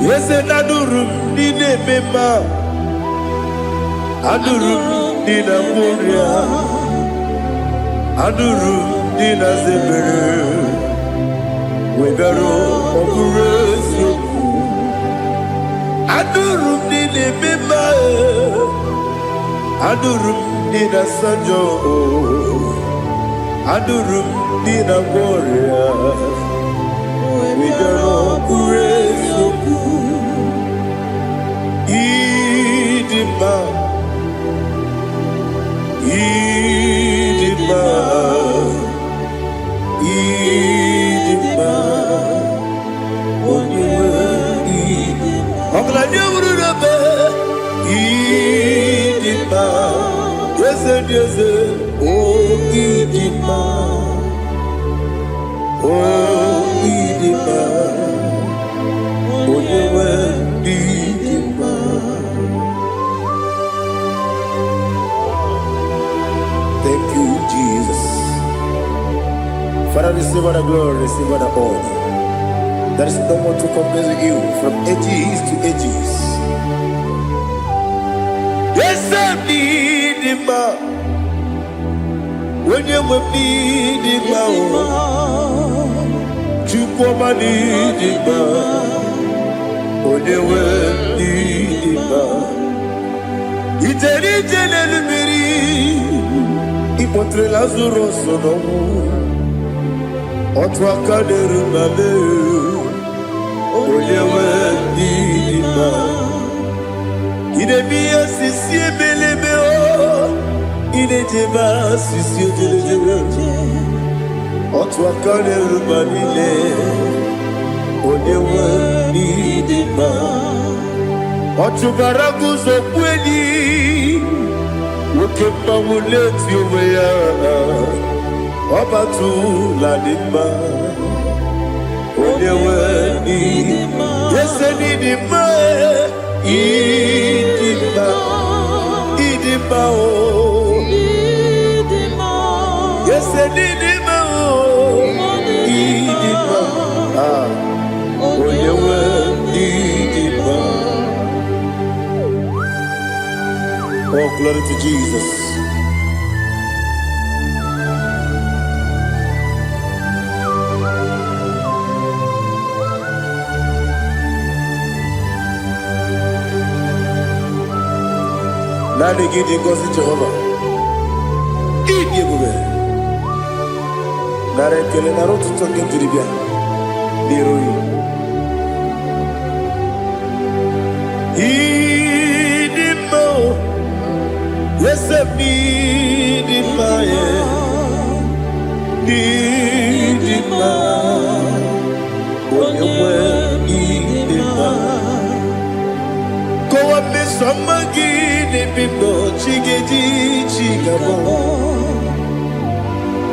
Yes, and Adurum Nina Mema Adurum Nina Muria Adurum Nina Zebere Webero Operation Adurum Nina Mema Adurum Nina Sanjo Adurum Nina Moria Webero Operation Idima, Idima, Idima, Idima, Idima, yes, oh Idima, oh Idima, oh Idima. Thank you, Jesus. Father, receive all the glory, receive all the honor. There is no one to compare with you from ages to ages. Yes, I need him. When you will need him, you come and need him. When you will need him, it's a little Ipotre Lazaro sono Otwa kaderu mame Oyewe dima Ine biya sisi ebelebe o Ine jeba sisi ojelejebe Otwa kaderu mamile Oyewe dima Otubaragu zokweni Ukemba muleti uweya Wabatu ladima Onyewe nidima Yese nidima Idima Idima o Yese nidima o Idima Onyewe nidima. Oh, glory to Jesus. Nani gidi ngozi Jehovah. Idi ebube. Nare kele naro tuto ngenjiribia. Niroyi. Idimo. Yes, Idimo. Idimo. Onyewe Idimo. Kowa mesomagi nebino chigedi chigabo.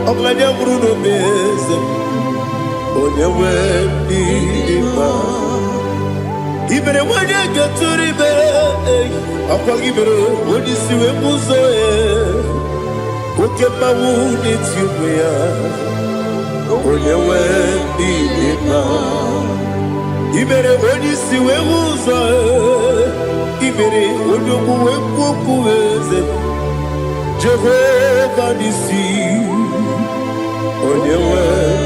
Oglanya Bruno Beze. Onyewe Idimo. Ibere wanya gaturi be. Akwa gibere wodi siwe muzo e. Oke mawu n'etiwe ya onye nwe n'ime ma imere onye isi wee hụ ụzọ imere onye okwu wee kwuo okwu eze Jehova n'isi onye nwe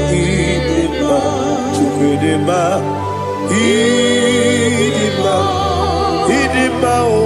n'ime ma Chukwu dị mma ịdị mma ịdị mma o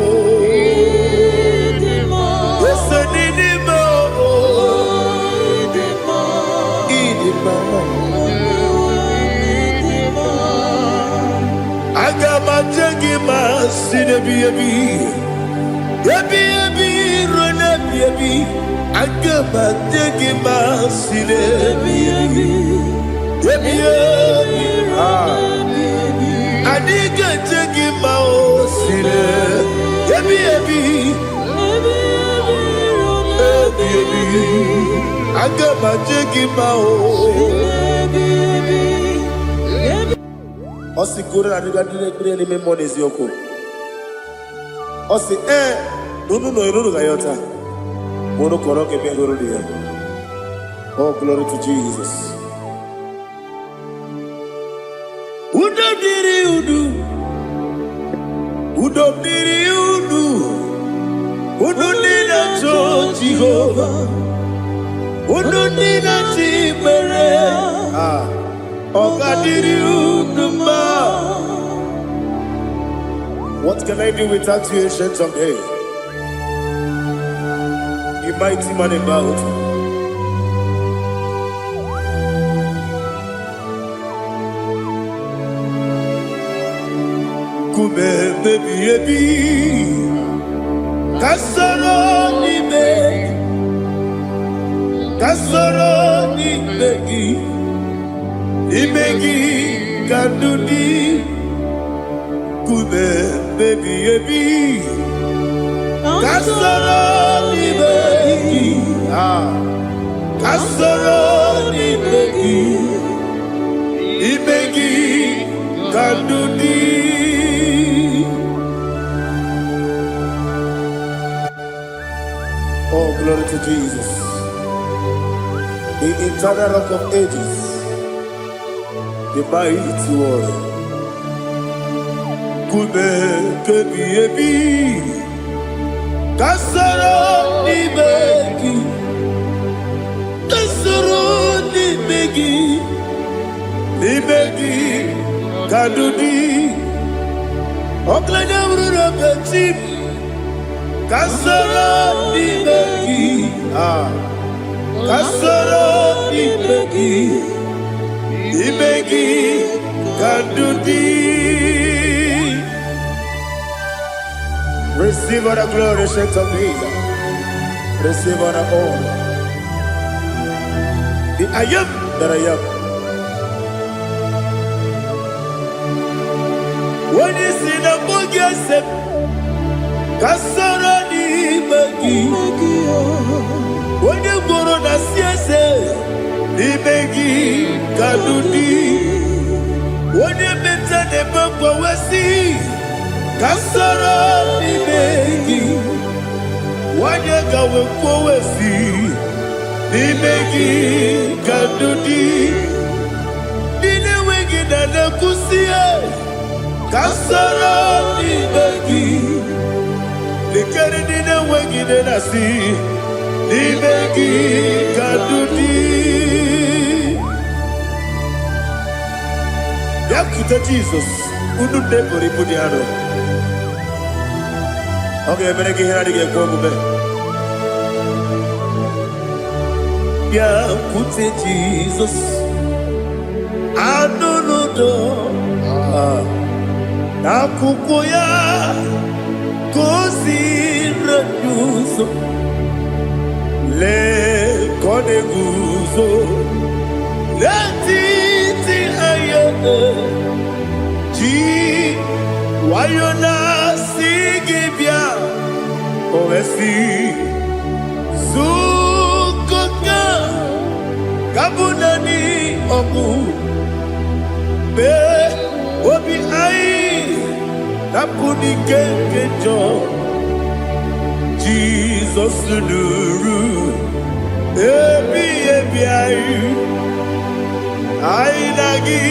Osi kore na niga dire ni memo nezi yoko. Osi nunu ga yota. Mono koro ke be goro dia. Oh, glory to Jesus. Udo diri udu. Udo diri udu. Udo nina cho Jehovah. Udo nina chibere. What can I do without you, ancient of days? You mighty man about. Kume baby, kasoro ni begi. Imegi kandudi kube baby kasoro ni begi kasoro ni begi imegi kandudi. Oh, glory to Jesus, the eternal rock of ages, the mighty warrior. Kube kebi kasoro ni begi kadudi oklanya urura petip kasoro ni begi kasoro ni begi Ibegi kadudi. Receive all the glory, shake of Jesus. Receive all the honor. The I am that I am. When you see the book, you say, Kasara ni bagi. When you go on the siese, Ibegi kadudi. When you mention the book, we see Kasara Ibegi. When you go we see Ibegi kadudi. Dine wegi na kusie Kasara Ibegi. Likere dine wegi na si Ibegi kadudi. Yakuta Jesus, unu debori pudiano. Okay, better get here to get go. Yakuta Jesus, I don't know. Nakukoya, kosi reduso, le koneguzo, le titi ayene. Wayona sigibia oesi sukoka kabunani omu be obi ai napuni kenkejo Jesus nuru gị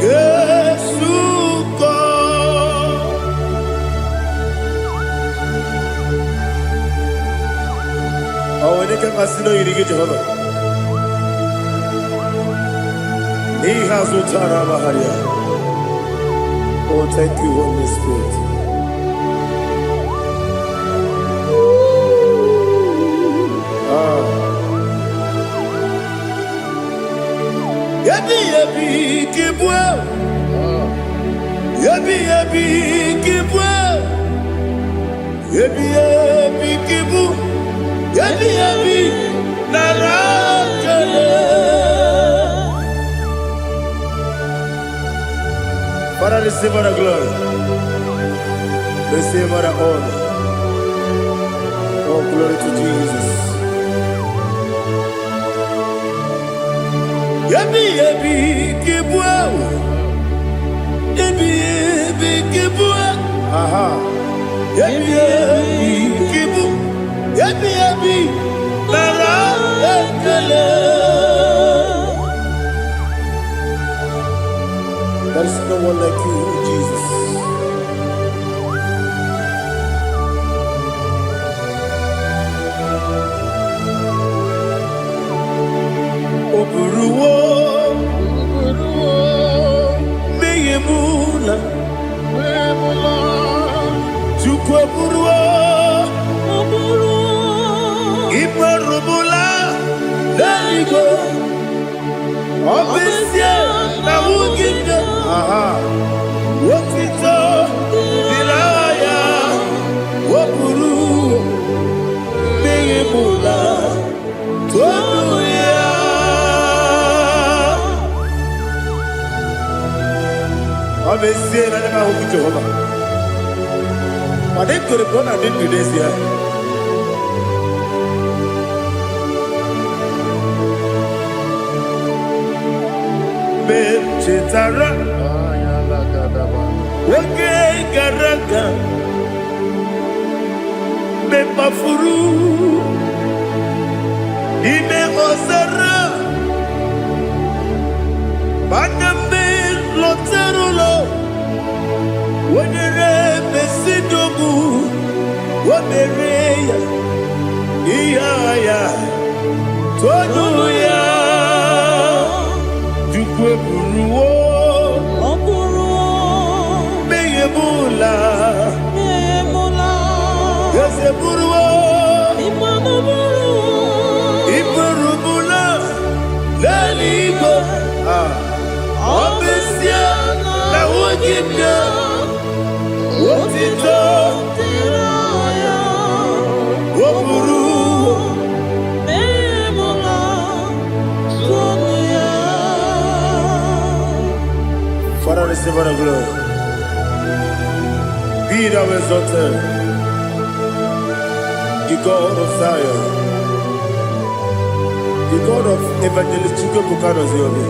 ga-esukọ. Ọ nwere ike masị na oyiri gị Jehova n'ihe azụtara amaghara ya. Oh, thank you, Holy Spirit. Yabi kibwe, yabi kibwe, yabi kibu, yabi narakale. Father, receive our glory, receive our honor. Oh, glory to Jesus. Yabi kibwe, yabi kibwe, aha. Yabi kibu, yabi narakale. There is no one like you, Jesus. Oburuwo, meyemula, Chukwu oburuwo, imarubula, leligo, obesie na wugide, aha, wotito, dilaya, oburuwo, meyemula, tonuya. Obesie na nema huku Jehova. But they could have gone and did this year. Chetara, okay, Garaga, Mepafuru, Ime Osara, Baname Loterulo, Wenere Mesidobu, Wamereya, Iaya, Toduya. Buruwo, meyemula, yese buruwo, iburubula, leligo, obesia na wogibia, wotito, woburuwo. Father, receive our glory. Be thou exalted, the God of Zion, the God of Evangelist Chukwu Bukanos Yobe.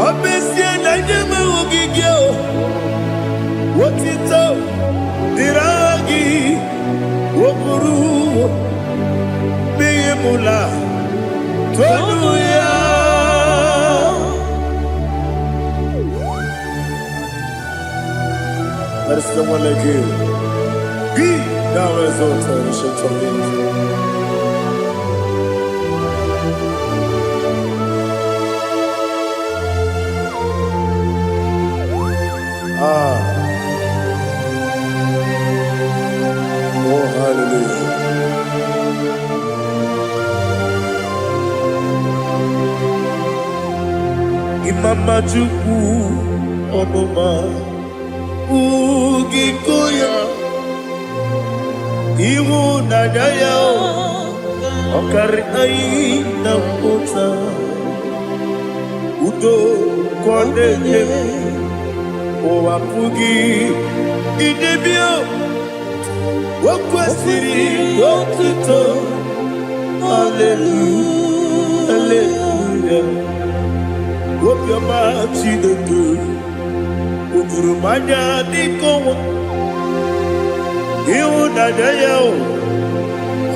Obesie na nyeme ogigio, wotito, diragi, wokuru, meyemula, tonuya. There is no one like you. Be thou exalted, ancient of days. Oh, hallelujah. Imama Chukwu Onuma Ugikoya Iwu Nadaya Okari Aina Mota Udo Kwaneye Owapugi Idebio Wakwasiri Watuto Hallelujah Hallelujah Wopiama Chinedu Ukurumanya Nikowa Iwu Nadaya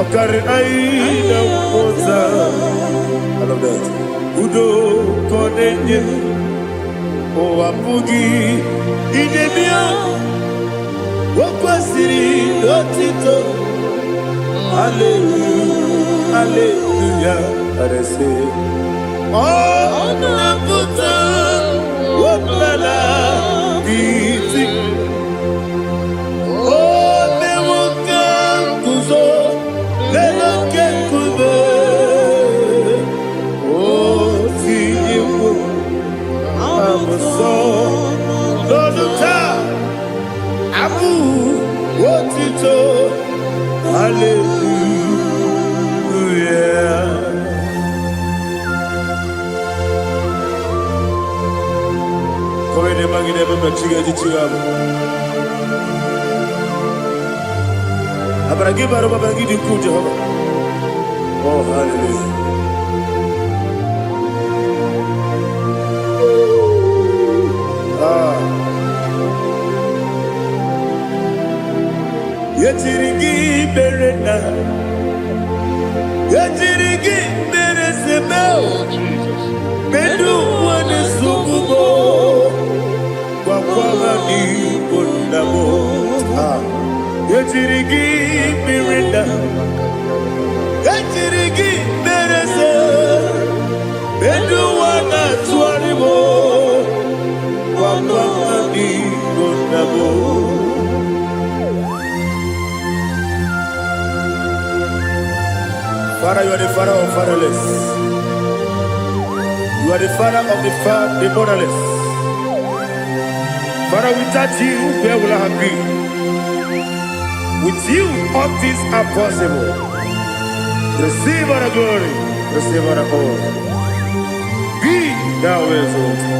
Okari Aina Mota I love that. udo konenye o apugi idebia wokwasiri lotito hallelujah hallelujah arese oh naputa wopala biti oh mewoka kuzo leloke kuzo oh si Igbo amuso loluta abu wotito hallelujah. Come ne mangi ne bamba chiga di chigabo. Abragi baro babragi di ku Jehovah. Oh hallelujah. Ah. Yetirigi berena. Yetirigi beresebel. Bedu wane sukubo. Wakwamani bundabo. Ah. Yetirigi berena. Yetirigi berese. Bedu wana tuaribo. Wakwamani bundabo. Father, you are the father of fatherless. You are the father of the motherless. Father, without you, where will I have been? With you, all things are possible. Receive our glory, receive our honor. Be thou exalted.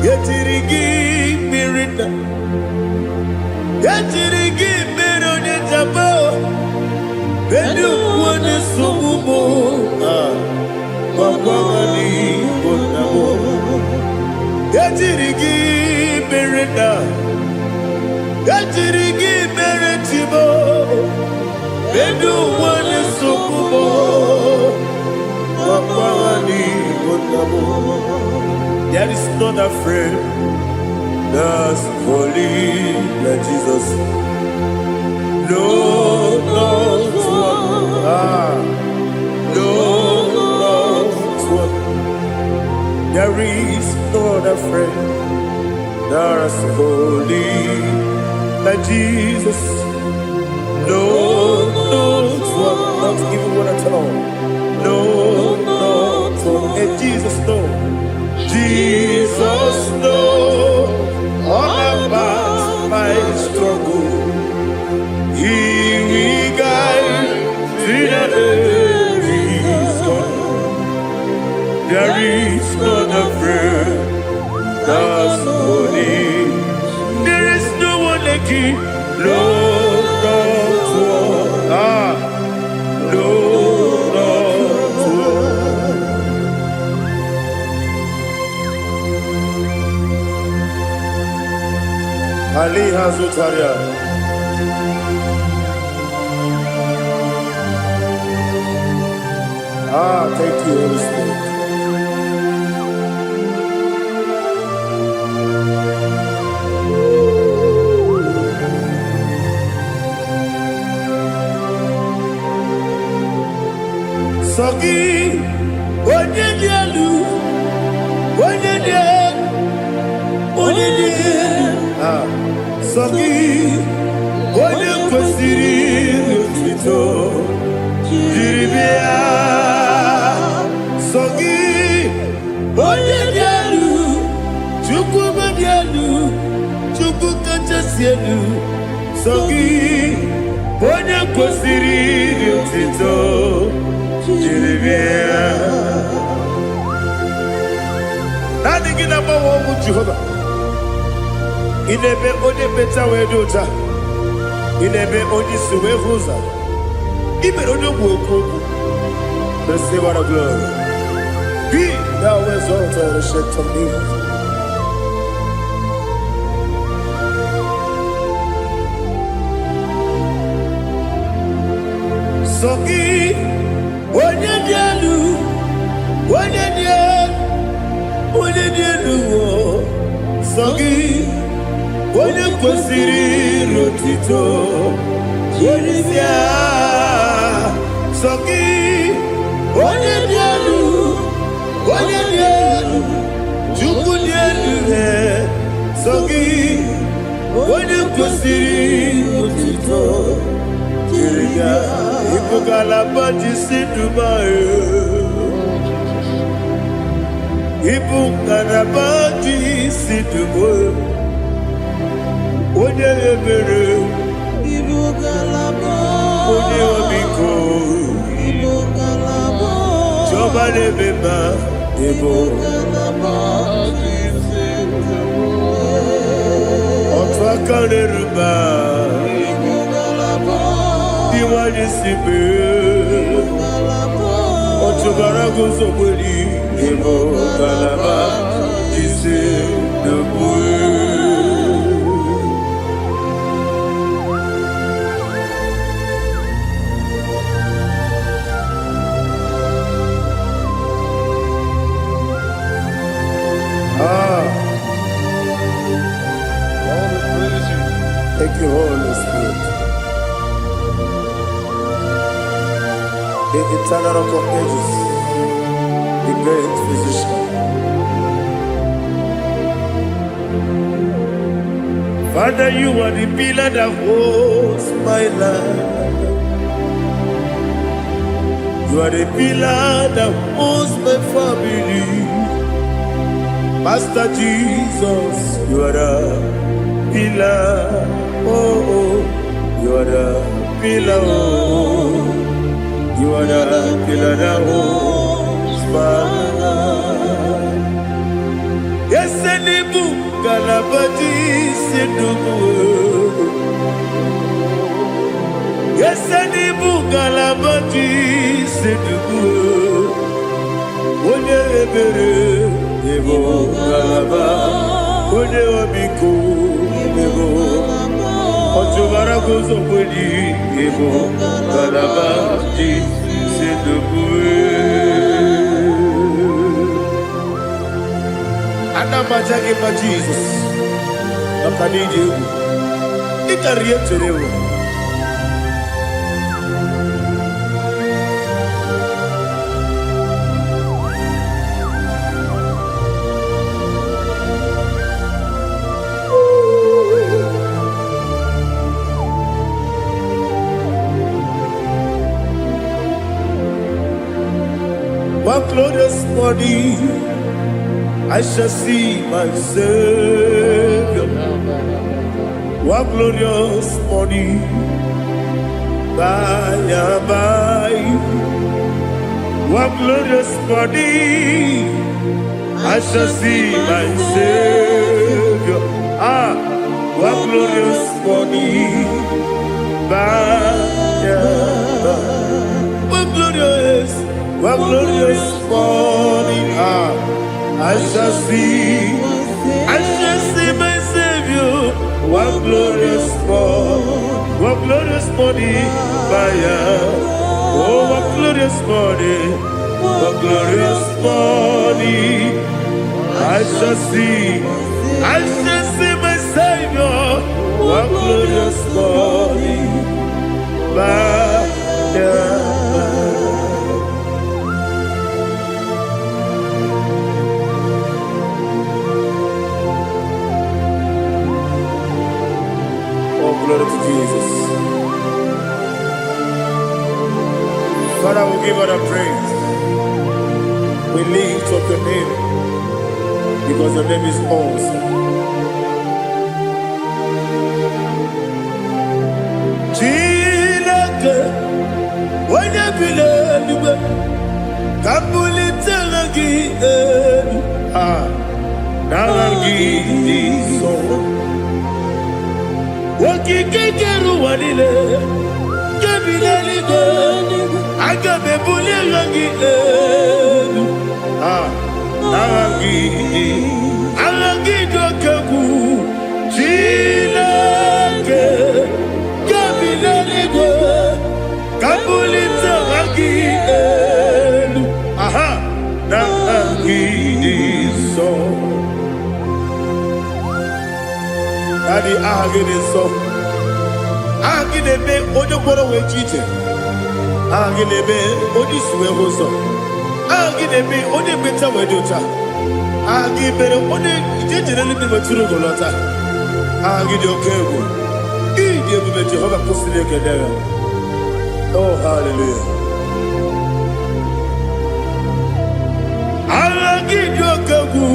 Yetirigi mirina, yetirigi mirone jabo, bedu wane subumo, wakwamani bonamo. Yetirigi mirina, yetirigi miretibo, bedu wane subumo, wakwamani bonamo. There is not a friend that's holy like Jesus. No, not one. No, not one. There is no other friend that's holy like Jesus. No, not one. Not even one at all. No, not one. And Jesus, no. Jesus knows all about my struggle. He will guide to the end. There is not a friend that's holy. There is no one like him. No, not one. No, not one. Ali Hazutaria. Thank you, Holy Spirit. Sogi, Onyedialu, Onyedialu, Sogi, Onyekwesiri Otito, Jiribia, Sogi, Onyedialu, Chukwumedialu, Chukwukachasielu, Sogi, Onyekwesiri Otito, Jiribia. Nani gina mawa mu Jehovah. Inebe onye beta we dota. Inebe onye suwe huza. Ibe onye woku. Receive our glory. Be thou exalted and shed to me. Sogi onye dị elu, onye dị elu, onye dị elu sọ gị, onye kwesịrị otito jirisia sọ gị, onye dị elu, onye dị elu, Chukwu dị elu sọ gị, onye kwesịrị otito jirisia ịbụ ngalaba jisi Dubai, ịbụ ngalaba jisi Dubai, onye ebere, Ibu galaba, onye ọmịiko, Ibu galaba, Chiọma na-eme mma, Ibu galaba, otu aka na-eru mma, Ibu galaba, dị nwanyị si mee, otu bara guzo gberi, ịbụ ngalaba jisi Dubai. Thank you, Holy Spirit. The eternal rock of ages, the great physician. Father, you are the pillar that holds my life. You are the pillar that holds my family. Master Jesus, you are the pillar. Oh, you are the pillar. Oh, you are the pillar that holds my life. Yes, Enibu Galabati Sidubu. Yes, Enibu Galabati Sidubu. Onye ebere, Ebo Galaba. Onye omiko, Ebo. Otubara gozo kweli, Ebo Galaba Sidubu. Anamajage ma Jesus, Nakanije, Ikarieterewo. One glorious body, I shall see my Savior. One glorious body, by and by. One glorious body, I shall see my Savior. One glorious body, by and by. One glorious morning, I shall see my Savior. One glorious morning, oh, one glorious morning, I shall see my Savior. One glorious morning, glory to Jesus. Father, we give all the praise. We lift up your name because your name is awesome. Chileke, when you believe, Kabuli telagi, Naragi, so. Wakikekeru wanile, kebileligo, agabe bulilangi alangi dokeku, chileke, kebileligo, kabulita wangi Daddy, aha gị dị nsọ. Aha gị na-eme onye gwọrọ wee je ije. Aha gị na-eme onye isi wee hụ ụzọ. Aha gị na-eme onye ekpenta wee dị ọcha. Aha gị mere onye ije jere eluigwe wetụrụ ụgwọ lọta. Aha gị dị oke egwu. Ị dị ebube Jehova kwụsịrị ekele ya. Oh, hallelujah. Aha gị dị oke egwu.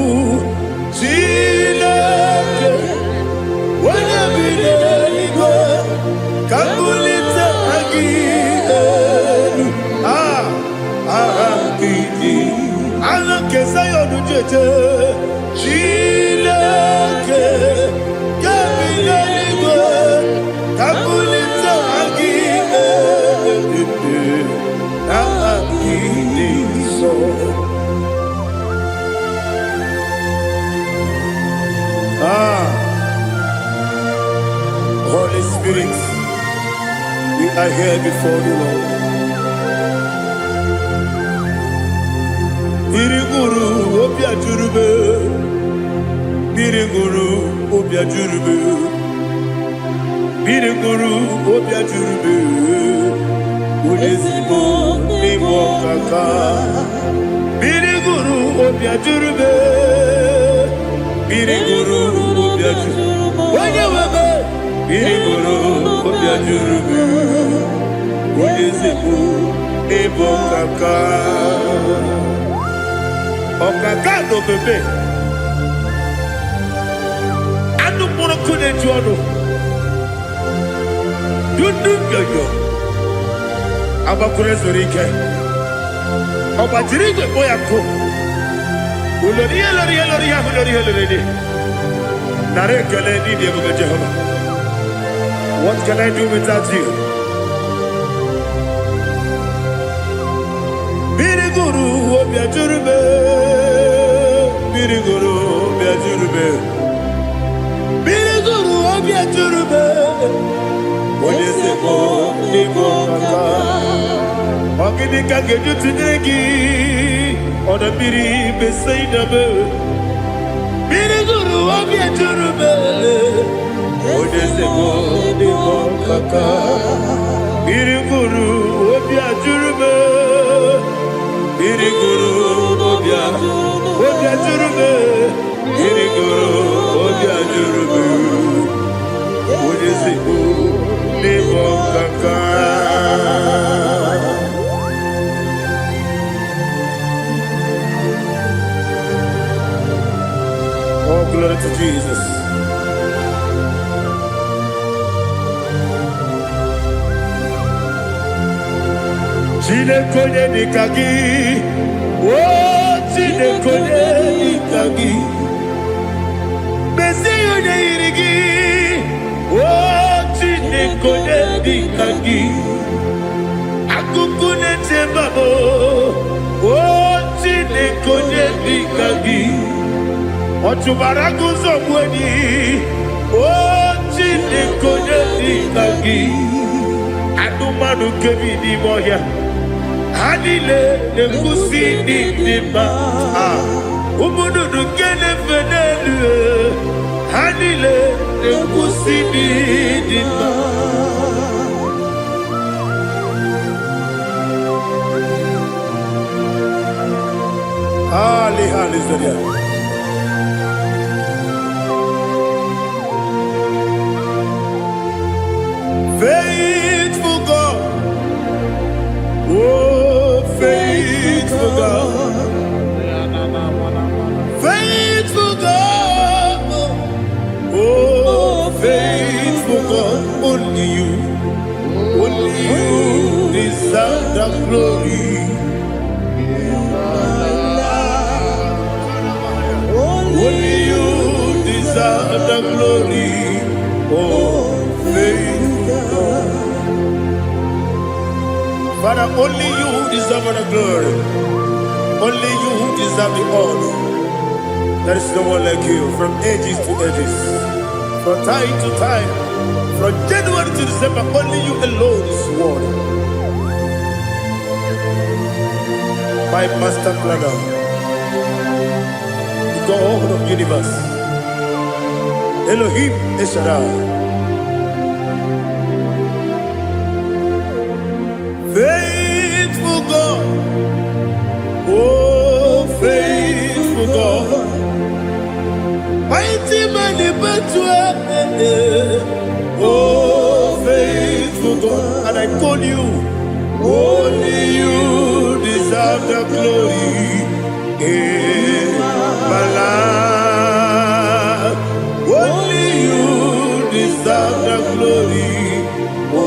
Chineke onye bi n'eluigwe ka mbulite gị elu. Aha gị dị aha nke Zayọn jeje. Chineke ka bi n'eluigwe ka mbulite gị elu. Aha gị dị nsọ. Holy Spirit, we are here before you, Lord. Biriguru obia jurube, biriguru obia jurube, biriguru obia jurube. Udesibo nibo kaka, biriguru obia jurube, biriguru obia jurube. Wanyewebe. Biriguru obia jurube, udesibo nibo kaka. Okaka no bebe. Anu mono kune juano. Dundu yoyo. Abakure zorike. Obajirige boyako. Uloriya loriya loriya loriya loriya. Nare kele ni diye Jehova. What can I do without you? Biriguru obia jurube, biriguru obia jurube, biriguru obia jurube. Odesebo nibo kaka, ogini kange jutunegi, oda biri besaidabe. Biriguru obia jurube, odesebo nibo kaka, biriguru obia jurube. Biriguru obia jurube, biriguru obia jurube. Odesibo nibo kaka. Oh, glory to Jesus. Chinekonye nikagi, oh chinekonye nikagi. Mesiyo ne irigi, oh chinekonye nikagi. Akukune tembabo, oh chinekonye nikagi. Otubaragu zomweni, oh chinekonye nikagi. Anumanu kebi ni moya. Hanile nekusi ni dima. Umududu kene fenelu. Hanile nekusi ni dima. Ali Zaria. Faithful God. Oh, faithful God, faithful God, oh, faithful God, only you deserve the glory. Only you deserve the glory, oh, faithful God. Father, only you deserve the glory. Only you deserve the honor. There is no one like you from ages to ages. From time to time. From January to December, only you alone is worthy. My master planner, the God of the universe. Elohim Eshadai. Faithful God, oh faithful God, mighty man in battle, oh faithful God, and I call you, only you deserve the glory in my life, only you deserve the glory, oh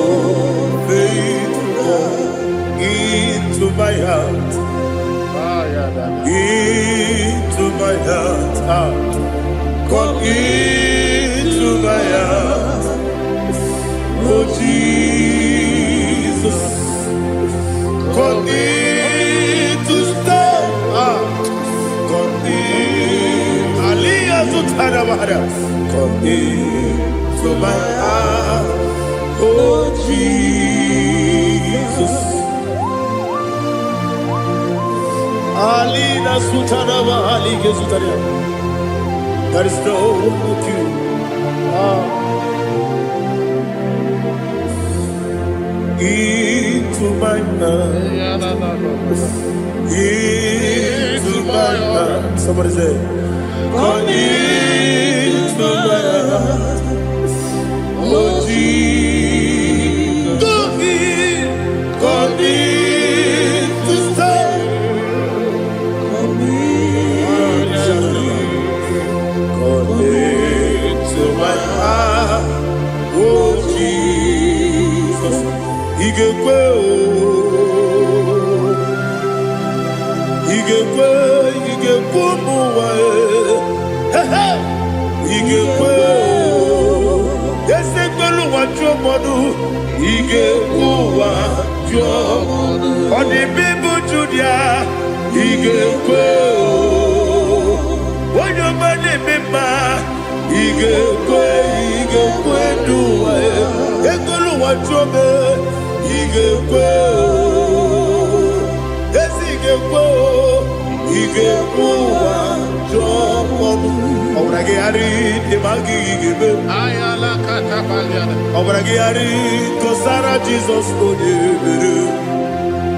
faithful God. Into my heart, into my heart, come into my heart, oh Jesus, come in to stay, come in, Aliyah Zutanabara, come into my heart, oh Jesus. Alina Sutanaba Ali Gesutaria. There is no one like you. Into my heart. Into my heart. Somebody say, come into my heart. Oh Jesus. Come in to stay. To my heart, oh Jesus, Igwe, muwa, Igwe, ese gbelu wa jomodu, Igwe wa jomodu, odi bibu Judia, Igwe. Onye mane mema, igekwe duwa, ekolu wachome, igekwe wachome, obrage ari demagi igebe, Ayala katapaliana. obrage ari kosara Jesus odebere,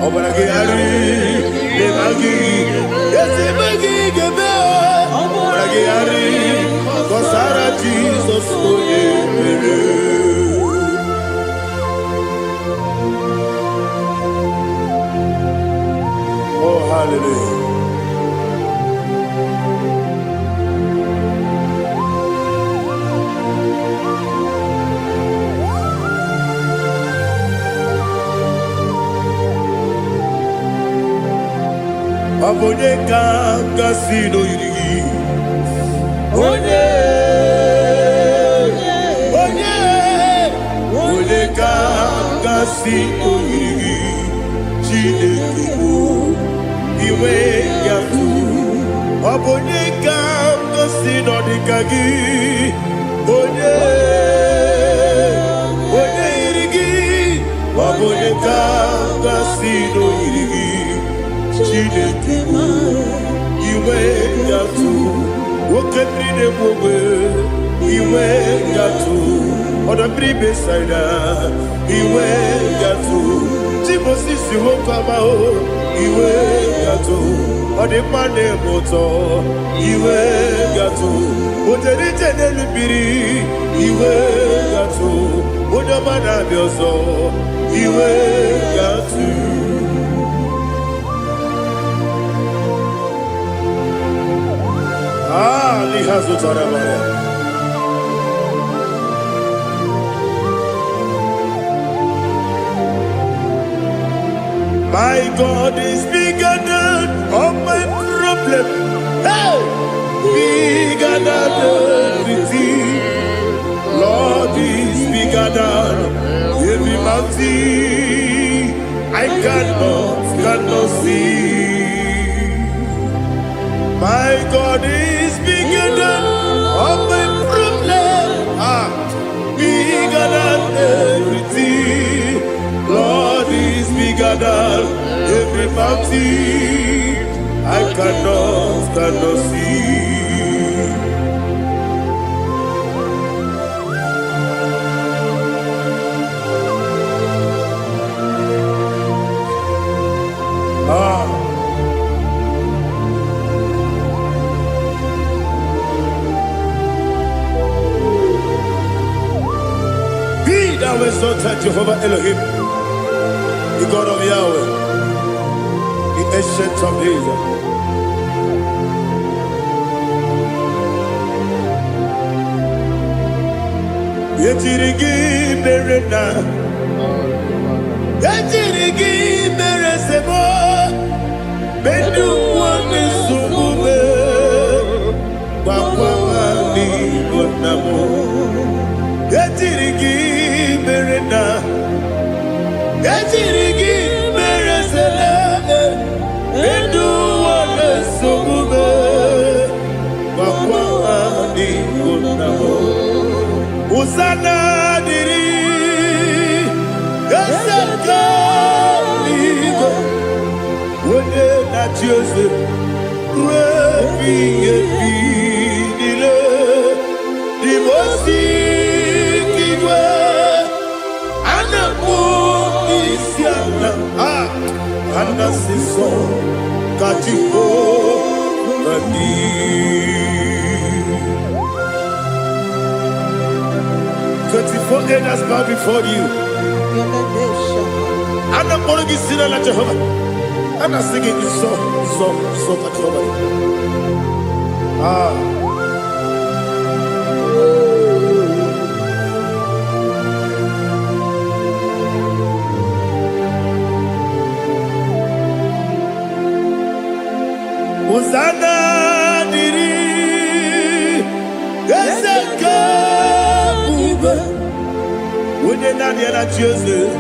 obrage ari demagi, demagi igebe. Obragari, Kosara Jesus, oh hallelujah. Abone kanga sino yiri. Onye kanga sino yiri. Chineke bụ iwe ya tu. Abone kanga sino dịka gị. Onye yiri gị. Abone kanga sino yiri gị. Chineke bụ iwe ya tu. Woke trine mwe iwe gatu oda pribe saida iwe gatu tibo sisi wokama o iwe gatu ode mane moto iwe gatu ojeri tenelu biri iwe gatu oda mana bioso iwe gatu. My God is bigger than all my problem. Hey, bigger than everything. Lord is bigger than every mountain I cannot see. My God is bigger than all my problems. Bigger than everything. Lord is bigger than every mountain I cannot see. exalted Jehovah Elohim, the God of Yahweh, the ancient of days. Yetirigi berena, yetirigi beresebo, bedu wane sumume, bakwa ni bonamo. Yetirigi berena, yetirigi beresele, bedu wane sumume, bakwa ni bonamo. Usana diri, esaka ligo, wone na Jose, rebi nile, di mosi kiwe, anamu isiana, anasiso katiko nani. 24 elders bow before you. And I'm going to sing like Jehovah. And I'm singing this song like Jehovah. Hosanna diri, Ezeka. When you're not here at Jesus,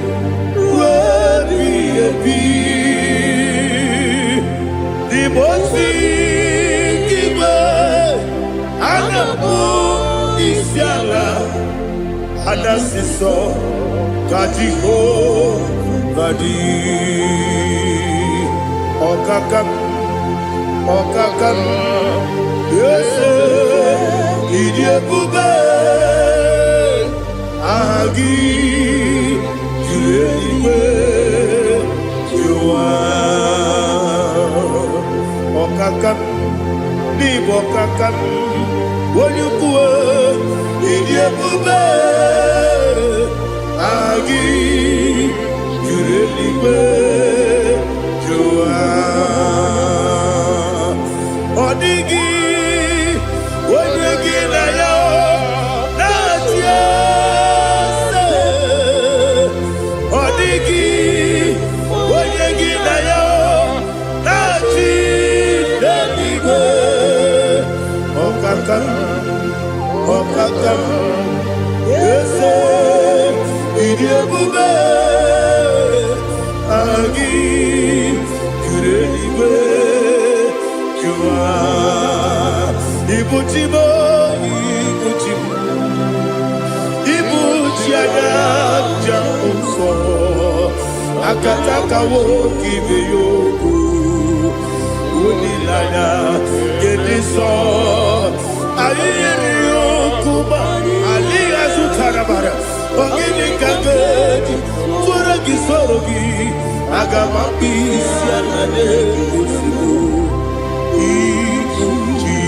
the most and the moon is yalla, and that's the song, Katiho, Vadi, Okakam, yes, Idiot Bube. Agi Juliwe Jua Okakam Nibo Kakam Wonyukue Idiebube Agi Juliwe Jua Odigi Wonyegi na yo Natia Okakam, yes, Idiabube, Agi, Kureliwe, Jua, Ibuchibo, Ibuchiana, Jamuso, Akataka woki veyoku, Unilana, Gediso, Ayiriyokuba, Aliya Zutarabara, Ogini Kagedi, Furagi Sorogi, Agamapi, Sianane, Usibu, Ikuji.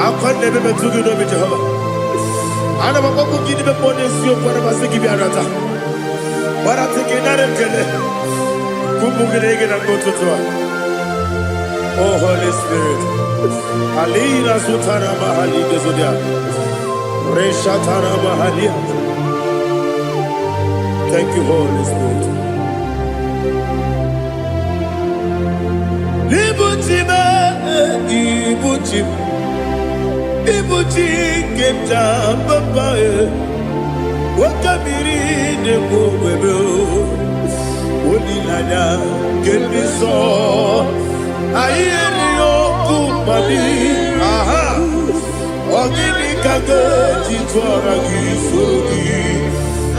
I've never to you know Jehovah. I never go to give a bonus you for a Masiki Biarata. But I think another Kele. Oh, Holy Spirit. Alina Sutara Mahali Gezodia. Reshatara Mahalia. Thank you, Holy Spirit. Libutime, Ibuti Keta Papa. Wakabiri de Bobebo. Onilanya Gemiso Ayeriyo Kumali Aha Ogini Kage Titwara Gisogi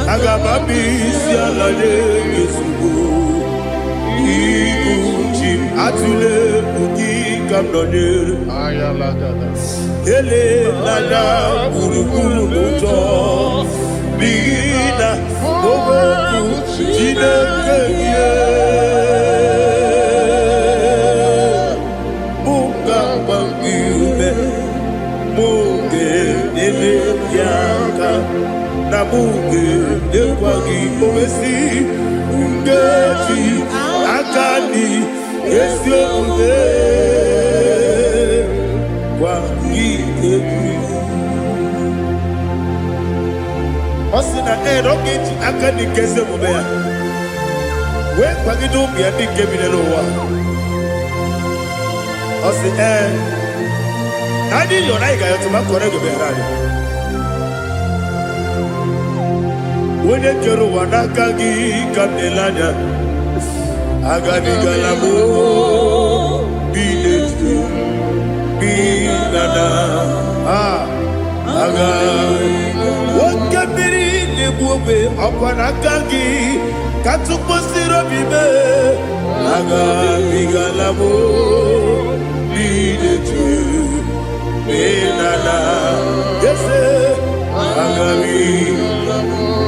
Agamabi Sialade Gesugu Ibuchi Atule Buki Kamdonere Ele Nana Kurukuru Muto Bigina Boboku Jinekeye Munga Bangiume Munga nyere ya aka na muge ekwaghị omesi ngeji aka dị ezi omume gwa gị egwu ọ sị na ọ ga-eji aka dị nke ezi omume ya wee kwagide ụmụ ya ndị nke bi n'ụwa ọ sị anyị yọrọ anyị ga-ayọtụ ma kọrọ ego bịara anyị onye kere ụwa n'aka gị ka m na-ele anya agabigala m bi n'etu bi na agha nwoke mmiri na-egbu ogbe ọkwa n'aka gị ka tụkwasịrị obi mee agabigala m bi n'etu Nana, yes, Agami,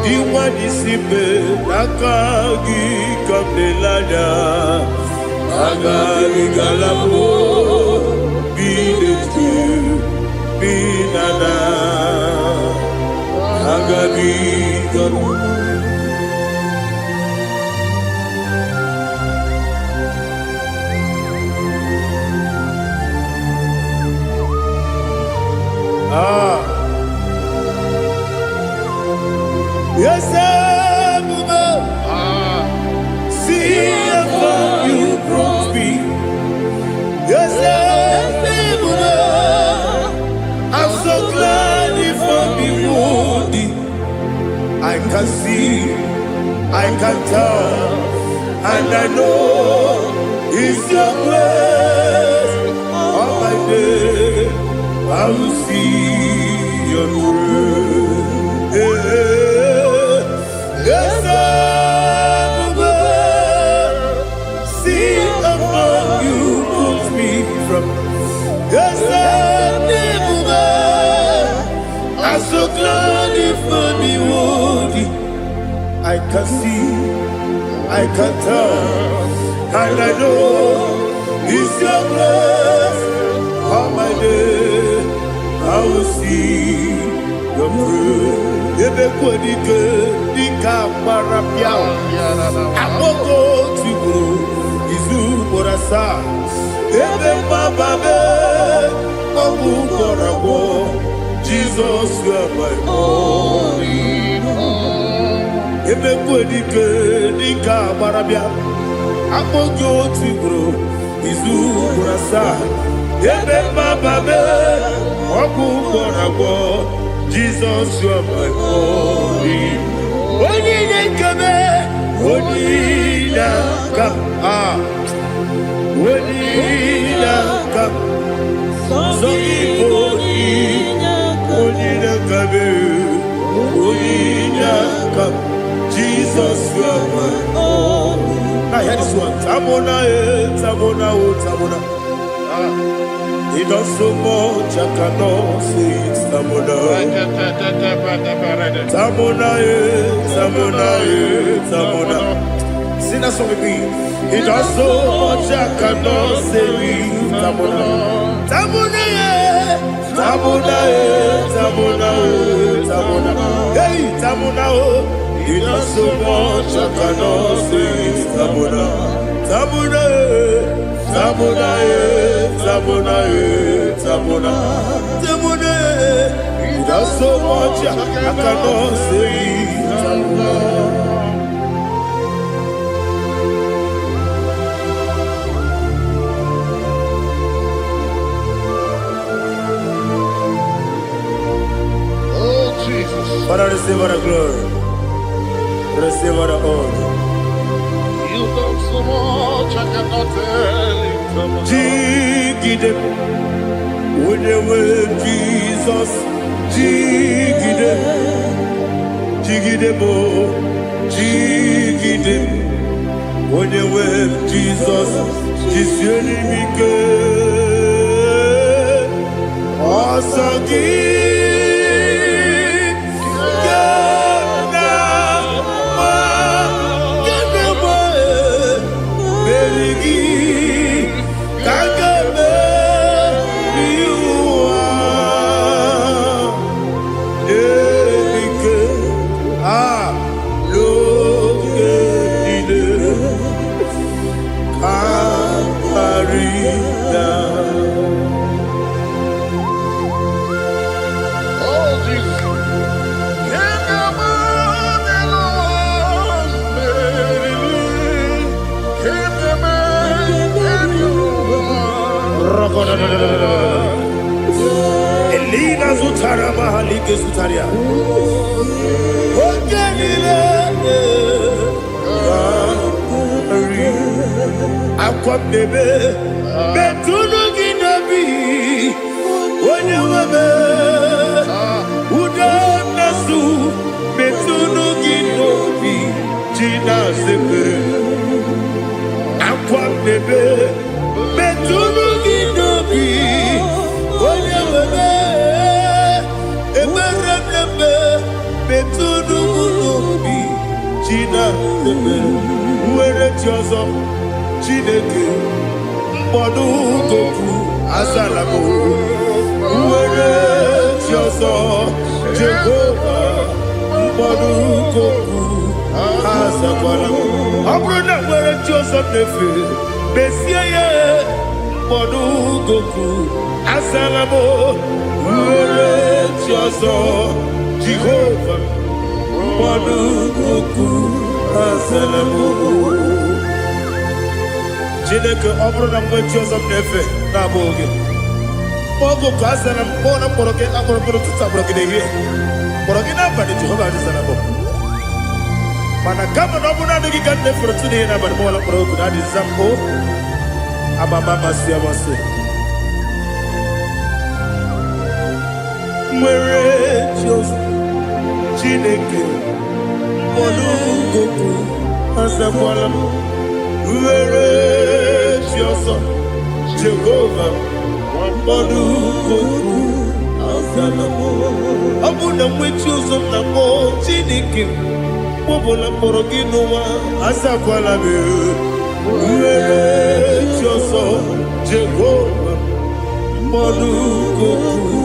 Diwa disipe, Nakagi Kamdelada, Agami Galabo, Binetu, Binana, Agami Galabo. Yes, see how far you brought me. Yes, I'm so glad you found me worthy. I can see, I can tell, and I know it's your grace. All my day, I will see your grace. Yes, see how far you put me from. Yes, I'm so glad you found me worthy. I can see, I can tell, and I know it's your grace. All my day, I will see your grace. Ebe kwenike dika marapia Amoko tiburo izu morasa Ebe mababe Obu korabo Jesus you are my only home Ebe kwenike dika marapia Amoko tiburo izu morasa Ebe mababe Obu korabo Jesus, you are my only. Only come, only come, only come. So only come. Jesus, you are my only. Now hear this one. Tamona, tamona, tamona. He does so much I cannot say it. Tamona, Tamona, Tamona, Tamona. Sing that song with me. He does so much I cannot say it. Tamona, Tamona, Tamona, Tamona, Tamona. Hey, Tamona, he does so much I cannot say it. Tamona, Tamona. Tamona, Tamona, Tamona, Tamona. He does so much I cannot say. Tamona. Oh Jesus, Father, receive all the glory, receive all the honor. you done so much I cannot tell it. Jigide, with the word Jesus, Jigide, Jigide bo, Jigide, with the word Jesus, Jisyenimike, Osagi. mahali kesutaria. Ogenile akwam nebe betunu ginabi onewebe uda nasu betunu ginobi jina sepe akwam nebe betunu ginobi onewebe emerebe betunu ginobi jina sepe uwere tiozo Chineke mkpọdụ goku azalamo uwere chiozo Jehova mkpọdụ goku azakwalamo ọ bụrụ na nwere chiozo nefe besie ya mkpọdụ goku azalamo uwere chiozo Jehova mkpọdụ goku azalamo Chineke ọ bụrụ na mgbe chi ọzọ m na-efe na-abụ oge ọgụ ka a zara m kpọọ na mkpọrọ gị akpọrọ mkpọrọ tutu akpọrọ gị n'ehihie mkpọrọ gị n'abalị Jehova adịzara bụ mana kama na ọ bụ naanị gị ka m na-efere tụ n'ihe n'abalị mụwala mkpọrọ ogu na adịza m o amama amasị amasị nwere chi ọzọ Chineke mkpọrọ ogu azakwala m Uwere chiozo Jehova mkpọdụ goku azalamo ọ bụ na mgbe chiozo na mkpọ Chineke kpọbụla mkpọrọ gị n'ụwa azakwala m uwere chiozo Jehova mkpọdụ goku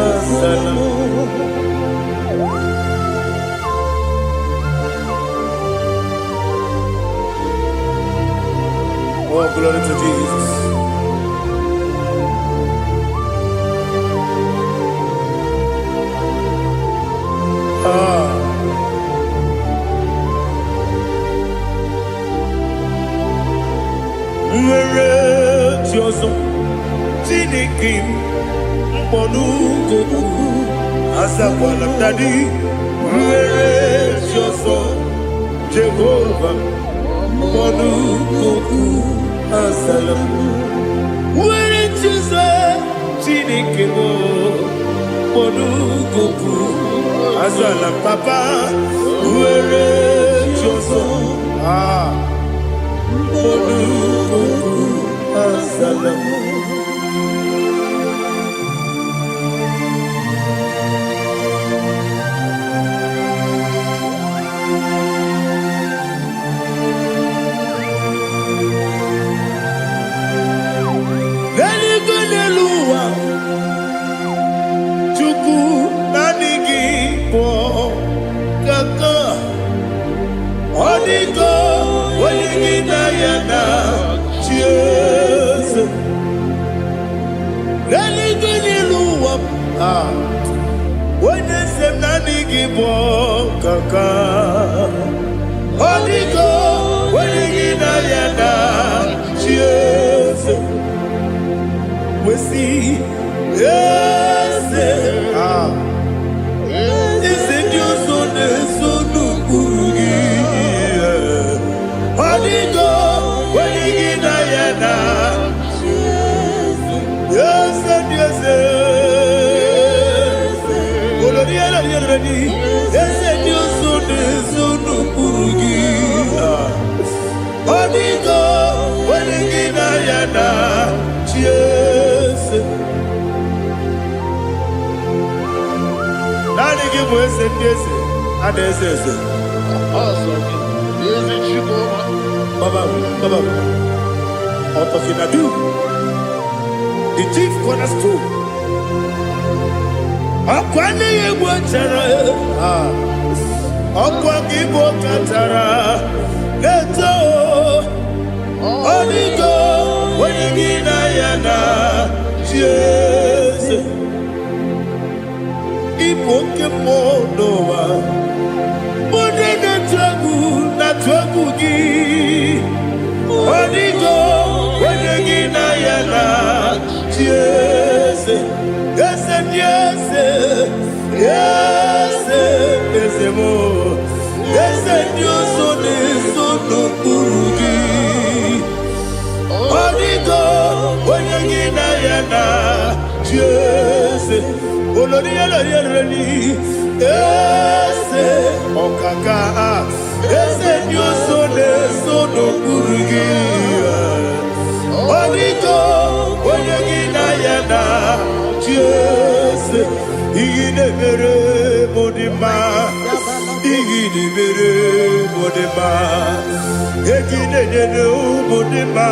azalamo Oh, glory to Jesus. Nwere chiozo Chineke mkpọdụ goku azakwala m dadi nwere chiozo Jehova mkpọdụ goku azalamo nwere chiozo Chineke mkpọdụ goku azalam papa nwere chiozo mkpọdụ goku azalamo Odigo, Oligina Yana, Cheers. Religini Luwam, when they say Nanigi Kaka. Odigo, Oligina Yana, Cheers. We see, yes, is it your son, son, Odigo, Oligina Yana, yes, and yes, Olodiana, yes, and your son is Unupugi. Odigo, Oligina Yana, yes. Nani give us a yes, and yes, Baba, out of Inadu, the chief cornerstone. Akwani Igbo chara, Akwani Igbo katara, Leto, Odigo, Oligina Yana, Jesus. Igbo kemonowa, Ode na tragu gi. Odigo, Oligina Yana, Jesus, yes and yes. eze eze mo eze ndị ọzọ na-eso n'okpuru gị ọ dịgo onye gị na ya na chi eze olori elori elori eze ọkaka eze ndị ọzọ na-eso n'okpuru gị ọ dịgo onye gị na ya na chi eze iyi na-emere m dị mma iyi na-emere m dị mma egi na-enyere m dị mma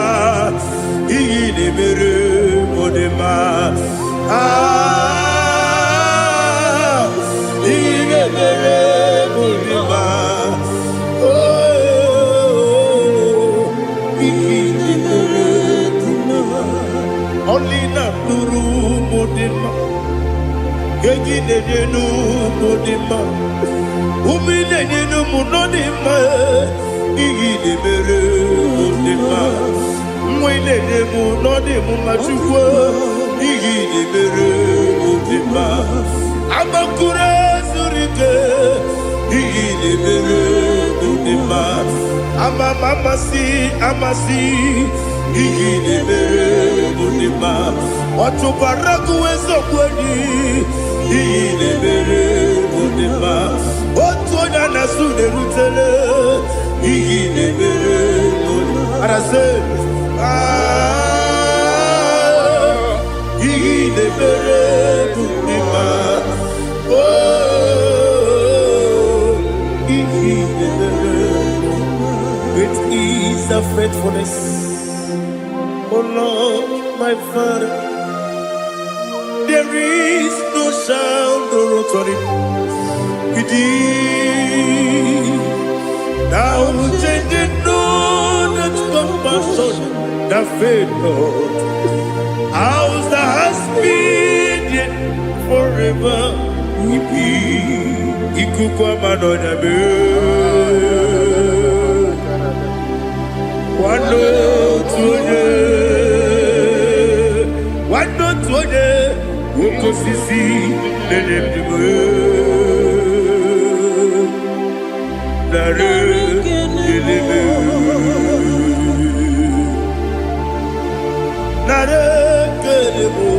iyi na-emere m dị mma iyi na-emere m dị mma iyi na-emere m dị mma ọlị na-atụrụ m dị mma egi na-enyenu m dị mma ume na-enyenu m nọ dị mma iyi na-emere m dị mma nwa na-enye m nọ dị m mma chukwu iyi na-emere m dị mma agbakụrụ ezuru ike iyi na-emere m dị mma amama amasị amasị iyi na-emere m dị mma ọtụbara gụwa eziokwu enyi iyi na-emere m dị mma otu onye na-asụ na-erutere iyi na-emere m dị mma arase iyi na-emere m dị mma iyi na-emere m dị mma it is a faithfulness oh Lord my Father there is no sound or authority within. Thou changest not that compassion, that faith, Lord. Ours that has been yet forever. Ipi ikukwa madonya be. Wando tuone, wando tuone. Woko sisi nenemdiwe nare eleme nare kelemo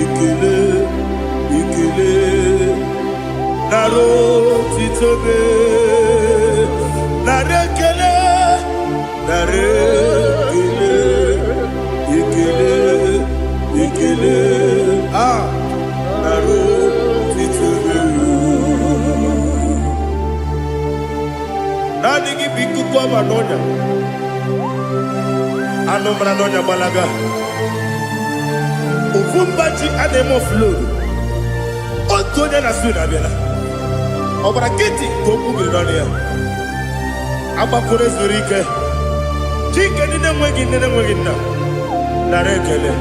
ikele ikele naro titobe nare kele nare kele ikele ikele naro titobe nani gi biku kwa manonya anomra nonya balaga ufumbaji anemo flow otonya na suna bela obara kiti koku bironia agbakore zurike chike nine nwegi nna nara ekele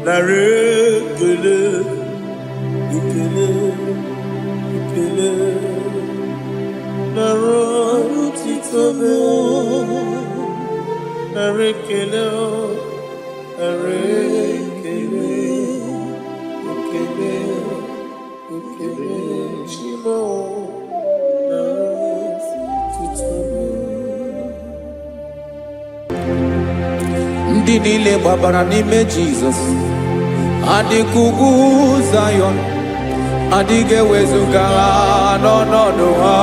nara ekele ekele ekele nara utitobe nara ekele nara ekele ekele ekele chimo nara utitobe. Ndị niile gbabara n'ime Jizọs adịghị ugwu Zayọn, adịghị ewezuga ha n'ọnọdụ ha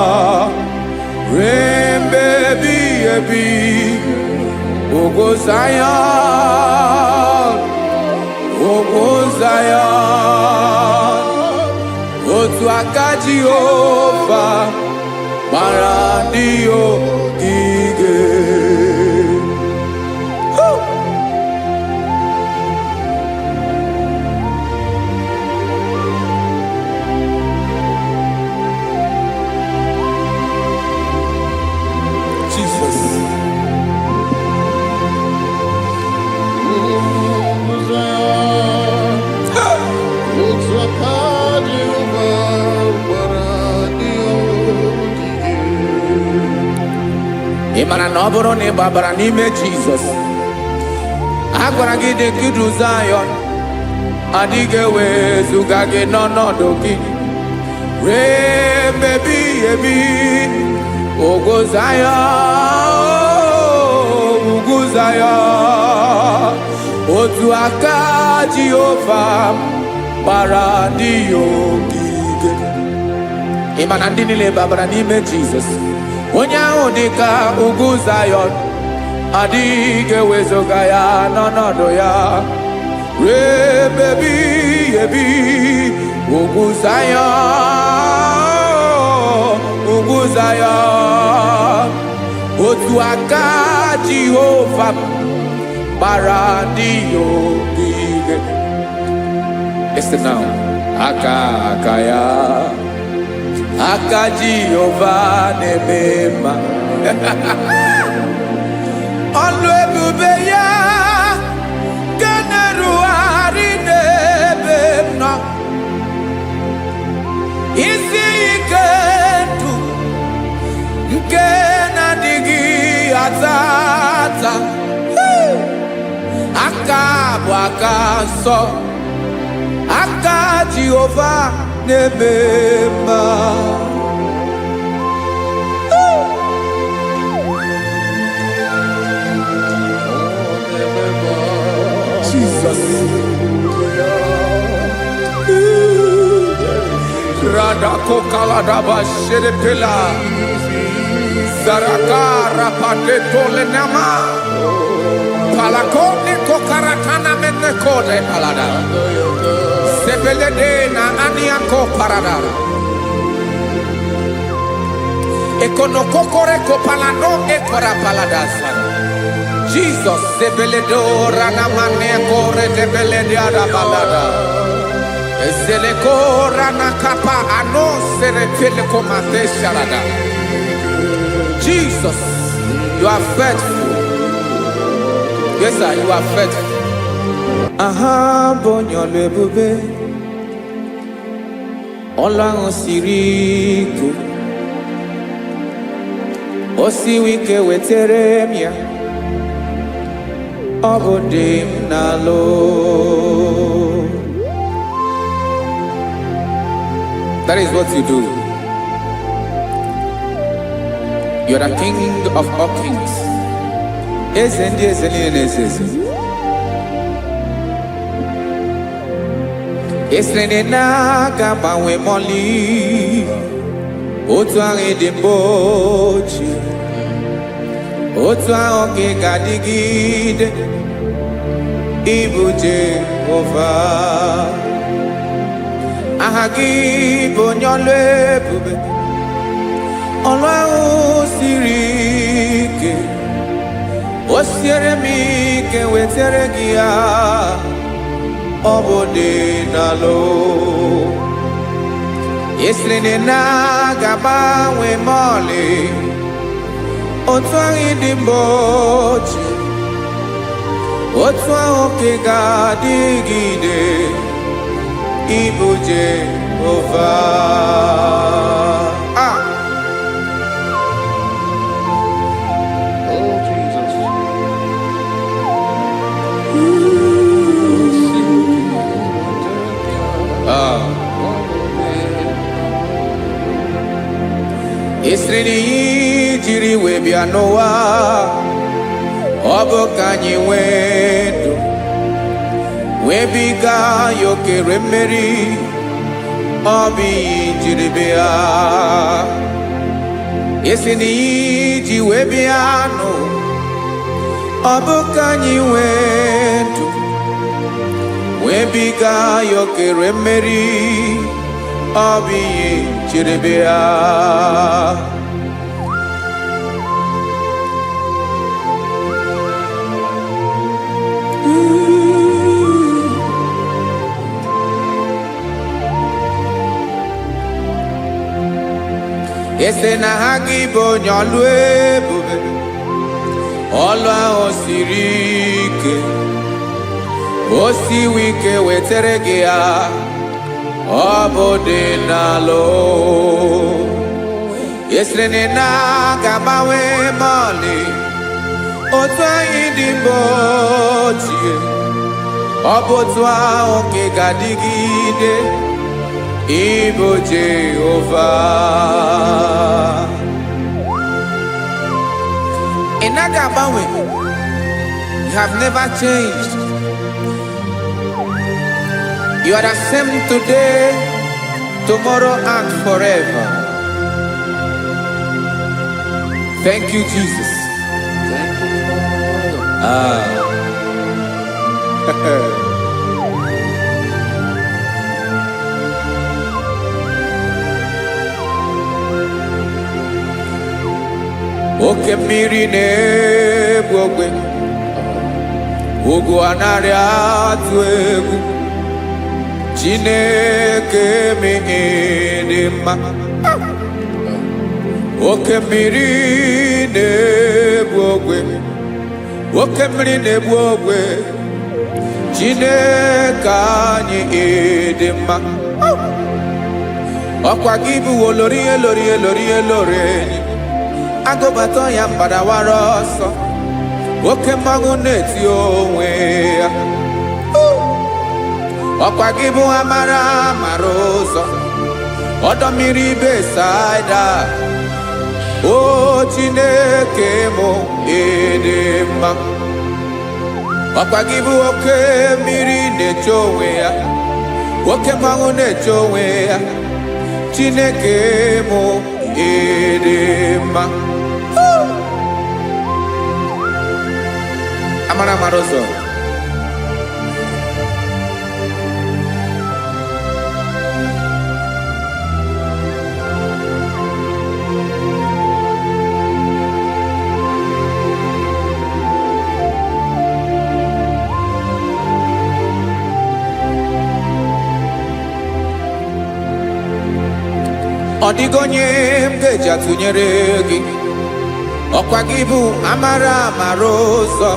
ruo mgbe ebighị ebi. Ugwu Zayọn, ugwu Zayọn, otu aka Jehova gbara ndị ogige. Looks like I do, but I Imana na ọ bụrụ na ị gbabara n'ime Jizọs, a gwara gị dị ka idu Zayọn, adịghị ewezuga gị n'ọnọdụ gị ree mgbe ebighị ebi. Ugwu Zayọn, ugwu Zayọn, otu aka Jehova gbara ndị ya ogige. Ị ma na ndị niile babara n'ime Jizọs, onye ahụ dị ka ugwu Zayọn, adịghị ewezuga ya n'ọnọdụ ya ree mgbe ebighị ebi. Ugwu Zayọn, ugwu Zayọn, otu aka Jehova gbara ndị ya ogige. Listen now. Aka ya, aka Jehova na-eme mma. Ọlụ ebube ya ga na-erugharị n'ebe m nọ. Isi ike ndụ nke na-adịghị ata ata. Aka bụ aka nsọ, aka Jehova na-eme mma. Jesus. Rada kokalada bashere pela, zarakara pate tole nama, palakone kokaratana mene kode palada, sebelede na aniako parada, ekono kokore kopalano ekora paladasa. Jesus, sebeledo rana mane kore debelede ada balada. Zeleko rana kapa ano sere peleko mate sharada. Jesus, you are faithful. Yes, sir, you are faithful. Aha, bonyo lebube. Ola osiriku. Osiwike weteremia. Obodim nalo. That is what you do. You are the King of all kings. Ezendi ezeli nezezi. Esrene na gabanwe moli. Otu ahụ dị mgbochi. Otu ahụ ka ga-adịgide. Ịbụ Jehova. Aha gị bụ onye ọlụ ebube, ọlụ ahụ siri ike. O siere m ike wetere gị ya, ọ bụ dị n'alụ. Esiri na ga-agbanwe m ọlị, otu ahụ dị mgbochi, otu ahụ ka ga-adịgide. Igbo Jehova. Oh, Jesus. Isiri jiri wee bịa n'ụwa, ọ bụ ka anyị nwee ndụ. Webiga yokere mmeri, ọ bụ ihe jiri bịa. Isi na iji wee bịa nụ, ọ bụ ka anyị nwee ndụ. Webiga yokere mmeri, ọ bụ ihe jiri bịa. Ese na ha gị bụ onye ọlụ ebube, ọlụ ahụ siri ike. O siwe ike wetere gị ya, ọ bụ dị n'alụ. esiri na ga-agbanwe ma ọlị otu anyị dị mgbe ochie ọ bụ otu ahụ ka ị ga-adịgide ịbụ Jehova. Ị naghị agbanwe. You have never changed. You are the same today, tomorrow and forever. Thank you, Jesus. Thank you, Father. Oke mmiri na-egbu ogwe, ugwu anaghị atụ egwu. Chineke dị mma. Oke mmiri na-egbu ogwe, oke mmiri na-egbu ogwe. Chineke anyị dị mma. Ọkwa gị bụ olori enyi. Agụbata ya mbadawara ọsọ. Oke mmanwụ na-eti onwe ya. Ọkwa gị bụ amara ụzọ. Ọdọ mmiri Besaida. O Chineke mụ dị mma. Ọkwa gị bụ oke mmiri na-eche onwe ya. Oke mmanwụ na-eche onwe ya. Chineke mụ dị mma. Amara ụzọ. Ọ dịghị onye m ga-eji atụnyere gị. Ọkwa gị bụ amara ụzọ.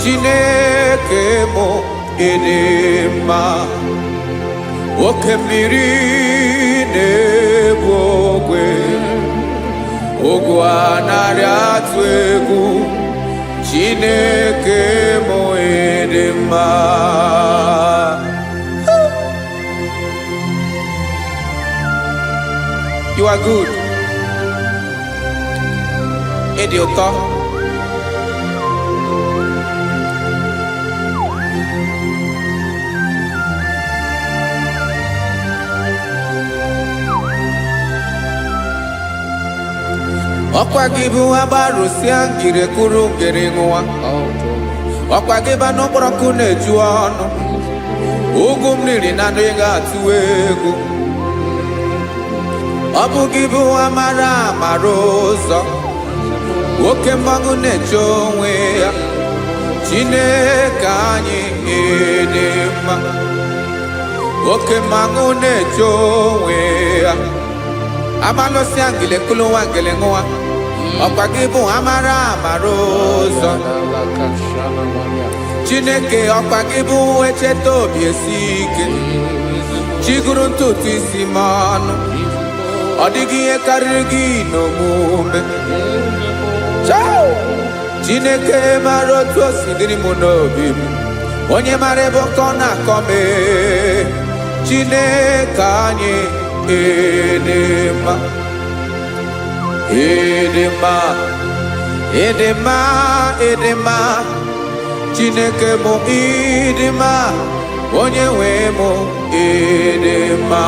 Chineke mụ dị mma. Oke mmiri na-egbu ogwe, ugwu anaghị atụ egwu. Chineke mụ dị mma. You are good. Ịdị ụtọ. Ọkwa gị bụ agbarụsịa ngiri kwuru ngiri nwa. Ọkwa gị bụ n'okporoko na-eju ọnụ. Ugwu mmiri na adịghị atụ egwu. Ọ bụ gị bụ amara ụzọ. Oke mmanwụ na-eche onwe ya. Chineke anyị dị mma. Oke mmanwụ na-eche onwe ya. Amalụsịa ngile kulu nwa ngile nwa. Ọkwa gị bụ amara ụzọ. Chineke ọkwa gị bụ echeta obi esi ike. Chiguru ntutu isi m ọnụ. Ọ dịghị ihe karịrị gị n'omume. Chineke mara otu o si dịrị m n'obi m. Onye mara ebe ọkọ na-akọ m. Chineke anyị dị mma. Dị mma. Dị mma. Dị mma. Chineke mụ dị mma. Onye nwe mụ dị mma.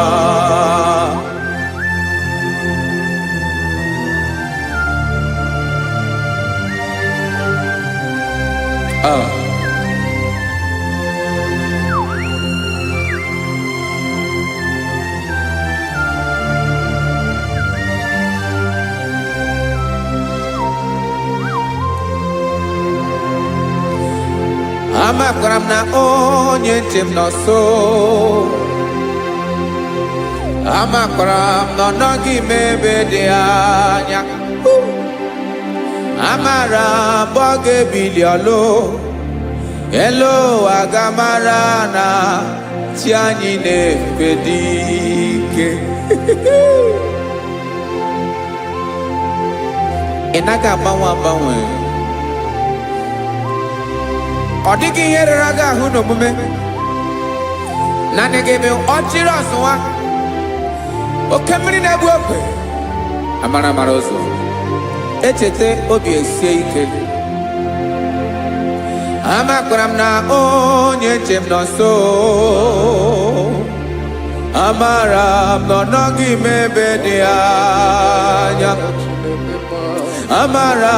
Amakwara m na onye ntị m nọ nso. Amakwara m na ọ nọghị m ebe dị anya. Amara m ọ ga-ebili ọlụ. Elu aga mara na chi anyị na-efe dị ike. ị naghị agbanwe agbanwe. Ọ dịghị ihe rere gị ahụ n'omume. Naanị gị bụ ọchịrị ọzụwa. Oke mmiri na-egbu ogwe. Amara mara ụzọ. Echete obi esie ike. Amakwara m na onye nche m nọ nso. Amara m na ọ nọghị m ebe dị anya. Amara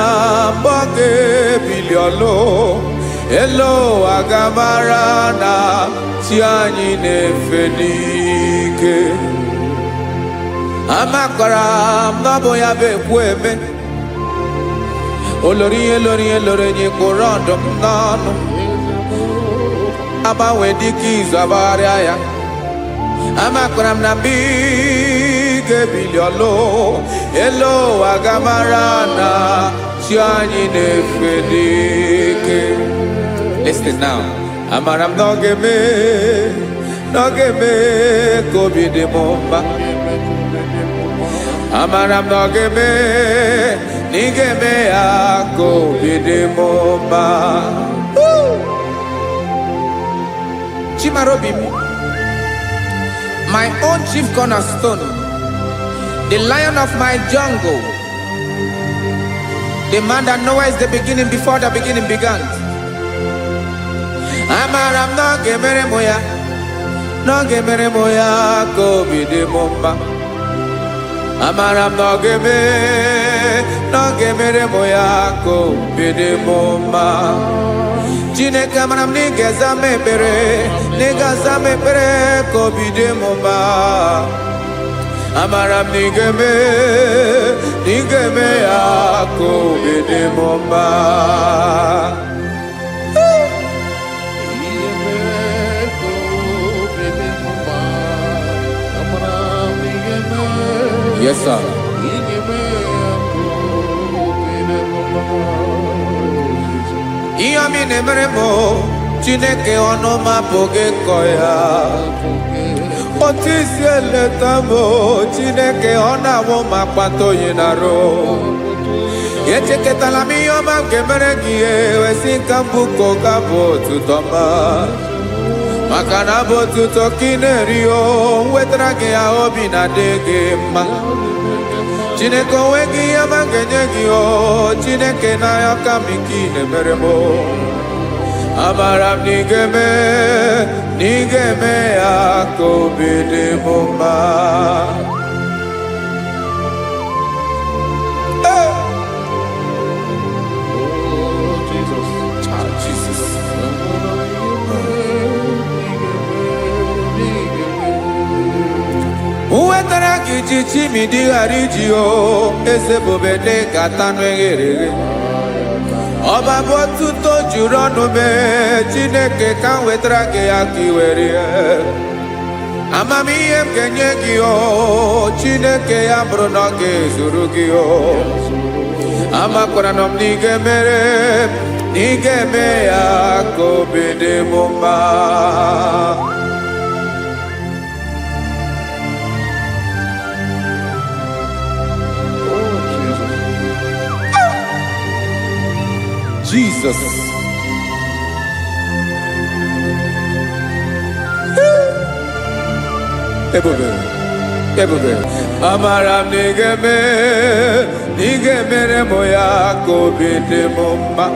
m mgbe ọ ga-ebili ọlụ. Elo agamara na chi anyị na-efe n'ike. Amakwara m na ọ bụ ya bụ ekwu eme. Olori ihe lori ihe lori enyi kpụrụ ọdụm n'ọnụ. Agbanwe dịka izu agbagharịa ya. Amakwara m na mgbe ị ga-ebili ọlụ. Elo agamara na chi anyị na-efe n'ike. Listen now. Amara m na ọ ga-eme ka obi dị m mma. Amara m na ọ ga-eme na ị ga-eme ya ka obi dị m mma. Chimara obi m, my own chief cornerstone, the lion of my jungle, the man that knows the beginning before the beginning began. Amara m na ọ ga-emere m ya, na ọ ga-emere m ya ka obi dị m mma. Amara m na ọ ga-emere m ya ka obi dị m mma. Chineke amara m na ị ga-aza m ekpere, na ị ga-aza m ekpere ka obi dị m mma. Amara m na ị ga-eme ya ka obi dị m mma. Yes, sir. Ihe ọmị na-emere m Chineke ọnụ m apụghị ịkọ ya. Otu isi eleta m Chineke ọ na-awụ m akpata oyi n'arụ. Echeketala m ihe ọma m ga-emere gị ewesị ka m bụkọ ga-abụ otuto ọma. Maka na abụ otuto ka ị na-eri o, wetara gị ya obi na-adị gị mma. Chineke onwe gị ihe ma ga-enye gị o, Chineke n'anya ka m ike ị na-emere m. Amara m na ị ga-eme ya ka obi dị m mma. Wetara gị ji chimidi ghara iji o, eze bobede gata n'eghere eghe. Ọba bụ otuto juru ọnụ mee, Chineke ka m wetara gị ya ka ị were ya. Amamihe m ga-enye gị o, Chineke ya bụrụ na ọ ga-ezuru gị o. Amakwara na m na ị ga-eme ya ka obi dị m mma. Jesus. Ebube. Amara m na ị ga-emere m ya ka obi dị m mma.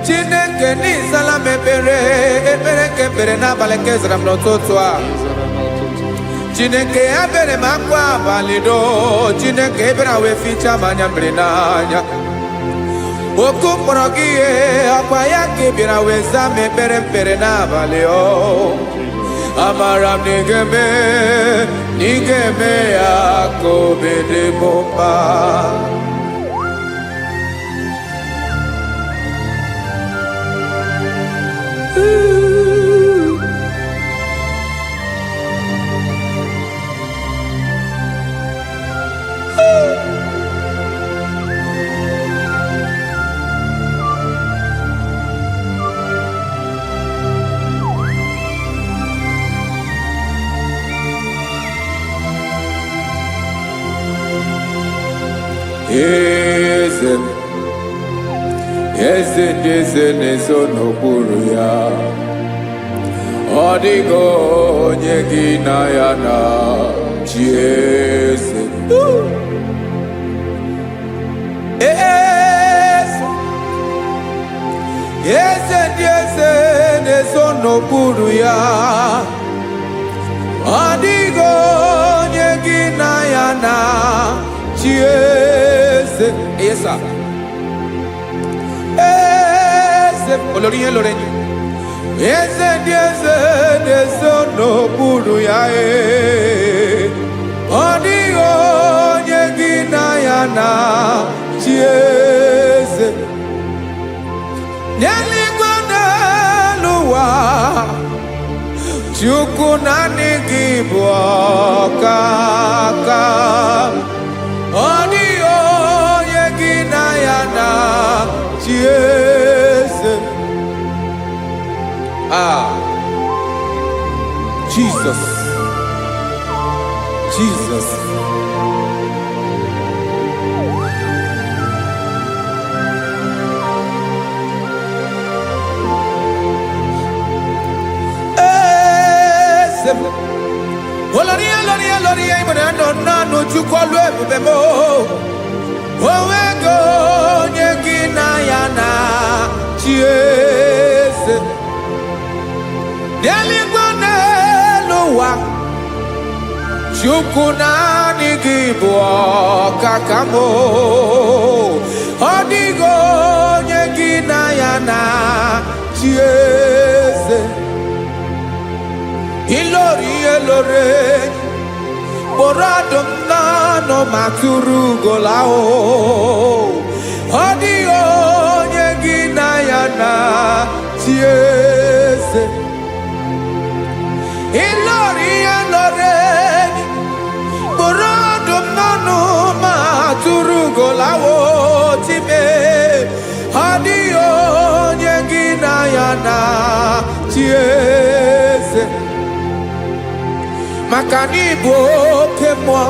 Chineke n'ịzala m ekpere ka ekpere n'abalị ka ezara m n'ụtụtụ a. Chineke ya bere m akwa abalị do, Chineke ebere wee ficha m anya mmiri n'anya. Oku mkpọrọ gị ihe akwa ya ka ị bịara wee zaa m ekpere n'abalị o. Amara m na ị ga-eme ya ka obi dị m mma. Eze eze m. Eze ndị eze na-eso n'okpuru ya. Ọ dịghị onye gị na ya na-achị eze. Eze ndị eze na-eso n'okpuru ya. Ọ dịghị onye gị na ya na-achị eze. Yes, sir. Eze olórí yẹn lórí ẹni. Eze ndị eze na-eso n'okpuru ya. Ọ dịghị onye gị na ya na-achị eze. N'eluigwe n'elu ụwa, Chukwu naanị gị bụ ọkaka. Ọ dịghị onye gị na ya na-achị eze. Jesus, Jesus. Olórí ìmọ̀nà nánú Chukwu ọlụ ebube m. Onwego onye gị na ya na-achị eze. N'eluigwe n'elu ụwa, Chukwu naanị gị bụ ọkaka m. Ọ dịghị onye gị na ya na-achị eze. Ilori elore kpọrọ ọdụm n'ọnụ ma tụrụ ugola o. Ọ dịghị onye gị na ya na-achị eze. Ilori elore kpọrọ ọdụm n'ọnụ ma tụrụ ugola o. Time ọ dịghị onye gị na ya na-achị eze. Maka na ị bụ oke mmụọ,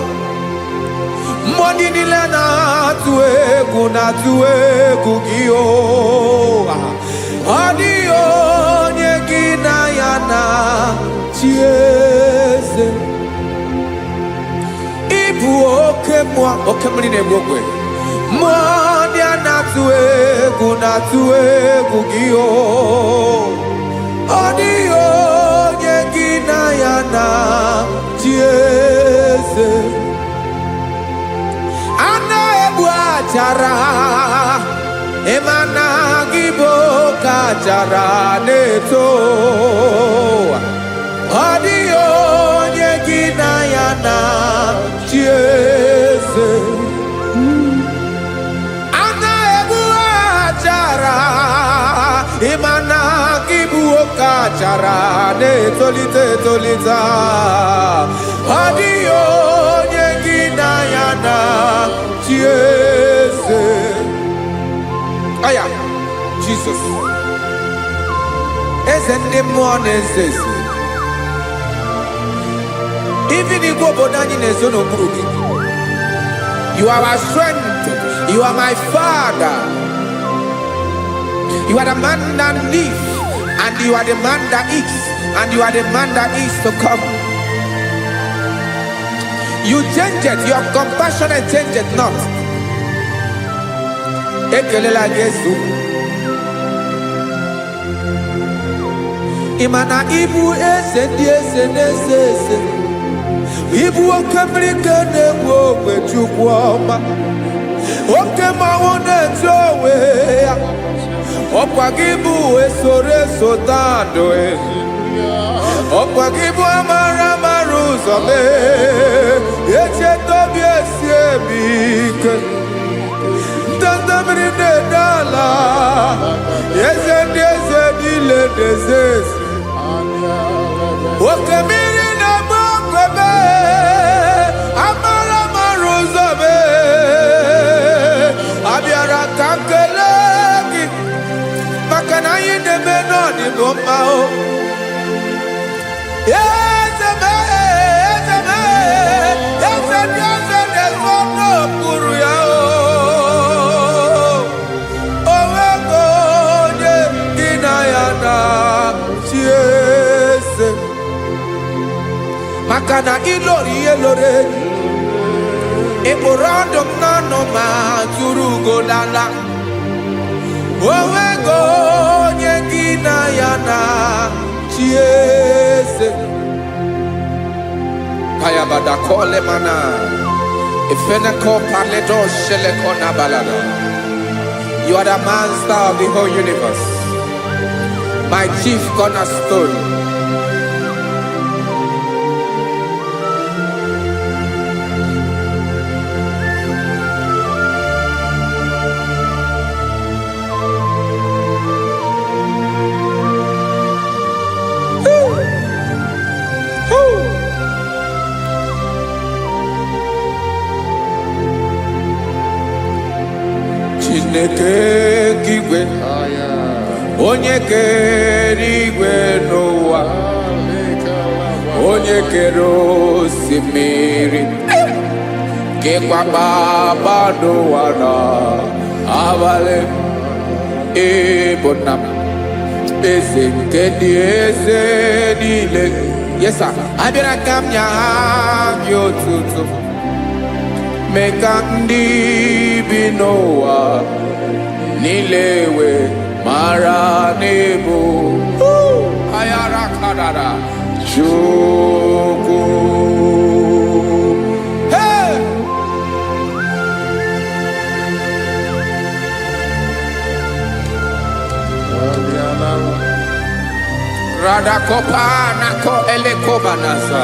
mmụọ ndị niile na-atụ egwu gị o. Ọ dịghị onye gị na ya na-achị eze. Ị bụ oke mmụọ, oke mmiri na-egbu ogwe. Mmụọ ndị a na-atụ egwu gị o. Ọ dịghị onye gị na ya na-achị eze. A na-egbu achara, ịma na gị bụ oke achara na-eto. Ọ dịghị onye gị na ya na-achị eze. A na-egbu achara, ịma na gị bụ oke achara na-etolite etolite. Ọ dịghị onye gị na ya na-achị eze. Aya, Jesus. Eze ndị mmụọ na-eze eze. Even igwe obodo anyị na-ezo n'okpuru gị. You are our strength. You are my Father. You are the man that lives, and you are the man that eats, and you are the man that is to come. You change it, your compassion change it not. Ekelela Jesu. Imana ibu eze ndị eze na-eze eze. Ibu oke mmiri ka na-egbu ogbe Chukwu ọma. Oke mmanwụ na-eti onwe ya. Ọkwa gị bụ esoro tando. Ọkwa gị bụ amara ụzọ mee. Echeta obi esi ebi ike. Ndanda mmiri na-ede ala. Eze ndị eze niile na-eze eze. Oke mmiri na-agba okwebe. Amara ụzọ mee. Abịara ka nkele gị. Maka na anyị na-eme n'ọdịbụ mma o. Eze ndị eze na-eso n'okpuru ya o. Makana ilori elore. Eporandom nano ma turugo lala. Owego nyegina yana chiese. Kaya bada kole mana. Ifeneko paledo sheleko na balada. You are the master of the whole universe. My chief cornerstone. Chineke kigwe onye kere igwe n'ụwa onye kere osimiri kekwa kpakpando ụwa na abalị ịbụ nna m eze nke ndị eze niile. Yes sir, abịara ka m nya gị otuto mee ka ndị bi n'ụwa niile wee mara n'ebu ayara kadara Chukwu. Hey! Radakopa nako elekobanasa.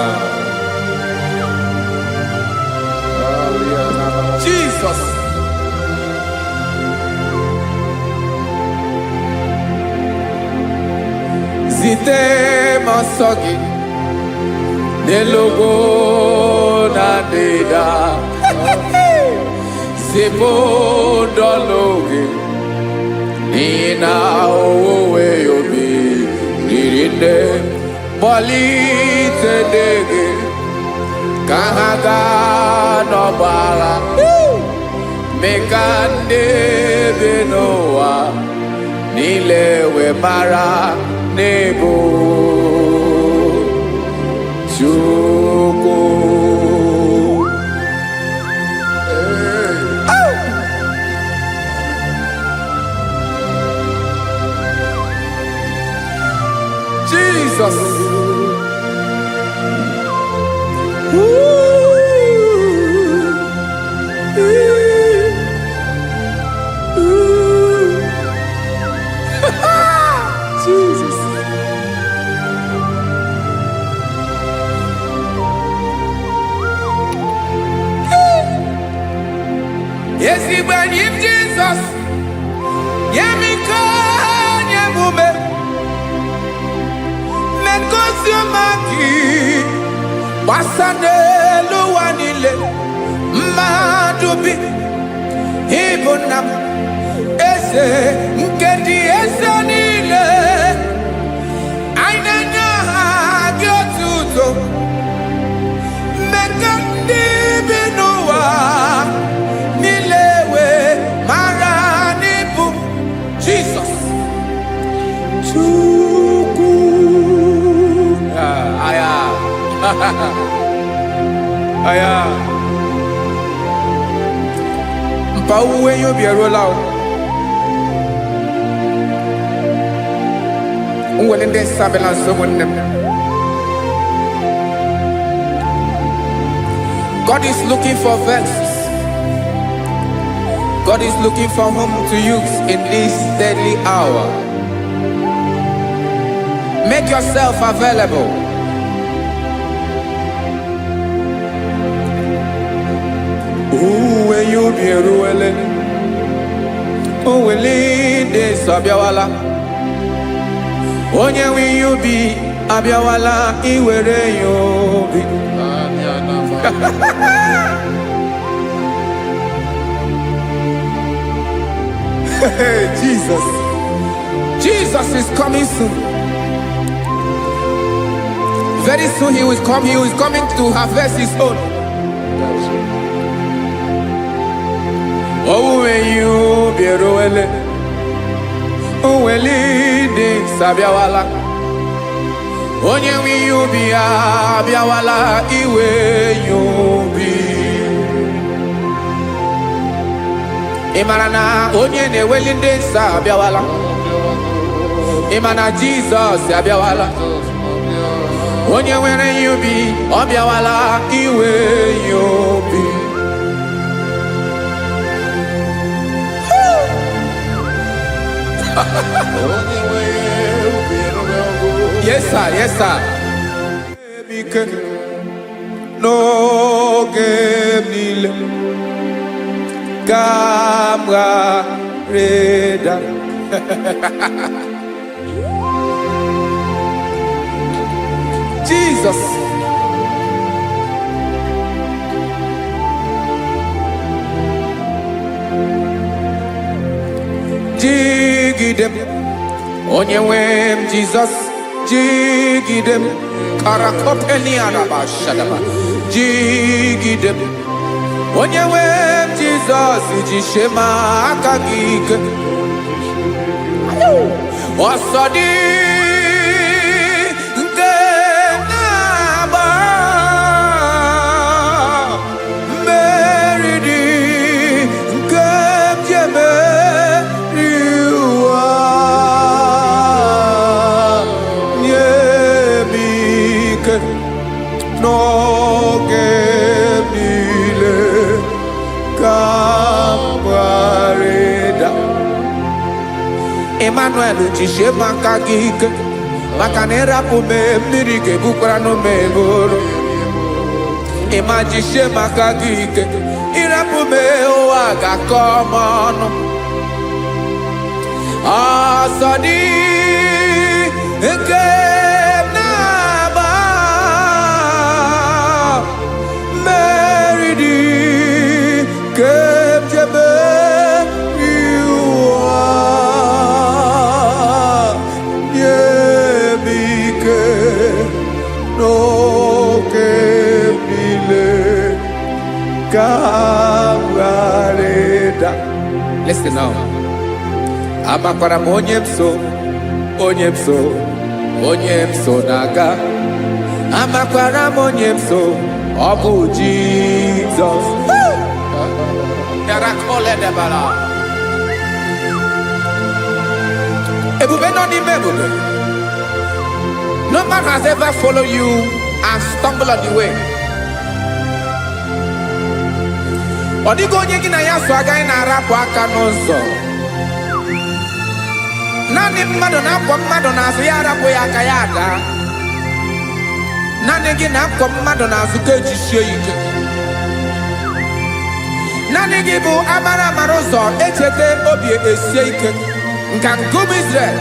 Jesus. Zite masogi nelogo na deda Zipo dologe nina owe yobi nirinde bolite dege kahaga no bala mekande benoa nilewe mara nebo Chukwu. Jesus. Jesus. Yes, he when him Jesus. Yemiko yemume. Men kosiomaki. Wasane luwanile. Madubi. Ibonam. Ese nkedi ese nile. Ainanya gyotuto. Mekandi binuwa. Nilewe maranibu. Jesus. Chukwu. Aya. Aya. Mpa uwe yo bierola o. Unwelende sabela someone. God is looking for verses. God is looking for whom to use in this deadly hour. Make yourself available. Uwe you be ruele. Uwele de sabiawala. Onye wi you be abiawala iwere you be. Jesus. Jesus is coming soon. Very soon he will come. He is coming to harvest his own. Oh, when you be roele, oh, when leading Sabiawala, onye nwe ihe ubi ya abịawala iwe ihe ubi. Ị mara na onye na-eweli ndị nsọ abịawala. Ị ma na Jizọs abịawala. Onye nwere ihe ubi ọ bịawala iwe ihe ubi. Yes sir, yes sir. N'oge niile ka m ga-reda. Jesus. Jigidem, onye nwe m Jesus, jigidem, karakopeni araba shadaba, jigidem, onye nwe m Jesus, jishema aka gị ike. Ọsọdị nke na-agba mmeri dị nke m ji emeri ụwa. Nye m ike n'oge niile ka m gharịda. Emmanuel jishie maka gị ike, maka na ịrapụ m mmiri ga-ebukwara n'ume eboro. Ịma jishie maka gị ike, ịrapụ m ụwa ga-akọ m ọnụ. Ọsọ dị nke na-agba mmeri dị nke m jebe n'oge niile ka m gharịda. Listen now. Amakwara m onye m so, onye m so, onye m so na-aga. Amakwara m onye m so, ọ bụ Jizọs. Ebube nọ n'ime ebube. No man has ever followed you and stumbled on the way. Ọ dịghị onye gị na ya so agaghị na-arapụ aka n'ụzọ. Naanị mmadụ na-akwọ mmadụ n'azụ ya arapụ ya aka ya ada. Naanị gị na-akwọ mmadụ n'azụ ka ejisie ike. Naanị gị bụ amara ụzọ echete obi esie ike. Nka ngụm Israel.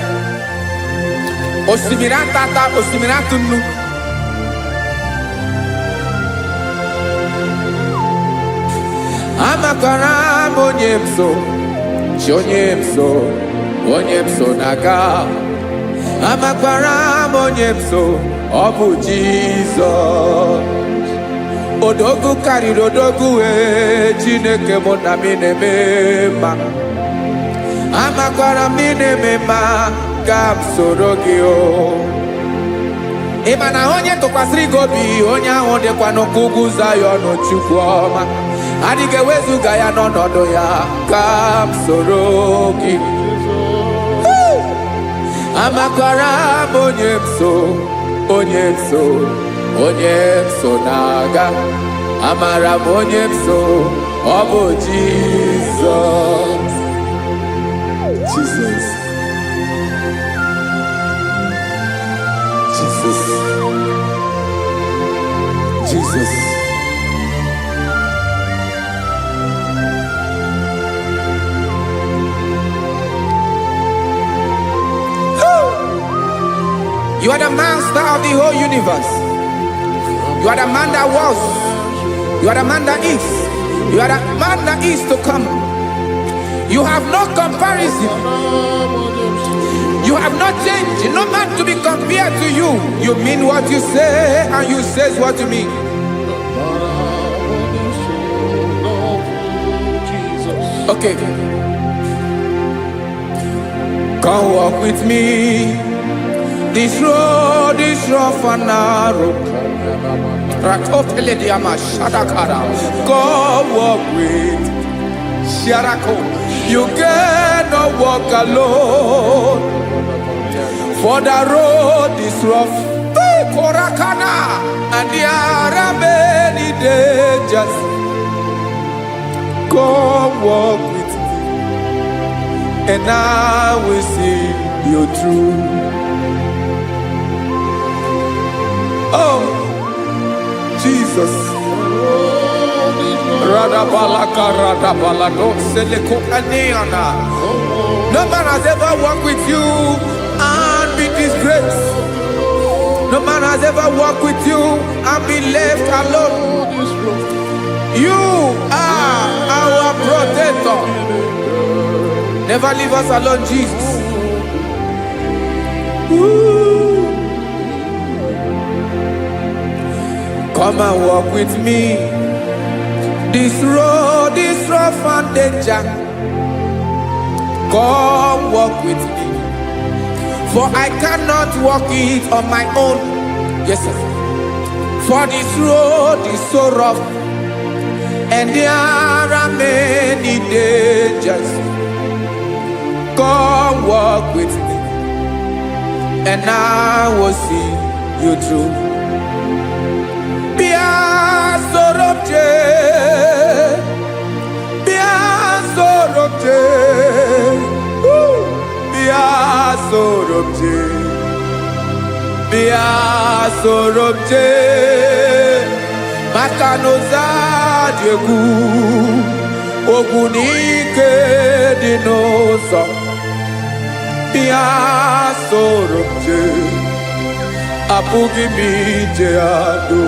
Osimiri atata, osimiri atụ nnu. Amakwara m onye m so, chi onye m so, onye m so na-aga. Amakwara m onye m so, ọ bụ Jizọs. Odogwu karịrị odogwu wee Chineke mụ na mi na-eme mma. Amakwara m na-eme mma ka m soro gị o. Ị ma na onye tụkwasịrị gị obi, onye ahụ dịkwa n'ụkwụ ugwu Zayọn Chukwu ọma. Adịghị ewezuga ya n'ọnọdụ ya ka m soro gị. Amakwara m onye m so, onye m so, onye m so na-aga. Amara m onye m so, ọ bụ Jizọs. Jesus. Jesus. Jesus. You are the master of the whole universe. You are the man that was. You are the man that is. You are the man that is to come. You have no comparison. You have not changed. No man to be compared to you. You mean what you say, and you say what you mean. Okay. Come walk with me This road is rough and narrow. Rakopelediama Shadakara. God walk with Sharako. You cannot walk alone. For the road is rough. Korakana. And there are many dangers. God walk with me. And I will see you through. Oh, Jesus. No man has ever walked with you and be disgraced. No man has ever walked with you and be left alone. You are our protector. Never leave us alone, Jesus. Ooh. Come and walk with me. This road is rough and danger. Come walk with me. For I cannot walk it on my own. Yes, sir. For this road is so rough, and there are many dangers. Come walk with me, and I will see you through. Sorobje Makanoza Diegu Ogunike Dinosa Bia Sorobje Apugi Mijeado.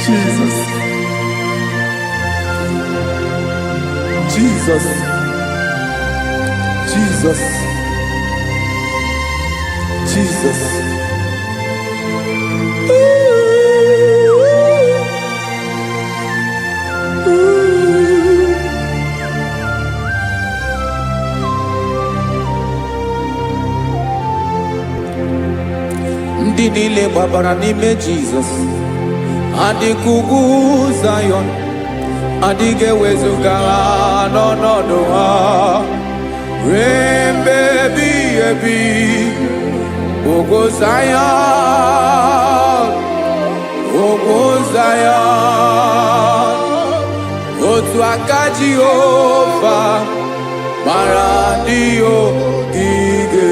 Jesus. Jesus. Jesus. Jesus. Ndị niile gbabara n'ime Jizọs adịghị Zion, adịghị ewezuga ha n'ọnọdụ ha ruo mgbe ebighị ebi. Ogo Zion, Ogo Zion, otu aka Jehova mara ndị ogige.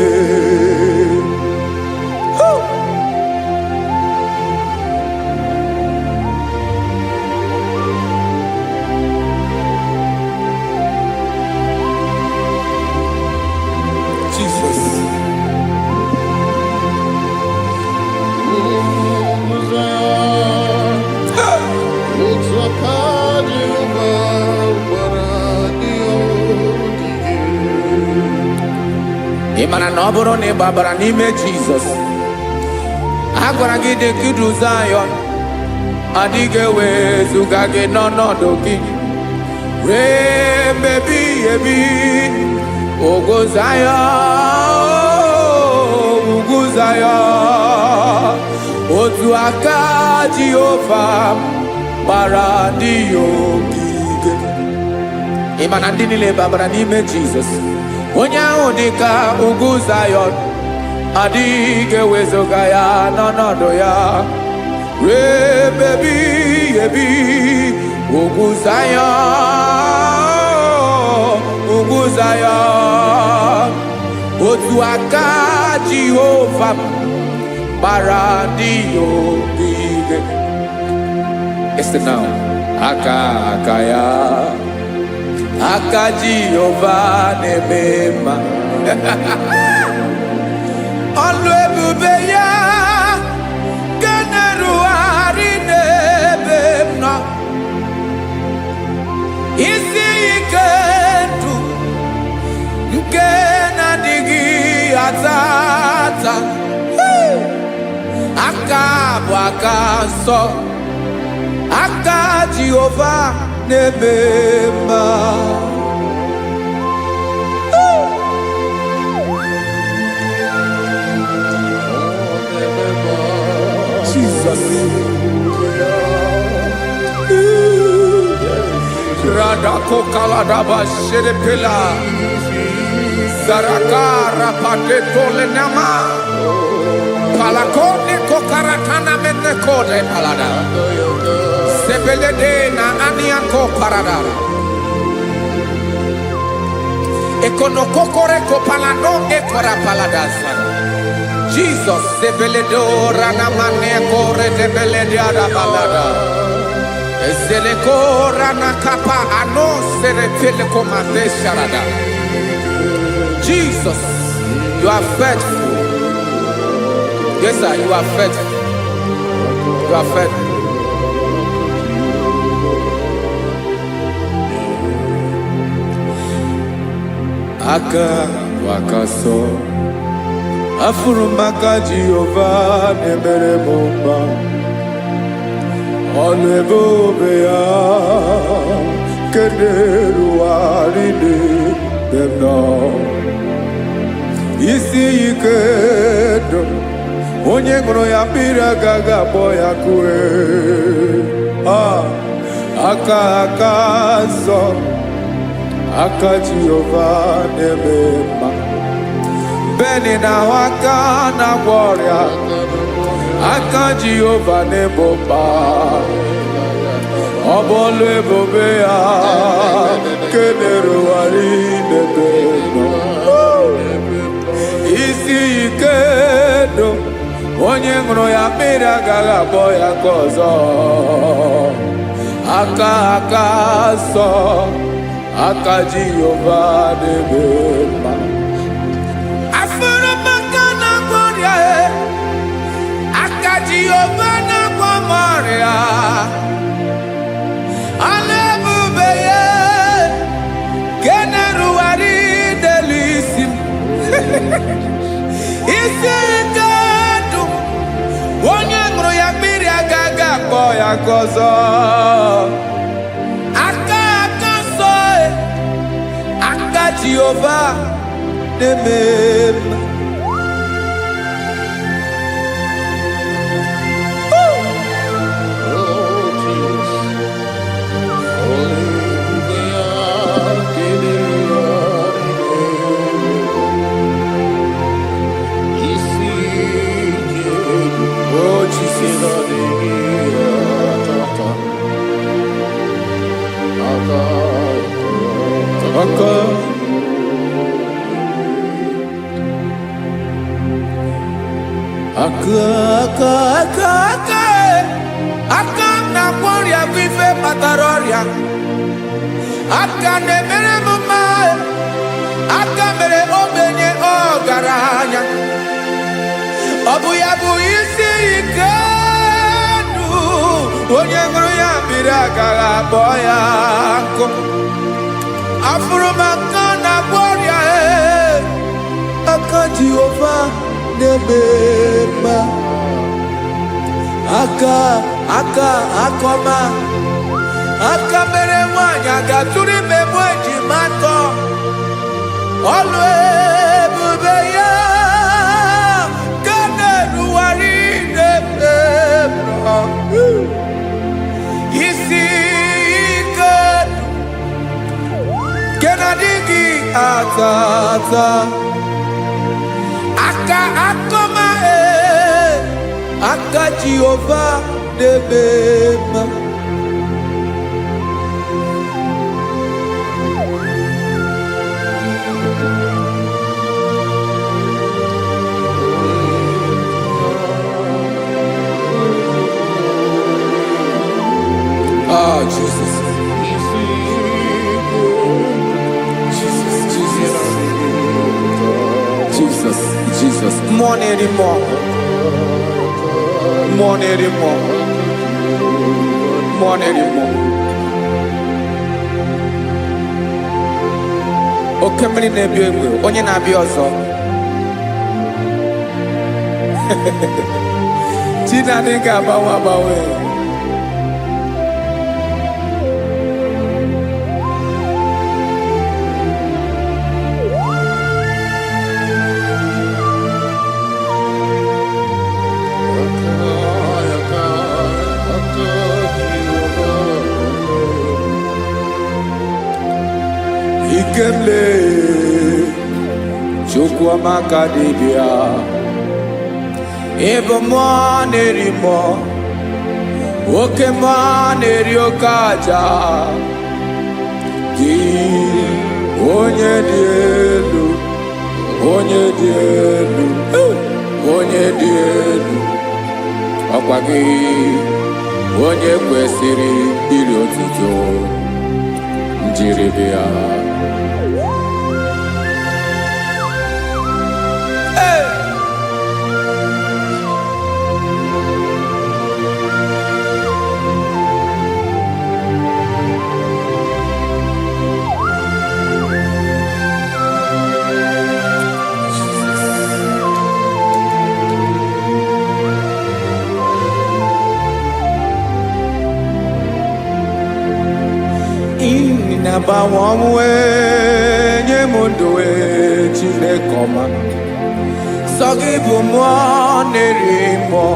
Jesus. Imana na ọ bụrụ na ị gbabara n'ime Jizọs, a gwara gị dị ka Zion, adịghị ewezuga gị n'ọnọdụ gị ruo mgbe ebighị ebi. Ogo Zion, ugwu Zion, otu aka Jehova gbara ndị ogige. Imana ndị niile gbabara n'ime Jizọs, onye ahụ dị ka ugwu Zion, adịghị ewezuga ya n'ọnọdụ ya ruo mgbe ebighị ebi. Ugwu Zion, ugwu Zion, otu aka Jehova gbara ndị ogige. Listen now, aka ya, aka Jehova na-eme mma. Ọlụ ebube ya ga na-erugharị n'ebe m nọ. Isi ike ndụ nke na-adịghị ata ata. Aka bụ aka nsọ, aka Jehova na-eme mma. Jesus. Radako kaladaba sherepela. Zarakara pateto lenama. Palakone kokaratana mene kode palada. Sebelede na aniako paradara. Ekonokokore kopalano ekora paladasa. Jesus, sebeledo ranamane kore debelede arabalada. Ezeleko ranakapa ano serepele komande sharada. Jesus, you are faithful. Yes, sir, you are faithful. You are faithful. Aka wakaso afurumaka Jehovah nemere bomba olebobe ya kederu aride demno isi ikedo onye ngoro ya bira gaga boya kue aka so aka Jehovah nemema beni na waka na gloria aka Jehovah nemba obolu ebobe ya kederu aride demno isi ikedo onye ngoro ya mmiri agaghị abọ ya ka ọzọ aka sọ aka Jehova na-eme mma afụrụ maka na gboria aka Jehova na-agwọ m ọrịa ala ebube ya kenerugharị idelu isi m isi ike onye ṅụrụ ya mmiri agaghị akpọ ya ka ọzọ aka nsọ aka Jehova na-eme mma aka na-agwọ ọrịa bụ ife kpatara ọrịa aka na-emere m mma aka mere ogbenye ọgaranya ọ bụ ya bụ isi ike ndụ onye ṅụrụ ya mmiri agaghị akpọ ya nkụ afụrụ m aka na-agwọ ọrịa aka Jehova na-eme mma aka akọma aka mere nwanyị ga-atụrụ ime mụ ejima atọ ọlụ ebube ya ka na-erugharị na-eme isi ike ke na-adịghị ata aka akọma aka Jehova na-eme mma Jesus. Jesus. More anymore. Oke mmiri na-ebi egbe onye na-abịa ọzọ Chinadị ga-agbanwe Ikemle Chukwamaka dibia Ebo mo neri mo Oke mo neri okaja Ki onye di elu Onye di elu Onye di elu Ọkwa gị onye kwesịrị iri otuto njiri bịa. Inabawamwe nyemundowe Chinekoma Sogibu mo nerimo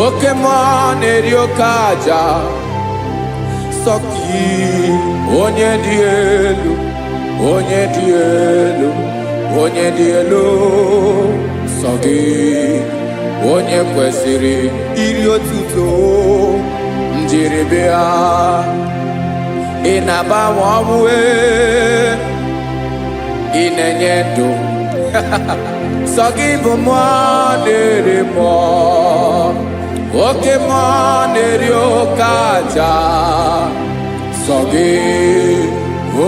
Oke mo neriokaja Soki onye di elu Onye di elu Onye di elu Sogi onye kwesịrị iri otuto njiri bịa. Inabawamwe inenye ndụ Sogibu mo nerimo Oke mo neriokaja Sogi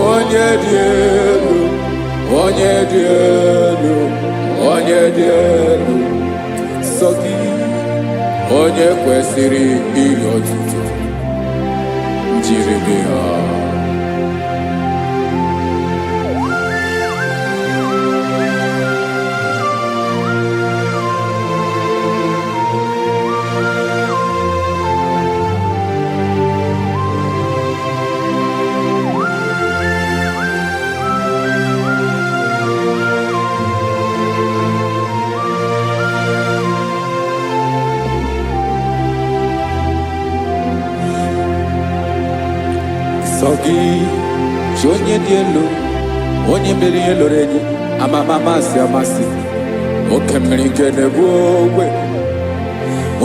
onye di elu Onye di elu Onye di elu Sogi onye kwesịrị iri otuto njiri bịa. Sogi onye dị elu onye mmeri ihe lụrụ enyi amama amasị amasị oke mmiri nke na-ebu ogwe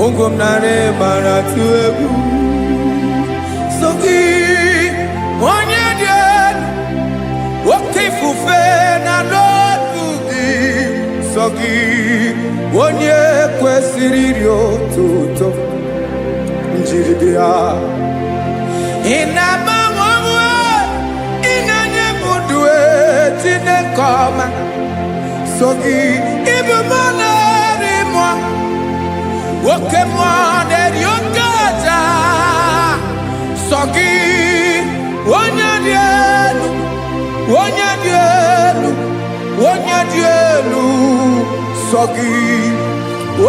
ụgwọ m nara mara tụ egwu. Sogi onye dị elu oke ifufe na n'otu gị. Sogi onye kwesịrị iri otuto njiri bịa. Inabawamwe inenye mudwe Chinekoma Sogi ibu mo nerimo Oke mo neriokaja Sogi onye di elu Onye di elu Onye di elu Sogi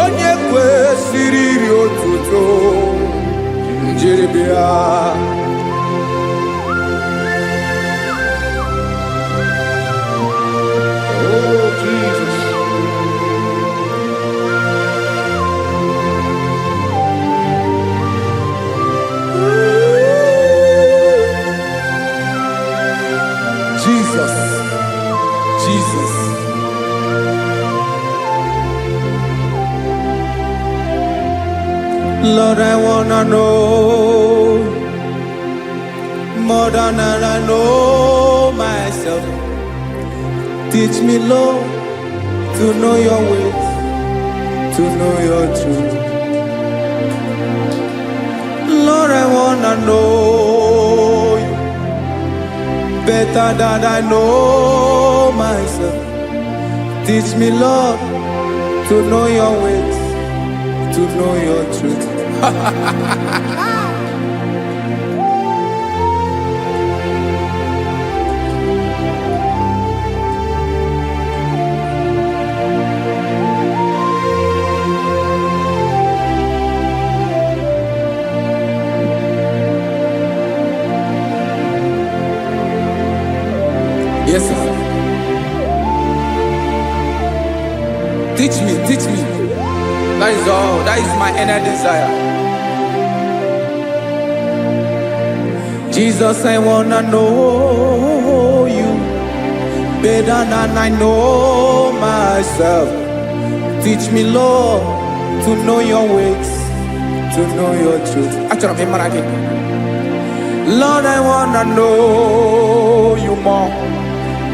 onye kwesịrị iri otuto njiri bịa. Oh, Jesus. Jesus, Jesus. Lord, I wanna know more than I know myself. Teach me, Lord, to know your ways, to know your truth. Lord, I wanna know you better than I know myself. Teach me, Lord, to know your ways, to know your truth. Yes, sir. Teach me, teach me. That is all. That is my inner desire. Jesus, I wanna know you better than I know myself. Teach me, Lord, to know your ways, to know your truth. Actually, I'm in Lord, I wanna know you more,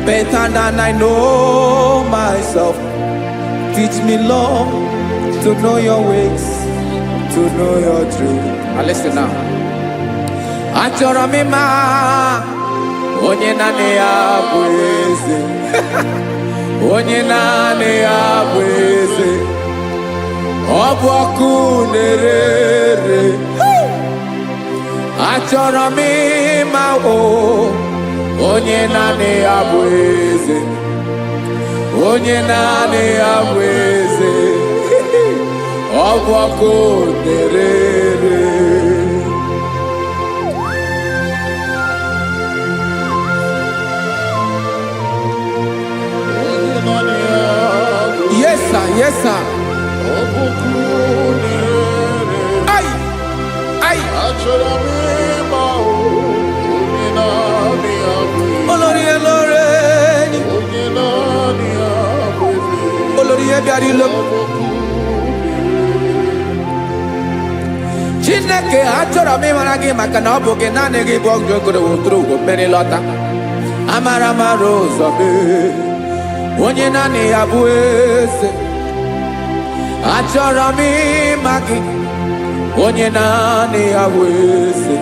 better than I know myself. Teach me, Lord, to know your ways, to know your truth. Now listen now. Achọrọ m ịma onye naanị ya bụ eze. Onye naanị ya bụ eze. Ọ bụ ọkụ na-ere. Achọrọ m ịma onye naanị ya bụ eze. Onye naanị ya bụ eze. Ọ bụ ọkụ na-ere. Yes, sir. Yes, sir. Ay, ay. Olórí elóore ni. Olórí ebiari lo. Chineke achọrọ m ịmara gị maka na ọ bụ gị naanị gị bụ ọgụ ogoro wotoro ugwo mmeri lọta. Amara mara ụzọ mee. Onye naanị ya bụ eze. Achọrọ m ịma gị. Onye naanị ya bụ eze.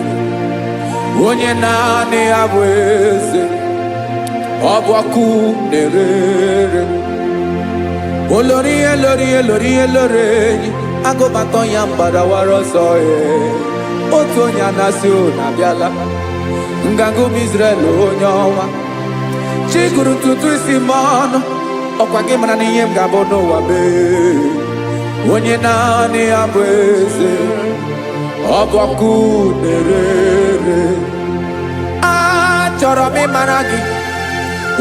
Onye naanị ya bụ eze. Ọ bụ ọkụ na-ere. Olórí elórí elórí elóore enyi. Agụbatọ ya mgbadawara ọsọ ya. Otu onye anasị ụna abịala. Nganga ụmụ Izrel onye ọnwa. Chiguru ntutu isi m ọnụ. Ọkwa gị mara na ihe m ga-abụ n'ụwa mee. Onye naanị ya bụ eze. Ọ bụ ọkụ na-ere. Achọrọ m ịmara gị.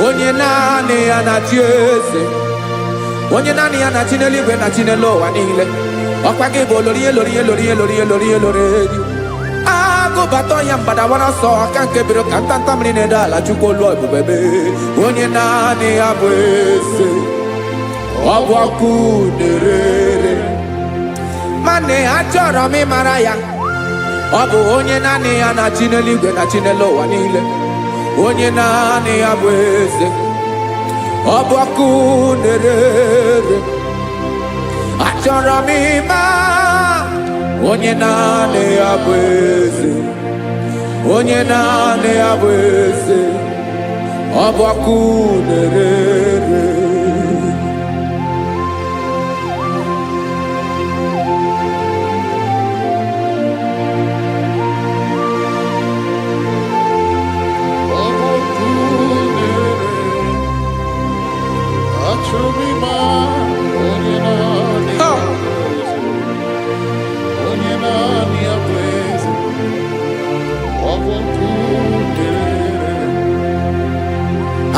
Onye naanị ya na-achị eze. Onye naanị ya na-achị n'eluigwe na-achị n'elu ụwa niile. Ọkwa gị bụ olórí elórí elórí elórí elórí elórí enyi. Agụbatọ ya mgbadawara ọsọ aka nke biro ka ntanta mmiri na-ede ala Chukwu olu ebube mee. Onye naanị ya bụ eze. Ọ bụ ọkụ na-ere. Mane achọrọ m ịmara ya. Ọ bụ onye naanị ya na-achị n'eluigwe na-achị n'elu ụwa niile. Onye naanị ya bụ eze. Ọ bụ ọkụ na-ere. Achọrọ m ịma onye naanị ya bụ eze. Onye naanị ya bụ eze. Ọ bụ ọkụ na-ere.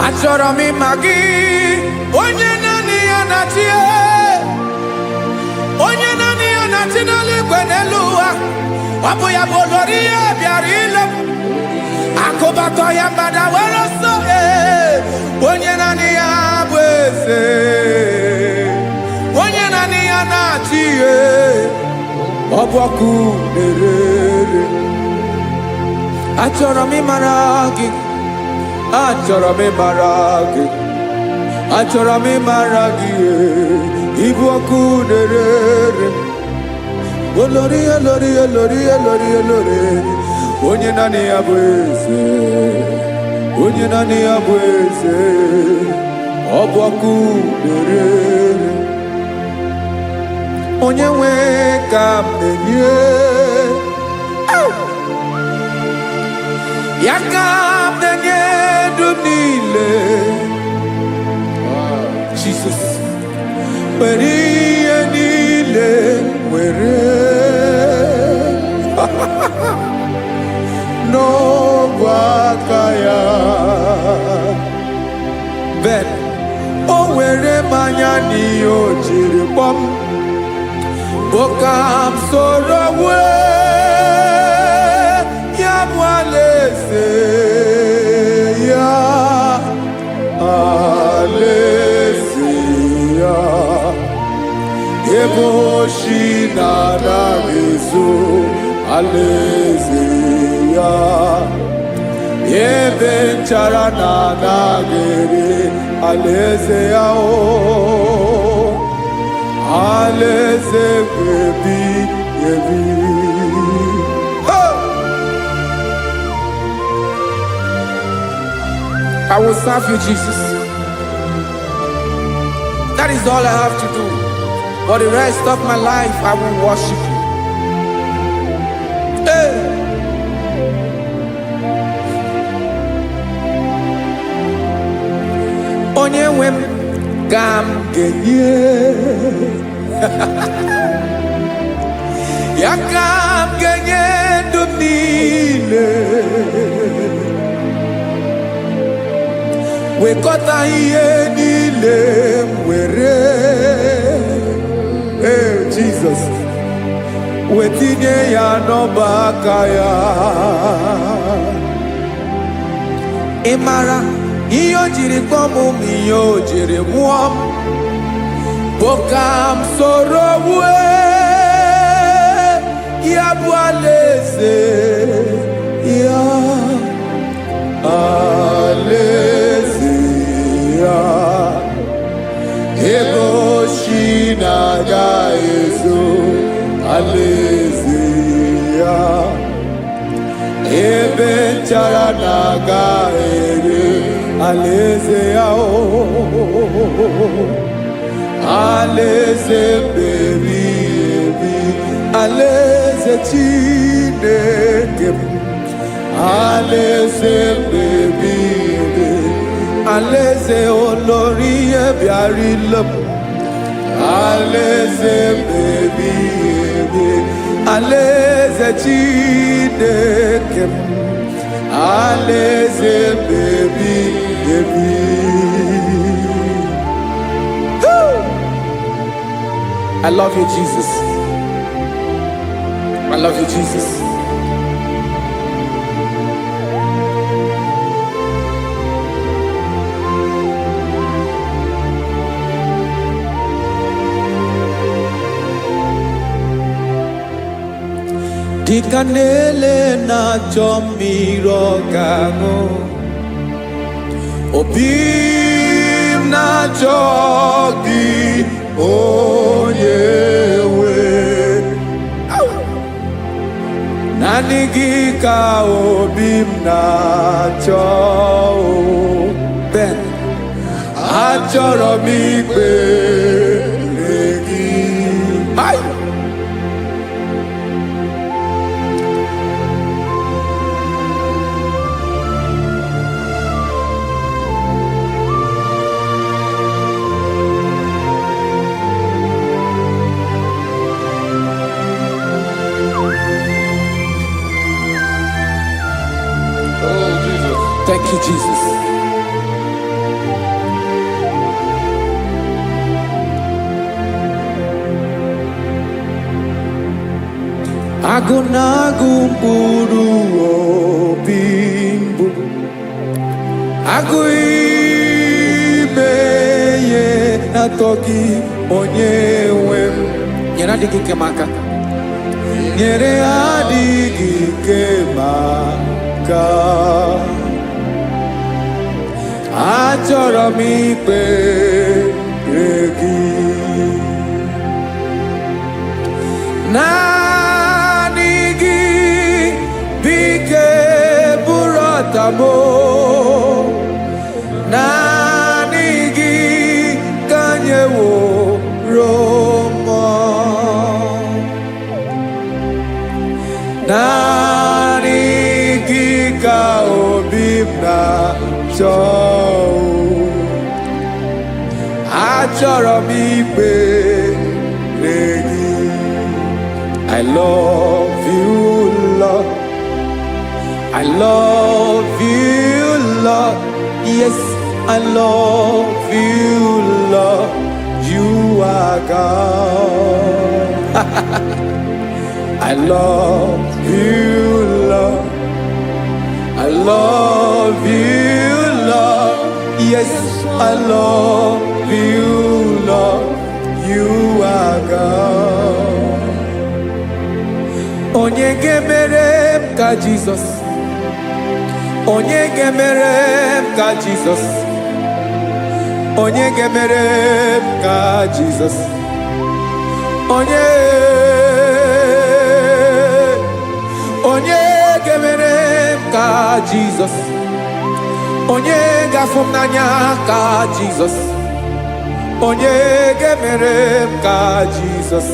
Achọrọ m ịma gị. Onye naanị ya na-achị. Onye naanị ya na-achị n'eluigwe n'elu ụwa. Ọ bụ ya bụ olórí ya bịara ile. Akụbatọ ya mgbadawara ọsọ. Onye naanị ya bụ eze. Onye naanị ya na-achị ihe. Ọ bụ ọkụ na-ere. Achọrọ m ịmara gị. Achọrọ m ịmara gị. Achọrọ m ịmara gị. Ịbụ ọkụ na-ere. Olórí elórí elórí elórí elóore. Onye naanị ya bụ eze. Onye naanị ya bụ eze. Ọ bụ ọkụ na-ere. Onye nwe ka m na-enye. Ya ka m na-enye dum niile. Jesus. Were ihe niile were. N'ọbụ aka ya. Ben, o were mmanya n'ihe o jiri kpọọ m. Boka m soro wee. Ya bụ alaeze ya. alaeze ya ebe nchara na-anaghịrị alaeze ya o alaeze ebi ebi. I will serve you, Jesus. That is all I have to do. For the rest of my life, I will worship you. Hey. Onye nwe m ka m ga-enye ya ka m ga-enye ndụ m niile wekọta ihe niile m were Jesus wetinye ya n'ọba aka ya. Ị mara ihe o jiri kpọọ m ihe o jiri mụọ m bụ ka m soro wue ya bụ alaeze ya alaeze ya ego shi na-aga ezo alaeze ya ebe nchara na-aga ere alaeze ya o alaeze ebi ebi alaeze Chineke m alaeze ebi ebi alaeze olórí ebiarila m alaeze ebi ebi alaeze Chineke m alaeze ebi ebi. I love you, Jesus. I love you, Jesus. Dịka na-ele na-achọ mmiri ọ ga-aṅụ, obi m na-achọ gị onye nwe. Naanị gị ka obi m na-achọ. Ben, achọrọ m ikpere gị. Thank you, Jesus. Agụ na-agụ mkpụrụ obi mbụ, agụ ime ihe na-atọ gị onye nwe m. Nyere adịghị ike m aka, nyere adịghị ike m aka. Achọrọ m ikpere gị, naanị gị bike bụrụ ọtabo, naanị gị ka nyeworo m, naanị gị ka obi m na-achọ. Achọrọ m ikpere gị. I love you, Lord. I love you, Lord. Yes, I love you, Lord. You are God. I love you, Lord. I love you, Lord. Yes, I love you, Lord. You are God. Onye onye ga-emere m ka Jizọs, onye ga-emere m ka Jizọs, onye ga-emere m ka Jizọs, onye ga-emere m ka Jizọs, onye ga-afụ m n'anya ka Jizọs, onye ga-emere m ka Jizọs,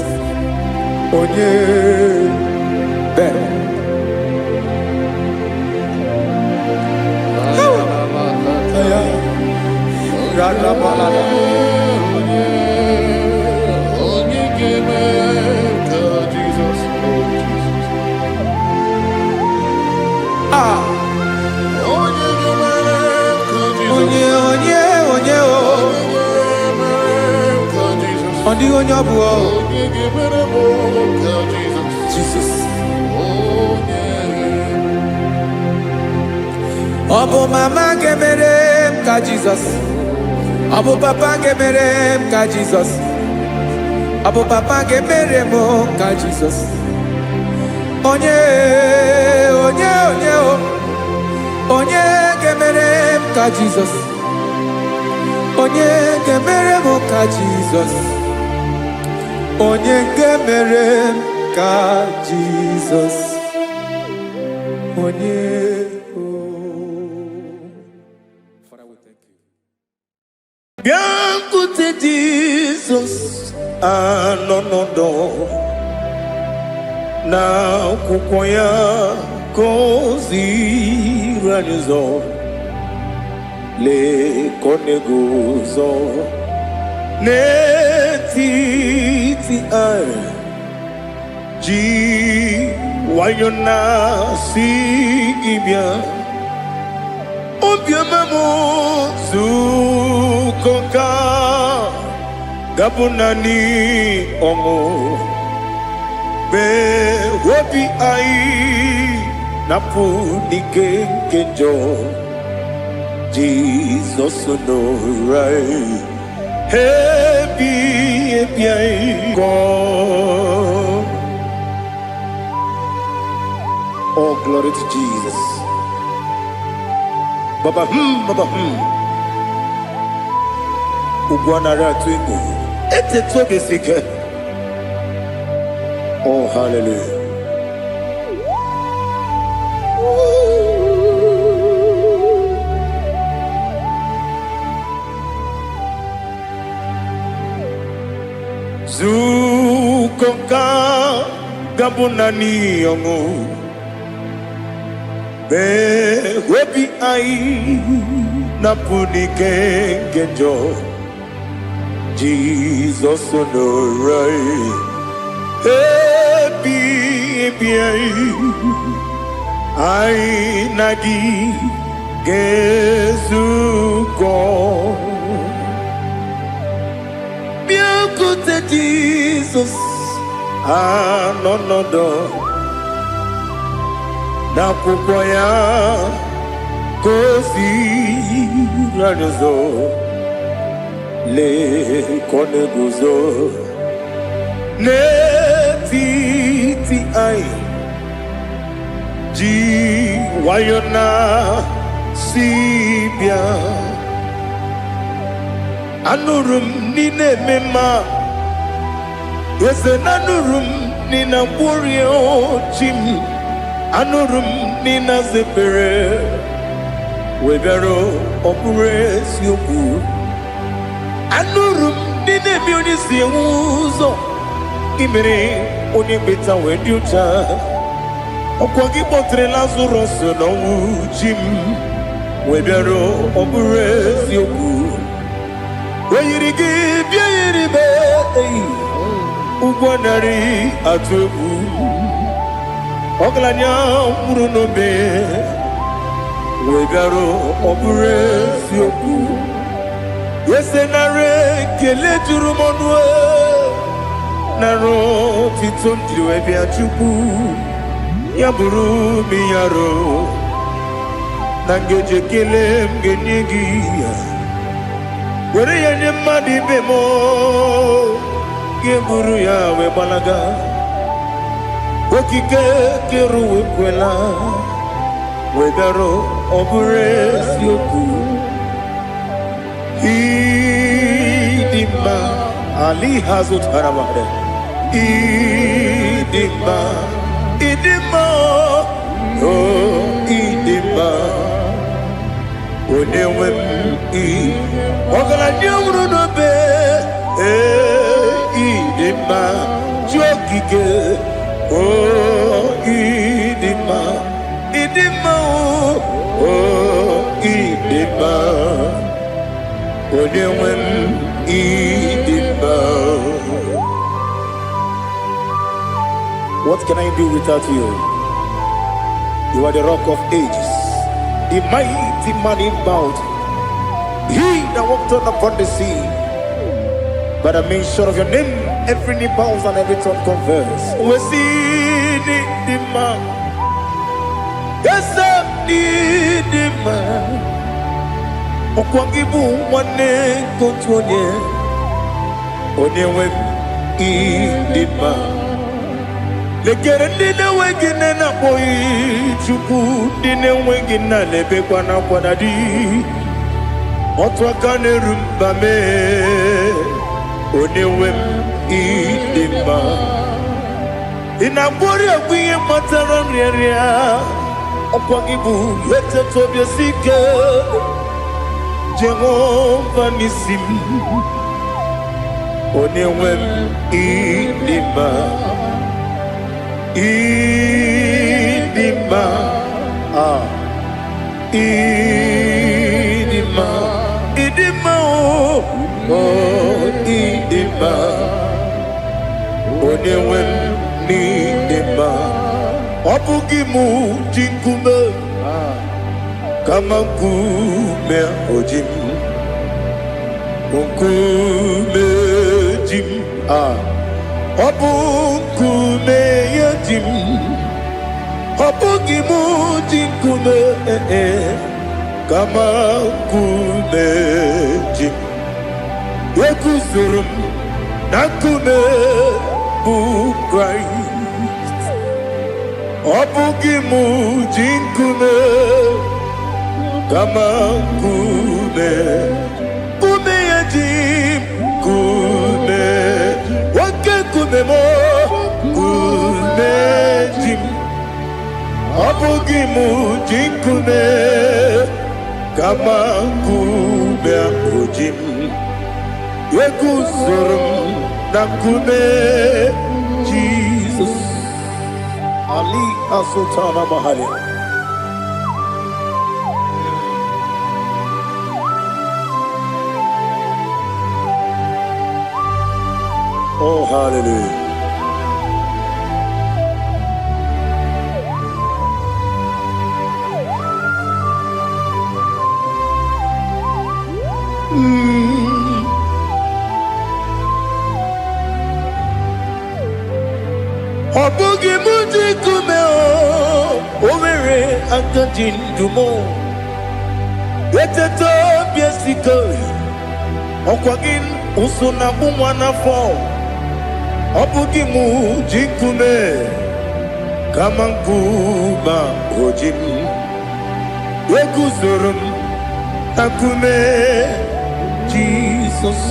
onye bere. Onye ọ bụ Jesus. Ọ bụ mama ga-emere m ka Jizọs, ọ bụ papa ga-emere m ka Jizọs, ọ bụ papa ga-emere m ka Jizọs, onye ga-emere m ka Jizọs, onye ga-emere m ka Jizọs, onye ga-emere m ka Jizọs, onye. Bịakwute Jizọs anọ n'ọdụ n'akwụkwọ ya ka o ziri anyị ụzọ, lee ka ọ na-eguzo n'etiti anyị, ji nwayọọ na-asị gị bịa. Obiọma m zukọ ka gabụ naanị ọṅụ, mgbe obi anyị na-apụ n'ike nke njọ, Jizọs nọrọ anyị ebi anyị gọ. Oh, glory to Jesus. Baba Ugwanara to Igbo. Ete tobe sike. Oh, hallelujah. Zukonka gabunani yongo, be webi ai na punike genjo, Jesus onorai ebi ai ai nagi gezuko. Bịakwute Jesus anọnọdụ n'akwụkwọ ya ka o ziri anyị ụzọ, lee ka ọ na-eguzo n'etiti anyị, ji nwayọọ na-asị bịa. Anụrụ m n'ime ememe a, eze na anụrụ m n'ina mkpụrụ ochi m, anụrụ m n'ina zebere webịara ọ bụrụ eziokwu. Anụrụ m n'ina eme onye si enwe ụzọ, imere onye mkpeta wee dị ụcha. Ọkwa gị kpọtere Lazarọs n'ọnwụ chi m, webịara ọ bụrụ eziokwu. Weyiri gị bịa yiri be ụgwọ narị atụ egwu, ọgaranya mkpụrụ n'obe wee bịarụ ọ bụrụ eziokwu. Ese nara ekele juru m ọnụ, nara otito m jiri wee bịa Chukwu, ya bụrụ m ya ro na ngeji ekele m ga-enye gị ya. Were ya nye mmadụ ibe m, ga-eburu ya wee gbalaga. okike kere wekwela wegaro ọbụrụ eziokwu ịdị mma ali ha zụtara mmadụ ịdị mma o ịdị mma onye nwe m ọgaranya nwụrụ n'obe ịdị mma chi okike o ịdị mma o ịdị mma onye nwe m ịdị mma. What can I do without you? You are the rock of ages, the mighty man in battle, he that walked on upon the sea. By the mention of your name, every knee bows and every tongue confess. We see the man. Yes, I need the man. Okwangibu wane kotonye. Onyewe the man. Lekere ndine wegine na boyi chuku ndine wegine lebe kwa na kwanadi. Otwakane rumba me. Onyewe ịdị mma ịna-agbori egwuye matara nrịarịa ọkwa gị bụ eteto obi ike Jehova n'isi m Onyenwe m ịdị mma ịdị mma ịdị mma ịdị mma ịdị mma Onyenwe m n'ịdị mma ọ bụghị mụ ji nkume kama nkume oji m nkume ji m ọ bụ nkume ya ji m ọ bụghị mụ ji nkume kama nkume ji m ekuzuru m na nkume bụ Kraịst ọ bụghị mụ ji nkume kama nkume nkume ya ji nkume nwoke nkume m nkume ji m ọ bụghị mụ ji nkume kama nkume ahụ ji m ekuzuru m na nkume Jesus Ali Asultana Mahali. Oh, hallelujah. Ọ bụghị mụ ji nkume o nwere aka ji ndụ m eteta obi esike ọkwa gị ụsụ na mụ nwa n'afọ ọ bụghị mụ ji nkume kama nkume oji m eguzoro m na nkume Jizọs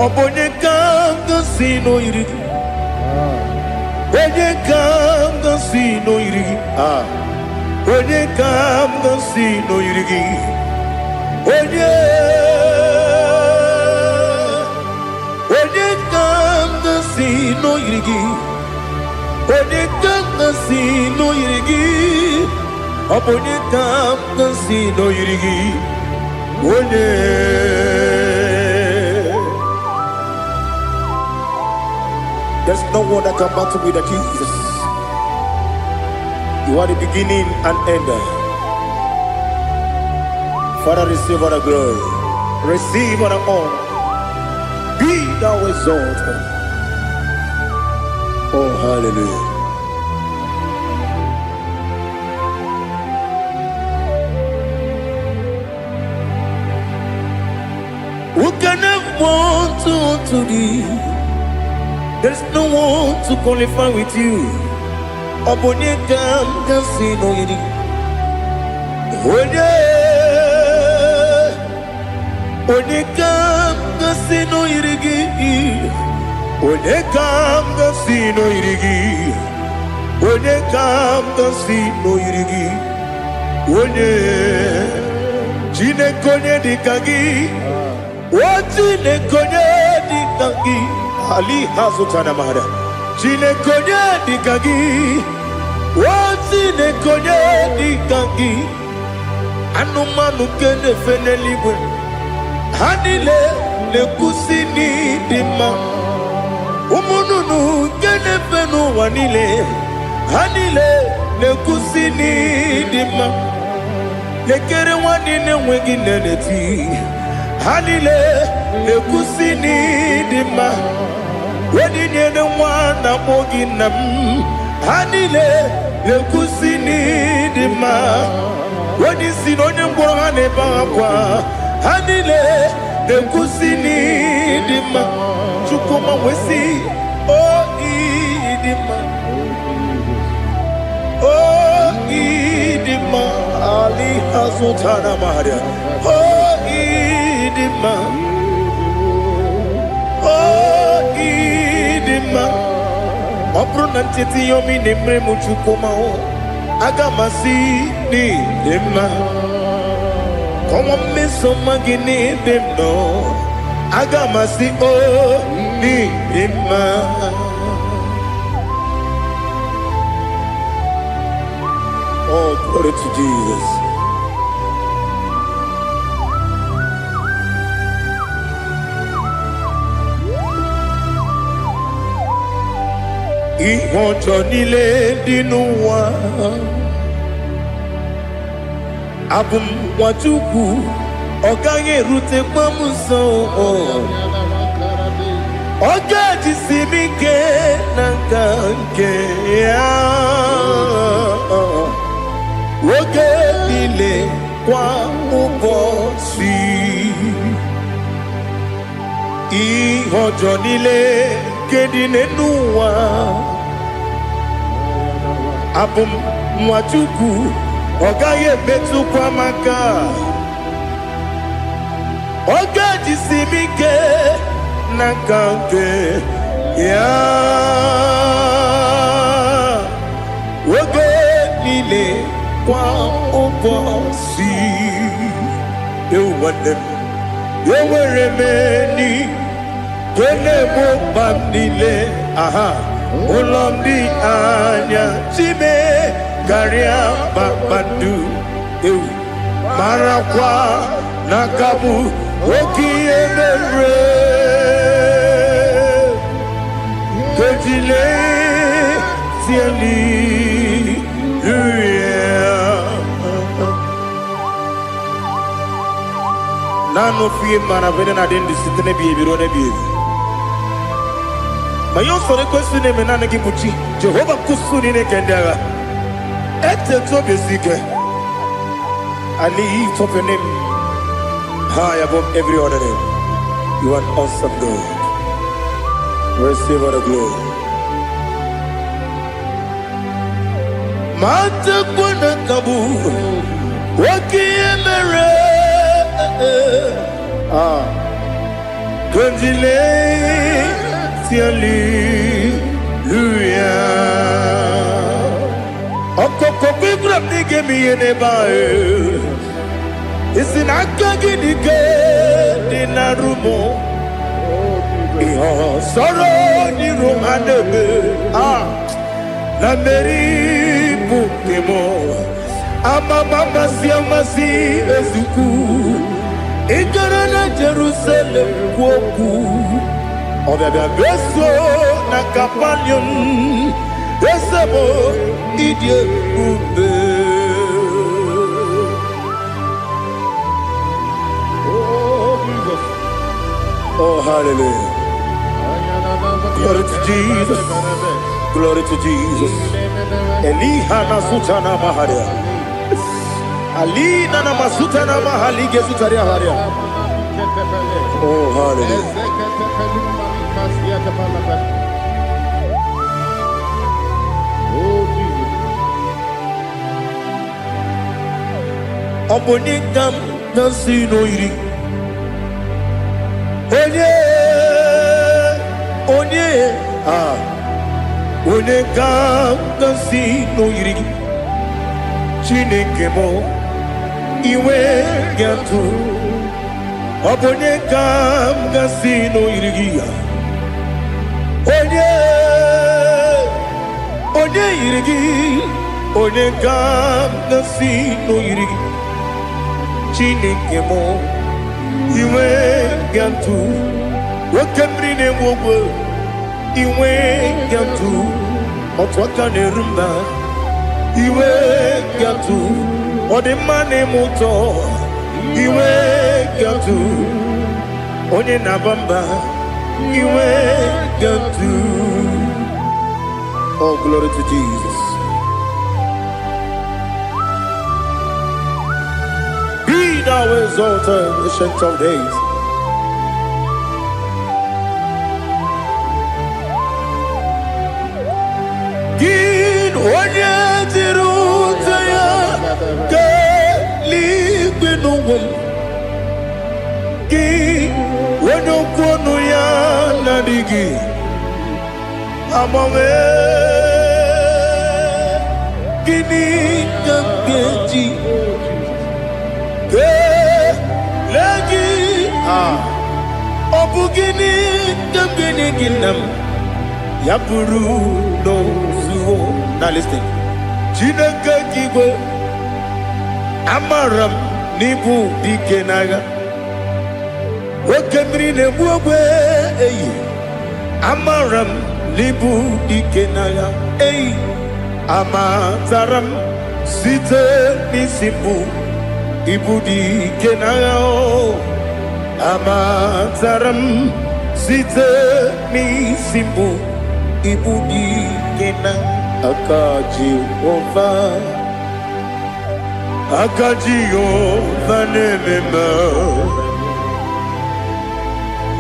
ọ bụ onye ka m gosi n'oyiri gị onye ka m gosi n'oyiri gị onye ka m gosi n'oyiri gị onye ka m gosi n'oyiri gị onye ka m gosi n'oyiri gị ọ bụ onye ka m gosi n'oyiri gị onye There's no one that can battle with Jesus. You are the beginning and end. Father, receive all the glory. Receive all the honor. Be thou exalted. Oh, hallelujah. Who can have one to thee? There's no one to qualify with you. Obonyekam kasino yidi. Onyekam kasino yirigi. Onyekam kasino yirigi. Onyekam kasino yirigi. Onye Chinekonye dikagi. Chinekonye dikagi. Ali hazutana mahada. Chinekonye dikagi. Chinekonye dikagi. Anumanu kene fenelibwe. Hanile le kusini dima. Umununu kene fenu wanile. Hanile le kusini dima. Lekere wanine wengi neneti. Hanile le kusini dima. Wedinye ne wana mogi nam. Hanile le kusini dima. Wedisi no nyembo hane bakwa. Hanile le kusini dima. Chukuma wesi o idima. O idima. Ali hazutana maria. O idima. O idima. Opronantiti yomi nemre muchukuma o. Agamasi ni dima. Como me somagini demno. Agamasi o ni dima. Oh, glory to Jesus. Ihojo nile dinuwa. Abum watuku. Okanye rute pamuso. Oga jisimike nankanke ya. Oge nile kwa ubosi. Ihojo nile kedine nuwa. Abum mwatuku. Ogaye betu kwa maka. Oga jisimike nakanke ya. Oge nile kwa ubosi. You want them. You were remaining. Kene mo bandile. Aha. Ulombi anya. Chime. Garia babandu. Marakwa. Nakabu. Oki emere. Kejile. Tieli. Nano fiye mana vene na den disitene biye birone biye. Mayon sore kwesune menane kibuchi. Jehova kusuni ne kendera. Ete to besike. I lift up your name high above every other name. You are awesome God. Receive all the glory. Mata kuna kabu. Waki emere. Konjile tiali luya. Okoko kibra nige miyene bae. Isinaka gidike dinarumo. Iho soro ni romanebe. La meri bukemo. Amama siamasi ezuku. Igarana Jerusalem woku. Obebe beso na kapanion. Besemo idie ube. Oh Jesus. Oh hallelujah. Glory to Jesus. Glory to Jesus. Elihana sutana maharia. Ali nana masuta na mahali gezutaria haria. Oh hallelujah. Obonigam Nasino Iri. Onye, Onegam Nasino Iri. Chinekemo, Iwe Gantu. Obonigam Nasino Iri. Onye Iri. Onegam Nasino Iri. Chinekemo, Iwe Gantu. Wakemrine Wogo, Iwe Gantu. Otwakane Rumba, Iwe Gantu. Odemane Moto, Iwe Gantu. Onye Nabamba, Iwe Gantu. Oh, glory to Jesus. Be thou exalted, ancient of days. Gin onye tirutaya ke ligbinugum. Gin onye kwonu ya nadigi amame. Gini kamgeji. Obugini gambini ginam yapuru no zuo. Now listen. Chineke kigwe amaram nibu dikenaga. Okemri ne buogwe eyi amaram nibu dikenaga eyi amataram site nisimbu ibu dikenaga o. Amataram site nisimbu ibu dikenaga. Akaji Ova nemema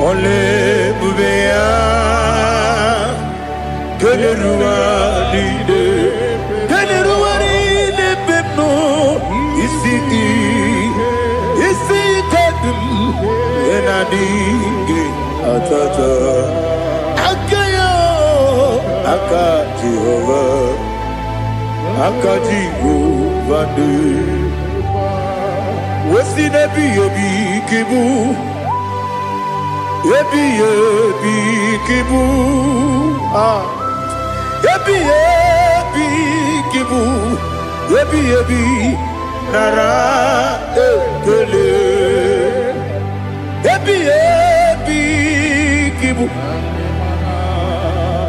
Ole bubea Kelerua lide pepno Isi kadum Enadinge atata Akaji Ova de Wesi nebi yebi kibu Yebi kibu Yebi kibu Yebi nara ekele Yebi kibu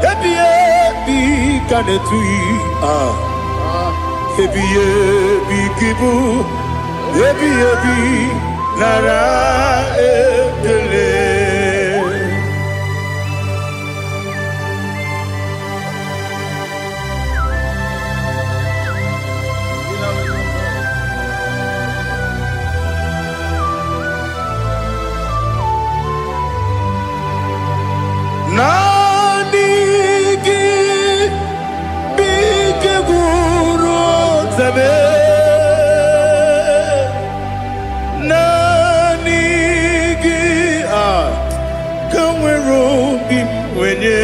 Yebi kanetui Yebi kibu Yebi nara ekele Nanigi bike guru zabe Nanigi kamwero bimwenye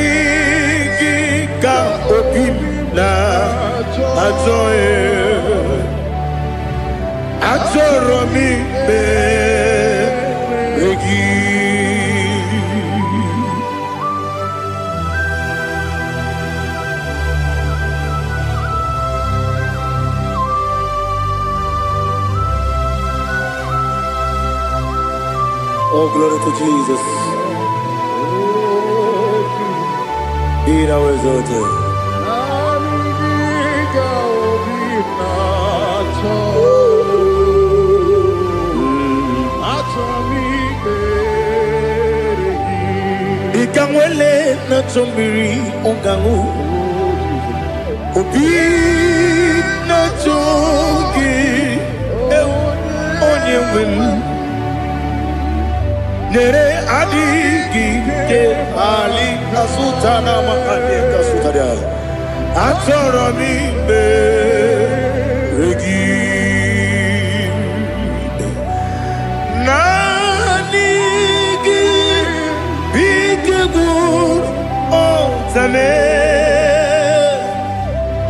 Nanigi ka opim na ajoye Atoromi begi. Oh, glory to Jesus. Be thou exalted. Ikangwele na chombiri ongangu Obi na chogi onye wim Nere adigi ke ali kasutana mahane kasutaria achọrọ m ikpere gị naanị gị bike gwụrụ ọtame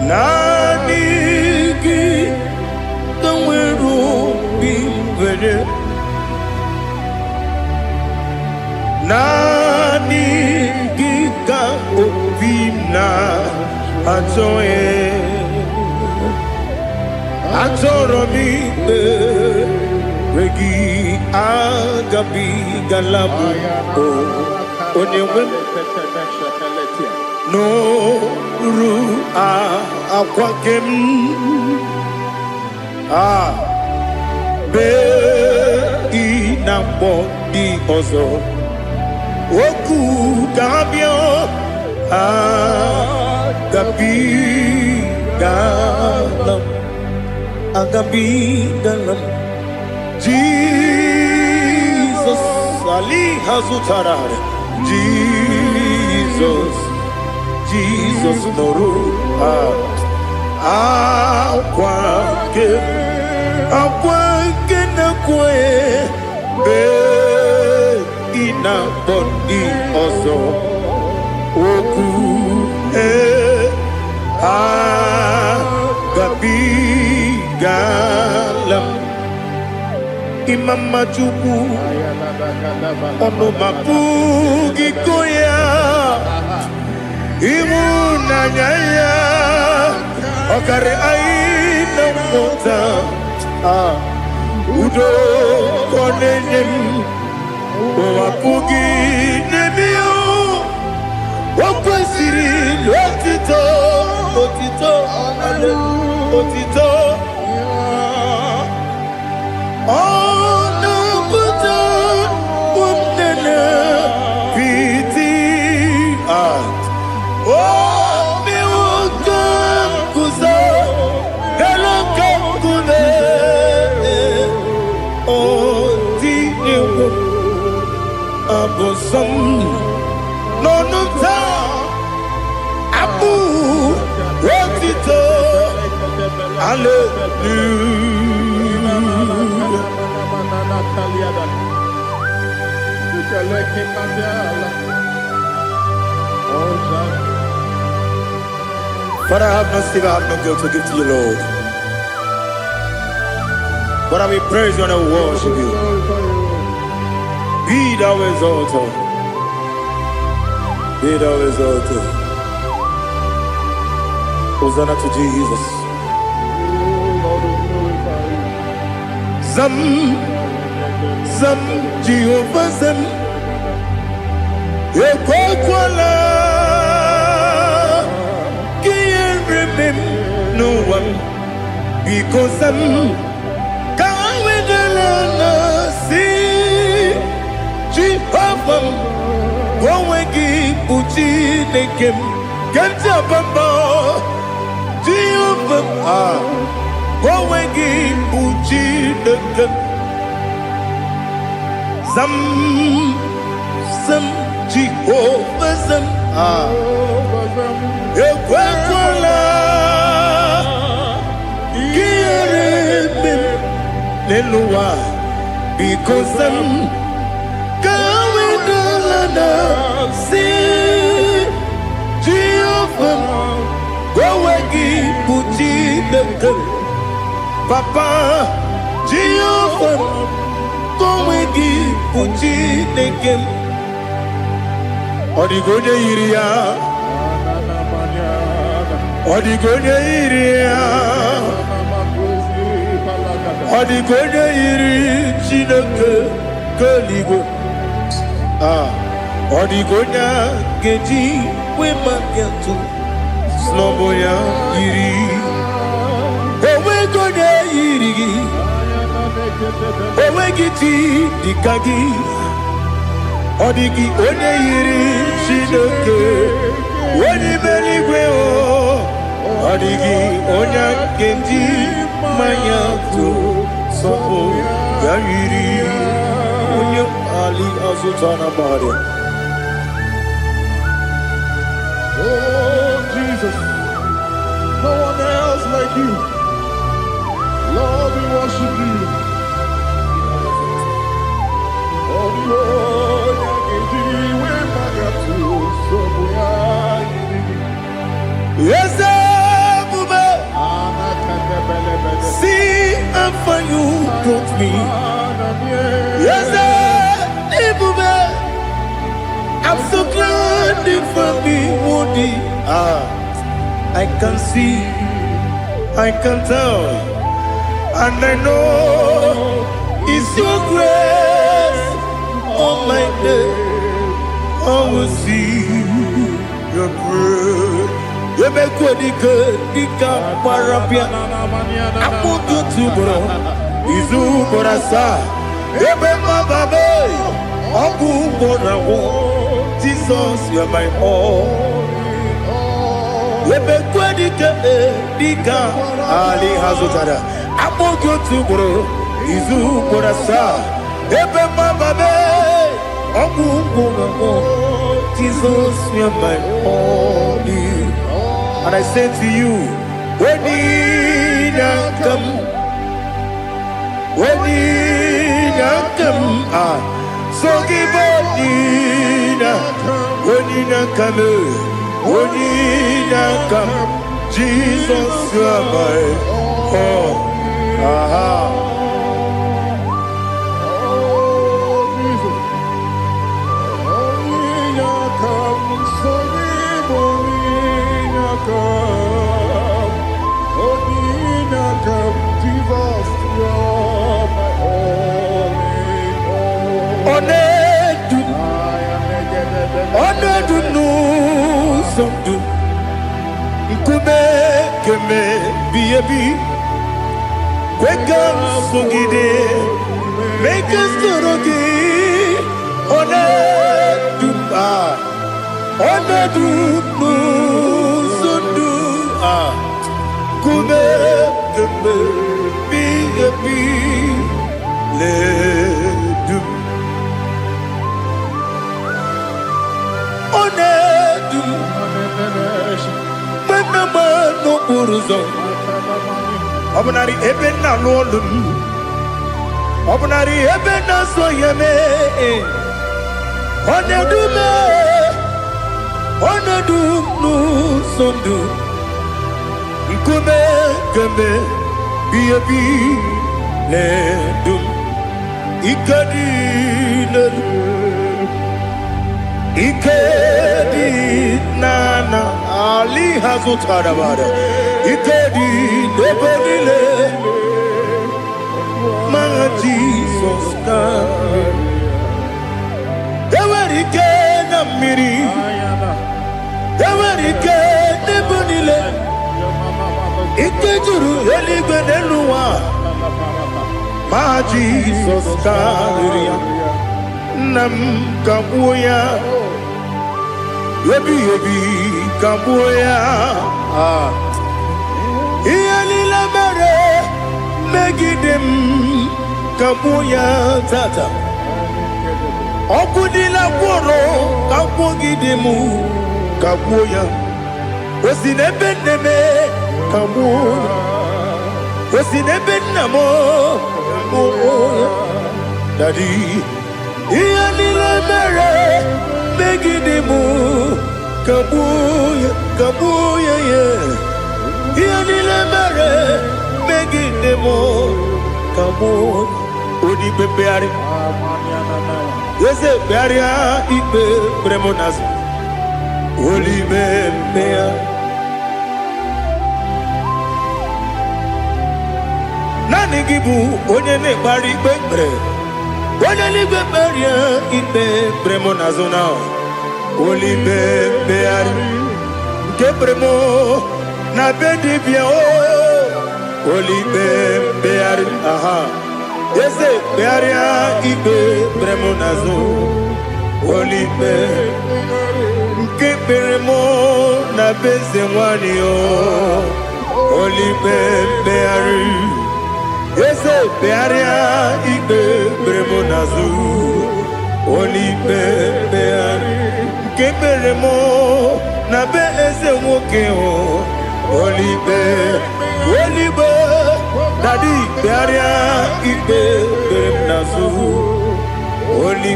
naanị gị ka nwere obi nwere naanị gị ka obi na-achọghị achọrọ m ikpere gị agabigala m onye nwe m n'oru akwa nke m bee ị na-akpọ dị ọzọ okwu ga-abịa agabigala m Jesus Ali hazutara Jesus nọrụ akwa nke na-ekwe bee ị na-akpọ ndị ọzọ okwu agabigala m Imama Chukwu ọnụ mapụghị iko ya ịhụnanya ya ọkarị anyị na mmụta udo ọ na-enye m ọmapụghị n'ebe ya o kwesịrị otito ọ na-apụta ụmụnne piti omewoke guzo eloke nkume otinewo abụsọ m n'ọnụ taa abụ otito Father, I have no sin, I have no guilt to give to you, Lord. But I will praise you and I will worship you. Be thou exalted. Be thou exalted. Hosanna to Jesus. Zam, Jehovah Zam. Ekwakwala. No one because I'm going to see Jehovah going to put in a game. Get up about Jehovah going to put in a game. Some Jehovah some because I'm going to see Jehovah go again, put in the gun. Papa Jehovah go again, put in the gun. Odigonya iria, Odigonya iria. Odigonya iri Chineke keligo Odigonya geji wema gentu Sloboya iri Owegonya iri Owegiti dikagi Odigi onye iri Chineke Wani meligwe o Odigi onya genji manya tu Sopo Yayiri Unyo Ali Azutana Bahari. Oh Jesus, like you. Lord, we worship you. Yes, see and for you brought me. Yes, I'm so glad for me, Woody. I can see, I can tell, and I know it's your grace. On my day, I will see your grace. You make what you could, you can't parapia. I'm going to bro. Izu Borasa. You make my baby. I'm going to Jesus, you're my all. You make what you could, you can't. Ali Hazutara. I'm going to bro. Izu Borasa. You make my baby. Jesus, you're my only. And I say to you, when you come, so give up, when you come, Jesus, you're my all. Onedu no somdu Nkube keme biyebi Kwekam sugide Make us torogi Onedu no somdu Kube keme biyebi Ledu Onedu Menama no uruzo Obunari ebe na lolum Obunari ebe na soyeme Onedu me Onedu no sondu Nkume keme biyebi ledum Ikadi lelu Ikedi nana Ali Hazutara bada Ikedi nebonile Manga Jesus kame Ewerike na miri Ewerike nebonile Ikejuru eligwe neluwa Ma Jesus kame Nam kabuya Yebi kabuya Iyali la mere Megidem kabuya tata Okudila kworo Kabugidemu kabuya Osinebendeme kabuya Osinebenamo kabuya Daddy Iyali la mere Megidemu kabuya yeah Iyali la mere Megidemu kabuya Odi pepeari Yese pearia ipe premonazi Oli bepea Nani gibu onye ne bari pepre Onye ligwe peria ipe premonazo na Oli bepeari Nke premo na bedibia Oli bepeari aha Yese pearia ipe premonazo Oli Nke premo na beze mwani Oli bepeari Yese pearia ipe premonazo Oli bepeari Nke premo na beze woke Oli Biaria Igbo Nasu Holy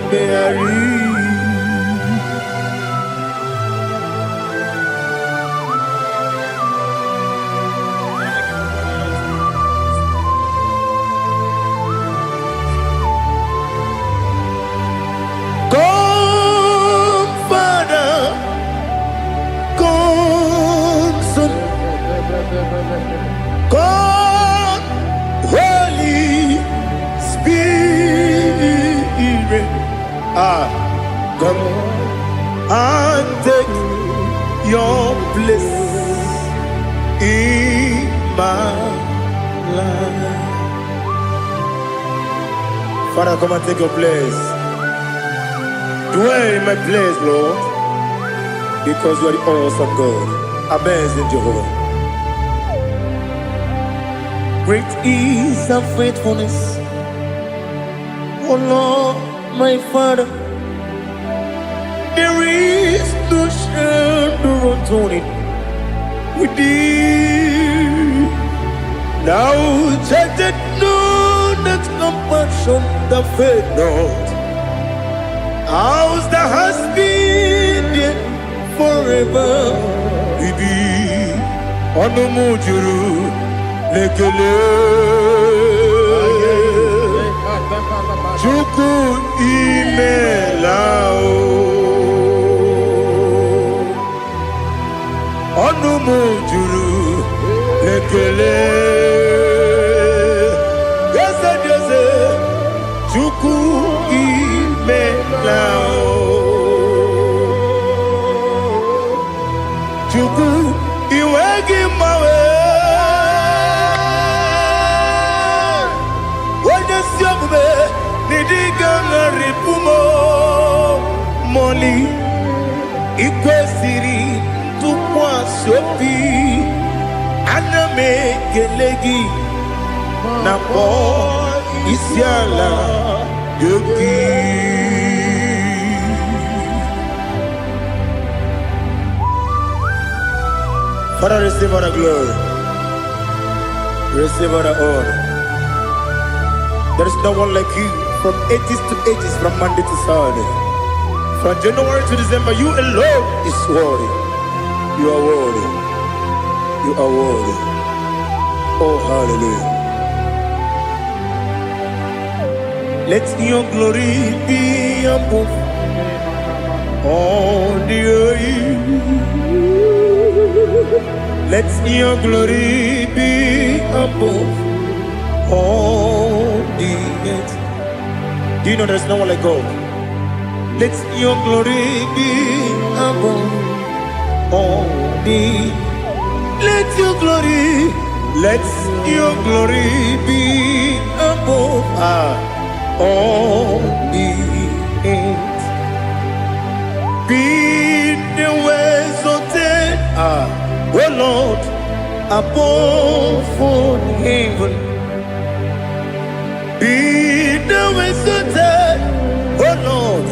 Beari. Come, Father, come, Son, come, Holy Spirit, come and take your place in my life. Father, come and take your place. Dwell in my place, Lord, because you are the awesome God. Amazing Jehovah. Great is thy faithfulness, oh Lord, my Father. There is no shadow of turning with thee. Now judged no that compassion that faith not. Ours that has been there forever. Bibi Onomujuru Lekele Chuku Imelao Onomujuru Lekele Yese Yese Chuku Imelao Chuku Iwegi Mawe Wanyasiyakume Nidiga Ngaripumo Moli Ikwesiri Tukwa Sopi Aname Gelegi Napo Isiala Yogi. Father, receive all the glory. Receive all the honor. There is no one like you from ages to ages, from Monday to Saturday. From January to December, you alone is worthy. You are worthy. You are worthy. Oh, hallelujah. Let your glory be above all the earth. Let your glory be above all the earth. Do you know there's no one like God? Let your glory be above all the. Let your glory be above all the earth. Be the ways of oh Lord, above all heaven. Be the ways of oh Lord,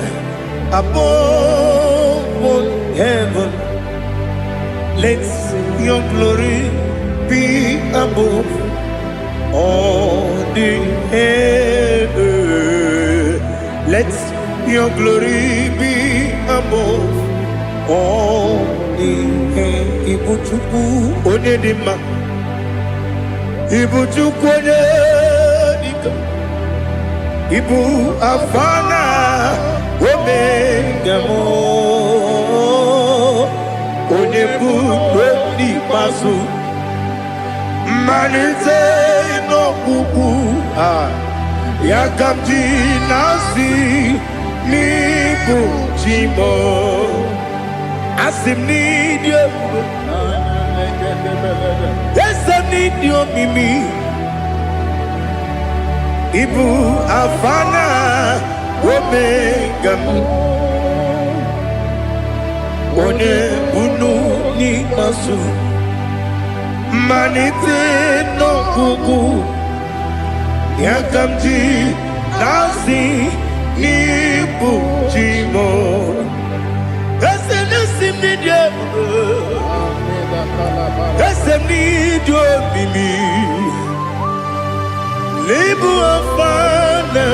above all heaven. Let your glory be above all the earth. Let your glory be above all the earth. Ibuchuku onedima, Ibuchuku onedika, Ibu afana omega mo, onebu oni pasu, manite no kuku yakamji nasi nibu chimo. Asim need you. Yes, I need you, Mimi. Ibu Afana Omega. One Bunu ni Masu. Manite no Kuku. Yakamji Nasi Nibu Chimo. Yes, I need you, Mimi. Libu afana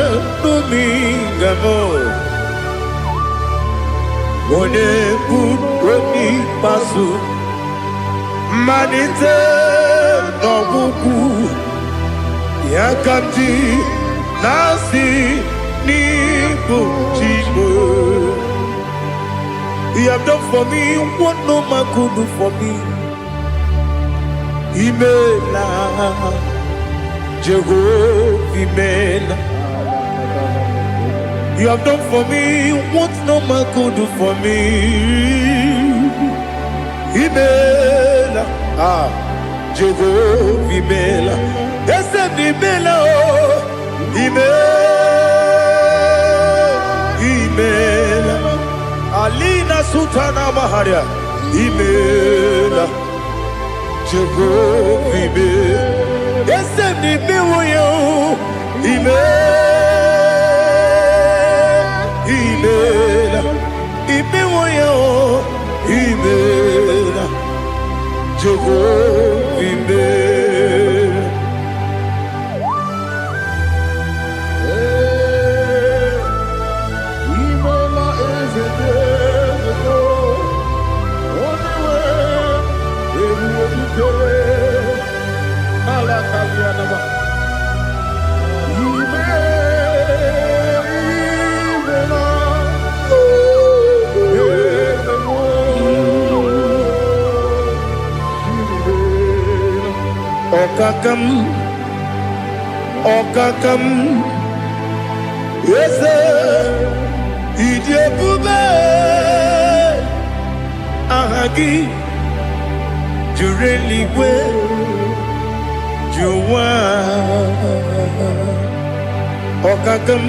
numingamo. One kuni pasu. Manite no buku. Yakamji nasi nibu chibu. You have done for me what no man could do for me. Imela, Jehovah, Imela. You have done for me what no man could do for me. Imela, Jehovah, Imela. Yes, Imela, Imela. Alina Sutana Maharia, Imela, Jehovah, Imela. Yes, Imela, Imela, Imela, Imela, Jehovah, Imela. Okakam, yes, Idiopube, Ahagi, Jureligwe, Juwa, Okakam,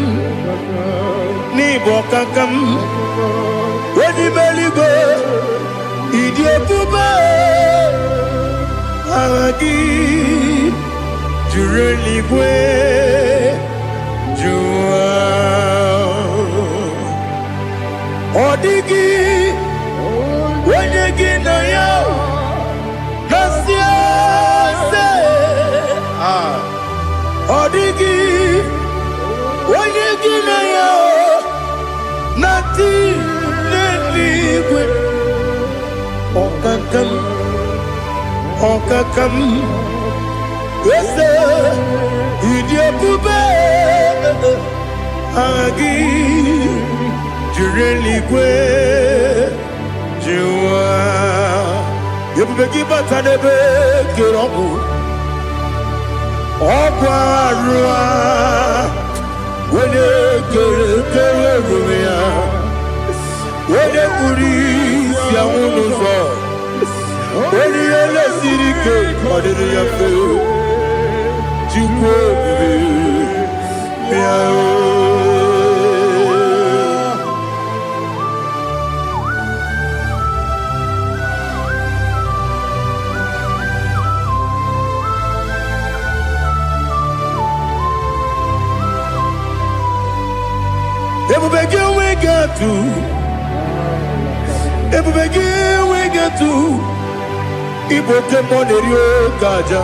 Nibokakam, Wedibeligo, Idiopube, Ahagi. Jureligwe, Jua, Odigi, Wenegi na yo, Nasia se, Odigi, Wenegi na yo, Nati neligwe, Okakam, Okakam. Yes, Idiopube, Agi, Jureligwe, Jua, Yopubeki Batanebe, Kiroku, Okwarua, Wene Kerumia, Wene Uris, Yamunuzo, Wene Yele Sirike, Madiri Yafu. Igbo kemonerio gaja.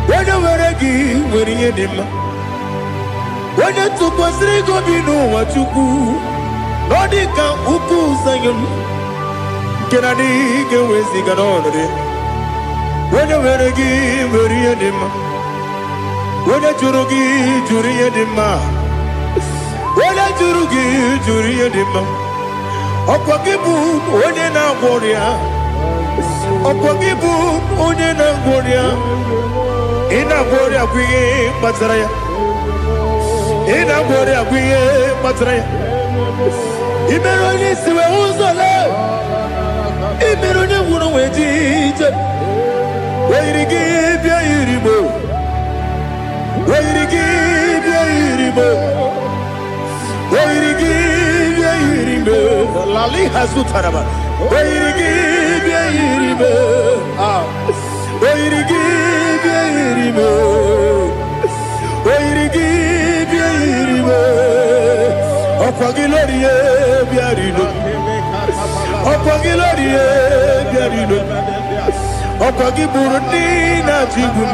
When you were a gay, when you did him. When you took us, they go be know what you do. Nodika uku sayum. Can I get with the canonry? When you were a gay, when you did him. When you jurugi, jury and him. When you jurugi, jury and him. Okwakibu, when you now warrior. Okwakibu, when you now warrior. Ina gloria kuye matraya. Ina gloria kuye matraya. Imeroni siwe uzole. Imeroni wunu wejije. Weirigi bia iribo. Weirigi bia iribo. Weirigi bia iribo. Lali hasutaraba. Weirigi bia iribo. Weirigi bia iribo. Weirigi bia iribo. Okwagilorie bia rido. Okwagilorie biarino. Okwagi buruni na jibu.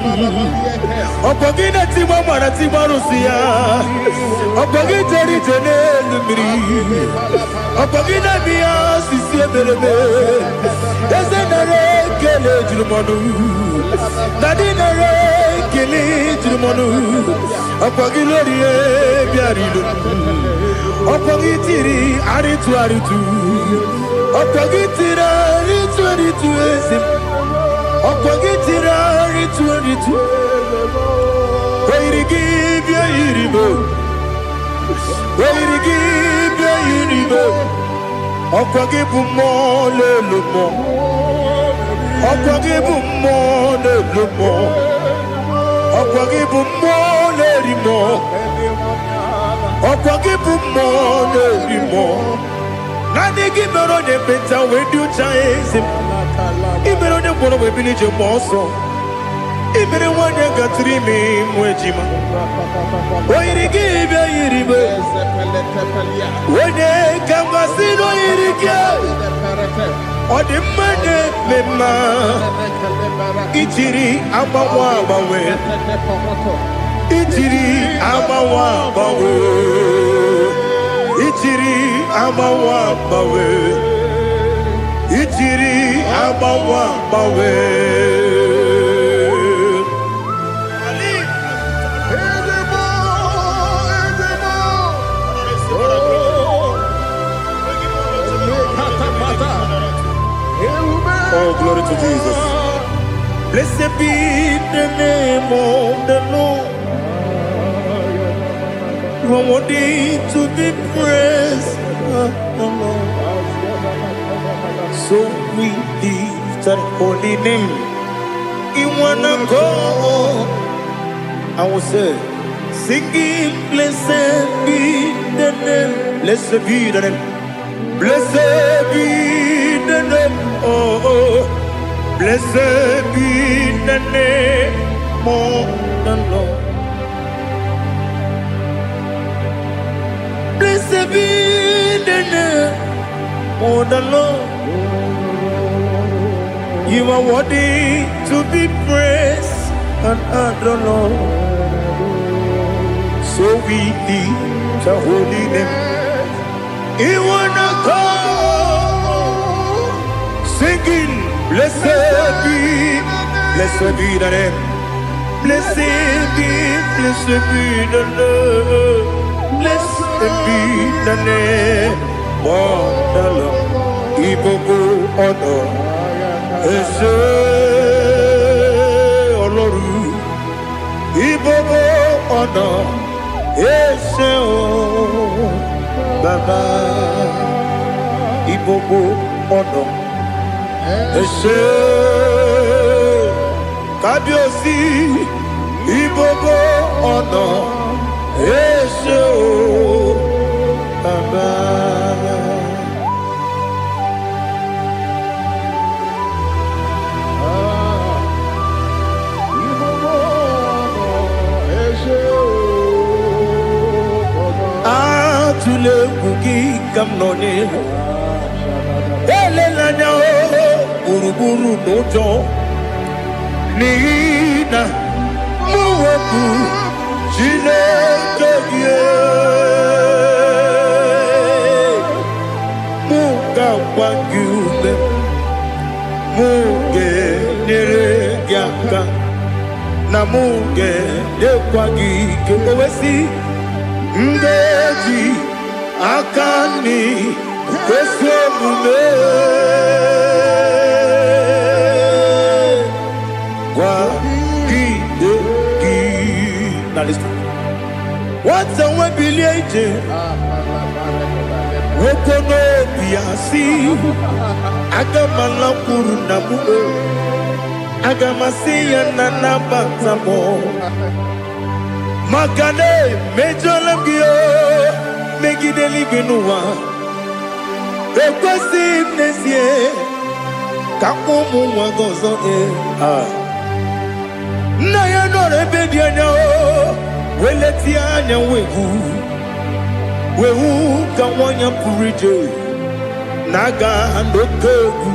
Okwagi na tiwa mara tiwa rusia. Okwagi teri tene lumiri. Okwagi na biya sisi eberebe. Eze nare kele jirumonu. Nadi nare kele jirumonu. Okwagi lori biarino. Okwagi tiri aritu aritu. Okwagi tira aritu aritu ezim. Okwagi tira aritu aritu. Wairigi bia iribo. Wairigi bia iribo. Okwagi bumo lelumo. Okwagi bumo lelumo. Okwagi bumo lerimo. Okwagi bumo lerimo. Nani gimero ne beta wedu chaizim. Ibero ne bono we bilije moso. Ibere wanya gatrimi mwejima. Oirigi bia iribe. Wene kamasino irige. Odimane mema. Ichiri abawa bawe. Ichiri abawa bawe. Ichiri abawa bawe. Ichiri abawa bawe. Oh, glory to Jesus. Blessed be the name of the Lord. You are worthy to be praised. So we lift that holy name. You wanna go? I will say, singing, blessed be the name. Blessed be the name. Blessed be the name. Oh, blessed be the name of the Lord. Blessed be the name of the Lord. You are worthy to be praised and adored, Lord. So we lift the holy name. You wanna go singing, blessed be the name. Blessed be the Lord. Blessed be the name of the Lord. Igbo honor. Ese Oloru. Igbo honor. Ese Baba. Igbo honor. Ese Kabiosi. Igbo honor. Ese Baba. Atule kuki kamnone. Elelanya buruburu nojo. Nina muweku Chineke ye. Muga wangyume. Muge nere gyaka. Na muge dekwagi kewesi. Ndeji akani kwesemume kwa kidogi. Now listen. What's a webileje? Wokono biasi. Agamala kurunamu. Agamasiya nanabatamo. Makane mejolamgio megideli benua ekwesi nesie kakumu wagozo na ya nore bedi anya weleti anya wehu kawanya purije naga andokegu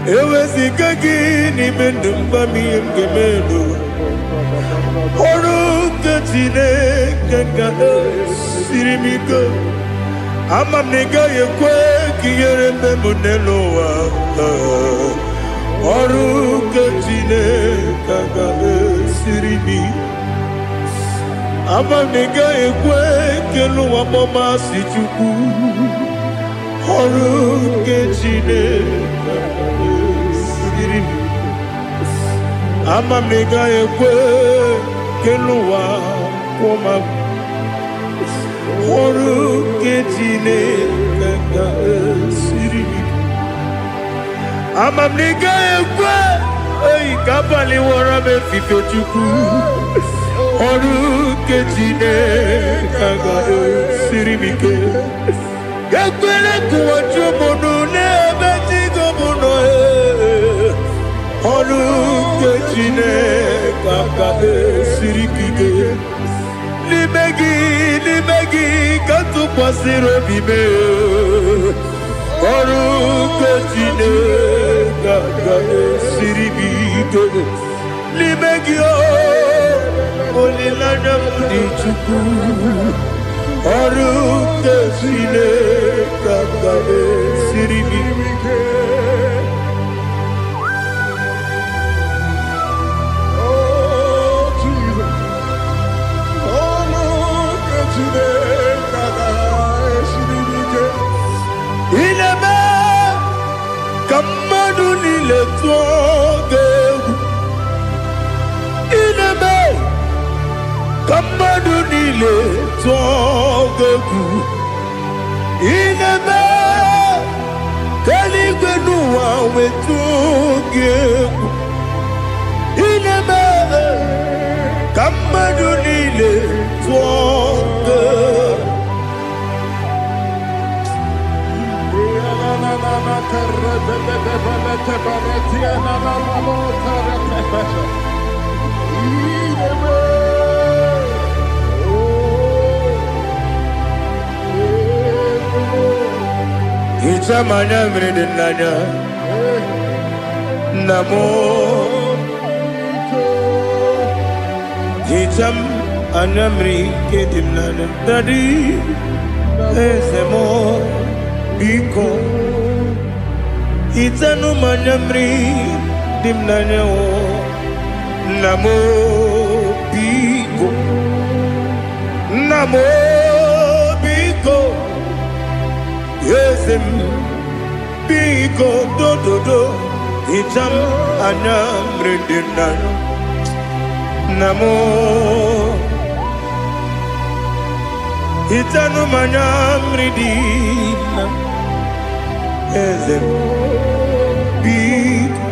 Eweziga gị n'ime ndụ mgbam ihe m ga-eme n'ụwa. Ọrụ nke Chineke ga-esiri m ike. Ama m na ị gaghị ekwe ka ihere mee m n'elu ụwa. Ọrụ nke Chineke ga-esiri m ike. Ama m na ị gaghị ekwe ka elu ụwa gbamasị Chukwu. Ọrụ nke Chineke ga-esiri m ike. Ama m na ị gaghị ekwe ka elu ụwa kwụọ m. Ọrụ nke Chineke ga-esiri m ike. Ama m na ị gaghị ekwe ka abalị wara m efife Chukwu. Ọrụ nke Chineke ga-esiri m ike. Ekwela ka ụwa jụọ m ọnụ n'ebe Chigo m nọ. Ọrụ nke Chineke ga-esiri m ike. N'ime gị ka tụkwasịrị obi m. Ọrụ nke Chineke ga-esiri m ike. N'ime gị olileanya m dị Chukwu. Ọrụ nke Chineke ga-esiri m ike. Ị na-eme ka mmadụ niile tụọ gị egwu. Ị na-eme ka mmadụ niile tụọ gị egwu. Ị na-eme ka eluigwe n'ụwa wee tụọ gị egwu. Ị na-eme ka mmadụ niile tụọ gị egwu. Hicham anya mmiri dị n'anya nna m. Hicham anya mmiri nke dị n'anya Daddy eze m biko. Hichanụ m anya mmiri dị n'anya nna m biko. Nna m biko. Eze m biko dododo. Hicham anya mmiri dị n'anya nna m. Hichanụ m anya mmiri dị n'anya eze m biko.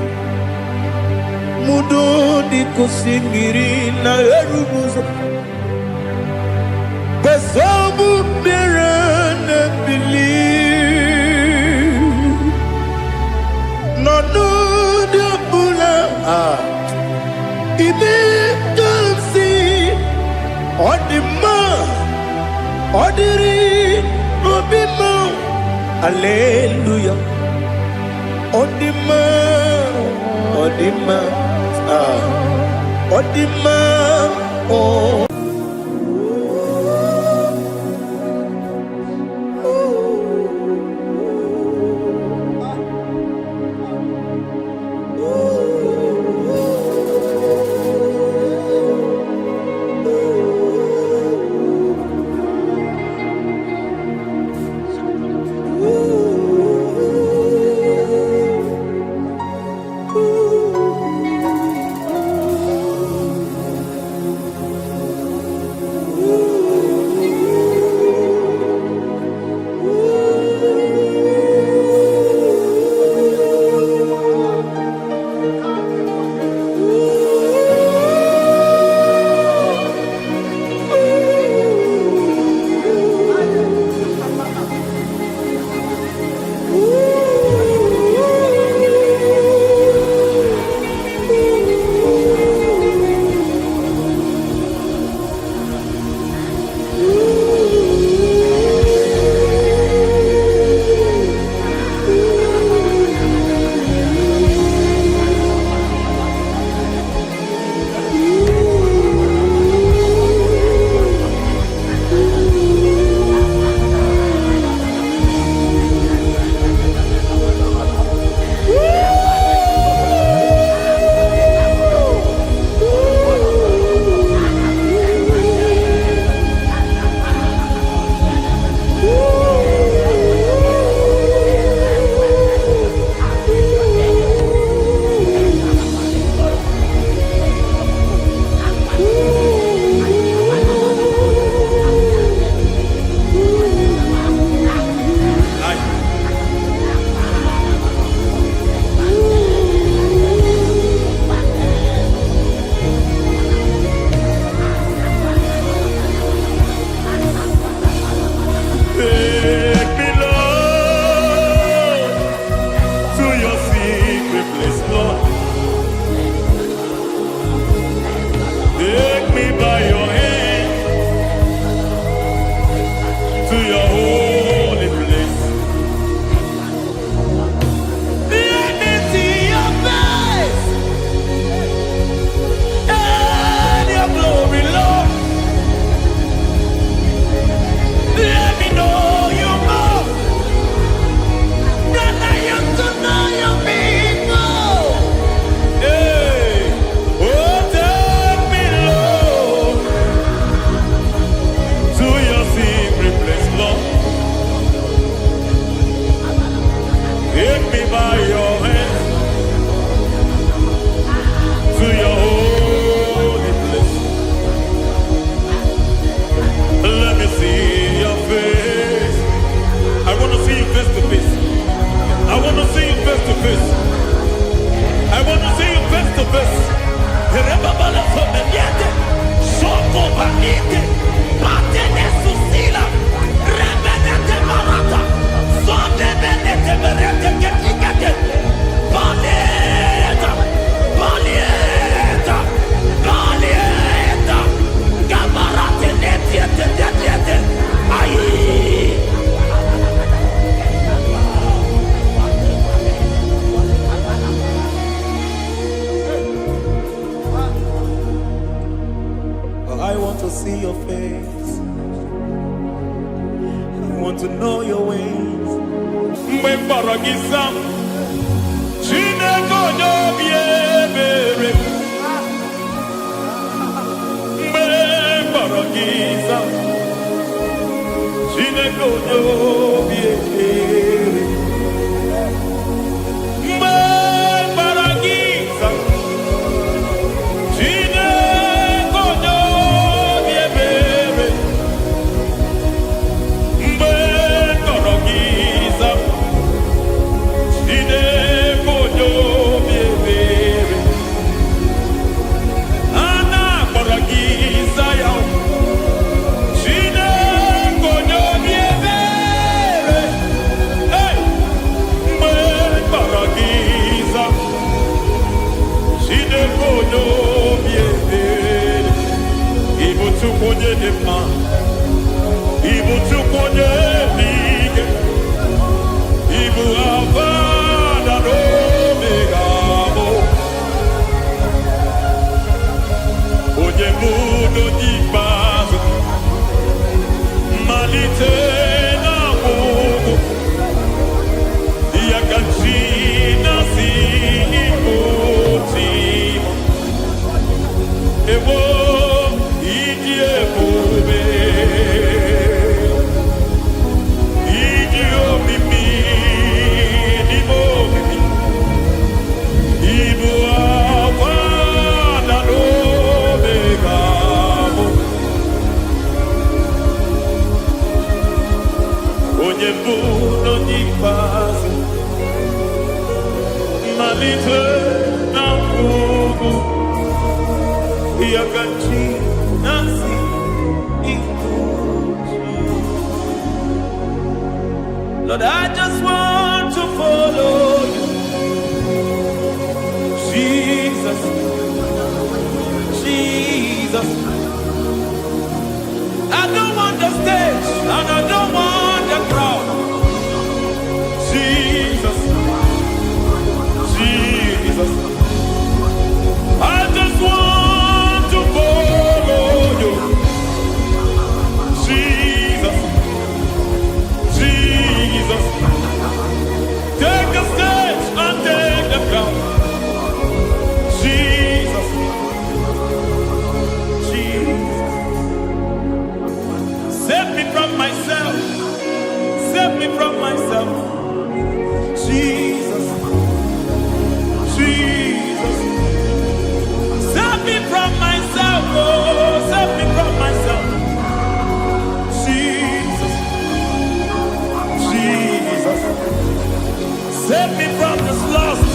Mudo dịka osimiri na-eru ụzọ. Nsogbu bịara na-ebili. N'ọnọdụ ọbụla ime ka m si ọ dị mma. Ọ dịrị obi m. Hallelujah. Ọ dị mma. Ọ dị mma. Ọ dị mma. Rebabala Fomeliate, Soko Banite, Matene Susila, Rebenete Marata, Sonde Benete Berete Getigate, Balieta, Balieta, Balieta, Gabarate Netiete, Aye. I want to see your face. I want to know your ways. Mgbe mkpọrọ gị sam, Chineke onye obi ebere. Mgbe mkpọrọ gị sam, Chineke onye obi ebere. Mgbe mkpọrọ gị sam, onye dị mma, Ibu Chukwu onye eluigwe, Ibu Alfa na Omega bụ onye bụ n'onye ikpeazụ, mmalite na ọgwụgwụ, ya ka chi na-asị Igbo tim. Ewo Lord, I just want to follow you, Jesus, Jesus. I don't want the stage and I don't want the crowd, Jesus, Jesus. I just want to follow you, Jesus, Jesus. Take the stage and take the crown, Jesus, Jesus. Save me from myself, save me from myself, Jesus, Jesus. Save me from myself, oh, save me from myself, Jesus, Jesus. Save me from this lust,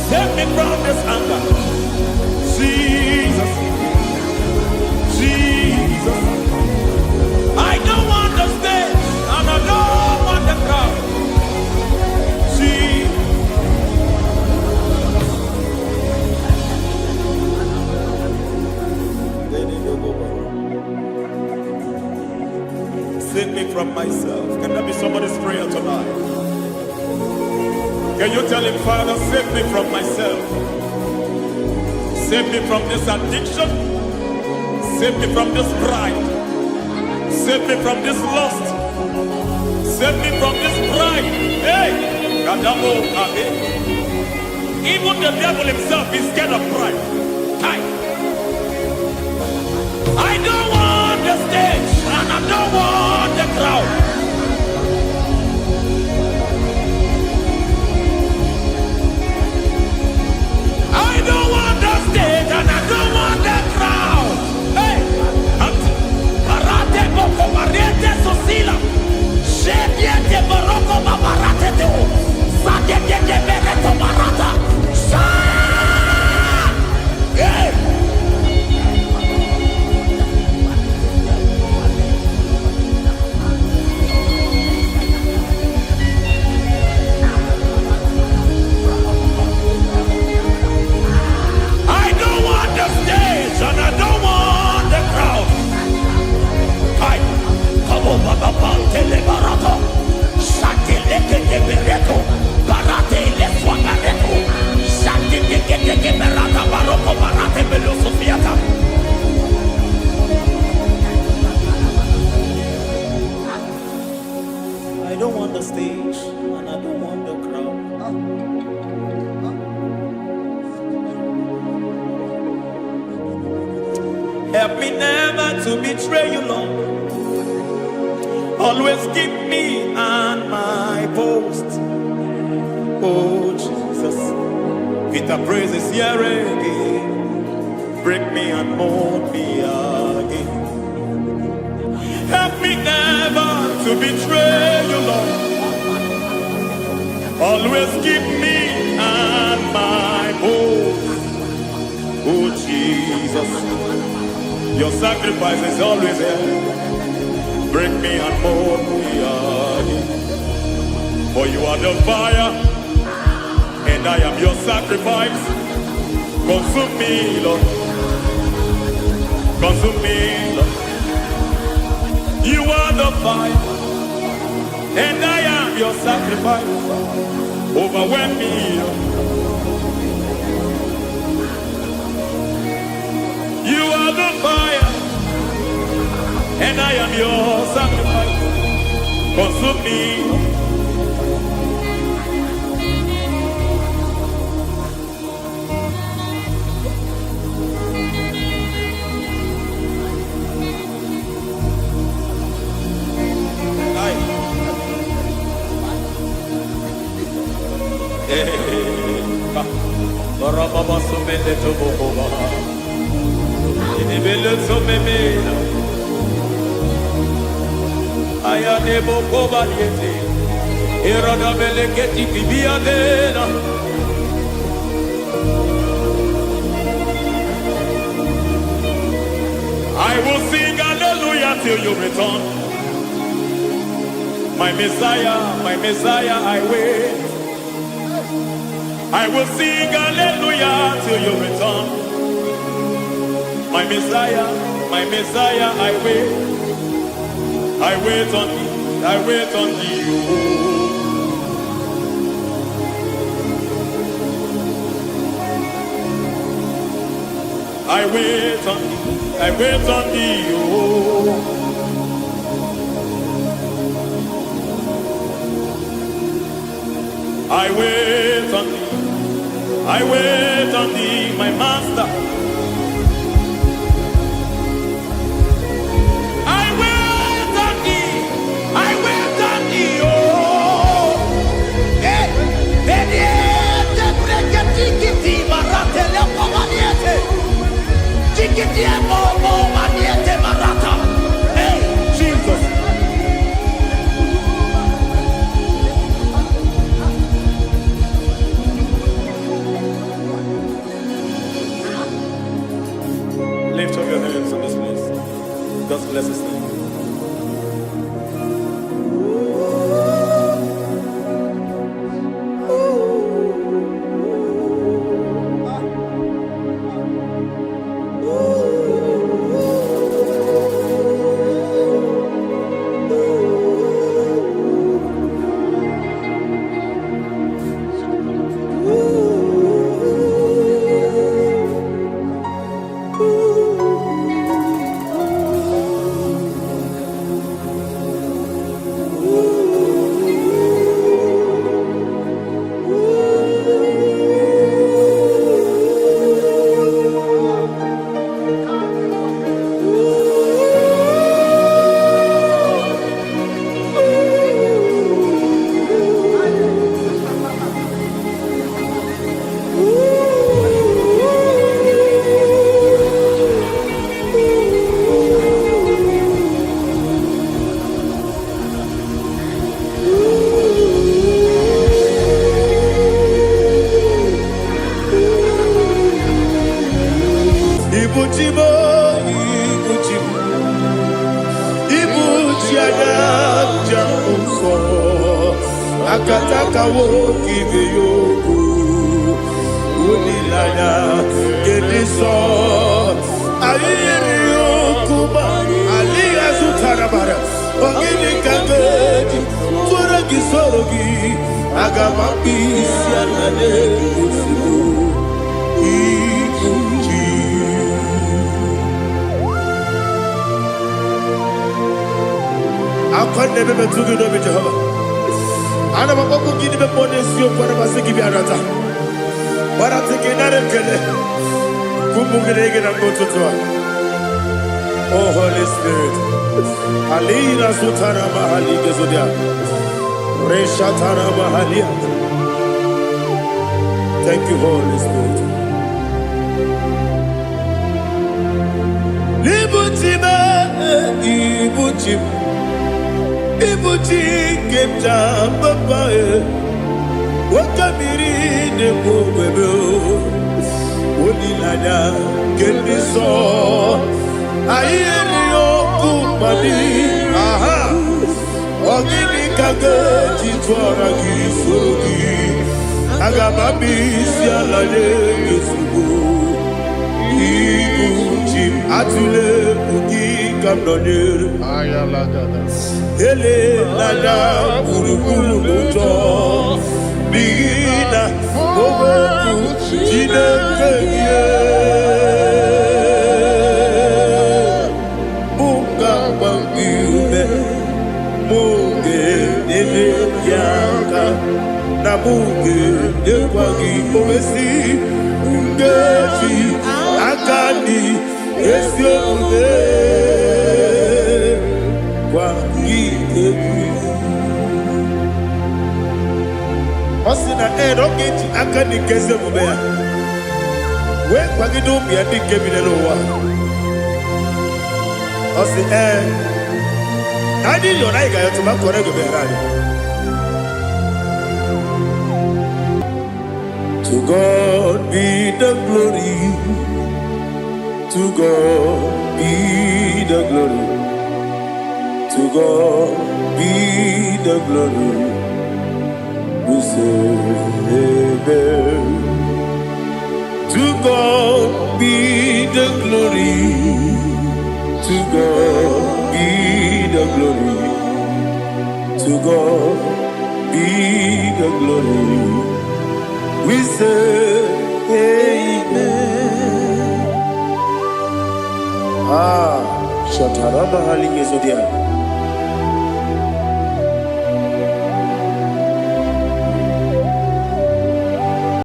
save me from this anger, Jesus, Jesus. I don't want the stage and I don't want the crowd, Jesus. Save me from myself. Can that be somebody's prayer tonight? Can you tell him, Father, save me from myself. Save me from this addiction. Save me from this pride. Save me from this lust. Save me from this pride. Hey! Even the devil himself is scared of pride. I don't want the stage and I don't want the crowd. I don't want the stage and I don't want the crowd. Hey! Barate boko barete sosila. Shediete baroko babarate teo. Sadete bereto barata. Hey! I don't want the stage and I don't want the crowd. Help me never to betray you, Lord. Always keep me on my post. Oh Jesus, Peter praises here again. Break me and mold me again. Help me never to betray you, Lord. Always keep me on my post. Oh Jesus, your sacrifice is always there. Break me and mold me again. For you are the fire, and I am your sacrifice. Consume me, Lord. Consume me, Lord. You are the fire, and I am your sacrifice. Overwhelm me, Lord. You are the fire, and I am your sacrifice. Consume me. Baba sumele to boba. Inibele sumemela. Aya de boba yete. Irada beleketi tibia dena. I will sing hallelujah till you return. My Messiah, I wait. I will sing hallelujah till you return. My Messiah, I wait. I wait on thee, I wait on thee. I wait on thee, I wait on thee. I wait on thee. I wait on thee, my master. I wait on thee. I wait on thee, oh. Eh, bediete, breketi, marate, lepo maniete. Tikiti, momo, maniete, marata. Hey, Jesus. Lift up your hands in this place. God bless us now. Akataka woki veyoku unilaya gediso ayiri yokuba aliya zutarabara ogini kangedi tura gisorogi agama bisi anane kusibu nebe betugi no be Jehovah. Ana makoku gini be ponesio kwa na basiki bi anata. Bara tiki na rekele. Kumugirege na ngototoa. Oh Holy Spirit. Alina sutara mahali gezodia. Reshatara mahalia. Thank you, Holy Spirit. Libutime, ibutim, ibutim kemta babae. Wakamiri ne bobebe, onilanya kemiso. Ayeri okumani, aha. Ogini kage chitwara kisogi. Agamabi si alaye kesubu. Ibuchi atule buki kamdonir. Ele nana buruburu muto. Bigina ogoku jine kenye. Munga bangiume. Munge nene yaka. Nabuge yekwagi omesi ngeji akani esione kwagi ebi osina erogeji akani keze mubea we kwagi do bi adi kebile lo wa osi adi yo na iga yo to ma kore go be radi. To God be the glory. To God be the glory. To God be the glory. We say amen. To God be the glory. To God be the glory. To God be the glory. We say amen. Shataraba hali yezodia.